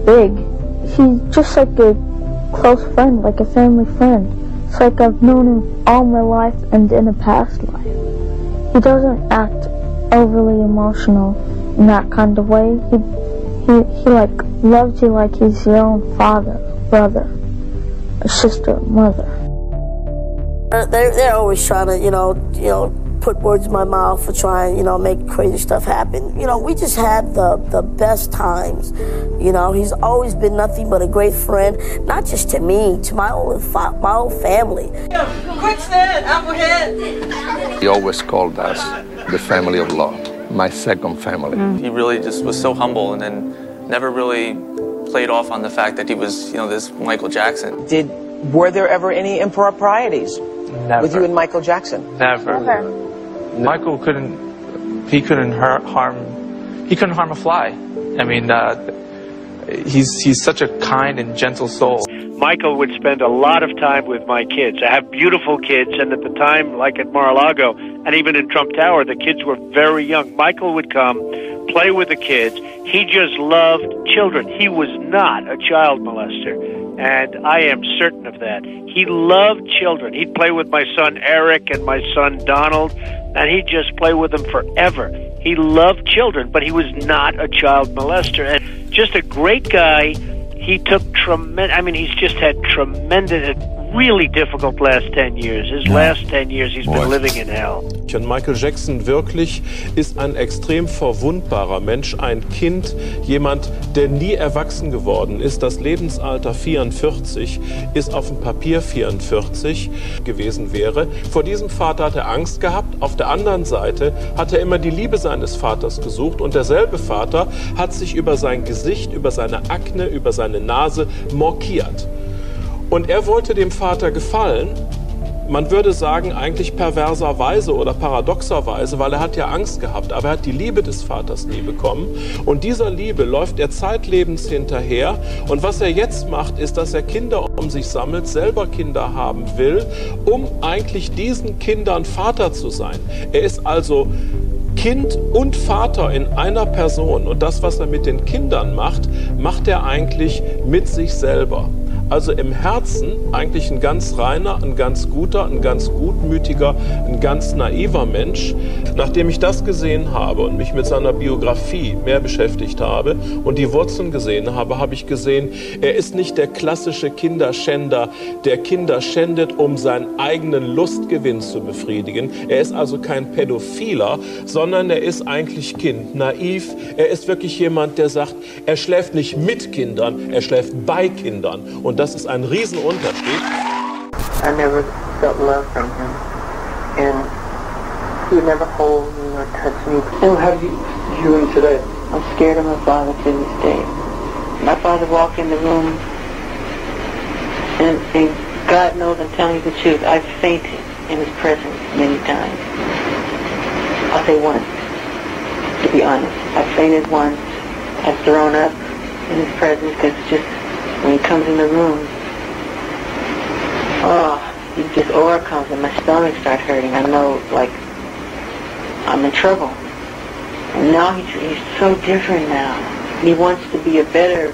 big. He's just like a close friend, like a family friend. It's like I've known him all my life and in a past life. He doesn't act overly emotional in that kind of way. He like loves you like he's your own father, brother, or sister, mother. They're always trying to, put words in my mouth for trying, make crazy stuff happen. We just had the best times. He's always been nothing but a great friend, not just to me, to my whole family. Quick stand, Applehead. He always called us the family of love, my second family. He really just was so humble, and then never really played off on the fact that he was, this Michael Jackson. Did Were there ever any improprieties Never. with you and Michael Jackson? Never. Michael couldn't harm a fly. I mean, he's such a kind and gentle soul. Michael would spend a lot of time with my kids. I have beautiful kids, and at the time, like at Mar-a-Lago, and even in Trump Tower, the kids were very young. Michael would come, play with the kids. He just loved children. He was not a child molester, and I am certain of that. He loved children. He'd play with my son Eric and my son Donald, and he'd just play with them forever. He loved children, but he was not a child molester. And just a great guy. He took he's just had tremendous, really difficult last 10 years. His last 10 years, he's been living in hell. Und Michael Jackson wirklich ist ein extrem verwundbarer Mensch, ein Kind, jemand, der nie erwachsen geworden ist. Das Lebensalter 44 ist auf dem Papier 44 gewesen wäre. Vor diesem Vater hat er Angst gehabt. Auf der anderen Seite hat er immer die Liebe seines Vaters gesucht. Und derselbe Vater hat sich über sein Gesicht, über seine Akne, über seine Nase mokiert. Und er wollte dem Vater gefallen, man würde sagen eigentlich perverserweise oder paradoxerweise, weil er hat ja Angst gehabt, aber er hat die Liebe des Vaters nie bekommen. Und dieser Liebe läuft er zeitlebens hinterher. Und was er jetzt macht, ist, dass er Kinder um sich sammelt, selber Kinder haben will, um eigentlich diesen Kindern Vater zu sein. Er ist also Kind und Vater in einer Person. Und das, was er mit den Kindern macht, macht er eigentlich mit sich selber. Also im Herzen eigentlich ein ganz reiner, ein ganz guter, ein ganz gutmütiger, ein ganz naiver Mensch. Nachdem ich das gesehen habe und mich mit seiner Biografie mehr beschäftigt habe und die Wurzeln gesehen habe, habe ich gesehen, er ist nicht der klassische Kinderschänder, der Kinder schändet, um seinen eigenen Lustgewinn zu befriedigen. Er ist also kein Pädophiler, sondern er ist eigentlich Kind, naiv. Er ist wirklich jemand, der sagt, er schläft nicht mit Kindern, er schläft bei Kindern. Und das ist ein Riesenunterschied. I never felt love from him, and he would never hold me or touch me. And how do you view him today? I'm scared of my father to this day. My father walked in the room, and God knows I'm telling you the truth, I've fainted in his presence many times. I'll say once, to be honest. I've fainted once. I've thrown up in his presence because just when he comes in the room, he just aura comes and my stomach starts hurting. I know, like, I'm in trouble. And now he's so different now. He wants to be a better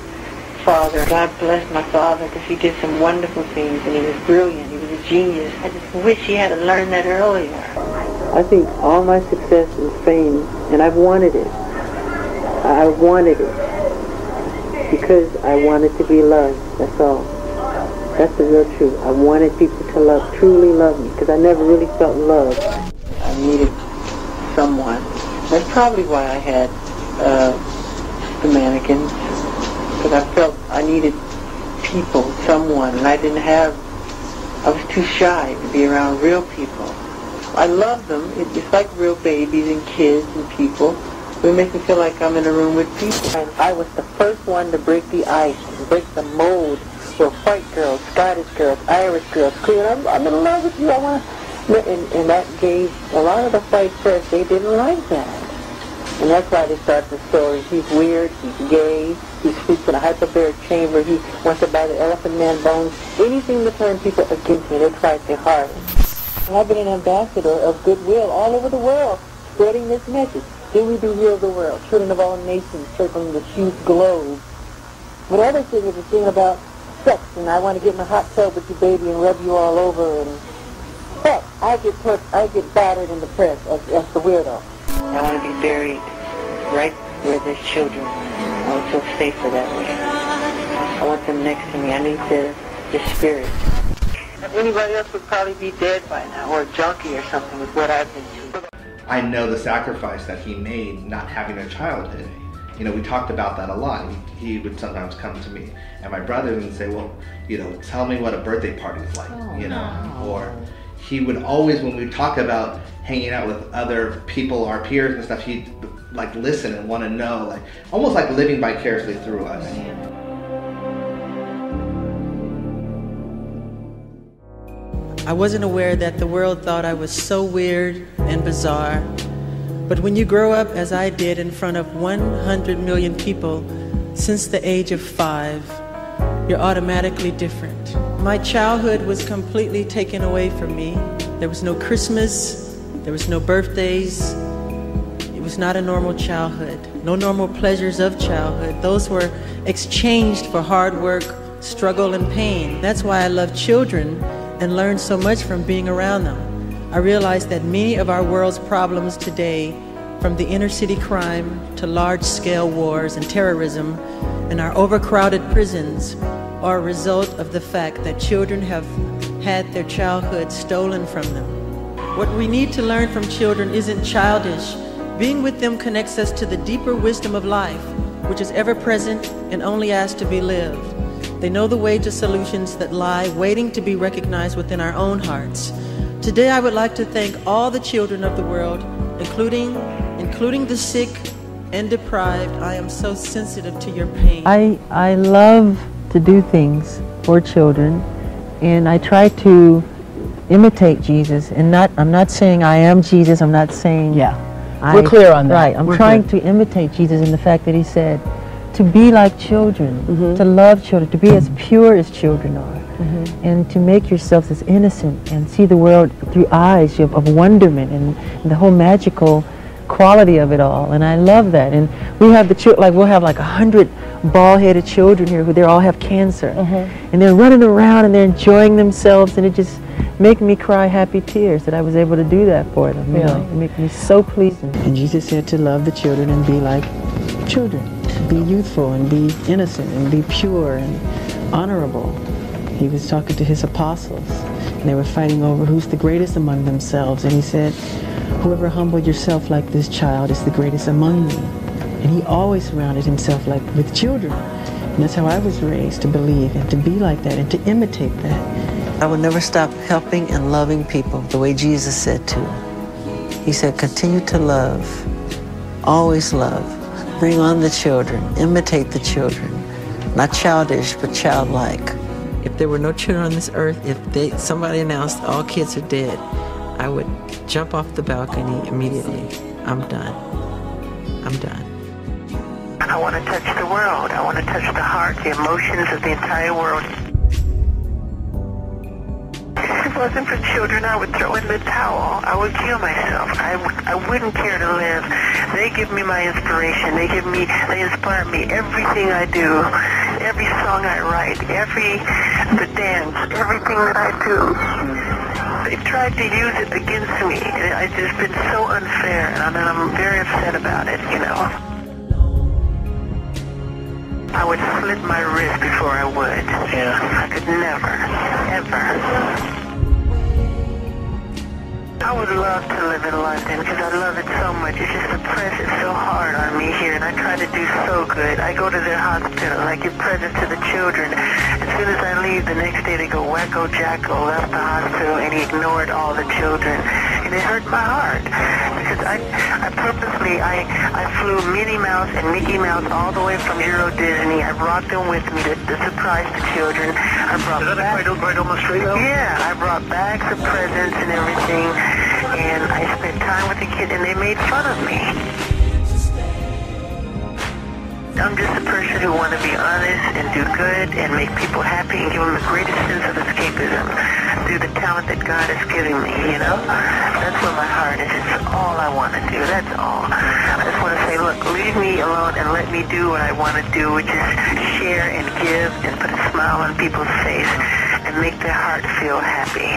father. God bless my father because he did some wonderful things and he was brilliant. He was a genius. I just wish he had learned that earlier. I think all my success and fame, and I've wanted it. I wanted it. Because I wanted to be loved, that's all. That's the real truth. I wanted people to truly love me, because I never really felt love. I needed someone. That's probably why I had the mannequins, because I felt I needed people, someone, and I was too shy to be around real people. I love them. It's like real babies and kids and people. It makes me feel like I'm in a room with people. And I was the first one to break the ice, to break the mold for white girls, Scottish girls, Irish girls. I'm in love with you. I want to. And that gave a lot of the white press. They didn't like that, and that's why they started the story. He's weird. He's gay. He sleeps in a hyperbaric chamber. He wants to buy the Elephant Man bones. Anything to turn people against me. They tried their hardest. I've been an ambassador of goodwill all over the world, spreading this message. Then we do heal the world, children of all nations circling the huge globe. But other thing is a thing about sex, and I want to get in a hot tub with you, baby, and rub you all over, and heck, I get battered in the press as the weirdo. I want to be buried right where there's children. I would feel safer that way. I want them next to me. I need their spirit. Anybody else would probably be dead by now, or a junkie or something with what I've been through. I know the sacrifice that he made not having a childhood. You know, we talked about that a lot. He would sometimes come to me and my brothers and say, well, you know, tell me what a birthday party is like, you know. Or he would always, when we talk about hanging out with other people, our peers and stuff, he'd like listen and want to know, like almost like living vicariously through us. I wasn't aware that the world thought I was so weird and bizarre. But when you grow up, as I did, in front of 100 million people since the age of 5, you're automatically different. My childhood was completely taken away from me. There was no Christmas, there was no birthdays. It was not a normal childhood, no normal pleasures of childhood. Those were exchanged for hard work, struggle, and pain. That's why I love children and learn so much from being around them. I realized that many of our world's problems today, from the inner city crime to large-scale wars and terrorism and our overcrowded prisons, are a result of the fact that children have had their childhood stolen from them. What we need to learn from children isn't childish. Being with them connects us to the deeper wisdom of life, which is ever present and only asked to be lived. They know the way to solutions that lie waiting to be recognized within our own hearts. Today I would like to thank all the children of the world, including the sick and deprived. I am so sensitive to your pain. I love to do things for children, and I try to imitate Jesus. And I'm not saying I am Jesus. I'm not saying we're clear on that. Right. I'm trying to imitate Jesus in the fact that he said to be like children, to love children, to be as pure as children are, and to make yourselves as innocent and see the world through eyes of wonderment and the whole magical quality of it all. And I love that. And we have the children, like we'll have like 100 bald-headed children here who they all have cancer, and they're running around and they're enjoying themselves, and it just makes me cry happy tears that I was able to do that for them. You know, it makes me so pleased. And Jesus said to love the children and be like children, be youthful and be innocent and be pure and honorable. He was talking to his apostles, and they were fighting over who's the greatest among themselves, and he said, whoever humbled yourself like this child is the greatest among you. And he always surrounded himself with children. And that's how I was raised, to believe and to be like that and to imitate that. I will never stop helping and loving people the way Jesus said to. He said, continue to love, always love. Bring on the children, imitate the children. Not childish, but childlike. If there were no children on this earth, if somebody announced all kids are dead, I would jump off the balcony immediately. I'm done. I'm done. I want to touch the world. I want to touch the heart, the emotions of the entire world. If it wasn't for children, I would throw in the towel. I would kill myself. I wouldn't care to live. They give me my inspiration. They inspire me. Everything I do, every song I write, the dance, everything that I do. They tried to use it against me, and it's just been so unfair, and I'm very upset about it, you know. I would slit my wrist before I would. Yeah. I could never, ever. I would love to live in London because I love it so much. It's just the press is so hard on me here, and I try to do so good. I go to their hospital, I give presents to the children. As soon as I leave, the next day they go wacko jacko, left the hospital, and he ignored all the children. And it hurt my heart because I purposely flew Minnie Mouse and Mickey Mouse all the way from Euro Disney. I brought them with me to surprise the children. I brought bags. Right almost straight up? Yeah, I brought bags of presents and everything. And I spent time with the kids, and they made fun of me. I'm just a person who wants to be honest and do good and make people happy and give them the greatest sense of escapism through the talent that God has given me, you know? That's where my heart is. It's all I want to do. That's all. I just want to say, look, leave me alone and let me do what I want to do, which is share and give and put a smile on people's face and make their heart feel happy.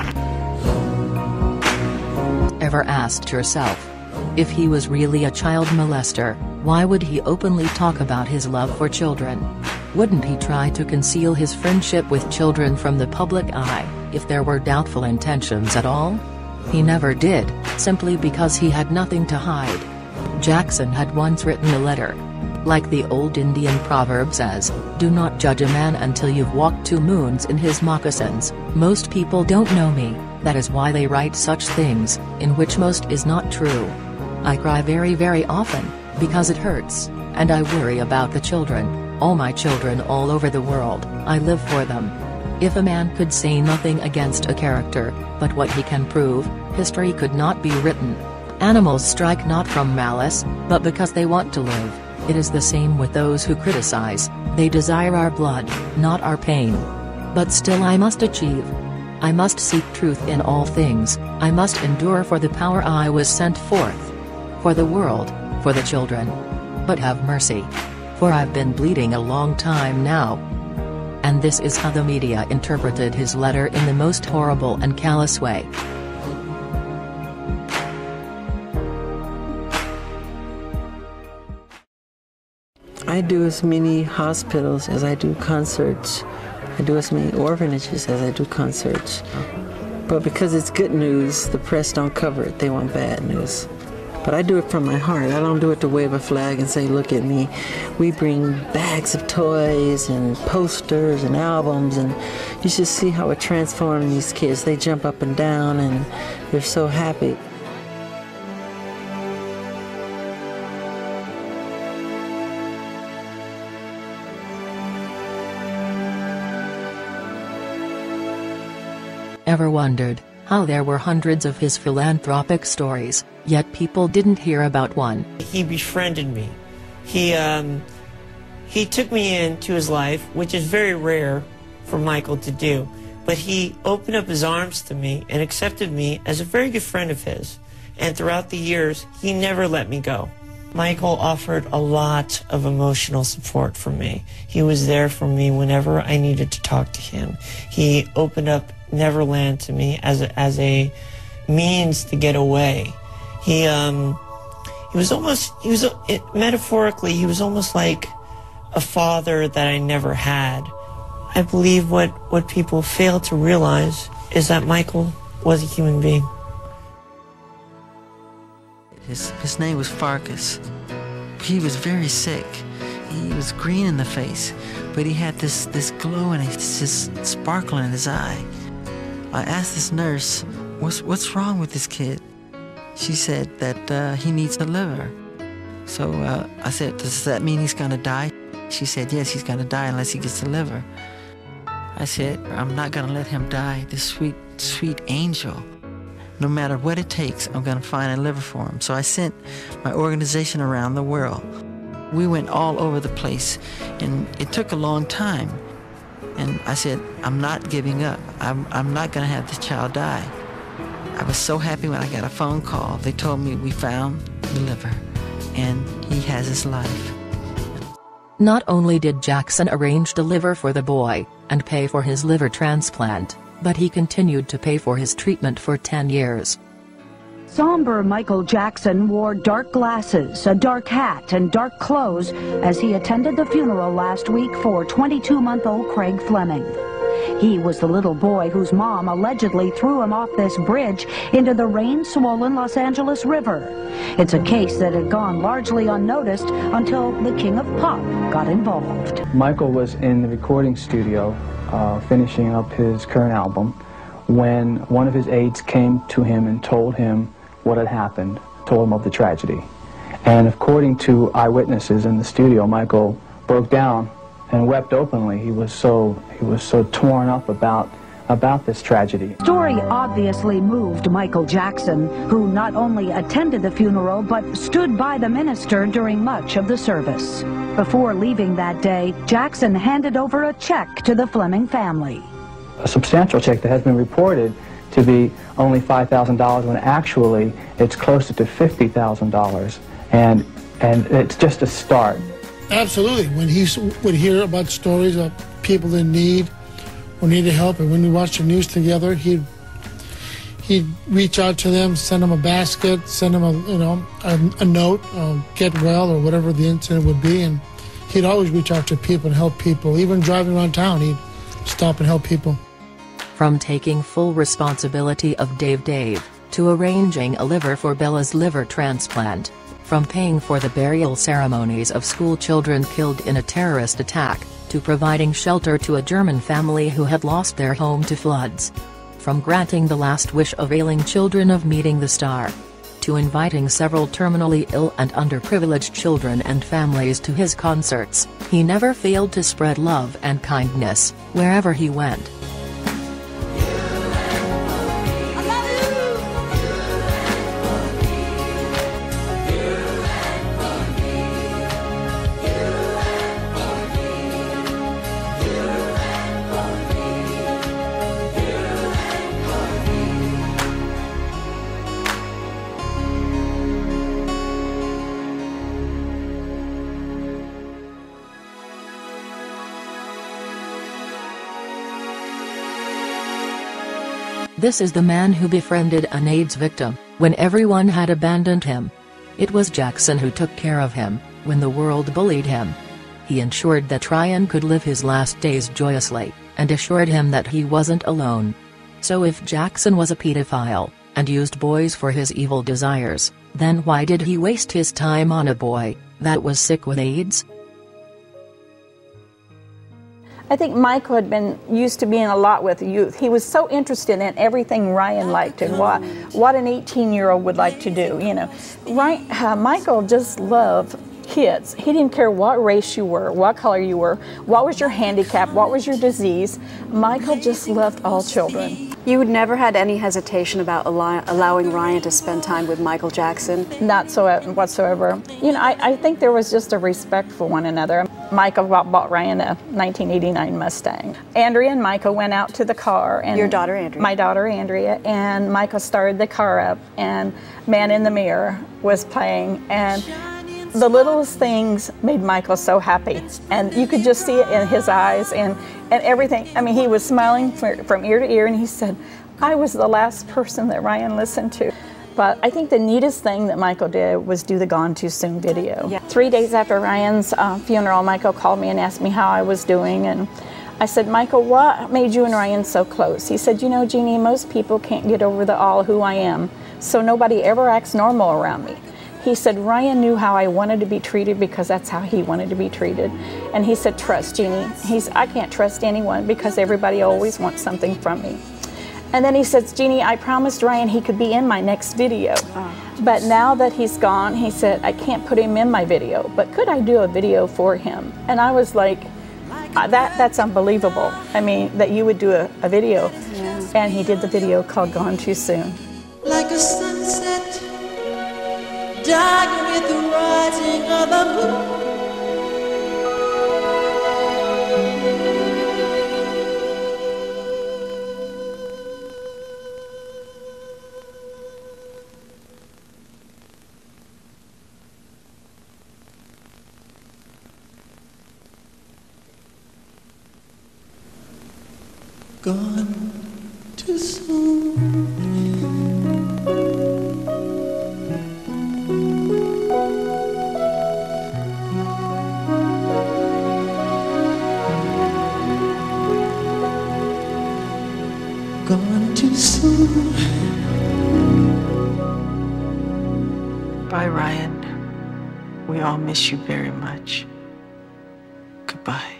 Ever asked yourself, if he was really a child molester, why would he openly talk about his love for children? Wouldn't he try to conceal his friendship with children from the public eye, if there were doubtful intentions at all? He never did, simply because he had nothing to hide. Jackson had once written a letter. Like the old Indian proverb says, do not judge a man until you've walked 2 moons in his moccasins. Most people don't know me, that is why they write such things, in which most is not true. I cry very, very often, because it hurts, and I worry about the children, all my children all over the world. I live for them. If a man could say nothing against a character, but what he can prove, history could not be written. Animals strike not from malice, but because they want to live. It is the same with those who criticize. They desire our blood, not our pain. But still I must achieve. I must seek truth in all things. I must endure for the power I was sent forth. For the world, for the children. But have mercy. For I've been bleeding a long time now. And this is how the media interpreted his letter in the most horrible and callous way. I do as many hospitals as I do concerts. I do as many orphanages as I do concerts. But because it's good news, the press don't cover it. They want bad news. But I do it from my heart. I don't do it to wave a flag and say, look at me. We bring bags of toys and posters and albums, and you should see how it transforms these kids. They jump up and down and they're so happy. Ever wondered how there were hundreds of his philanthropic stories, yet people didn't hear about one? He befriended me. He took me into his life, which is very rare for Michael to do. But he opened up his arms to me and accepted me as a very good friend of his. And throughout the years, he never let me go. Michael offered a lot of emotional support for me. He was there for me whenever I needed to talk to him. He opened up Neverland to me as a means to get away. Metaphorically, he was almost like a father that I never had. I believe what people fail to realize is that Michael was a human being. His name was Farkas. He was very sick. He was green in the face, but he had this glow and this sparkle in his eye. I asked this nurse, what's wrong with this kid? She said that he needs a liver. So I said, does that mean he's gonna die? She said, yes, he's gonna die unless he gets a liver. I said, I'm not gonna let him die, this sweet, sweet angel. No matter what it takes, I'm gonna find a liver for him. So I sent my organization around the world. We went all over the place, and it took a long time. And I said, I'm not giving up. I'm not gonna have the child die. I was so happy when I got a phone call. They told me we found the liver, and he has his life. Not only did Jackson arrange the liver for the boy, and pay for his liver transplant, but he continued to pay for his treatment for 10 years. Somber Michael Jackson wore dark glasses, a dark hat, and dark clothes as he attended the funeral last week for 22-month-old Craig Fleming. He was the little boy whose mom allegedly threw him off this bridge into the rain-swollen Los Angeles River. It's a case that had gone largely unnoticed until the King of Pop got involved. Michael was in the recording studio finishing up his current album when one of his aides came to him and told him what had happened, told him of the tragedy. And according to eyewitnesses in the studio, Michael broke down and wept openly. He was so torn up about this tragedy. The story obviously moved Michael Jackson, who not only attended the funeral but stood by the minister during much of the service. Before leaving that day, Jackson handed over a check to the Fleming family. A substantial check that has been reported to be only $5,000 when actually it's closer to $50,000, and it's just a start. Absolutely. When he would hear about stories of people in need or needed help, and when we watched the news together, he'd reach out to them, send them a basket, send them a note, get well, or whatever the incident would be, and he'd always reach out to people and help people. Even driving around town, he'd stop and help people. From taking full responsibility of Dave to arranging a liver for Bella's liver transplant, from paying for the burial ceremonies of school children killed in a terrorist attack, to providing shelter to a German family who had lost their home to floods, from granting the last wish of ailing children of meeting the star, to inviting several terminally ill and underprivileged children and families to his concerts, he never failed to spread love and kindness wherever he went. This is the man who befriended an AIDS victim, when everyone had abandoned him. It was Jackson who took care of him, when the world bullied him. He ensured that Ryan could live his last days joyously, and assured him that he wasn't alone. So if Jackson was a pedophile, and used boys for his evil desires, then why did he waste his time on a boy that was sick with AIDS? I think Michael had been used to being a lot with youth. He was so interested in everything Ryan liked and what an 18-year-old would like to do, you know. Michael just loved kids. He didn't care what race you were, what color you were, what was your handicap, what was your disease. Michael just loved all children. You had never had any hesitation about allowing Ryan to spend time with Michael Jackson? Not so whatsoever. You know, I think there was just a respect for one another. Michael bought Ryan a 1989 Mustang. Andrea and Michael went out to the car. And your daughter Andrea? My daughter Andrea. And Michael started the car up, and Man in the Mirror was playing. And the littlest things made Michael so happy. And you could just see it in his eyes and everything. I mean, he was smiling from ear to ear, and he said, I was the last person that Ryan listened to. But I think the neatest thing that Michael did was do the Gone Too Soon video. Yeah. 3 days after Ryan's funeral, Michael called me and asked me how I was doing. And I said, Michael, what made you and Ryan so close? He said, you know, Jeannie, most people can't get over the all who I am, so nobody ever acts normal around me. He said, Ryan knew how I wanted to be treated because that's how he wanted to be treated. And he said, trust, Jeannie. I can't trust anyone because everybody always wants something from me. And then he says, Jeannie, I promised Ryan he could be in my next video. But now that he's gone, he said, I can't put him in my video, but could I do a video for him? And I was like, that's unbelievable. I mean, that you would do a video. Yeah. And he did the video called Gone Too Soon. Like a sunset, dying with the rising of the moon. Gone too soon. Gone too soon. Bye, Ryan. We all miss you very much. Goodbye.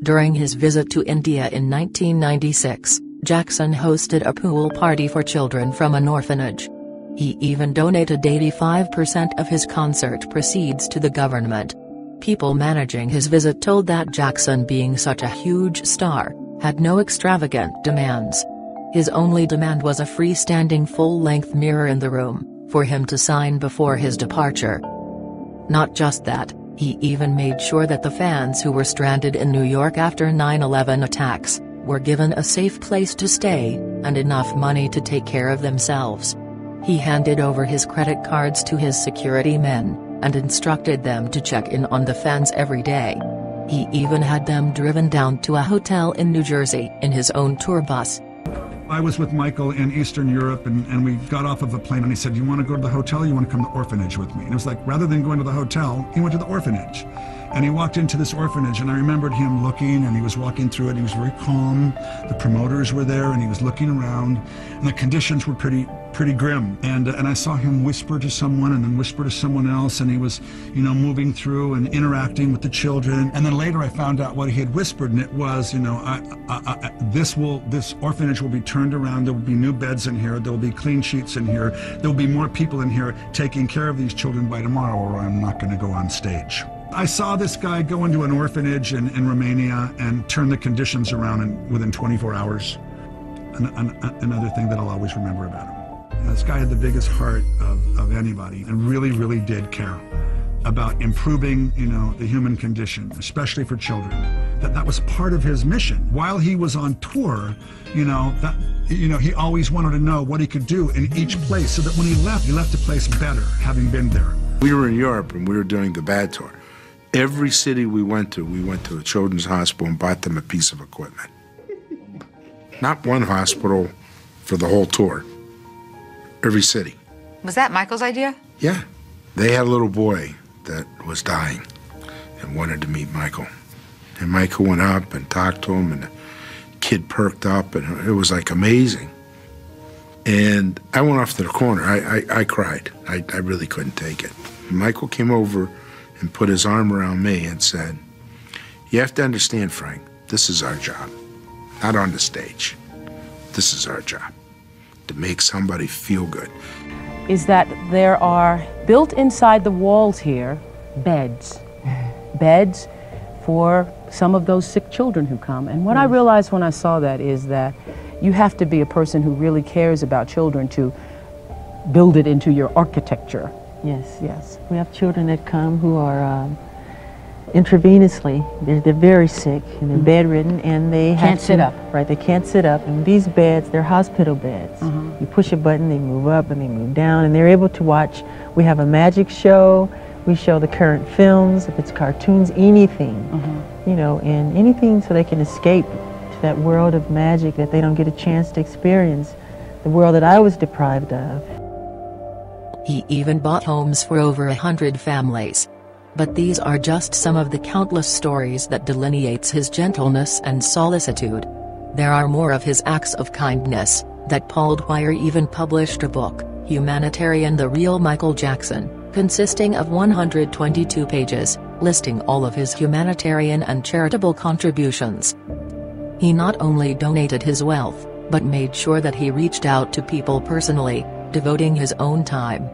During his visit to India in 1996, Jackson hosted a pool party for children from an orphanage. He even donated 85% of his concert proceeds to the government. People managing his visit told that Jackson, being such a huge star, had no extravagant demands. His only demand was a freestanding full-length mirror in the room, for him to sign before his departure. Not just that, he even made sure that the fans who were stranded in New York after 9/11 attacks were given a safe place to stay, and enough money to take care of themselves. He handed over his credit cards to his security men, and instructed them to check in on the fans every day. He even had them driven down to a hotel in New Jersey in his own tour bus. I was with Michael in Eastern Europe, and we got off of the plane, and he said, you want to go to the hotel, or you want to come to the orphanage with me? And it was like, rather than going to the hotel, he went to the orphanage. And he walked into this orphanage, and I remembered him looking, and he was walking through it. He was very calm. The promoters were there, and he was looking around, and the conditions were pretty grim. And I saw him whisper to someone, and then whisper to someone else, and he was, you know, moving through and interacting with the children. And then later I found out what he had whispered, and it was, you know, this orphanage will be turned around. There will be new beds in here. There will be clean sheets in here. There will be more people in here taking care of these children by tomorrow, or I'm not going to go on stage. I saw this guy go into an orphanage in Romania and turn the conditions around within 24 hours. Another thing that I'll always remember about him. This guy had the biggest heart of anybody, and really, really did care about improving, you know, the human condition, especially for children. That was part of his mission. While he was on tour, you know, he always wanted to know what he could do in each place, so that when he left the place better, having been there. We were in Europe, and we were doing the BAD tour. Every city we went to a children's hospital and bought them a piece of equipment. Not one hospital for the whole tour. Every city. Was that Michael's idea? Yeah. They had a little boy that was dying and wanted to meet Michael. And Michael went up and talked to him, and the kid perked up, and it was like amazing. And I went off to the corner. I cried. I really couldn't take it. Michael came over and put his arm around me and said, "You have to understand, Frank, this is our job. Not on the stage. This is our job. To make somebody feel good." Is that there are, built inside the walls here, beds. Beds for some of those sick children who come. And what I realized when I saw that is that you have to be a person who really cares about children to build it into your architecture. Yes, yes. We have children that come who are intravenously, they're very sick and they're bedridden, and they Can't sit up. Right, they can't sit up. And these beds, they're hospital beds. You push a button, they move up and they move down, and they're able to watch. We have a magic show. We show the current films, if it's cartoons, anything, you know, and anything so they can escape to that world of magic that they don't get a chance to experience, the world that I was deprived of. He even bought homes for over 100 families. But these are just some of the countless stories that delineates his gentleness and solicitude. There are more of his acts of kindness, that Paul Dwyer even published a book, Humanitarian: The Real Michael Jackson, consisting of 122 pages, listing all of his humanitarian and charitable contributions. He not only donated his wealth, but made sure that he reached out to people personally, devoting his own time.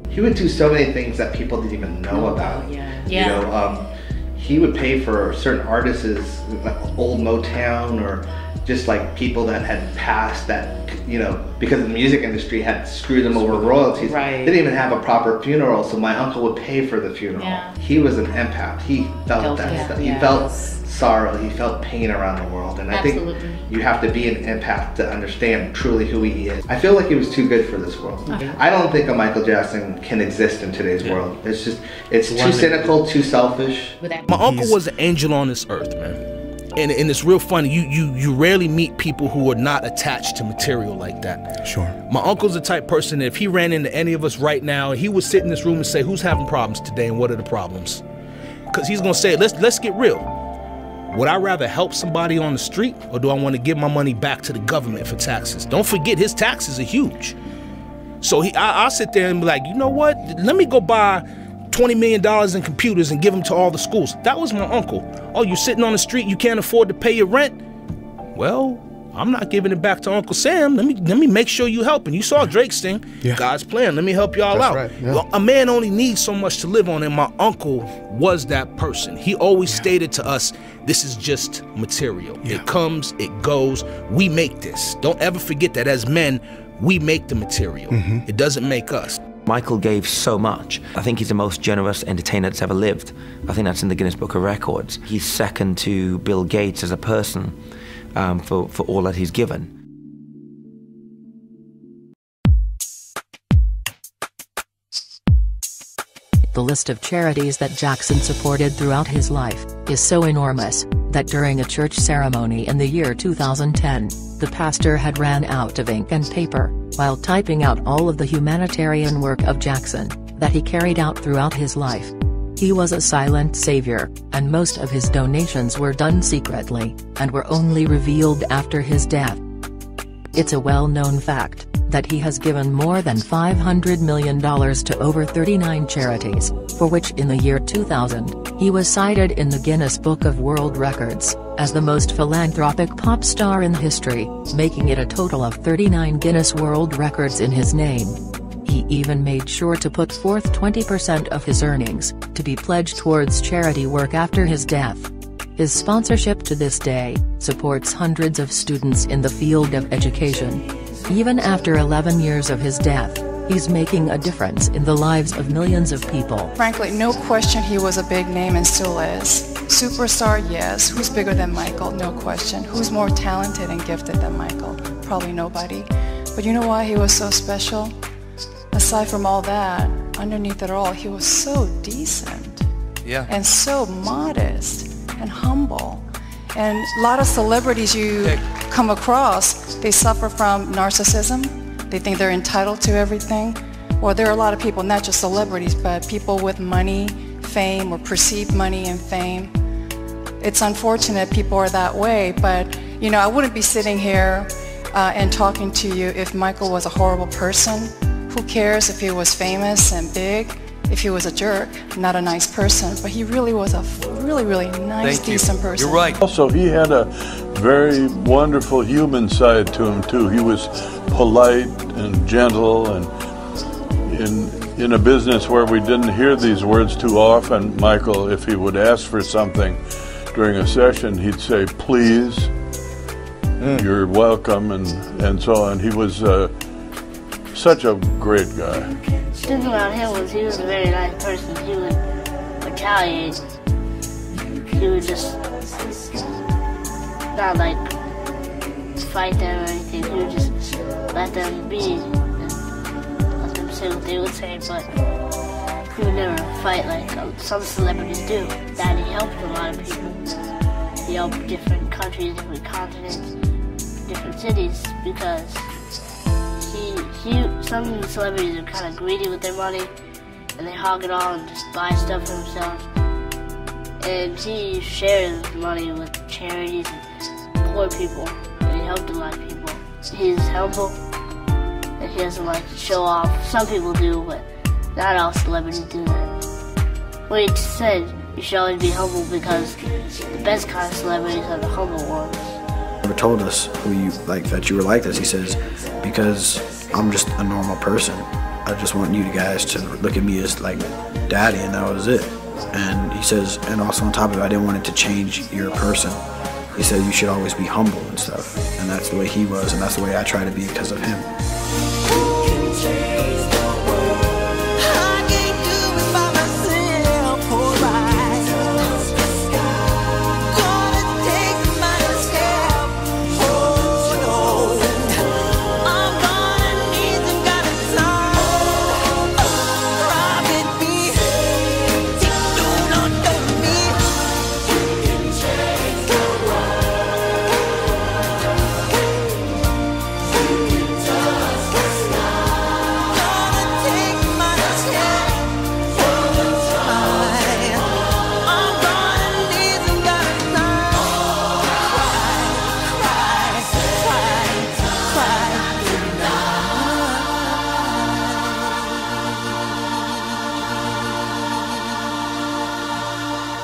He would do so many things that people didn't even know about. You know, he would pay for certain artists, like old Motown, or just like people that had passed that, you know, because the music industry had screwed them over royalties. They didn't even have a proper funeral, so my uncle would pay for the funeral. He was an empath. He felt that stuff. He felt sorrow. He felt pain around the world. And I think you have to be an empath to understand truly who he is. I feel like he was too good for this world. I don't think a Michael Jackson can exist in today's world. It's just, it's too cynical, too selfish. My uncle was an angel on this earth, man. And it's real funny, you rarely meet people who are not attached to material like that. Sure. My uncle's the type person that if he ran into any of us right now, he would sit in this room and say, who's having problems today and what are the problems? Because he's gonna say, let's get real. Would I rather help somebody on the street, or do I want to give my money back to the government for taxes? Don't forget, his taxes are huge. So I'll sit there and be like, you know what? Let me go buy $20 million in computers and give them to all the schools. That was my uncle. Oh, you're sitting on the street, you can't afford to pay your rent? Well, I'm not giving it back to Uncle Sam. Let me make sure you help. And you saw Drake's thing, God's plan. Let me help y'all out. Right, Well, a man only needs so much to live on, and my uncle was that person. He always stated to us, this is just material. It comes, it goes, we make this. Don't ever forget that as men, we make the material. It doesn't make us. Michael gave so much. I think he's the most generous entertainer that's ever lived. I think that's in the Guinness Book of Records. He's second to Bill Gates as a person for all that he's given. The list of charities that Jackson supported throughout his life is so enormous that during a church ceremony in the year 2010, the pastor had ran out of ink and paper, while typing out all of the humanitarian work of Jackson, that he carried out throughout his life. He was a silent savior, and most of his donations were done secretly, and were only revealed after his death. It's a well-known fact that he has given more than $500 million to over 39 charities, for which in the year 2000, he was cited in the Guinness Book of World Records as the most philanthropic pop star in history, making it a total of 39 Guinness World Records in his name. He even made sure to put forth 20% of his earnings to be pledged towards charity work after his death. His sponsorship to this day supports hundreds of students in the field of education. Even after 11 years of his death, he's making a difference in the lives of millions of people. Frankly, no question he was a big name and still is. Superstar, yes. Who's bigger than Michael? No question. Who's more talented and gifted than Michael? Probably nobody. But you know why he was so special? Aside from all that, underneath it all, he was so decent. Yeah. And so modest and humble. And a lot of celebrities you come across, they suffer from narcissism. They think they're entitled to everything. Well, there are a lot of people, not just celebrities, but people with money, fame, or perceived money and fame. It's unfortunate people are that way, but you know, I wouldn't be sitting here and talking to you if Michael was a horrible person. Who cares if he was famous and big, if he was a jerk, not a nice person, but he really was a really nice, decent person. You're right. Also, he had a very wonderful human side to him too. He was polite and gentle, and in a business where we didn't hear these words too often, Michael, if he would ask for something during a session, he'd say, please, you're welcome, and so on. He was such a great guy. The thing about him was he was a very nice person. He would retaliate. He would just not like fight them or anything. He would just let them be and let them say what they would say, but he would never fight like some celebrities do. Daddy helped a lot of people. He helped different countries, different continents, different cities, because some celebrities are kind of greedy with their money, and they hog it all and just buy stuff for themselves. And he shares money with charities and poor people, and he helped a lot of people. He's humble, and he doesn't like to show off. Some people do, but not all celebrities do that. Well, he said you should always be humble, because the best kind of celebrities are the humble ones. Never told us that you were like this. He says, because I'm just a normal person. I just want you guys to look at me as like daddy, and that was it. And he says, and also on top of it, I didn't want it to change your person. He said you should always be humble and stuff. And that's the way he was, and that's the way I try to be because of him.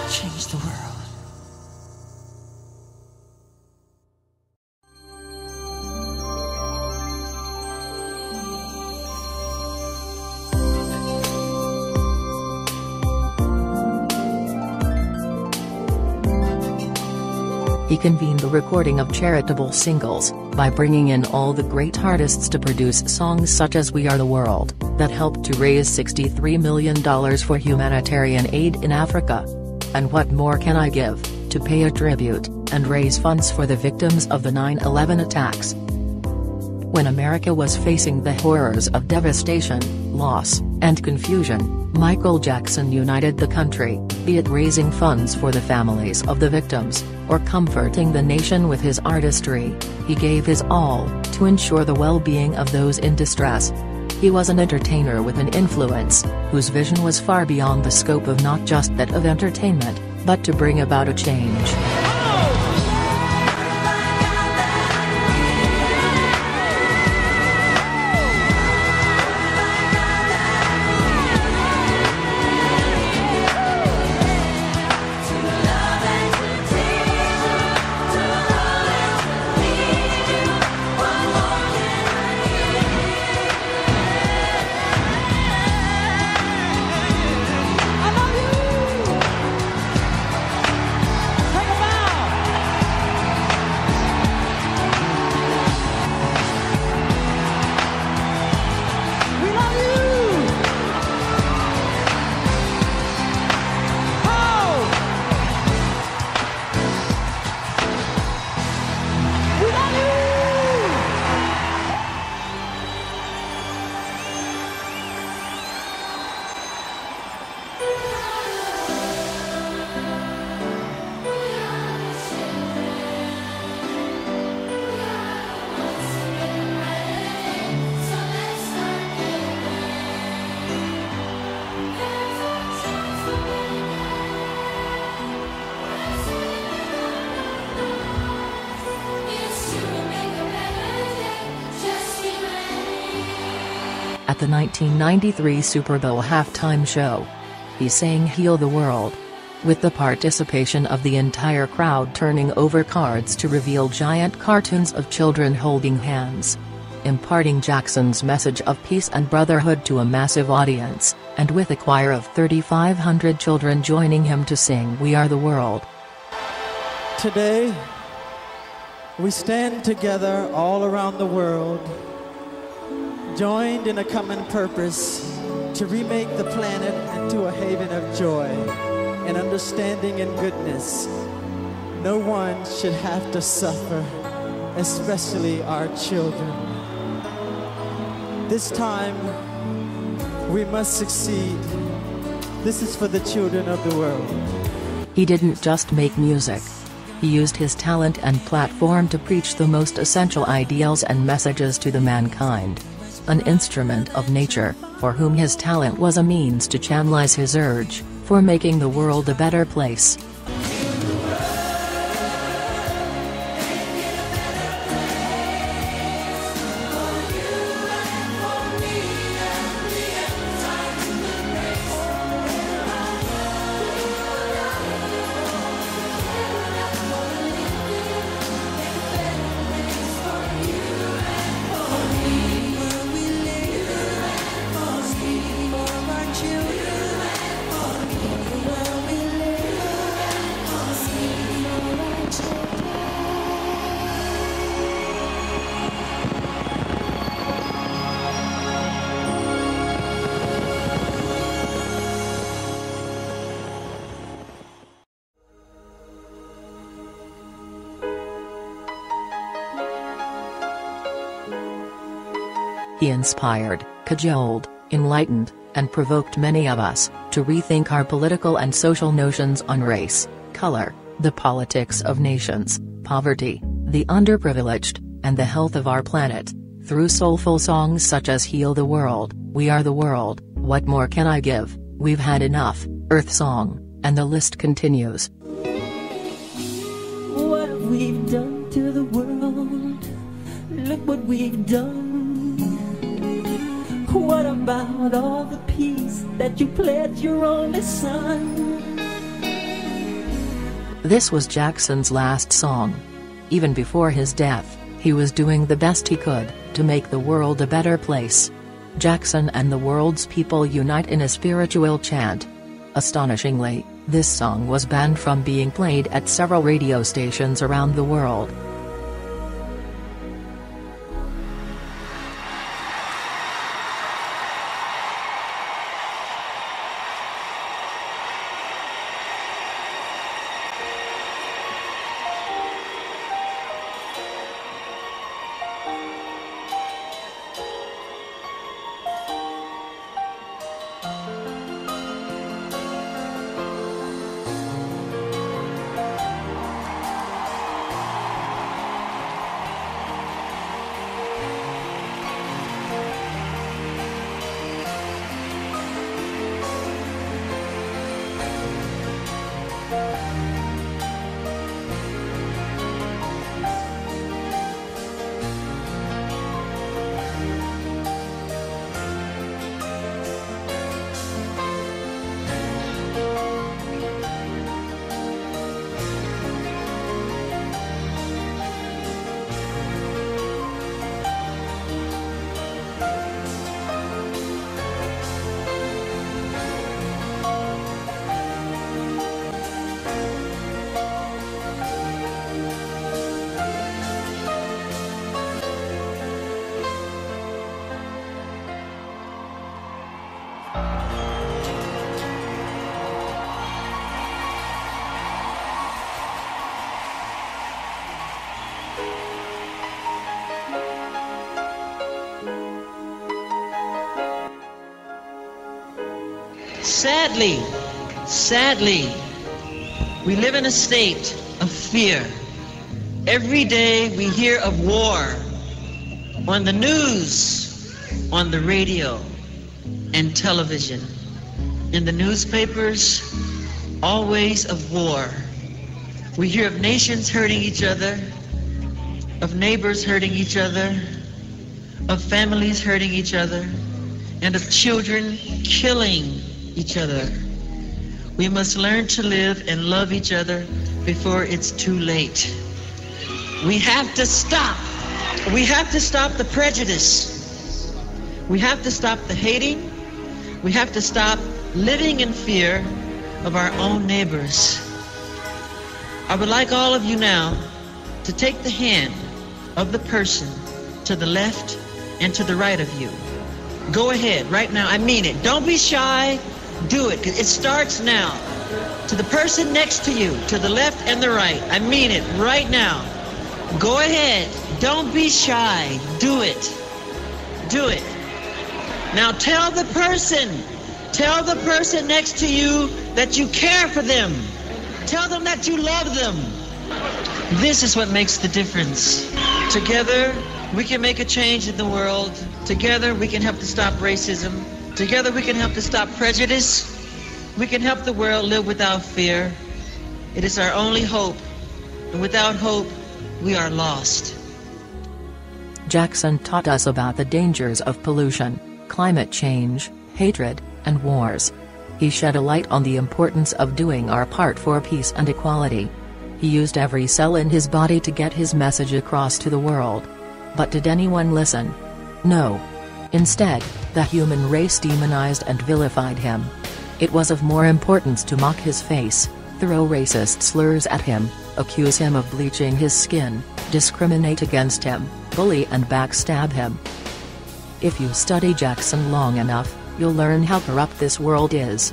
Change the world. He convened the recording of charitable singles, by bringing in all the great artists to produce songs such as We Are the World, that helped to raise $63 million for humanitarian aid in Africa. And What More Can I Give, to pay a tribute, and raise funds for the victims of the 9/11 attacks. When America was facing the horrors of devastation, loss, and confusion, Michael Jackson united the country, be it raising funds for the families of the victims, or comforting the nation with his artistry. He gave his all to ensure the well-being of those in distress. He was an entertainer with an influence, whose vision was far beyond the scope of not just that of entertainment, but to bring about a change. At the 1993 Super Bowl halftime show, he sang "Heal the World," with the participation of the entire crowd turning over cards to reveal giant cartoons of children holding hands, imparting Jackson's message of peace and brotherhood to a massive audience, and with a choir of 3,500 children joining him to sing "We Are the World." Today, we stand together all around the world, joined in a common purpose to remake the planet into a haven of joy and understanding and goodness. No one should have to suffer, especially our children. This time, we must succeed. This is for the children of the world. He didn't just make music. He used his talent and platform to preach the most essential ideals and messages to the mankind. An instrument of nature, for whom his talent was a means to channelize his urge for making the world a better place. He inspired, cajoled, enlightened, and provoked many of us to rethink our political and social notions on race, color, the politics of nations, poverty, the underprivileged, and the health of our planet, through soulful songs such as "Heal the World," "We Are the World," "What More Can I Give," "We've Had Enough," "Earth Song," and the list continues. What have we done to the world? Look what we've done. What about all the peace that you pledged your only son? This was Jackson's last song. Even before his death, he was doing the best he could to make the world a better place. Jackson and the world's people unite in a spiritual chant. Astonishingly, this song was banned from being played at several radio stations around the world. Sadly, we live in a state of fear. Every day we hear of war on the news, on the radio, and television. In the newspapers, always of war. We hear of nations hurting each other, of neighbors hurting each other, of families hurting each other, and of children killing each other. We must learn to live and love each other before it's too late. We have to stop. We have to stop the prejudice. We have to stop the hating. We have to stop living in fear of our own neighbors. I would like all of you now to take the hand of the person to the left and to the right of you. Go ahead, right now, I mean it. Don't be shy, do it, 'cause it starts now. To the person next to you, to the left and the right, I mean it, right now. Go ahead, don't be shy, do it. Do it. Now tell the person next to you that you care for them. Tell them that you love them. This is what makes the difference. Together, we can make a change in the world. Together, we can help to stop racism. Together, we can help to stop prejudice. We can help the world live without fear. It is our only hope. And without hope, we are lost. Jackson taught us about the dangers of pollution, climate change, hatred, and wars. He shed a light on the importance of doing our part for peace and equality. He used every cell in his body to get his message across to the world. But did anyone listen? No. Instead, the human race demonized and vilified him. It was of more importance to mock his face, throw racist slurs at him, accuse him of bleaching his skin, discriminate against him, bully and backstab him. If you study Jackson long enough, you'll learn how corrupt this world is.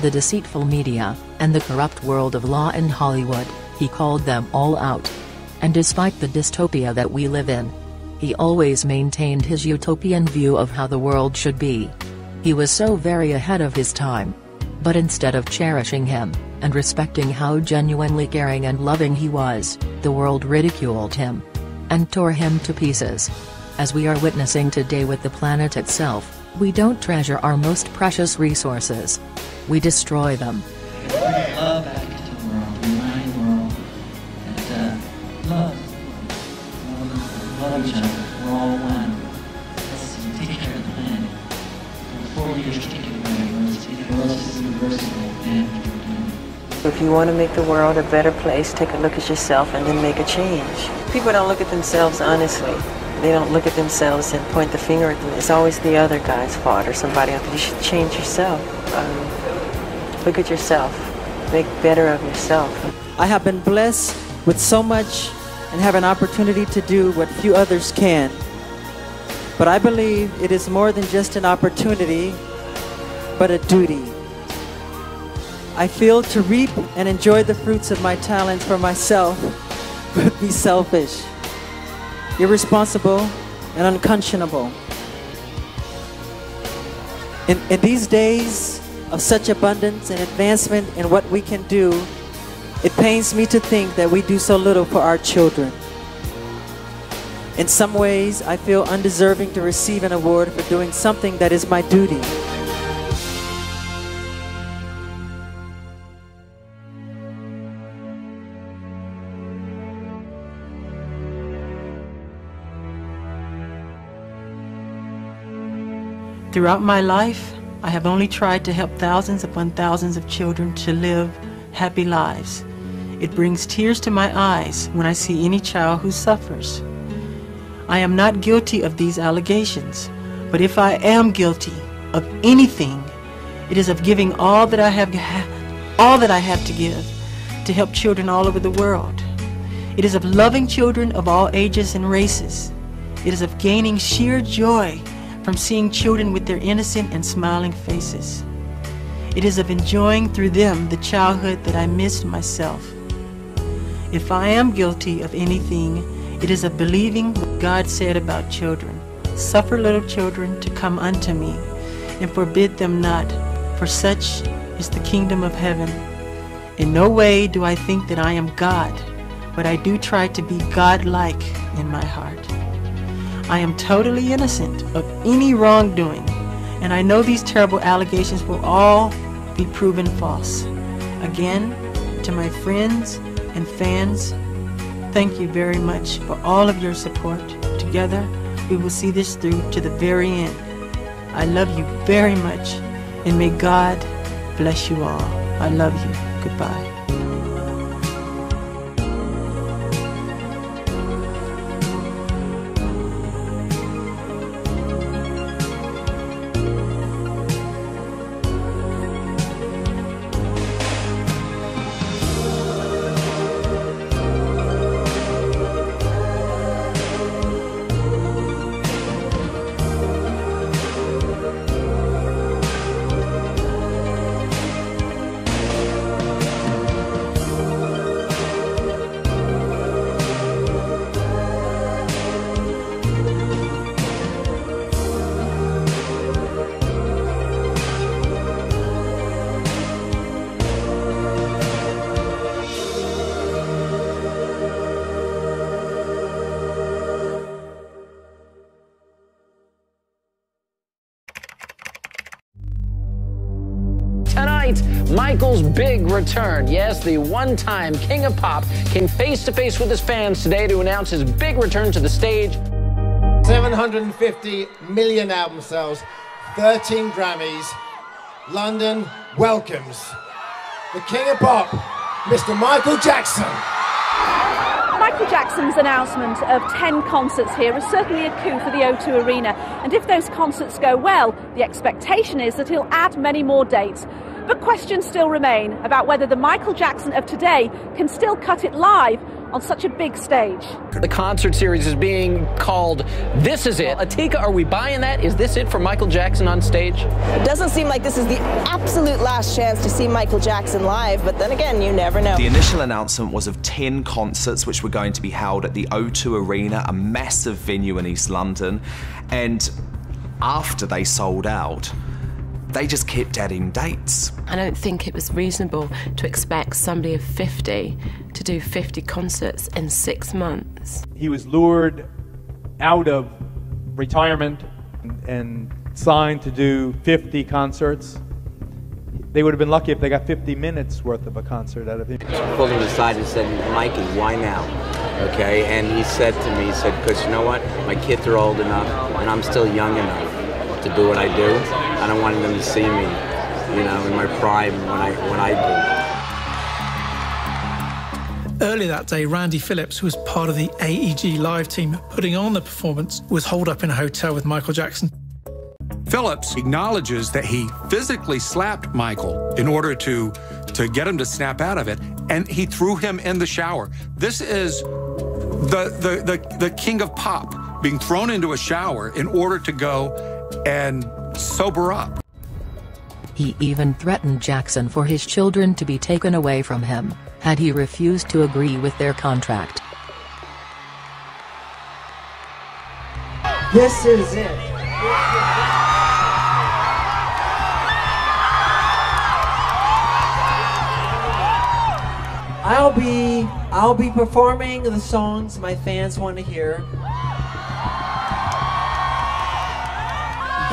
The deceitful media, and the corrupt world of law in Hollywood, he called them all out. And despite the dystopia that we live in, he always maintained his utopian view of how the world should be. He was so very ahead of his time. But instead of cherishing him, and respecting how genuinely caring and loving he was, the world ridiculed him. And tore him to pieces. As we are witnessing today with the planet itself, we don't treasure our most precious resources. We destroy them. Love back to the world, remind the world that love each other, we're all one. Let's take care of the planet. For 4 years, take it away, or else it's irreversible damage we're doing. If you want to make the world a better place, take a look at yourself and then make a change. People don't look at themselves honestly. They don't look at themselves and point the finger at them. It's always the other guy's fault or somebody else. You should change yourself. Look at yourself. Make better of yourself. I have been blessed with so much and have an opportunity to do what few others can. But I believe it is more than just an opportunity, but a duty. I feel to reap and enjoy the fruits of my talents for myself would be selfish, irresponsible, and unconscionable. In these days of such abundance and advancement in what we can do, it pains me to think that we do so little for our children. In some ways, I feel undeserving to receive an award for doing something that is my duty. Throughout my life, I have only tried to help thousands upon thousands of children to live happy lives. It brings tears to my eyes when I see any child who suffers. I am not guilty of these allegations, but if I am guilty of anything, it is of giving all that I have to give to help children all over the world. It is of loving children of all ages and races. It is of gaining sheer joy from seeing children with their innocent and smiling faces. It is of enjoying through them the childhood that I missed myself. If I am guilty of anything, it is of believing what God said about children. Suffer little children to come unto me, and forbid them not, for such is the kingdom of heaven. In no way do I think that I am God, but I do try to be God-like in my heart. I am totally innocent of any wrongdoing, and I know these terrible allegations will all be proven false. Again, to my friends and fans, thank you very much for all of your support. Together, we will see this through to the very end. I love you very much, and may God bless you all. I love you. Goodbye. Michael's big return. Yes, the one-time King of Pop came face-to-face with his fans today to announce his big return to the stage. 750 million album sales, 13 Grammys. London welcomes the King of Pop, Mr. Michael Jackson. Michael Jackson's announcement of 10 concerts here is certainly a coup for the O2 Arena. And if those concerts go well, the expectation is that he'll add many more dates. But questions still remain about whether the Michael Jackson of today can still cut it live on such a big stage. The concert series is being called This Is It. Atika, are we buying that? Is this it for Michael Jackson on stage? It doesn't seem like this is the absolute last chance to see Michael Jackson live, but then again, you never know. The initial announcement was of 10 concerts which were going to be held at the O2 Arena, a massive venue in East London, and after they sold out, they just kept adding dates. I don't think it was reasonable to expect somebody of 50 to do 50 concerts in 6 months. He was lured out of retirement and signed to do 50 concerts. They would have been lucky if they got 50 minutes worth of a concert out of him. I pulled him aside and said, Mikey, why now? Okay, and he said to me, because you know what? My kids are old enough and I'm still young enough to do what I do. I don't want them to see me, you know, in my prime when I do. Earlier that day, Randy Phillips, who was part of the AEG Live team putting on the performance, was holed up in a hotel with Michael Jackson. Phillips acknowledges that he physically slapped Michael in order to get him to snap out of it, and he threw him in the shower. This is the King of Pop being thrown into a shower in order to go and sober up. He even threatened Jackson for his children to be taken away from him, had he refused to agree with their contract. This is it. I'll be performing the songs my fans want to hear.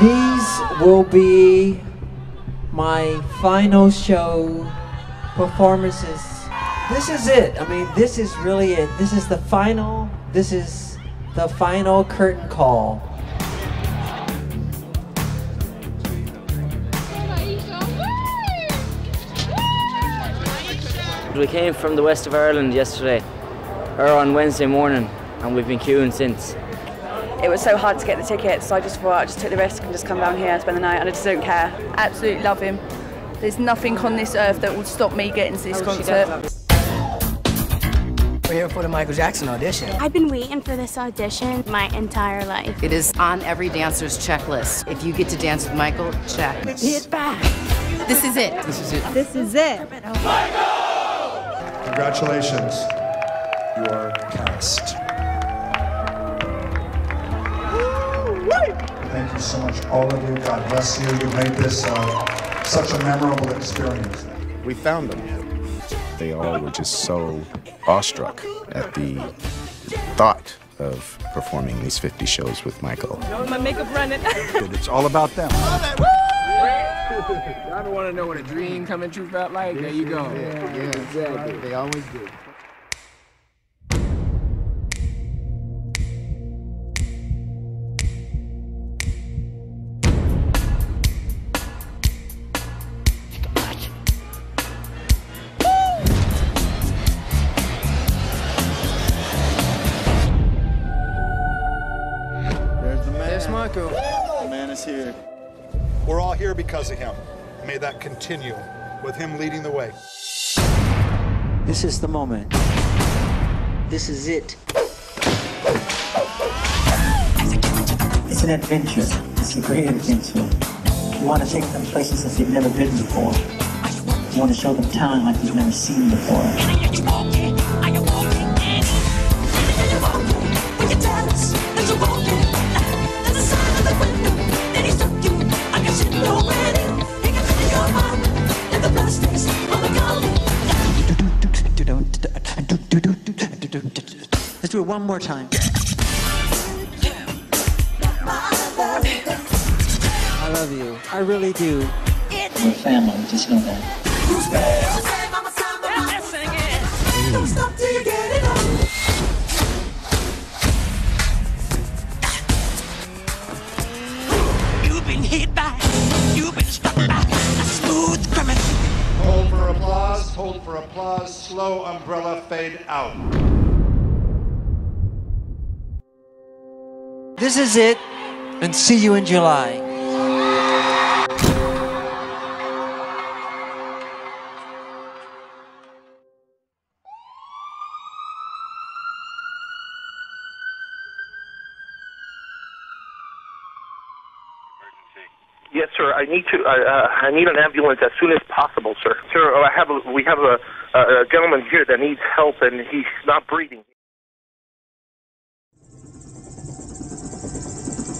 These will be my final show performances. This is it. I mean, this is really it. This is the final curtain call. We came from the west of Ireland yesterday, or on Wednesday morning, and we've been queuing since. It was so hard to get the tickets, so I just thought I just took the risk and just come down here and spend the night, and I just don't care. Absolutely love him. There's nothing on this earth that will stop me getting to this concert. We're here for the Michael Jackson audition. I've been waiting for this audition my entire life. It is on every dancer's checklist. If you get to dance with Michael, check. Hit back. This is it. This is it. This is it. Michael! Congratulations. You are cast. Thank you so much, all of you. God bless you. You made this such a memorable experience. We found them. They all were just so awestruck at the thought of performing these 50 shows with Michael. My makeup running. It's all about them. Y'all don't want to know what a dream coming true felt like? There you go. Yeah, exactly. They always do. Michael. The man is here. We're all here because of him. May that continue with him leading the way. This is the moment. This is it. It's an adventure. It's a great adventure. You want to take them places that they've never been before. You want to show them town like you've never seen before. Let's do it one more time. I love you. I really do. We're family, just know that. Don't stop till you get it on. You've been hit by, you've been struck by a smooth criminal. Hold for applause, hold for applause, slow umbrella fade out. This is it, and see you in July. Yes, sir. I need an ambulance as soon as possible, sir. Sir, we have a gentleman here that needs help, and he's not breathing.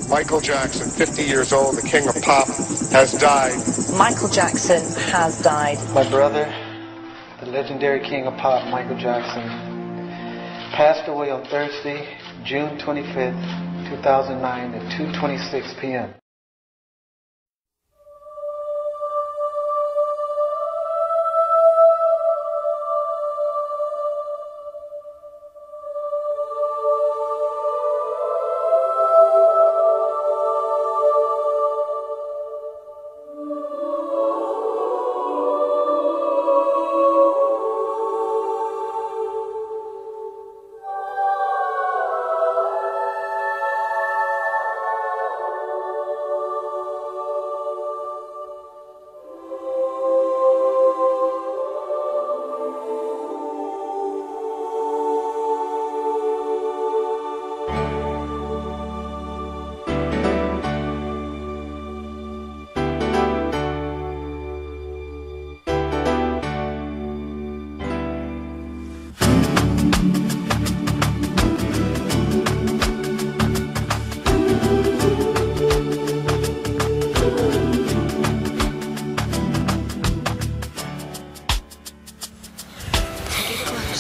Michael Jackson, 50 years old, the king of pop, has died. Michael Jackson has died. My brother, the legendary king of pop, Michael Jackson, passed away on Thursday, June 25th, 2009 at 2:26 p.m.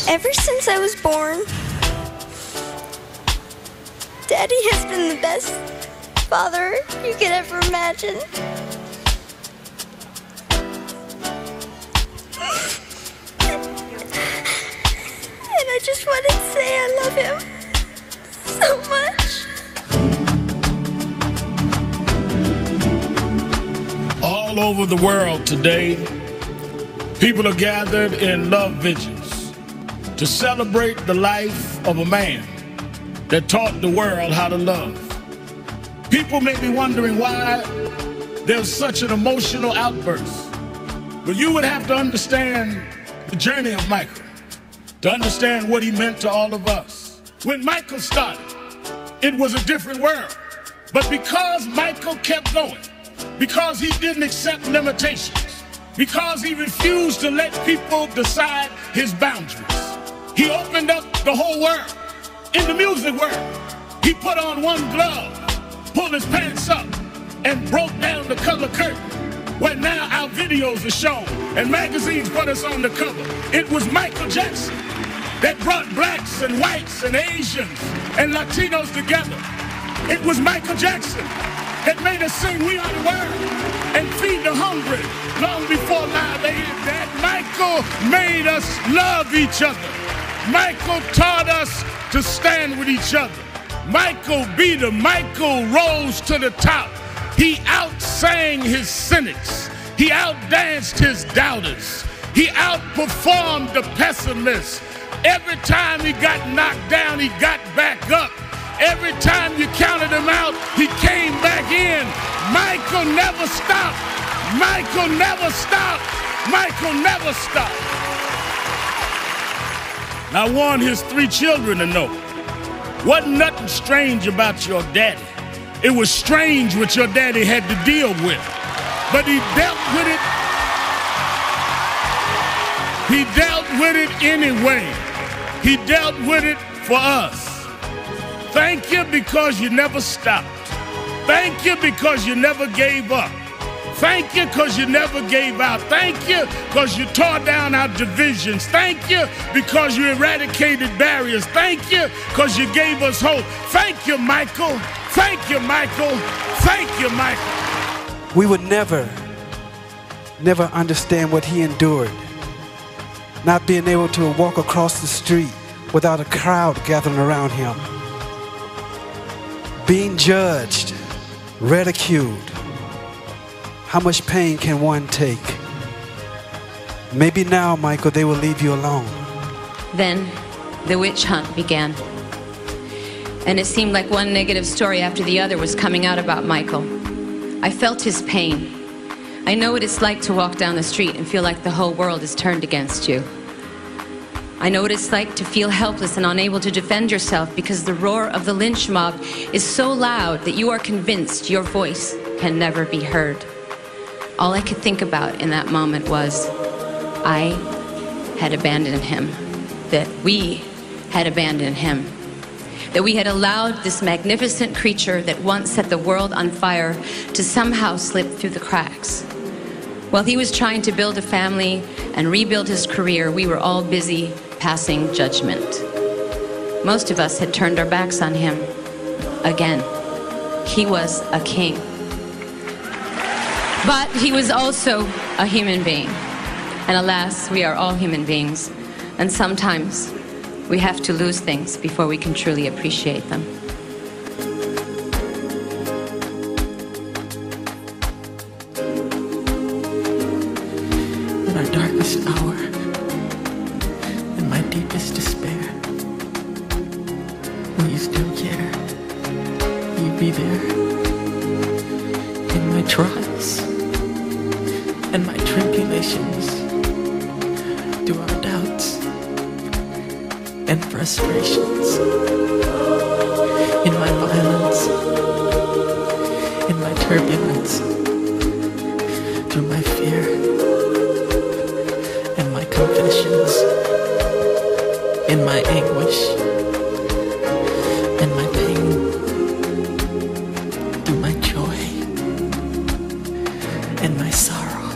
Ever since I was born, Daddy has been the best father you could ever imagine. And I just wanted to say I love him so much. All over the world today, people are gathered in love vigils to celebrate the life of a man that taught the world how to love. People may be wondering why there's such an emotional outburst, but you would have to understand the journey of Michael to understand what he meant to all of us. When Michael started, it was a different world, but because Michael kept going, because he didn't accept limitations, because he refused to let people decide his boundaries, he opened up the whole world. In the music world, he put on one glove, pulled his pants up, and broke down the color curtain. where now our videos are shown and magazines put us on the cover. It was Michael Jackson that brought blacks and whites and Asians and Latinos together. It was Michael Jackson that made us sing We Are the World and feed the hungry long before Live Aid. That Michael made us love each other. Michael taught us to stand with each other. Michael beat him. Michael rose to the top. He outsang his cynics. He outdanced his doubters. He outperformed the pessimists. Every time he got knocked down, he got back up. Every time you counted him out, he came back in. Michael never stopped. Michael never stopped. Michael never stopped. I want his 3 children to know, wasn't nothing strange about your daddy. It was strange what your daddy had to deal with. But he dealt with it. He dealt with it anyway. He dealt with it for us. Thank you because you never stopped. Thank you because you never gave up. Thank you because you never gave out. Thank you because you tore down our divisions. Thank you because you eradicated barriers. Thank you because you gave us hope. Thank you, Michael. Thank you, Michael. Thank you, Michael. We would never understand what he endured. Not being able to walk across the street without a crowd gathering around him. Being judged, ridiculed. How much pain can one take? Maybe now, Michael, they will leave you alone. Then the witch hunt began. And it seemed like one negative story after the other was coming out about Michael. I felt his pain. I know what it's like to walk down the street and feel like the whole world is turned against you. I know what it's like to feel helpless and unable to defend yourself because the roar of the lynch mob is so loud that you are convinced your voice can never be heard. All I could think about in that moment was I had abandoned him, that we had abandoned him, that we had allowed this magnificent creature that once set the world on fire to somehow slip through the cracks. While he was trying to build a family and rebuild his career, we were all busy passing judgment. Most of us had turned our backs on him. Again, he was a king. But he was also a human being. And alas, we are all human beings. And sometimes we have to lose things before we can truly appreciate them. In our darkest hour, in my deepest despair, will you still care? Will you be there? In my trials and my tribulations, through our doubts and frustrations, in my violence, in my turbulence, through my fear and my confessions, in my anguish and my pain, through my joy and my sorrow,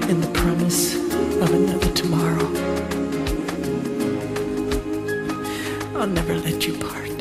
in the promise of another tomorrow. I'll never let you part.